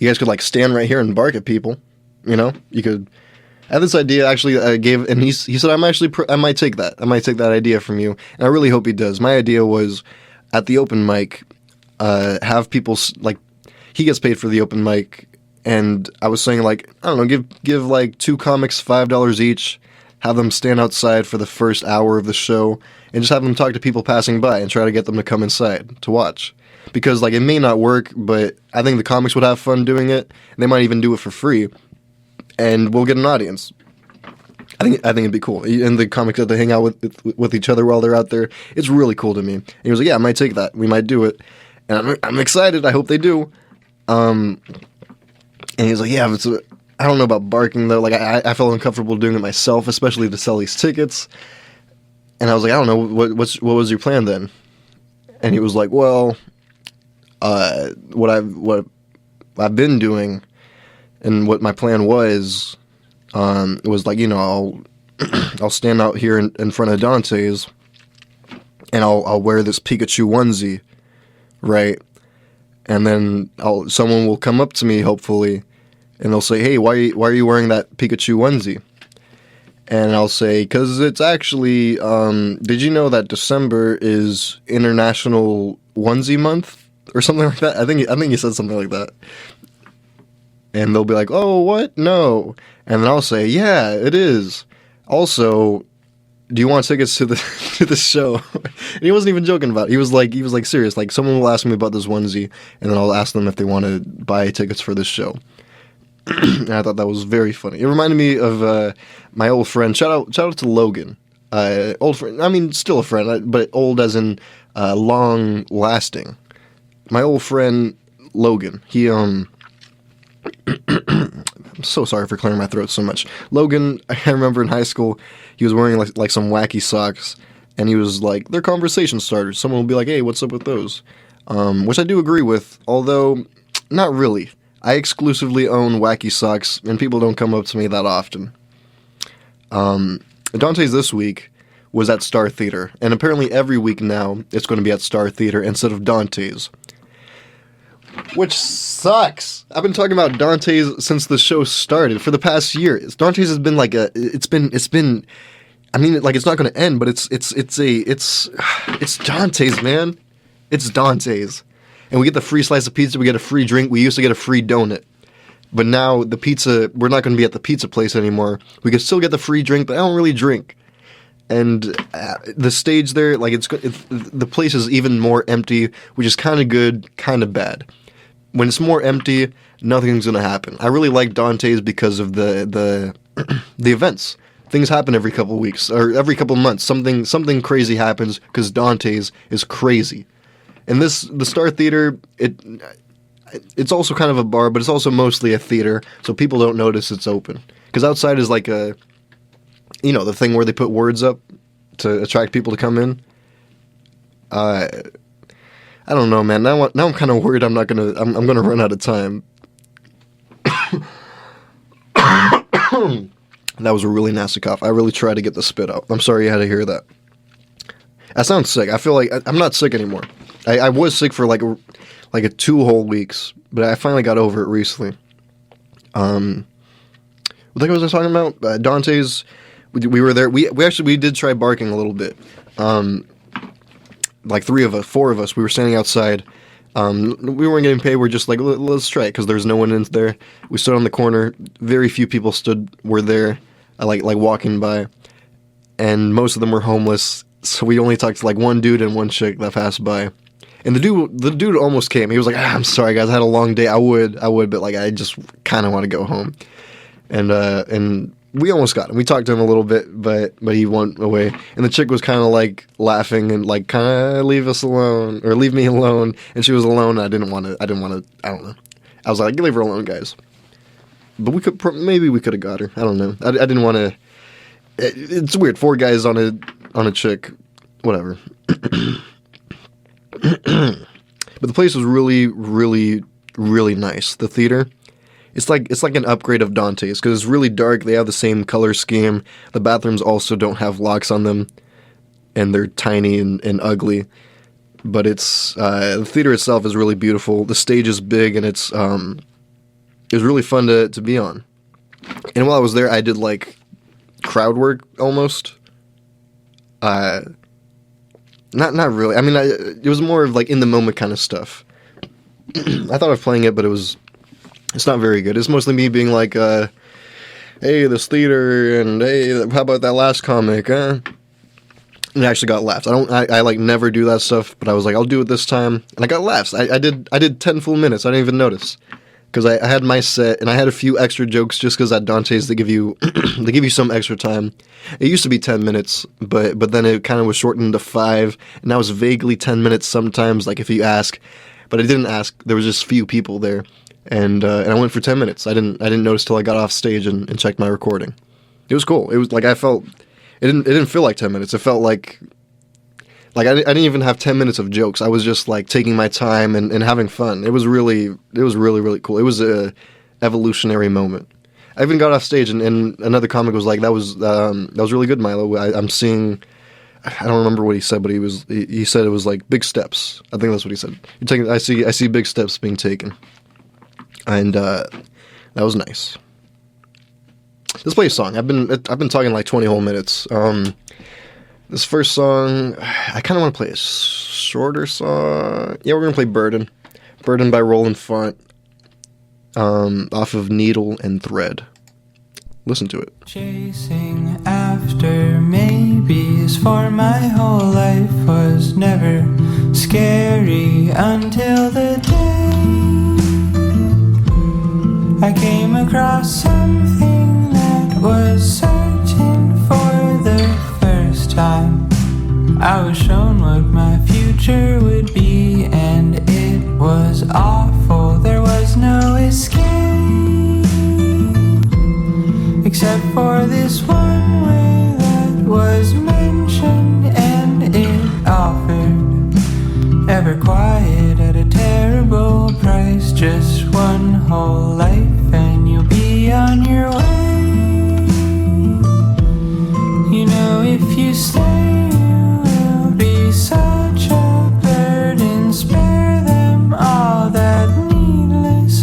guys could like stand right here and bark at people, you know? You could. I had this idea actually. I gave, and he said, I might take that. I might take that idea from you, and I really hope he does. My idea was at the open mic, have people like, he gets paid for the open mic, and I was saying like, I don't know, give like 2 comics $5 each, have them stand outside for the first hour of the show, and just have them talk to people passing by and try to get them to come inside to watch. Because like it may not work, but I think the comics would have fun doing it. They might even do it for free, and we'll get an audience. I think it'd be cool. And the comics that they hang out with each other while they're out there, it's really cool to me. And he was like, "Yeah, I might take that. We might do it." And I'm excited. I hope they do. And he's like, "Yeah, I don't know about barking though. Like I felt uncomfortable doing it myself, especially to sell these tickets." And I was like, "I don't know. What was your plan then?" And he was like, "Well, what I've been doing, and what my plan was like, you know, I'll stand out here in front of Dante's, and I'll wear this Pikachu onesie, right? And then someone will come up to me, hopefully, and they'll say, 'Hey, why are you wearing that Pikachu onesie?' And I'll say, 'Cause it's actually, did you know that December is International Onesie Month?' Or something like that. I think he said something like that. And they'll be like, 'Oh, what? No.' And then I'll say, 'Yeah, it is. Also, do you want tickets to the show?' And he wasn't even joking about it. He was like serious. Like, someone will ask me about this onesie, and then I'll ask them if they want to buy tickets for this show. And I thought that was very funny. It reminded me of my old friend. Shout out to Logan. Old friend. I mean, still a friend, but old as in long lasting. My old friend Logan. He I'm so sorry for clearing my throat so much. Logan, I remember in high school, he was wearing like some wacky socks, and he was like, they're conversation starters. Someone will be like, 'Hey, what's up with those?' Which I do agree with, although not really. I exclusively own wacky socks, and people don't come up to me that often. Dante's this week was at Star Theater, and apparently every week now it's going to be at Star Theater instead of Dante's. Which sucks. I've been talking about Dante's since the show started for the past year. Dante's has been like it's been. I mean, like, it's not going to end, but it's Dante's, man. It's Dante's, and we get the free slice of pizza. We get a free drink. We used to get a free donut, but now the pizza. We're not going to be at the pizza place anymore. We can still get the free drink, but I don't really drink. And the stage there, like, the place is even more empty, which is kind of good, kind of bad. When it's more empty, nothing's gonna happen. I really like Dante's because of the events. Things happen every couple of weeks or every couple of months. Something crazy happens because Dante's is crazy. And the Star Theater, it's also kind of a bar, but it's also mostly a theater, so people don't notice it's open. Because outside is like the thing where they put words up to attract people to come in. I don't know, man. Now I'm kind of worried I'm gonna run out of time. That was a really nasty cough. I really tried to get the spit out. I'm sorry you had to hear that. I sound sick. I feel like I'm not sick anymore. I was sick for like a 2 whole weeks, but I finally got over it recently. What the heck was I talking about? Dante's. We were there. We did try barking a little bit. Like 4 of us. We were standing outside. We weren't getting paid. We're just like, let's try it because there's no one in there. We stood on the corner. Very few people were there, like walking by, and most of them were homeless. So we only talked to like one dude and one chick that passed by. And the dude almost came. He was like, I'm sorry guys, I had a long day. I would, but like I just kind of want to go home. And we almost got him. We talked to him a little bit, but he went away. And the chick was kind of like laughing and like kind of leave us alone or leave me alone. And she was alone. I didn't want to. I don't know. I was like, leave her alone, guys. But maybe we could have got her. I don't know. I didn't want to. It's weird. 4 guys on a chick, whatever. But the place was really, really, really nice. The theater. It's like an upgrade of Dante's because it's really dark. They have the same color scheme. The bathrooms also don't have locks on them, and they're tiny and ugly. But it's the theater itself is really beautiful. The stage is big, and it was really fun to be on. And while I was there, I did like crowd work almost. Not really. I mean, it was more of like in the moment kind of stuff. I thought I was playing it, but it's not very good. It's mostly me being like, hey, this theater, and hey, how about that last comic, huh? And I actually got laughs. I like never do that stuff, but I was like, I'll do it this time, and I got laughs. I did 10 full minutes. I didn't even notice because I had my set, and I had a few extra jokes just because at Dante's they give you some extra time. It used to be 10 minutes, but then it kind of was shortened to 5, and now it's vaguely 10 minutes sometimes, like if you ask. But I didn't ask. There was just few people there. And I went for 10 minutes. I didn't notice till I got off stage and checked my recording. It was cool. It was like I felt it didn't feel like 10 minutes. It felt like I didn't even have 10 minutes of jokes. I was just like taking my time and having fun. It was really really cool. It was a evolutionary moment. I even got off stage and another comic was like, that was really good, Milo. I'm seeing. I don't remember what he said, but he said it was like big steps. I think that's what he said. I see big steps being taken. And that was nice. Let's play a song. I've been talking like 20 whole minutes. This first song, I kind of want to play a shorter song. Yeah, we're gonna play "Burden," "Burden" by Roland Font, off of Needle and Thread. Listen to it. Chasing after maybes for my whole life was never scary until the day I came across something that was certain for the first time. I was shown what my future would be, and it was awful. There was no escape, except for this one way that was mentioned, and it offered ever quiet at a terrible price. Just one whole life and you'll be on your way. You know, if you stay, you will be such a burden. Spare them all that needless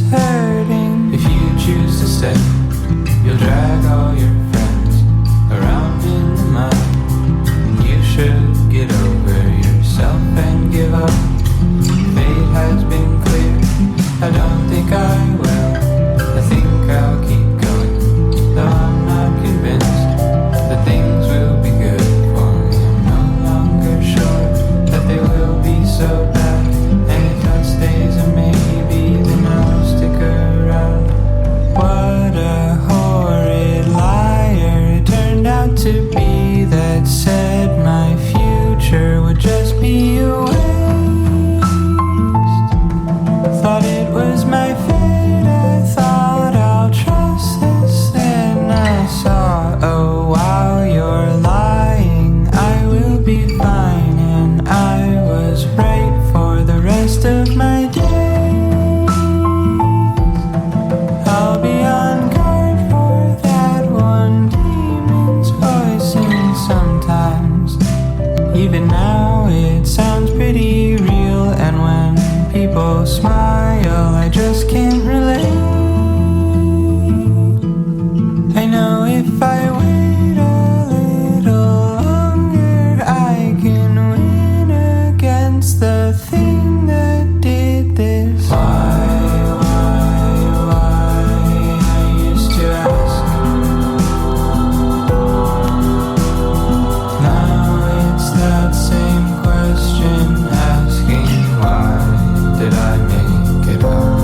no smile, I just can't relate. I know if I wait a little longer, I can win against the thing that did this. Why, I used to ask. Now it's that same question, asking why did I make it up?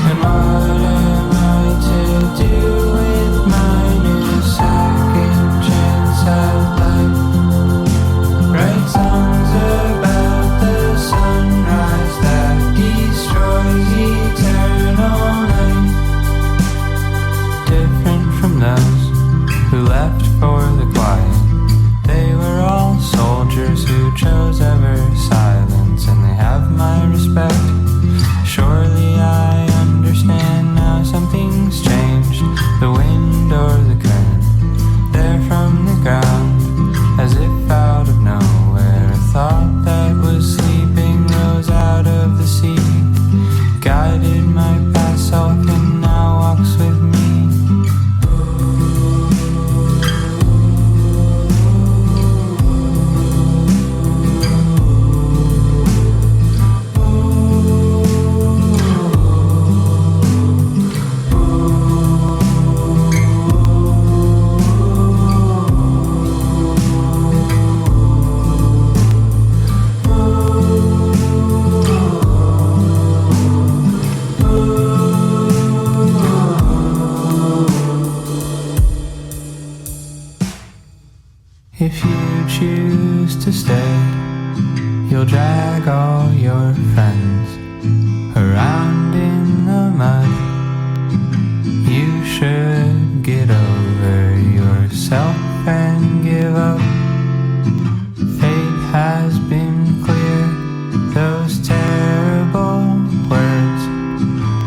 And what am I to do with my new second chance at life? Write songs about the sunrise that destroys eternal night. Different from those who left for the quiet. They were all soldiers who chose ever silence, and they have my respect. Surely I understand now something's changed. The wind or the current, there from the ground, as if out of nowhere. A thought that was sleeping rose out of the sea, guided my past self and now walks with me. If you choose to stay, you'll drag all your friends around in the mud. You should get over yourself and give up. Fate has been clear, those terrible words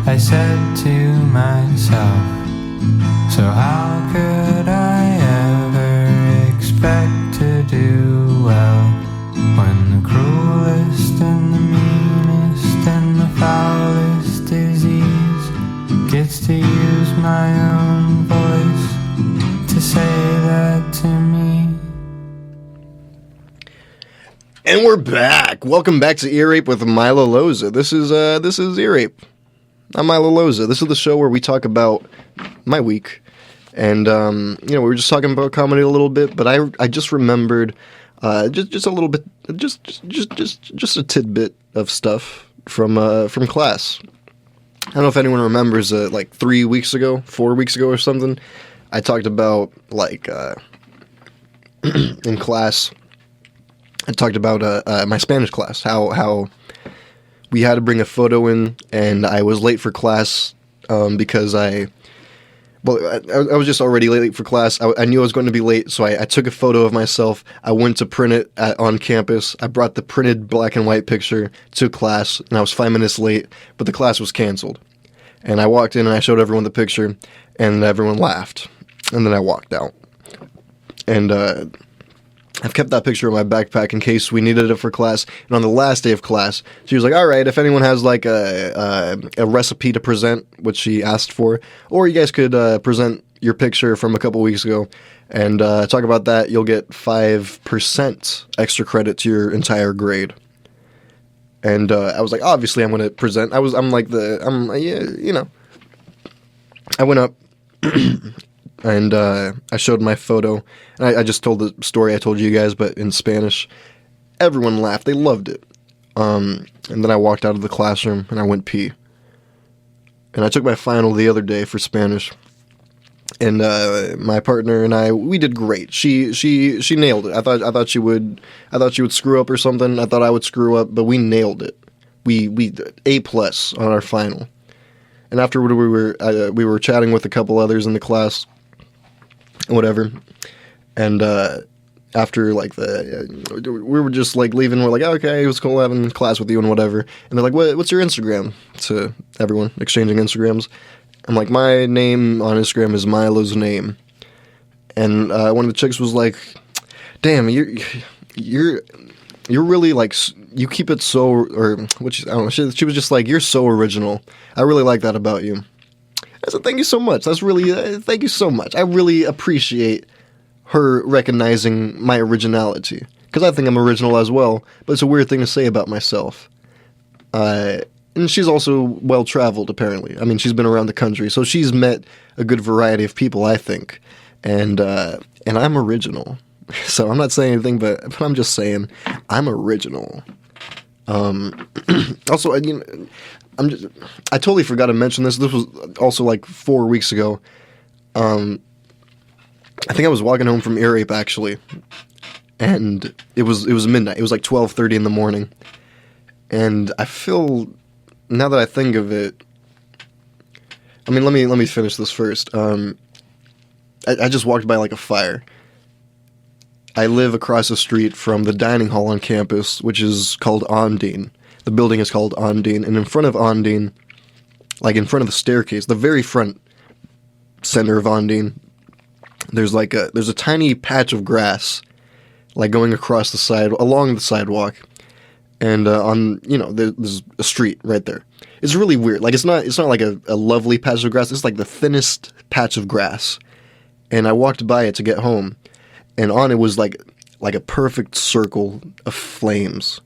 I said to myself. So how could I ever expect to do well when the cruelest and the meanest and the foulest disease gets to use my own voice to say that to me? And we're back. Welcome back to Ear Rape with Milo Loza. This is Ear Rape. I'm Milo Loza. This is the show where we talk about my week. And, we were just talking about comedy a little bit, but I just remembered, just a little bit, just a tidbit of stuff from class. I don't know if anyone remembers, like 4 weeks ago or something, I talked about, like, in class, I talked about, my Spanish class, how we had to bring a photo in, and I was late for class, because I was just already late for class. I knew I was going to be late, so I took a photo of myself. I went to print it on campus. I brought the printed black and white picture to class, and I was 5 minutes late, but the class was canceled. And I walked in, and I showed everyone the picture, and everyone laughed. And then I walked out. And I've kept that picture in my backpack in case we needed it for class. And on the last day of class, she was like, all right, if anyone has like a recipe to present, which she asked for, or you guys could present your picture from a couple weeks ago and talk about that, you'll get 5% extra credit to your entire grade. And I was like, obviously I'm going to present. I went up and I showed my photo. And I just told the story I told you guys, but in Spanish. Everyone laughed. They loved it. And then I walked out of the classroom and I went pee. And I took my final the other day for Spanish. And my partner and I, we did great. She nailed it. I thought she would screw up or something. I thought I would screw up, but we nailed it. We A+ on our final. And afterward, we were chatting with a couple others in the class, whatever. And after like we were just like leaving. We're like, okay, it was cool having class with you and whatever. And they're like, what's your Instagram? To everyone exchanging Instagrams. I'm like, my name on Instagram is Milo's name. And one of the chicks was like, damn, you're really like, you keep it so, or which I don't know. She was just like, you're so original. I really like that about you. I said, thank you so much. That's really, thank you so much. I really appreciate her recognizing my originality, because I think I'm original as well. But it's a weird thing to say about myself. And she's also well traveled, apparently. I mean, she's been around the country, so she's met a good variety of people, I think. And I'm original. So I'm not saying anything, but I'm just saying I'm original. Also, I totally forgot to mention this. This was also like 4 weeks ago. I think I was walking home from Ear Ape, actually, and it was midnight. It was like 12:30 in the morning, and I feel, now that I think of it, I mean, let me finish this first. I just walked by like a fire. I live across the street from the dining hall on campus, which is called Ondine. The building is called Ondine, and in front of Ondine, like in front of the staircase, the very front center of Ondine, there's a tiny patch of grass, like going across the side, along the sidewalk, and there's a street right there. It's really weird. Like it's not like a lovely patch of grass. It's like the thinnest patch of grass, and I walked by it to get home. And on it was like a perfect circle of flames.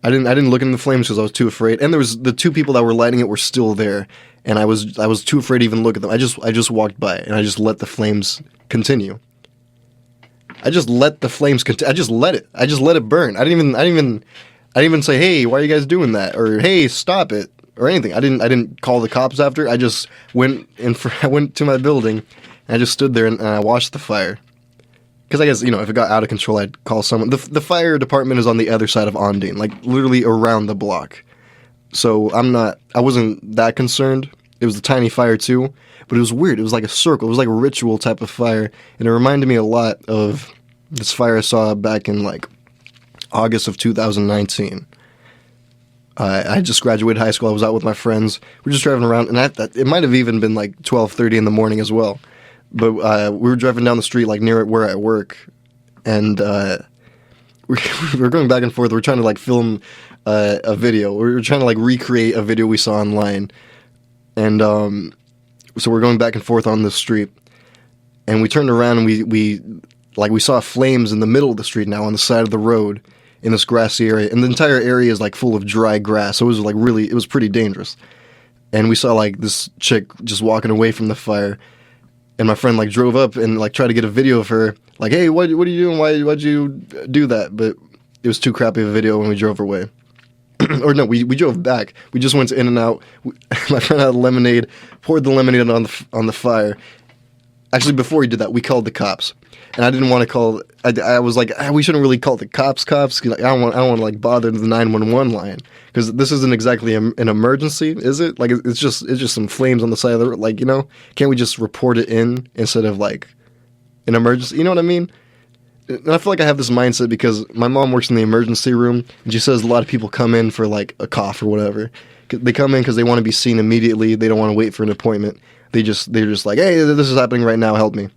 I didn't look in the flames because I was too afraid. And there was the two people that were lighting it were still there, and I was too afraid to even look at them. I just walked by and I just let the flames continue. I just let the flames continue. I just let it burn. I didn't even say, hey, why are you guys doing that? Or hey, stop it, or anything. I didn't call the cops after. I just went to my building and I just stood there and I watched the fire. Because I guess, if it got out of control, I'd call someone. The fire department is on the other side of Ondine, like literally around the block. So I wasn't that concerned. It was a tiny fire too, but it was weird. It was like a circle. It was like a ritual type of fire. And it reminded me a lot of this fire I saw back in like August of 2019. I just graduated high school. I was out with my friends. We were just driving around, and it might have even been like 12:30 in the morning as well. But we were driving down the street, like near where I work, and we were going back and forth. We were trying to like film a video. We were trying to like recreate a video we saw online, and so we're going back and forth on the street. And we turned around and we saw flames in the middle of the street now on the side of the road in this grassy area, and the entire area is like full of dry grass. So it was pretty dangerous. And we saw like this chick just walking away from the fire. And my friend like drove up and like tried to get a video of her. Like, hey, what are you doing? Why'd you do that? But it was too crappy of a video when we drove away. Or no, we drove back. We just went to In-N-Out. My friend had lemonade, poured the lemonade on the fire. Actually, before he did that, we called the cops. And I didn't want to call. I was like, we shouldn't really call the cops. Cause I don't want to like bother the 911 line, because this isn't exactly an emergency, is it? Like it's just some flames on the side of the road. Like, can't we just report it in instead of like an emergency? You know what I mean? And I feel like I have this mindset because my mom works in the emergency room, and she says a lot of people come in for like a cough or whatever. They come in because they want to be seen immediately. They don't want to wait for an appointment. They're just like, hey, this is happening right now. Help me.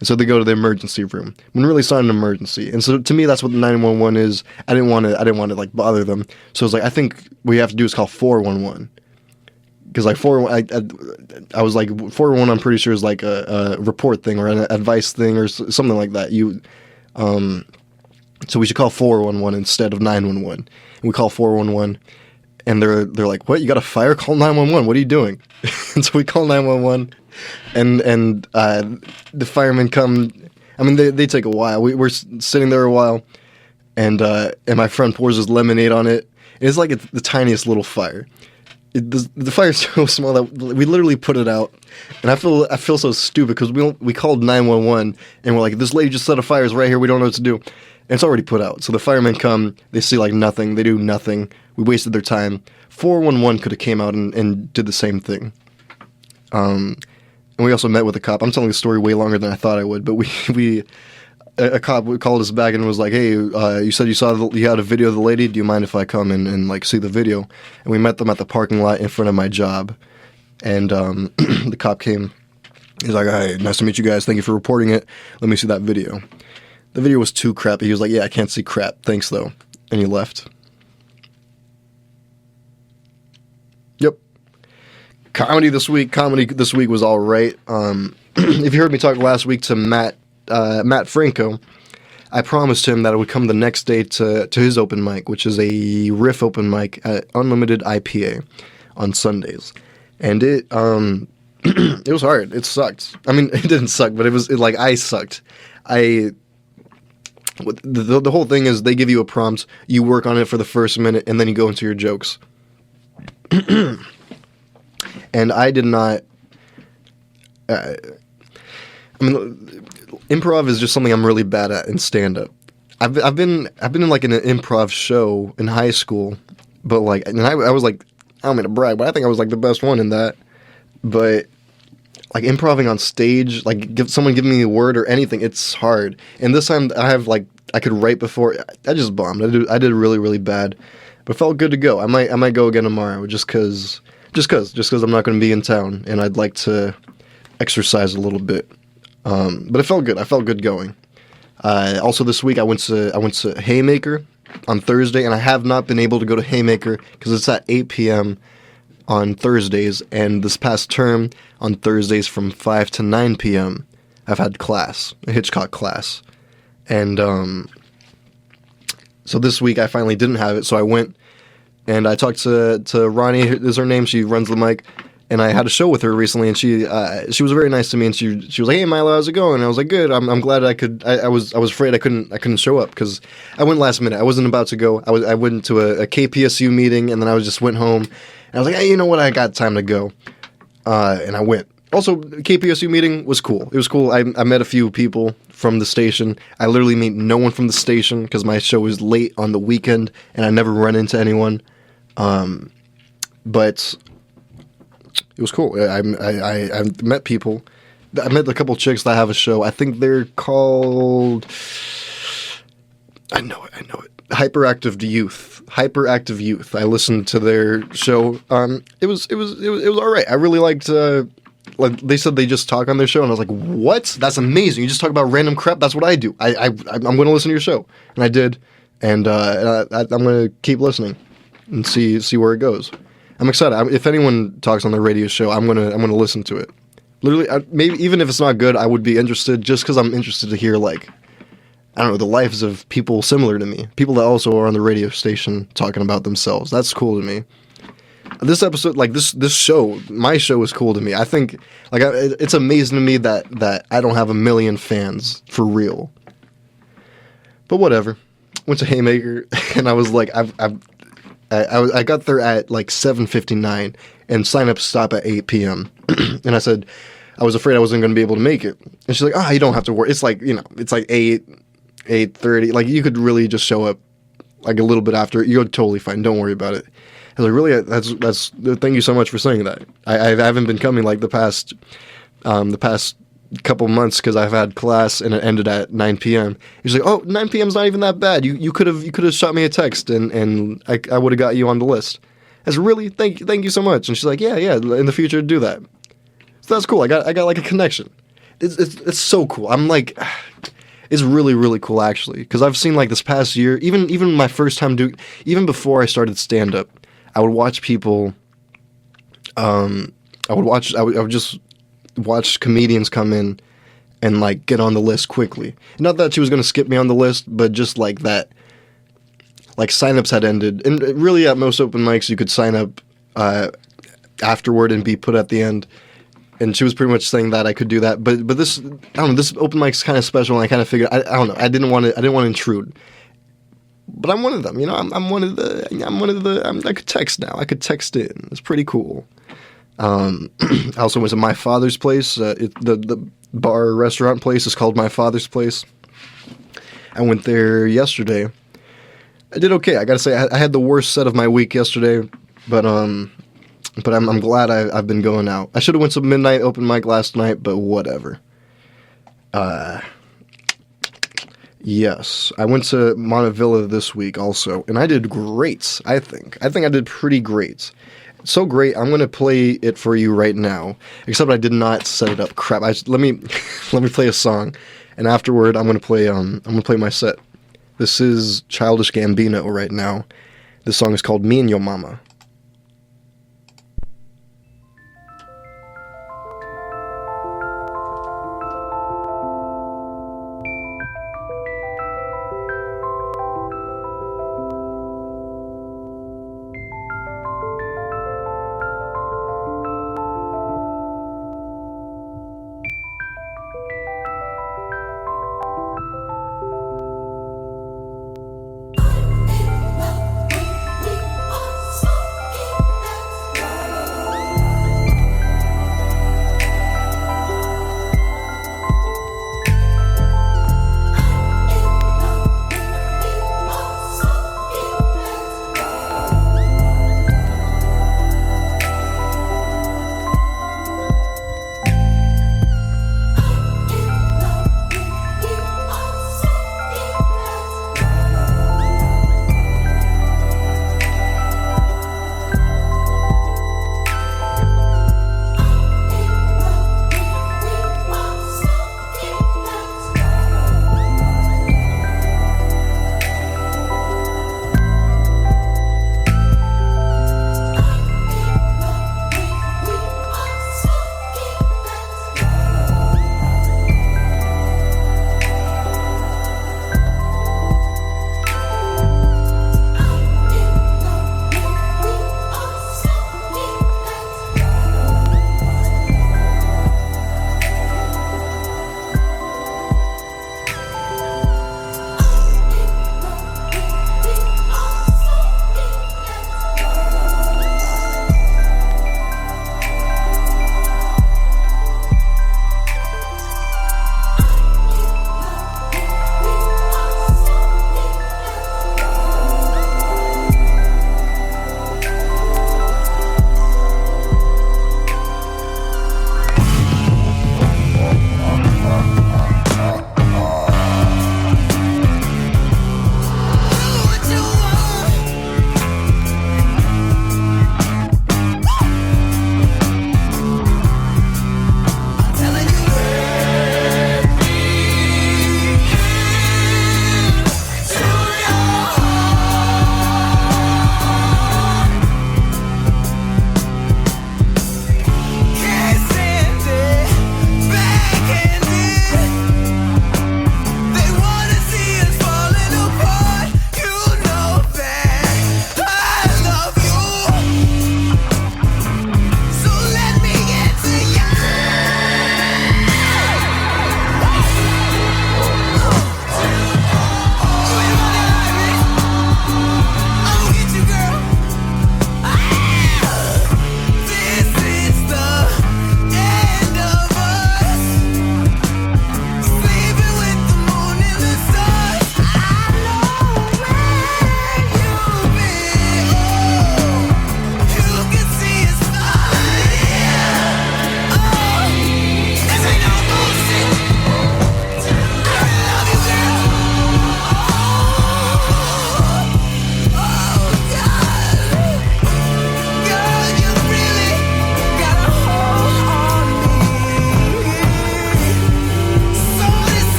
And so they go to the emergency room when really it's not an emergency. And so to me, that's what the 911 is. I didn't want to like bother them. So I was like, I think what you have to do is call 411. Because like 411, I was like 411. I'm pretty sure is like a report thing or an advice thing or something like that. So we should call 411 instead of 911. And we call 411, and they're like, what? You got a fire? Call 911. What are you doing? And so we call 911. And the firemen come. I mean, they take a while. We're sitting there a while, and my friend pours his lemonade on it. It's like the tiniest little fire. The fire's so small that we literally put it out, and I feel so stupid because we called 911 and we're like, this lady just set a fire. It's right here. We don't know what to do, and it's already put out. So the firemen come. They see like nothing. They do nothing. We wasted their time. 411 could have came out and did the same thing. And we also met with a cop. I'm telling the story way longer than I thought I would, but a cop called us back and was like, hey, you said you had a video of the lady. Do you mind if I come and like see the video? And we met them at the parking lot in front of my job. And the cop came. He's like, hey, nice to meet you guys. Thank you for reporting it. Let me see that video. The video was too crappy. He was like, yeah, I can't see crap. Thanks, though. And he left. Yep. Comedy this week was all right. If you heard me talk last week to Matt Franco, I promised him that I would come the next day to his open mic, which is a riff open mic at Unlimited IPA on Sundays. And it it was hard. It sucked. I mean, it didn't suck, but I sucked. The whole thing is they give you a prompt, you work on it for the first minute, and then you go into your jokes. And I did not. Improv is just something I'm really bad at in stand-up. I've been in like an improv show in high school, but like, and I was like, I don't mean to brag, but I think I was like the best one in that. But like improving on stage, like someone giving me a word or anything, it's hard. And this time I could write before. I just bombed. I did really, really bad, but felt good to go. I might go again tomorrow just cause I'm not going to be in town and I'd like to exercise a little bit. But it felt good. I felt good going. Also this week I went to Haymaker on Thursday, and I have not been able to go to Haymaker because it's at 8 p.m. on Thursdays, and this past term on Thursdays from 5 to 9 p.m. I've had class, a Hitchcock class. And so this week I finally didn't have it, so I went and I talked to Ronnie, is her name, she runs the mic. And I had a show with her recently, and she was very nice to me. And she was like, "Hey, Milo, how's it going?" And I was like, "Good. I'm glad I could." I was afraid I couldn't show up because I went last minute. I wasn't about to go. I went to a KPSU meeting, and then I just went home. And I was like, "Hey, you know what? I got time to go," and I went. Also, KPSU meeting was cool. It was cool. I met a few people from the station. I literally meet no one from the station because my show was late on the weekend, and I never run into anyone. But it was cool. I met people. I met a couple chicks that have a show. I think they're called. I know it. Hyperactive Youth. I listened to their show. It was all right. I really liked. Like they said, they just talk on their show, and I was like, "What? That's amazing! You just talk about random crap. That's what I do. I'm going to listen to your show," and I did, and I'm going to keep listening and see where it goes. I'm excited. If anyone talks on the radio show, I'm gonna listen to it. Literally, maybe even if it's not good, I would be interested just because I'm interested to hear, like, I don't know, the lives of people similar to me, people that also are on the radio station talking about themselves. That's cool to me. This episode, like this show, my show is cool to me. I think, like, it's amazing to me that I don't have 1 million fans for real. But whatever. Went to Haymaker, and I was like, I got there at like 7:59, and sign-ups stop at 8 p.m. And I said, I was afraid I wasn't going to be able to make it. And she's like, you don't have to worry. It's like, it's like 8:30. Like, you could really just show up like a little bit after. You're totally fine. Don't worry about it. I was like, really? That's. Thank you so much for saying that. I haven't been coming like the past couple months because I've had class and it ended at 9 p.m. He's like, 9 p.m. is not even that bad. You could have shot me a text and I would have got you on the list. I said, really? Thank you so much. And she's like, yeah, in the future do that. So that's cool. I got like a connection. It's so cool. I'm like, it's really, really cool actually, because I've seen like this past year, even my first time even before I started stand up, I would watch people. I would just watch comedians come in and like get on the list quickly. Not that she was going to skip me on the list, but just like that, like signups had ended. And really at most open mics, you could sign up afterward and be put at the end. And she was pretty much saying that I could do that. But this, I don't know, this open mic's kind of special, and I kind of figured, I don't know, I didn't want to intrude. But I'm one of them, I could text now. I could text in. It's pretty cool. I also went to My Father's Place. The bar restaurant place is called My Father's Place. I went there yesterday. I did okay. I gotta say, I had the worst set of my week yesterday, but I'm glad I've been going out. I should have went to midnight open mic last night, but whatever. Yes, I went to Montevilla this week also, and I did great. I think I did pretty great. So great, I'm gonna play it for you right now. Except I did not set it up. Crap. Let me play a song, and afterward I'm gonna play my set. This is Childish Gambino right now. This song is called Me and Your Mama.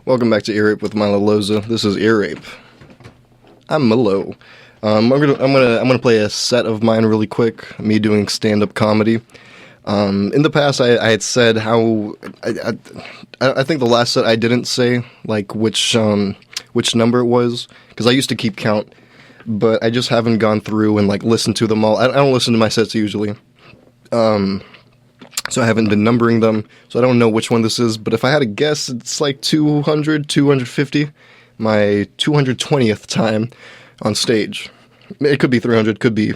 Welcome back to Ear Rape with Milo Loza. This is Ear Rape. I'm Milo. I'm gonna play a set of mine really quick. Me doing stand-up comedy. In the past, I had said how I think the last set I didn't say like which number it was because I used to keep count, but I just haven't gone through and like listened to them all. I don't listen to my sets usually. So I haven't been numbering them, so I don't know which one this is, but if I had to guess, it's like 200, 250, my 220th time on stage. It could be 300, could be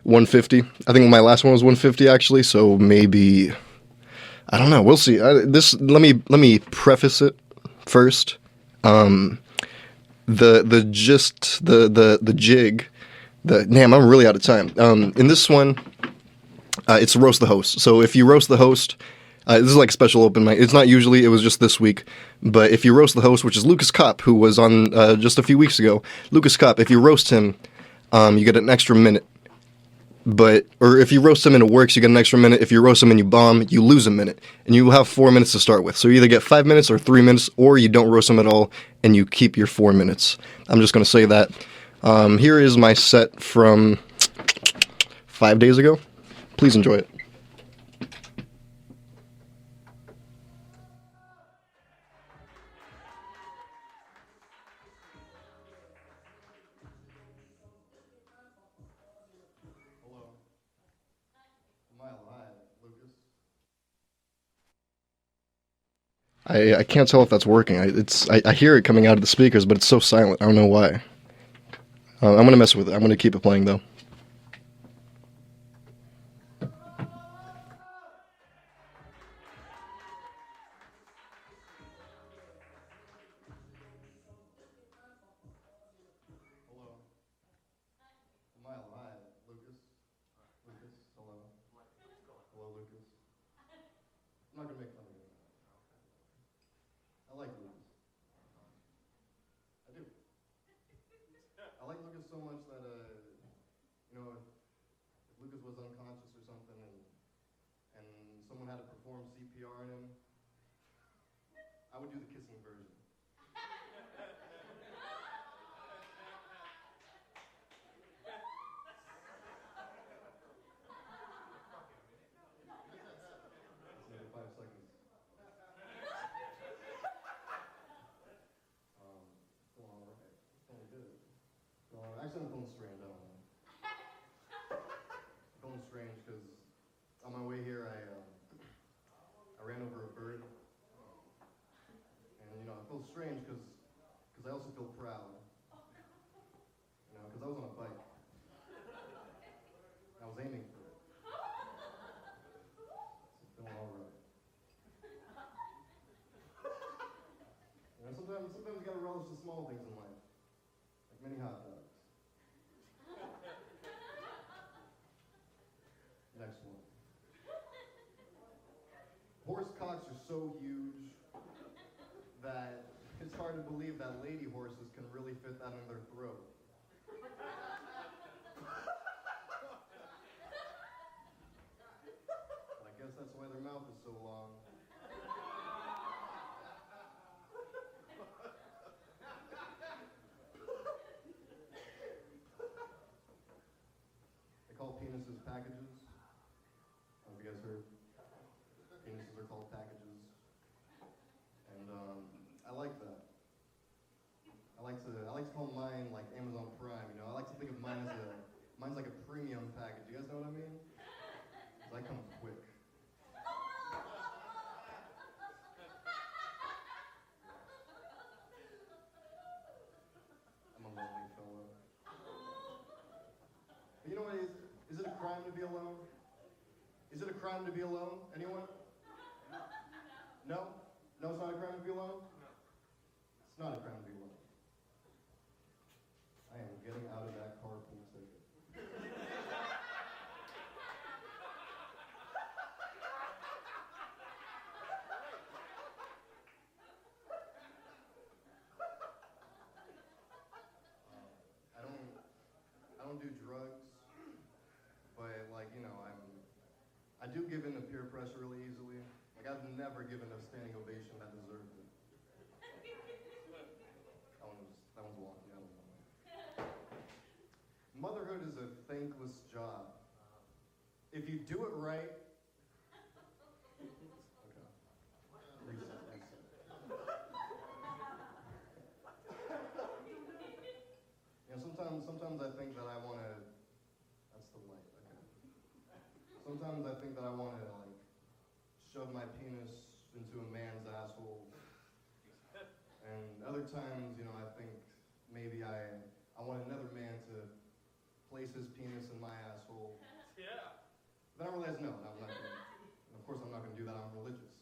150. I think my last one was 150 actually, so maybe, I don't know, we'll see. Let me preface it first. The jig, damn, I'm really out of time. In this one, it's roast the host. So if you roast the host, this is like special open mic. It's not usually, it was just this week. But if you roast the host, which is Lucas Copp, who was on just a few weeks ago, Lucas Copp, if you roast him, you get an extra minute. Or if you roast him and it works, you get an extra minute. If you roast him and you bomb, you lose a minute. And you will have 4 minutes to start with. So you either get 5 minutes or 3 minutes, or you don't roast him at all, and you keep your 4 minutes. I'm just going to say that. Here is my set from 5 days ago. Please enjoy it. Hello. Milo, hi, Lucas. I can't tell if that's working. I hear it coming out of the speakers, but it's so silent. I don't know why. I'm gonna mess with it. I'm gonna keep it playing though. Milo, hi, Lucas. Lucas, hello. Hello, Lucas. I'm not gonna make fun of you. I like Lucas. I do. I like Lucas so much that, if Lucas was unconscious or something and someone had to perform CPR on him, I would do the kissing version. Another 5 seconds. Feeling all right. Feeling good. Actually, I'm feeling strange. I don't know. I'm feeling strange because on my way here, I ran over a bird, and I feel strange because I also feel proud. Because I was on a bike. I was aiming for it. So feeling all right. Sometimes you gotta relish the small things in life, like many hot dogs. Next one. Horse cocks are so huge that it's hard to believe that lady horses can really fit that in their throat. But I guess that's why their mouth is so long. They call penises packages. Have you guys heard? Penises are called packages. And I like that. I like to call mine like Amazon Prime, I like to think of mine as mine's like a premium package. You guys know what I mean? 'Cause I come quick. I'm a lonely fellow. But you know what is it a crime to be alone? Is it a crime to be alone? Anyone? No? No, it's not a crime to be alone? It's not a crime to be alone. I am getting out of that carpool ticket. I don't do drugs, but I do give in to peer pressure really easily. Like I've never given a standing ovation that deserved it. Motherhood is a thankless job. If you do it right. Sometimes I think that I want to. That's the light. Okay. Sometimes I think that I want to like shove my penis into a man's asshole, and other times, you know, I think maybe I want another man to place his penis in my asshole. Yeah. Then I realize no, I'm not gonna. And of course, I'm not gonna do that. I'm religious.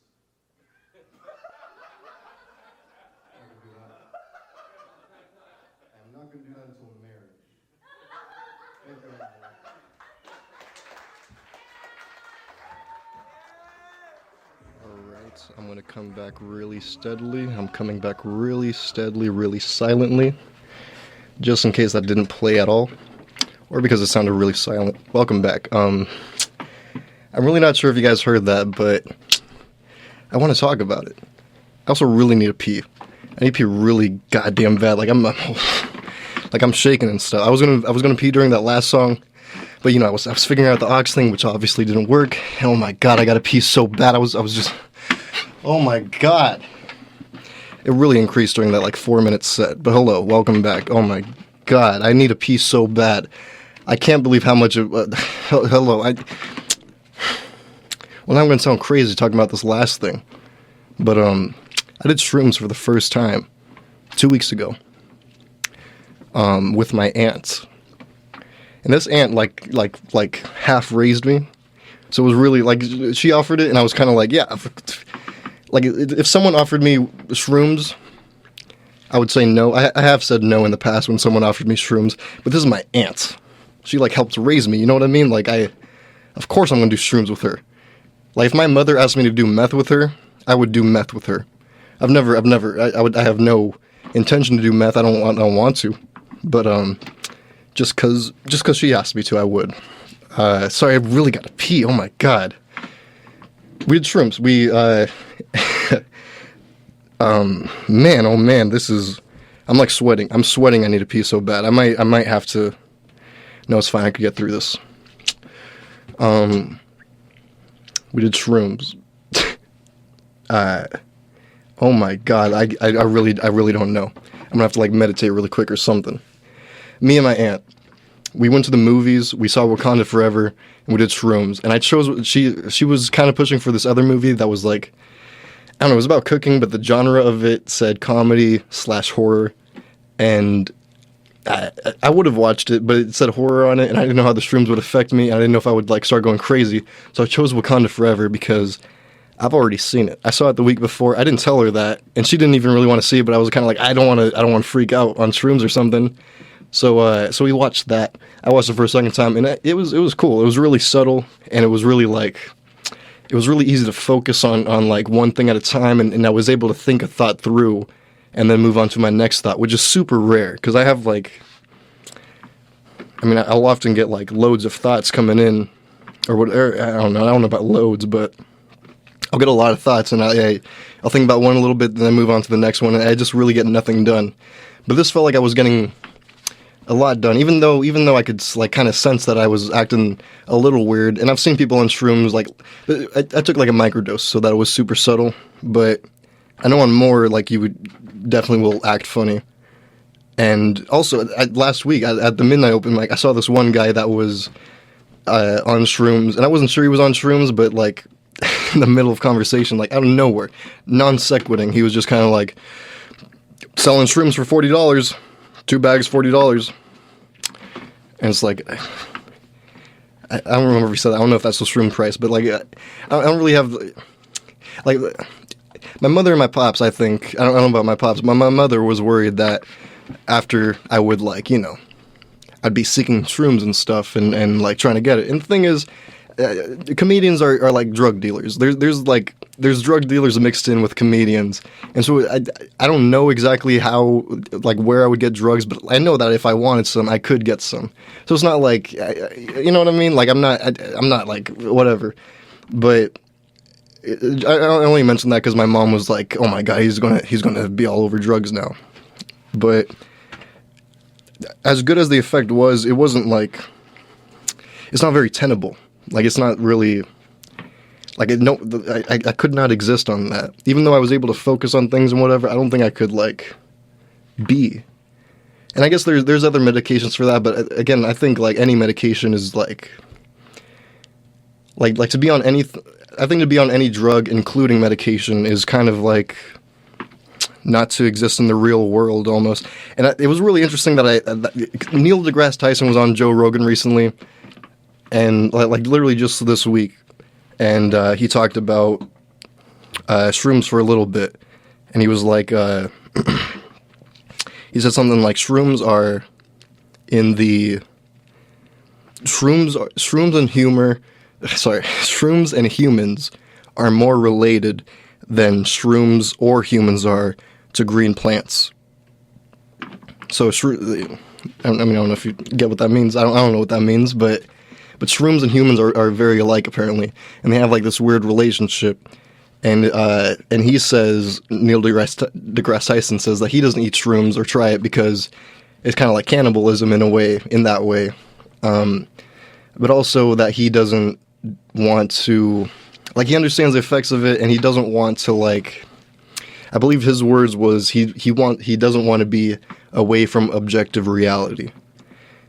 I'm not gonna do that. I'm not gonna do that until marriage. Thank you. Alright, I'm going to come back really steadily. I'm coming back really steadily, really silently. Just in case that didn't play at all. Or because it sounded really silent. Welcome back. I'm really not sure if you guys heard that, but I want to talk about it. I also really need to pee. I need to pee really goddamn bad. Like I'm shaking and stuff. I was gonna pee during that last song, but you know I was figuring out the aux thing, which obviously didn't work. And oh my god, I gotta pee so bad. I was just, oh my god. It really increased during that like 4-minute set. But hello, welcome back. Oh my god, I need to pee so bad. I can't believe how much. Hello, well now I'm gonna sound crazy talking about this last thing, but I did shrooms for the first time 2 weeks ago. With my aunts, and this aunt like half raised me, so it was really like she offered it, and I was kind of like, yeah, like if someone offered me shrooms, I would say no. I have said no in the past when someone offered me shrooms, but this is my aunt. She like helped raise me, you know what I mean? Like of course I'm gonna do shrooms with her. Like if my mother asked me to do meth with her, I would do meth with her. I have no intention to do meth. I don't want to. But just cause she asked me to, I would. Sorry, I really gotta pee. Oh my god. We did shrooms. Man, oh man, this is. I'm like sweating. I'm sweating. I need to pee so bad. I might have to. No, it's fine. I could get through this. We did shrooms. Oh my god. I really don't know. I'm gonna have to like meditate really quick or something. Me and my aunt, we went to the movies, we saw Wakanda Forever, and we did shrooms. And I chose, she was kind of pushing for this other movie that was like, I don't know, it was about cooking, but the genre of it said comedy/horror. And I would have watched it, but it said horror on it, and I didn't know how the shrooms would affect me. I didn't know if I would like start going crazy. So I chose Wakanda Forever because I've already seen it. I saw it the week before. I didn't tell her that, and she didn't even really want to see it. But I was kind of like, I don't want to freak out on shrooms or something. So we watched that. I watched it for a second time, and it was cool. It was really subtle, and it was really easy to focus on like one thing at a time, and I was able to think a thought through, and then move on to my next thought, which is super rare because I have like, I mean, I'll often get like loads of thoughts coming in, or whatever. I don't know about loads, but I'll get a lot of thoughts, and I'll think about one a little bit, then move on to the next one, and I just really get nothing done. But this felt like I was getting a lot done, even though I could like kind of sense that I was acting a little weird. And I've seen people on shrooms, like I took like a microdose, so that it was super subtle. But I know on more, like you would definitely will act funny. And also last week at the midnight open mic, I saw this one guy that was on shrooms, and I wasn't sure he was on shrooms, but like in the middle of conversation, like out of nowhere, non sequiting, he was just kind of like selling shrooms for $40. 2 bags, $40. And it's like, I don't remember if he said that. I don't know if that's the shroom price, but like, I don't really have, like, my mother and my pops, I think, I don't know about my pops, but my mother was worried that after I would, like, you know, I'd be seeking shrooms and stuff and like trying to get it. And the thing is, comedians are like drug dealers. There's drug dealers mixed in with comedians, and so I don't know exactly how, like, where I would get drugs, but I know that if I wanted some, I could get some. So it's not like, you know what I mean? Like I'm not like whatever. But I only mentioned that because my mom was like, "Oh my god, he's gonna be all over drugs now." But as good as the effect was, it wasn't like, it's not very tenable. Like, it's not really, like, I could not exist on that. Even though I was able to focus on things and whatever, I don't think I could, like, be. And I guess there's other medications for that, but again, I think, like, any medication is, like to be on any, I think to be on any drug, including medication, is kind of like not to exist in the real world almost. And it was really interesting that Neil deGrasse Tyson was on Joe Rogan recently, and like literally just this week, and he talked about shrooms for a little bit, and he was like, he said something like shrooms and humans are more related than shrooms or humans are to green plants. So, I don't know if you get what that means. I don't know what that means, but shrooms and humans are very alike, apparently. And they have, like, this weird relationship. And he says, Neil deGrasse Tyson says that he doesn't eat shrooms or try it because it's kind of like cannibalism in that way. But also that he doesn't want to, like, he understands the effects of it, and he doesn't want to, like, I believe his words was he doesn't want to be away from objective reality,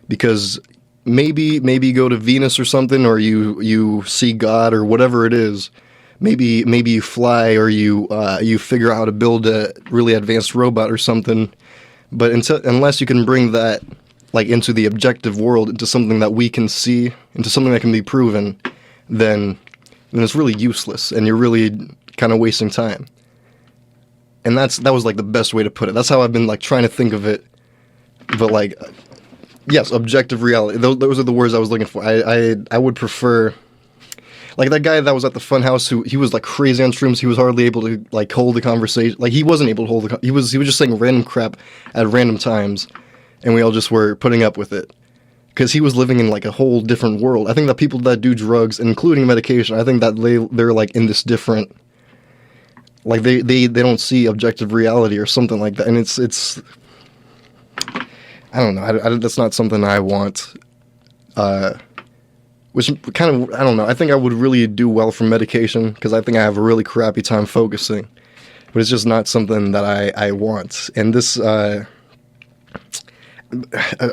because maybe you go to Venus or something, or you see God or whatever it is. Maybe you fly, or you figure out how to build a really advanced robot or something. But unless you can bring that, like, into the objective world, into something that we can see, into something that can be proven, then it's really useless, and you're really kind of wasting time. And that was, like, the best way to put it. That's how I've been, like, trying to think of it. But, like, yes, objective reality. Those are the words I was looking for. I would prefer, like, that guy that was at the Funhouse, he was, like, crazy on shrooms. He was hardly able to, like, hold the conversation. Like, he wasn't able to hold he was just saying random crap at random times, and we all just were putting up with it. Because he was living in, like, a whole different world. I think that people that do drugs, including medication, I think that they're like, in this different, like, they don't see objective reality or something like that. And it's I don't know. That's not something I want. Which kind of, I don't know. I think I would really do well from medication, because I think I have a really crappy time focusing. But it's just not something that I want. And this, I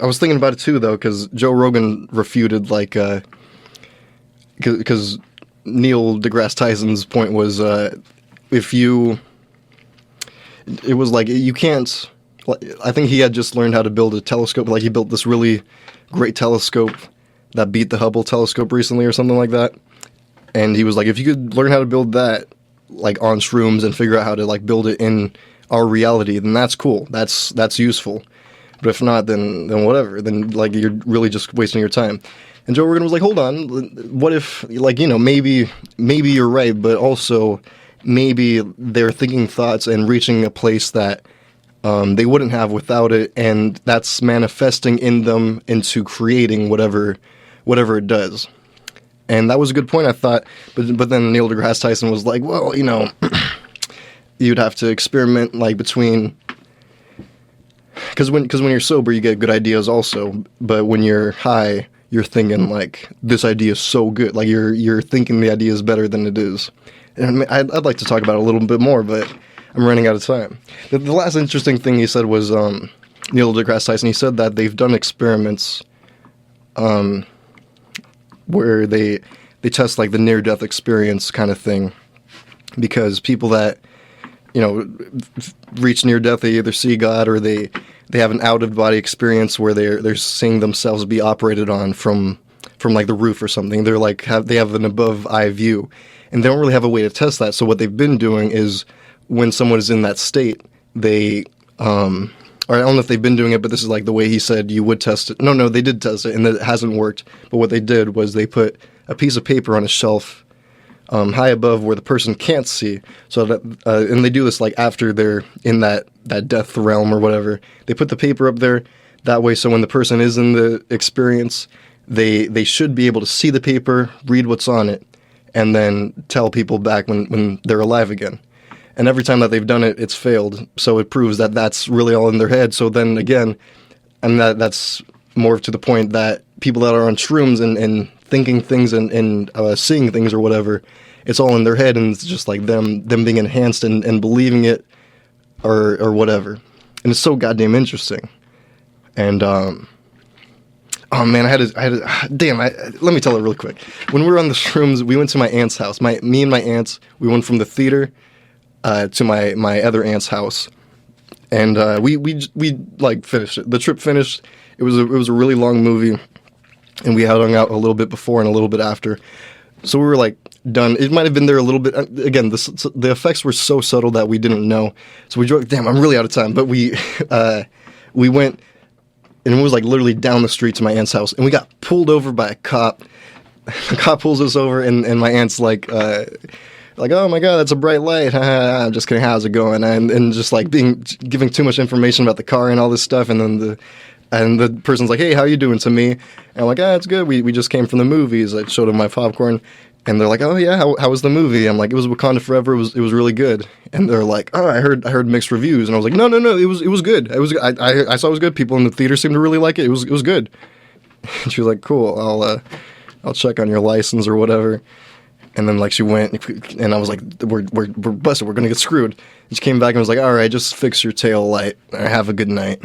was thinking about it too, though, because Joe Rogan refuted, like, because Neil deGrasse Tyson's point was, it was like, you can't, I think he had just learned how to build a telescope. Like, he built this really great telescope that beat the Hubble telescope recently or something like that. And he was like, if you could learn how to build that, like, on shrooms and figure out how to, like, build it in our reality, then that's cool. That's useful. But if not, then whatever. Then, like, you're really just wasting your time. And Joe Rogan was like, hold on. What if, like, you know, maybe you're right, but also maybe they're thinking thoughts and reaching a place that they wouldn't have without it, and that's manifesting in them into creating whatever it does. And that was a good point, I thought. But then Neil deGrasse Tyson was like, well, you know, you'd have to experiment, like, between, because when you're sober, you get good ideas also. But when you're high, you're thinking, like, this idea is so good. Like, you're thinking the idea is better than it is. And I'd like to talk about it a little bit more, but I'm running out of time. The last interesting thing he said was Neil deGrasse Tyson. He said that they've done experiments where they test, like, the near-death experience kind of thing, because people that, you know, reach near-death, they either see God or they have an out-of-body experience where they're seeing themselves be operated on from like the roof or something. They're like they have an above-eye view, and they don't really have a way to test that. So what they've been doing is, when someone is in that state, they or I don't know if they've been doing it, but this is, like, the way he said you would test it. No, they did test it, and it hasn't worked. But what they did was they put a piece of paper on a shelf high above where the person can't see. So that, and they do this, like, after they're in that death realm or whatever. They put the paper up there that way, so when the person is in the experience, they should be able to see the paper, read what's on it, and then tell people back when they're alive again. And every time that they've done it, it's failed. So it proves that that's really all in their head. So then again, and that's more to the point that people that are on shrooms and thinking things and seeing things or whatever, it's all in their head, and it's just like them being enhanced and believing it or whatever. And it's so goddamn interesting. And oh man, let me tell it really quick. When we were on the shrooms, we went to my aunt's house. Me and my aunts, we went from the theater to my other aunt's house, and we like finished it. The trip finished. It was a really long movie, and we had hung out a little bit before and a little bit after. So we were like done. It might have been there a little bit. Again, the effects were so subtle that we didn't know. So we drove. Damn, I'm really out of time. But we went, and it was like literally down the street to my aunt's house, and we got pulled over by a cop. The cop pulls us over, and my aunt's like, oh my god, that's a bright light. I'm just kidding. How's it going? And just like giving too much information about the car and all this stuff, and then the person's like, hey, how you doing to me? And I'm like, it's good. We just came from the movies. I showed them my popcorn. And they're like, oh yeah, how was the movie? I'm like, it was Wakanda Forever. It was really good. And they're like, oh, I heard mixed reviews. And I was like, no, it was good. I saw it was good. People in the theater seemed to really like it. It was good. And she was like, cool. I'll check on your license or whatever. And then like she went, and I was like, we're busted. We're gonna get screwed. And she came back and was like, all right, just fix your tail light. Have a good night.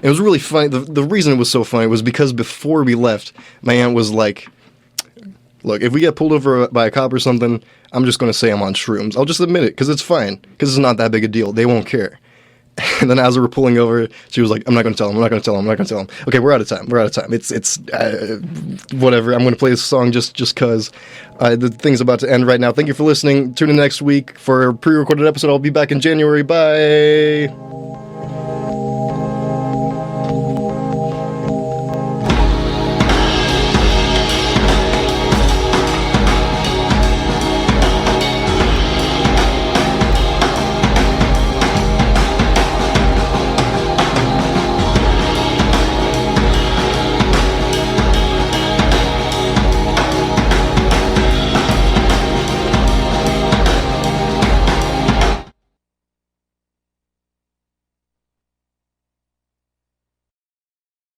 It was really funny. The reason it was so funny was because before we left, my aunt was like, look, if we get pulled over by a cop or something, I'm just going to say I'm on shrooms. I'll just admit it, because it's fine, because it's not that big a deal. They won't care. And then as we were pulling over, she was like, I'm not going to tell him. Okay, we're out of time. It's whatever. I'm going to play this song just because the thing's about to end right now. Thank you for listening. Tune in next week for a pre-recorded episode. I'll be back in January. Bye.